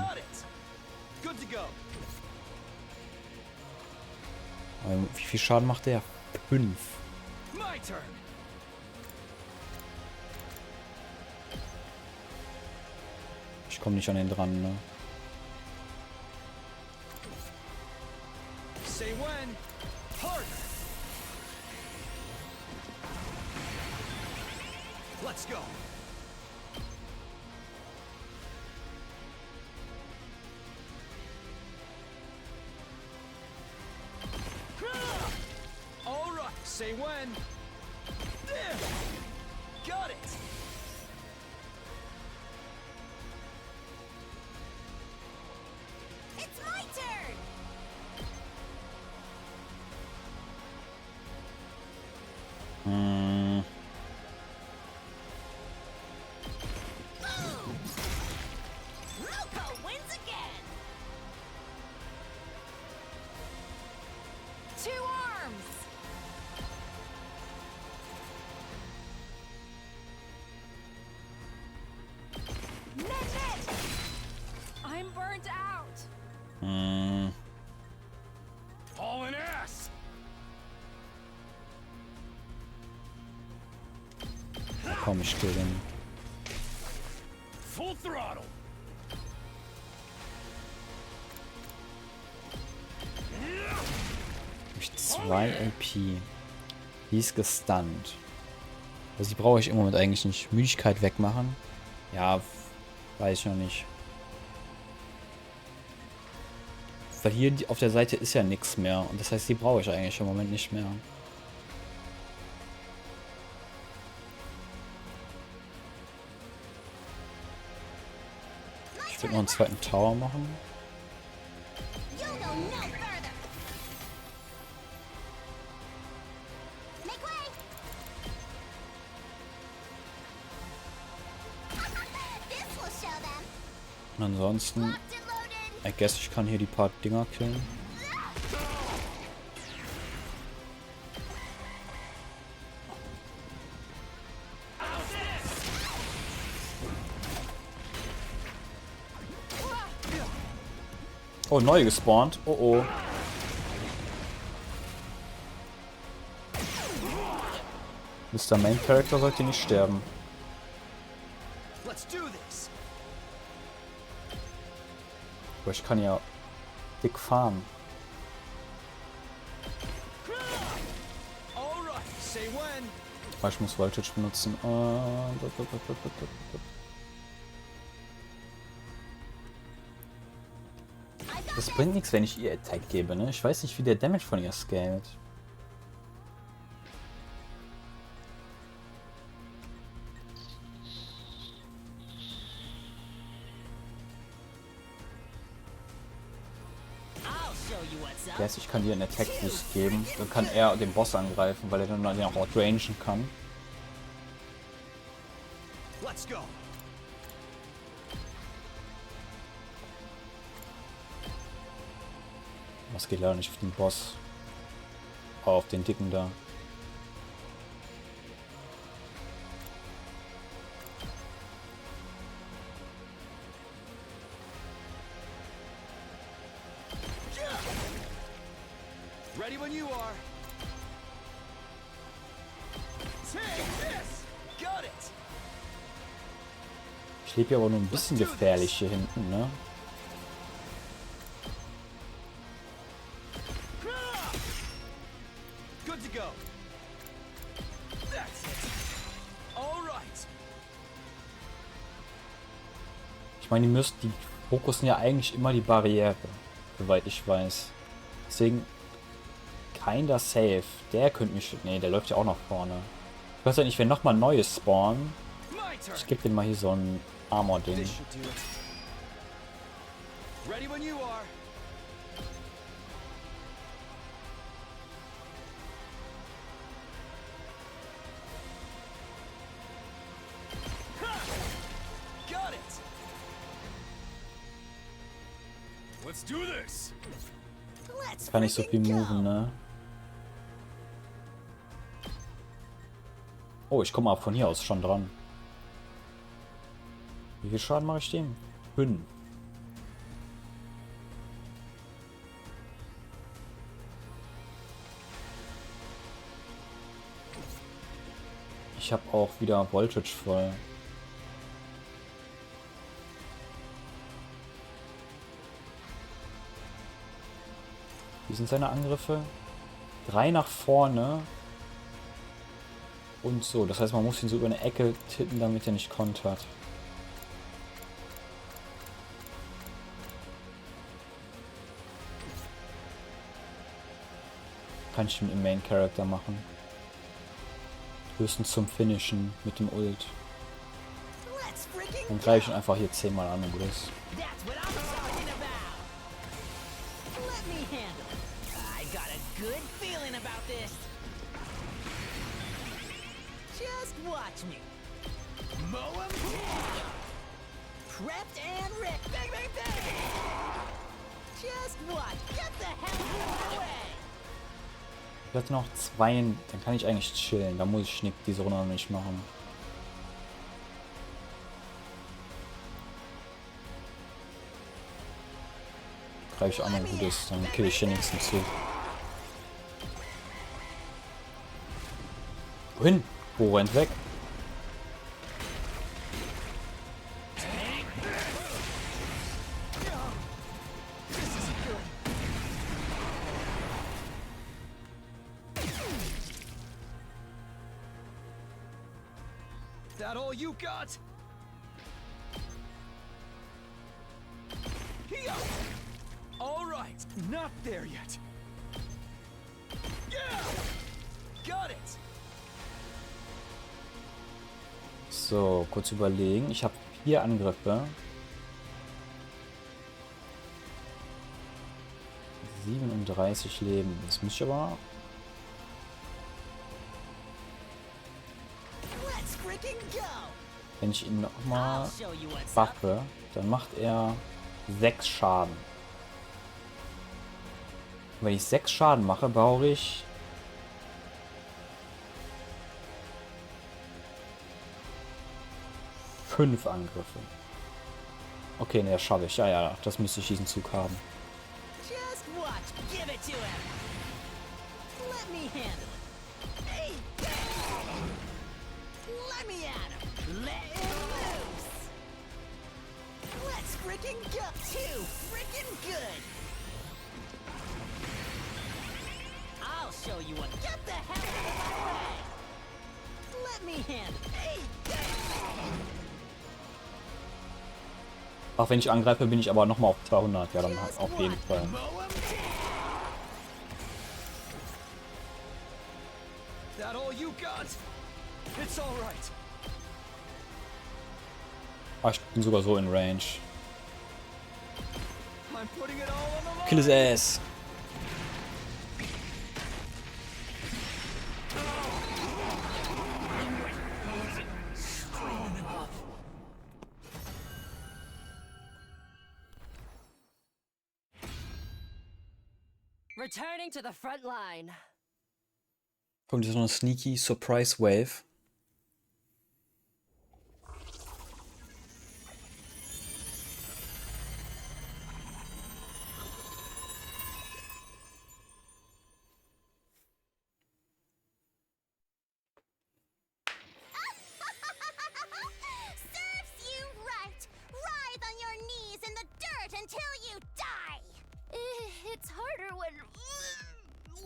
Aber wie viel Schaden macht der? 5. Ich komme nicht an den dran, ne? Say when. Harder. Let's go. All right. Say when. There. Got it. It's my turn! Boom! Loco wins again! 2 arms! Net! I'm burnt out! Hauling ass! Komm, ich stehe hin. Full throttle! Ich 2 LP. Die ist gestunt. Also die brauche ich im Moment eigentlich nicht. Müdigkeit wegmachen. Ja, weiß ich noch nicht. Weil hier auf der Seite ist ja nichts mehr. Und das heißt, die brauche ich eigentlich im Moment nicht mehr. Ich würde noch einen zweiten Tower machen. You'll go no further! Make way! This will show them! Und ansonsten, Locked and loaded! I guess ich kann hier die paar Dinger killen. Oh, neu gespawnt. Oh oh. Mr. Main Character sollte nicht sterben. Let's do this. Aber ich kann ja dick farmen. All right. Say when. Aber ich muss Voltage benutzen. Das bringt nichts, wenn ich ihr Attack gebe, ne? Ich weiß nicht, wie der Damage von ihr scaled. Yes, ich kann dir einen Attack Boost geben. Dann kann er den Boss angreifen, weil er dann auch outrangen kann. Let's go. Was geht leider nicht auf den Boss. Aber auf den Dicken da. Ready when you are. Take this! Got it! Ich lebe hier aber nur ein bisschen gefährlich hier hinten, ne? Good to go. That's it. All right. Ich meine, die fokussen ja eigentlich immer die Barriere, soweit ich weiß. Deswegen, keiner safe. Der könnte mich... Nee, der läuft ja auch nach vorne. Ich weiß ja nicht, wenn nochmal Neues spawnen. Ich gebe dem mal hier so ein Armor-Ding. Ready when you are. Got it. Let's do this. Let's Kann nicht so viel moven, ne? Oh, ich komme mal von hier aus schon dran. Wie viel Schaden mache ich dem? 5. Ich habe auch wieder Voltage voll. Wie sind seine Angriffe? 3 nach vorne. Und so. Das heißt, man muss ihn so über eine Ecke tippen, damit er nicht kontert. Kann ich mit dem Main Character machen. Höchstens zum Finishen mit dem Ult. Dann greife ich ihn einfach hier 10-mal an und los. That's what I'm talking about. Let me handle it. I got a good feeling about this. Just watch me. Mow 'em down. Prepped and ripped. Bang, bang, bang. Just watch. Get the hell out of the way. Ich hatte noch 2, dann kann ich eigentlich chillen. Da muss ich Schnick diese Runde noch nicht machen. Greife ich an und gut ist, dann kill ich den nächsten Zug. Wohin? Wo rennt weg? That all you got? Here. All right. Not there yet. Yeah. Got it. So, kurz überlegen. Ich habe 4 Angriffe. 37 Leben. Das muss ich aber... Wenn ich ihn nochmal buffe, dann macht er 6 Schaden. Und wenn ich 6 Schaden mache, brauche ich... fünf Angriffe. Okay, ne, das schaffe ich. Ja, ja, das müsste ich diesen Zug haben. Just watch. Give it to him. Let me handle it. Hey. Let me at him. Let him loose. Let's freaking go. Too freaking good. I'll show you what. Get the hell out of my way. Let me handle it. Hey. Auch wenn ich angreife, bin ich aber nochmal auf 200. Ja, dann auf jeden Fall. That all you got? It's all right. Ah, ich bin sogar so in Range. I'm putting it all on the line. Kill his ass. Returning to the front line. Kommt jetzt noch eine sneaky Surprise Wave.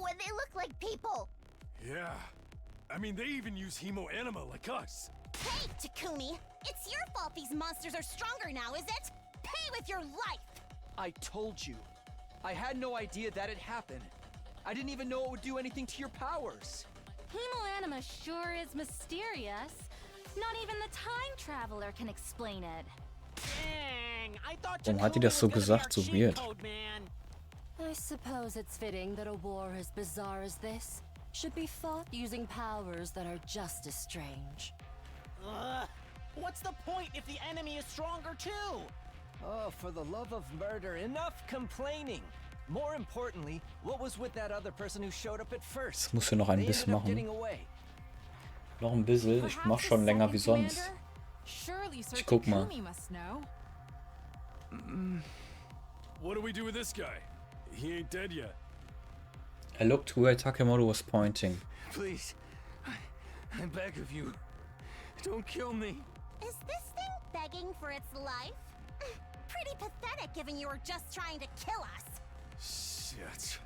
when they look like people. Yeah. I mean, they even use hemo anima like us. Hey, Takumi, it's your fault these monsters are stronger now, is it? Pay with your life. I told you. I had no idea that had happened. I didn't even know it would do anything to your powers. Hemoanima sure is mysterious. Not even the time traveler can explain it. Dang, I thought Warum hat die das so gesagt? So weird. I suppose it's fitting that a war as bizarre as this should be fought using powers that are just as strange. What's the point if the enemy is stronger too? Oh, for the love of murder, enough complaining. More importantly, what was with that other person who showed up at first? Ich muss hier noch ein bisschen machen. Noch ein bisschen. Ich mach schon länger wie sonst. Ich guck mal. What do we do with this guy? He ain't dead yet. I looked where Takemoto was pointing. Please, I beg of you, don't kill me. Is this thing begging for its life? Pretty pathetic given you were just trying to kill us. Shit.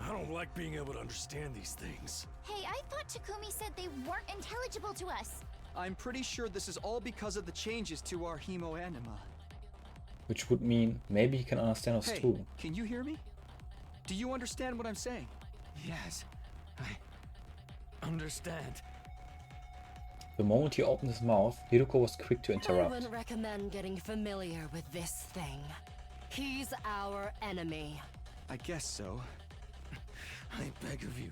I don't like being able to understand these things. Hey, I thought Takumi said they weren't intelligible to us. I'm pretty sure this is all because of the changes to our hemo anima. Which would mean maybe he can understand us too. Can you hear me? Do you understand what I'm saying? Yes, I understand. The moment he opened his mouth, Hideko was quick to I interrupt. wouldn't recommend getting familiar with this thing. He's our enemy. I guess so. I beg of you,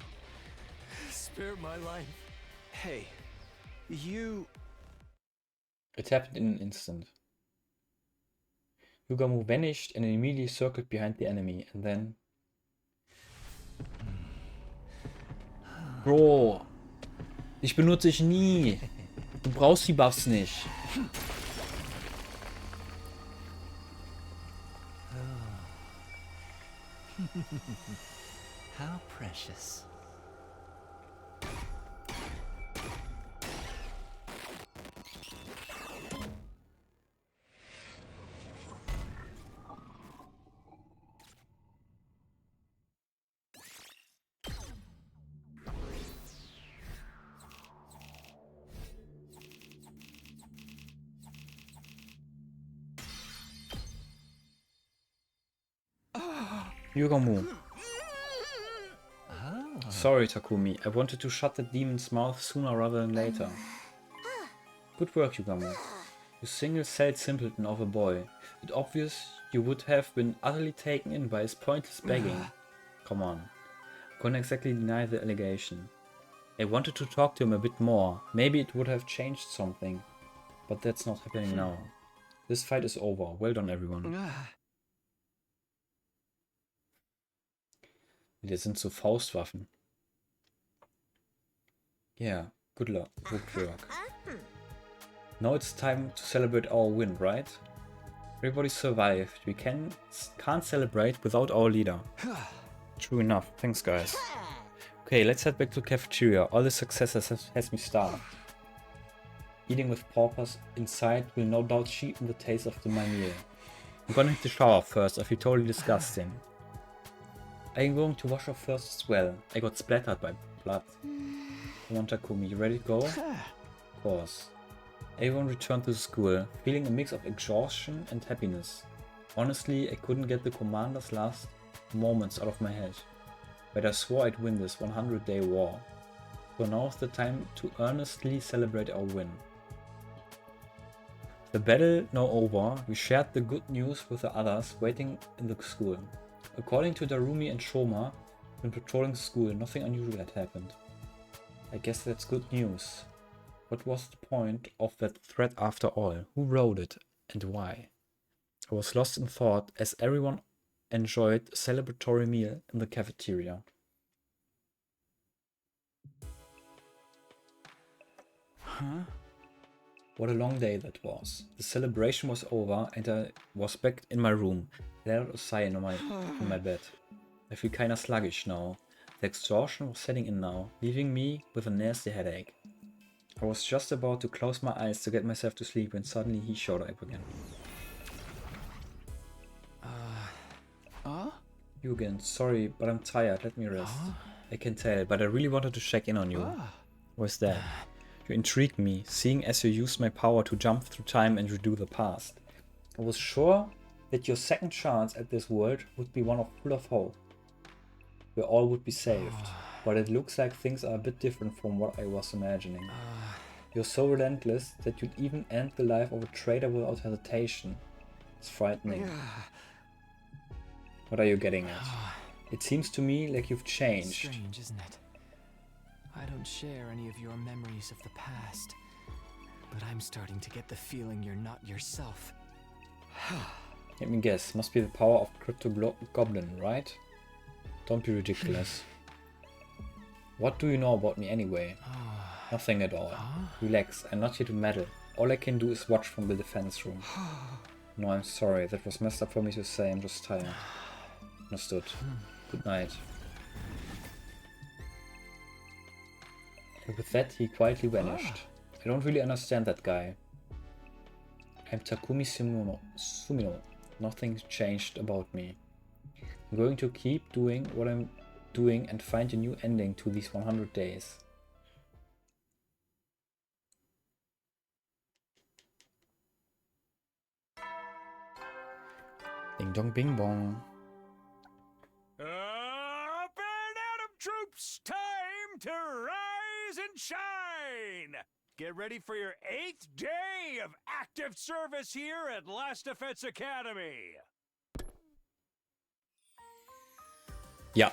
spare my life. Hey, you... It happened in an instant. Yugamu vanished and immediately circled behind the enemy, and then... Bro, ich benutze dich nie. Du brauchst die Buffs nicht. How precious. Yugamu. Sorry, Takumi. I wanted to shut the demon's mouth sooner rather than later. Good work, Yugamu. You single-celled simpleton of a boy. It's obvious you would have been utterly taken in by his pointless begging. Come on. Couldn't exactly deny the allegation. I wanted to talk to him a bit more. Maybe it would have changed something. But that's not happening now. This fight is over. Well done, everyone. Das sind so Faustwaffen. Yeah, good luck. Good work. Now it's time to celebrate our win, right? Everybody survived. We can't celebrate without our leader. True enough. Thanks, guys. Okay, let's head back to the cafeteria. All the success has me starved. Eating with paupers inside will no doubt cheapen the taste of my meal. I'm gonna hit the shower first. I feel totally disgusting. I'm going to wash off first as well. I got splattered by blood. Come on, Takumi, you ready to go? Of course. Everyone returned to the school, feeling a mix of exhaustion and happiness. Honestly, I couldn't get the commander's last moments out of my head. But I swore I'd win this 100-day war. So now is the time to earnestly celebrate our win. The battle now over, we shared the good news with the others waiting in the school. According to Darumi and Shoma, when patrolling the school, nothing unusual had happened. I guess that's good news. What was the point of that threat after all? Who wrote it and why? I was lost in thought as everyone enjoyed a celebratory meal in the cafeteria. Huh? What a long day that was. The celebration was over and I was back in my room. I let out a sigh in my bed. I feel kinda sluggish now. The exhaustion was setting in now, leaving me with a nasty headache. I was just about to close my eyes to get myself to sleep when suddenly he showed up again. You again. Sorry, but I'm tired. Let me rest. I can tell, but I really wanted to check in on you. What's that? You intrigued me, seeing as you used my power to jump through time and redo the past. I was sure that your second chance at this world would be one full of hope, where all would be saved. But it looks like things are a bit different from what I was imagining. You're so relentless that you'd even end the life of a traitor without hesitation. It's frightening. What are you getting at? It seems to me like you've changed. Strange, isn't it? I don't share any of your memories of the past, but I'm starting to get the feeling you're not yourself. Let me guess, must be the power of Crypto Goblin, right? Don't be ridiculous. What do you know about me anyway? Nothing at all. Relax, I'm not here to meddle. All I can do is watch from the defense room. No, I'm sorry, that was messed up for me to say, I'm just tired. Understood. Good night. And with that, he quietly vanished. I don't really understand that guy. I'm Takumi Sumino. Nothing's changed about me. I'm going to keep doing what I'm doing and find a new ending to these 100 days. Ding dong bing bong. Up and Atom troops! Time to rise and shine! Get ready for your 8th day of active service here at Last Defense Academy! Ja.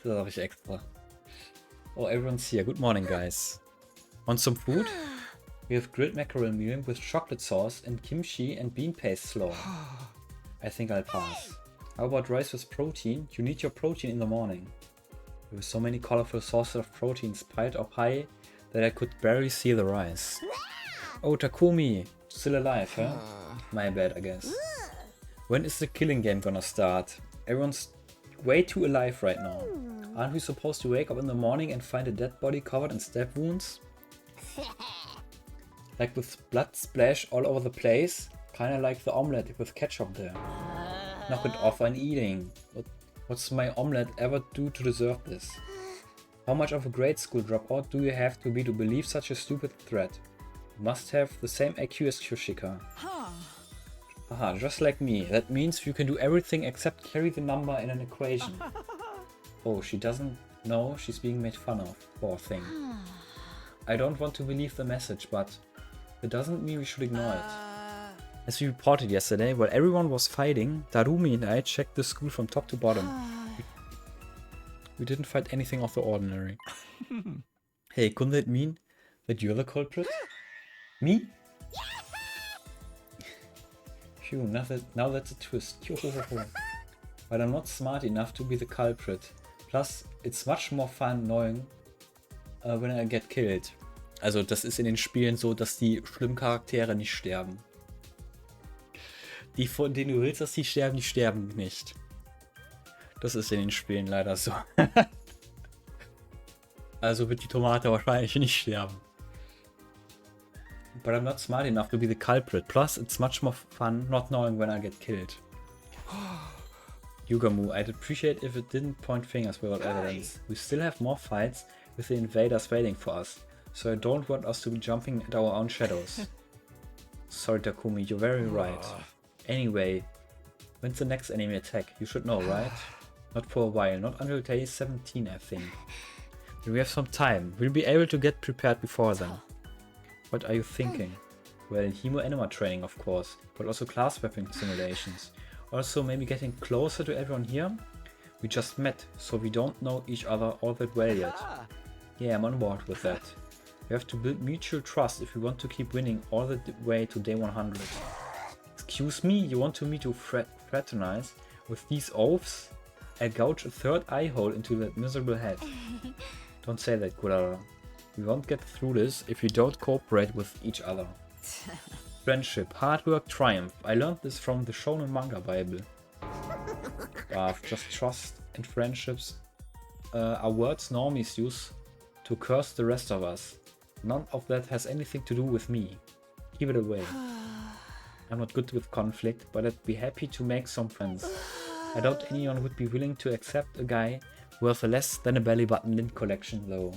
Das habe ich extra. Oh, everyone's here. Good morning, guys. Want some food? We have grilled mackerel meal with chocolate sauce and kimchi and bean paste slaw. I think I'll pass. How about rice with protein? You need your protein in the morning. There were so many colorful sources of proteins piled up high that I could barely see the rice. Oh, Takumi! Still alive, huh? My bad, I guess. When is the killing game gonna start? Everyone's way too alive right now. Aren't we supposed to wake up in the morning and find a dead body covered in stab wounds? Like with blood splash all over the place? Kinda like the omelette with ketchup there. Knock it off, I'm eating. What's my omelette ever do to deserve this? How much of a grade school dropout do you have to be to believe such a stupid threat? You must have the same IQ as Kyoshika. Aha, just like me. That means you can do everything except carry the number in an equation. Oh, she doesn't know she's being made fun of. Poor thing. I don't want to believe the message, but it doesn't mean we should ignore it. As we reported yesterday, while everyone was fighting, Darumi and I checked the school from top to bottom. We didn't find anything of the ordinary. Hey, couldn't that mean that you're the culprit? Me? Phew, now that's a twist. But I'm not smart enough to be the culprit. Plus, it's much more fun knowing when I get killed. Also, das ist in den Spielen so, dass die schlimmen Charaktere nicht sterben. Die, von denen du willst, dass die sterben nicht. Das ist in den Spielen leider so. Also wird die Tomate wahrscheinlich nicht sterben. But I'm not smart enough to be the culprit. Plus, it's much more fun not knowing when I get killed. Yugamu, I'd appreciate if it didn't point fingers without evidence. We still have more fights with the invaders waiting for us, so I don't want us to be jumping at our own shadows. Sorry Takumi, you're very right. Anyway, when's the next enemy attack? You should know, right? Not for a while, not until day 17 I think. Then we have some time. We'll be able to get prepared before then. What are you thinking? Well, hemo-anima training of course, but also class weapon simulations. Also maybe getting closer to everyone here? We just met, so we don't know each other all that well yet. Yeah, I'm on board with that. We have to build mutual trust if we want to keep winning all the way to day 100. Excuse me, you want me to fraternize with these oafs? I'll gouge a third eye hole into that miserable head. Don't say that, Kurara. We won't get through this if we don't cooperate with each other. Friendship, hard work, triumph. I learned this from the Shonen Manga Bible. Just trust and friendships are words normies use to curse the rest of us. None of that has anything to do with me. Keep it away. I'm not good with conflict, but I'd be happy to make some friends. I doubt anyone would be willing to accept a guy worth less than a belly button lint collection though.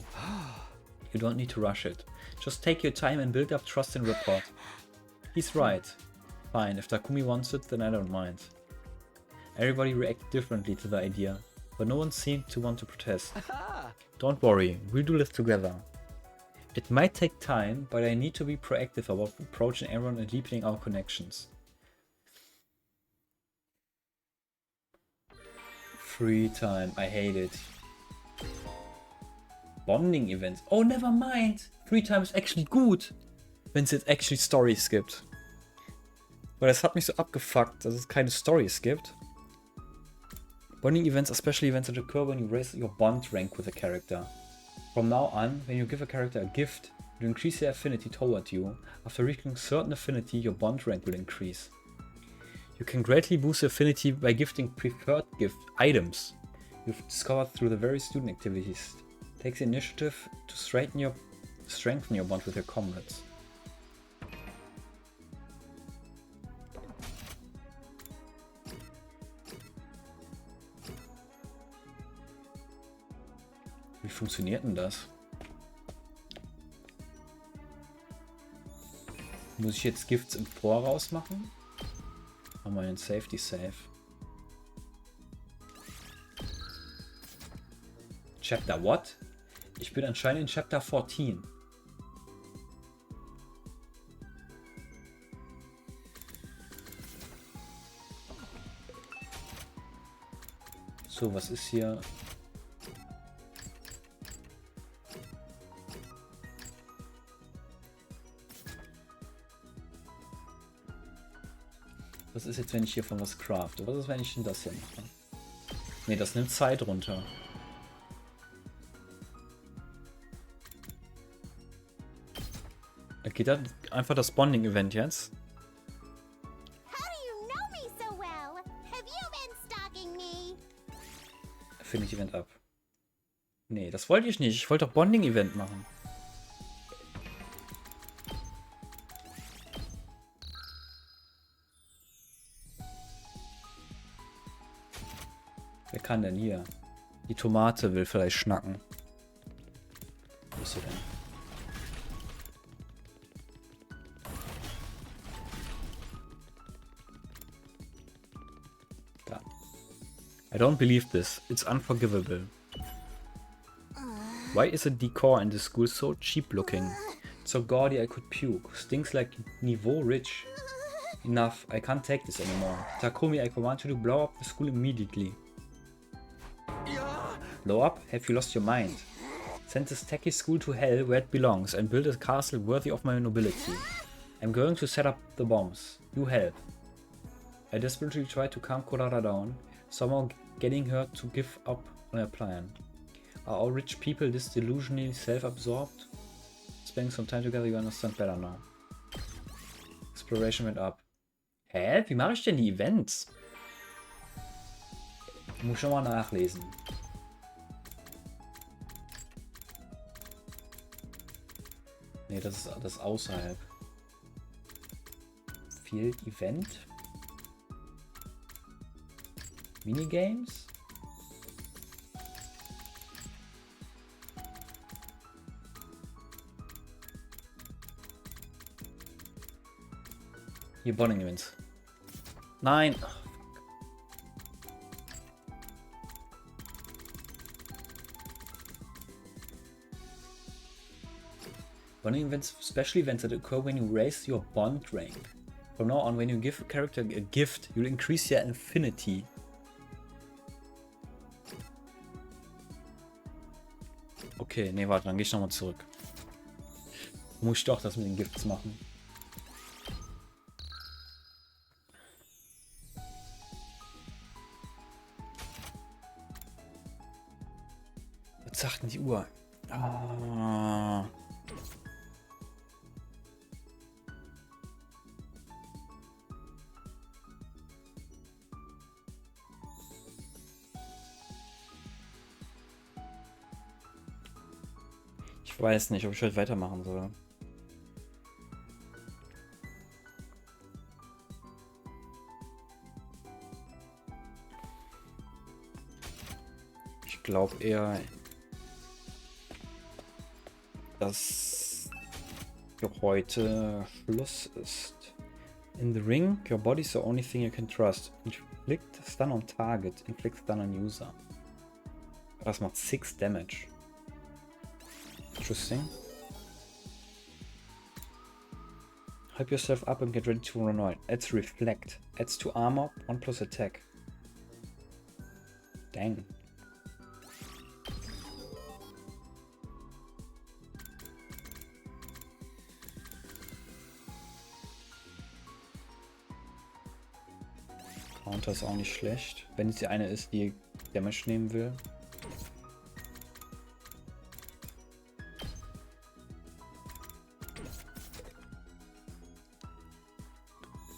You don't need to rush it. Just take your time and build up trust and rapport. He's right. Fine, if Takumi wants it, then I don't mind. Everybody reacted differently to the idea, but no one seemed to want to protest. Don't worry, we'll do this together. It might take time, but I need to be proactive about approaching everyone and deepening our connections. Free time, I hate it. Bonding Events. Oh, never mind! Free time ist actually gut, wenn es jetzt actually Stories gibt. Weil das hat mich so abgefuckt, dass es keine Stories gibt. Bonding Events are special events that occur when you raise your bond rank with a character. From now on, when you give a character a gift, you increase their affinity toward you. After reaching certain affinity, your bond rank will increase. You can greatly boost your affinity by gifting preferred gift items you've discovered through the various student activities. Take the initiative to strengthen your bond with your comrades. Wie funktioniert denn das? Muss ich jetzt Gifts im Voraus machen? Machen wir einen Safety Save. Chapter what? Ich bin anscheinend in Chapter 14. So, was ist hier? Was ist jetzt, wenn ich hier von was crafte? Was ist, wenn ich denn das hier mache? Ne, das nimmt Zeit runter. Da geht dann einfach das Bonding-Event jetzt. Affinity-Event ab. Nee, das wollte ich nicht. Ich wollte doch Bonding-Event machen. Wer kann denn hier? Die Tomate will vielleicht schnacken. Wo ist sie denn? Da. I don't believe this. It's unforgivable. Why is the decor in the school so cheap looking? It's so gaudy I could puke. Stinks like niveau rich. Enough. I can't take this anymore. Takumi, I command you to blow up the school immediately. Blow up? Have you lost your mind? Send this tacky school to hell where it belongs and build a castle worthy of my nobility. I'm going to set up the bombs. You help. I desperately try to calm Kurara down, somehow getting her to give up on her plan. Are all rich people this delusionally self-absorbed? Spending some time together, you understand better now. Exploration went up. Hä? Wie mache ich denn die Events? Muss schon mal nachlesen. Ne, das ist außerhalb. Field Event. Minigames. Hier Bonding Events. Nein. Bonding events, special events that occur when you raise your bond rank. From now on, when you give a character a gift, you'll increase their affinity. Okay, nee, warte, dann gehe ich nochmal zurück. Muss ich doch das mit den Gifts machen. Was sagt denn die Uhr? Ah. Ich weiß nicht, ob ich heute weitermachen soll. glaube eher, dass für heute Schluss ist. In the ring, your body is the only thing you can trust. Inflict stun on target, inflict stun on user. Das macht 6 Damage. Interesting. Hype yourself up and get ready to run on. Adds reflect. Adds to armor, 1 plus attack. Dang. Counter ist auch nicht schlecht. Wenn es die eine ist, die Damage nehmen will.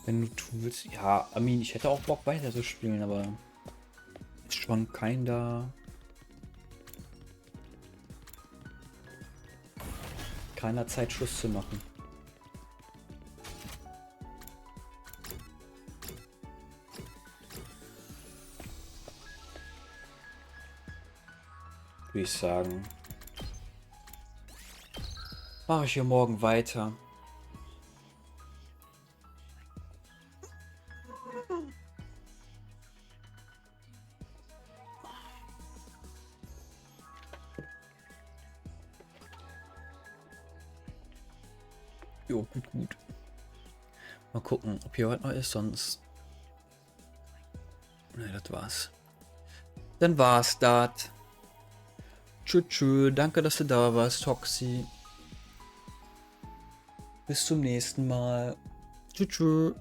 Wenn du tun willst. Ja, I mean, ich hätte auch Bock weiter zu spielen, aber ist schon keiner Zeit Schluss zu machen. Würde ich sagen. Mache ich hier morgen weiter. Jo, gut. Mal gucken, ob hier was noch ist, sonst... Ne, das war's. Dann war's das. Tschüss, danke, dass du da warst, Toxi. Bis zum nächsten Mal. Tschüss.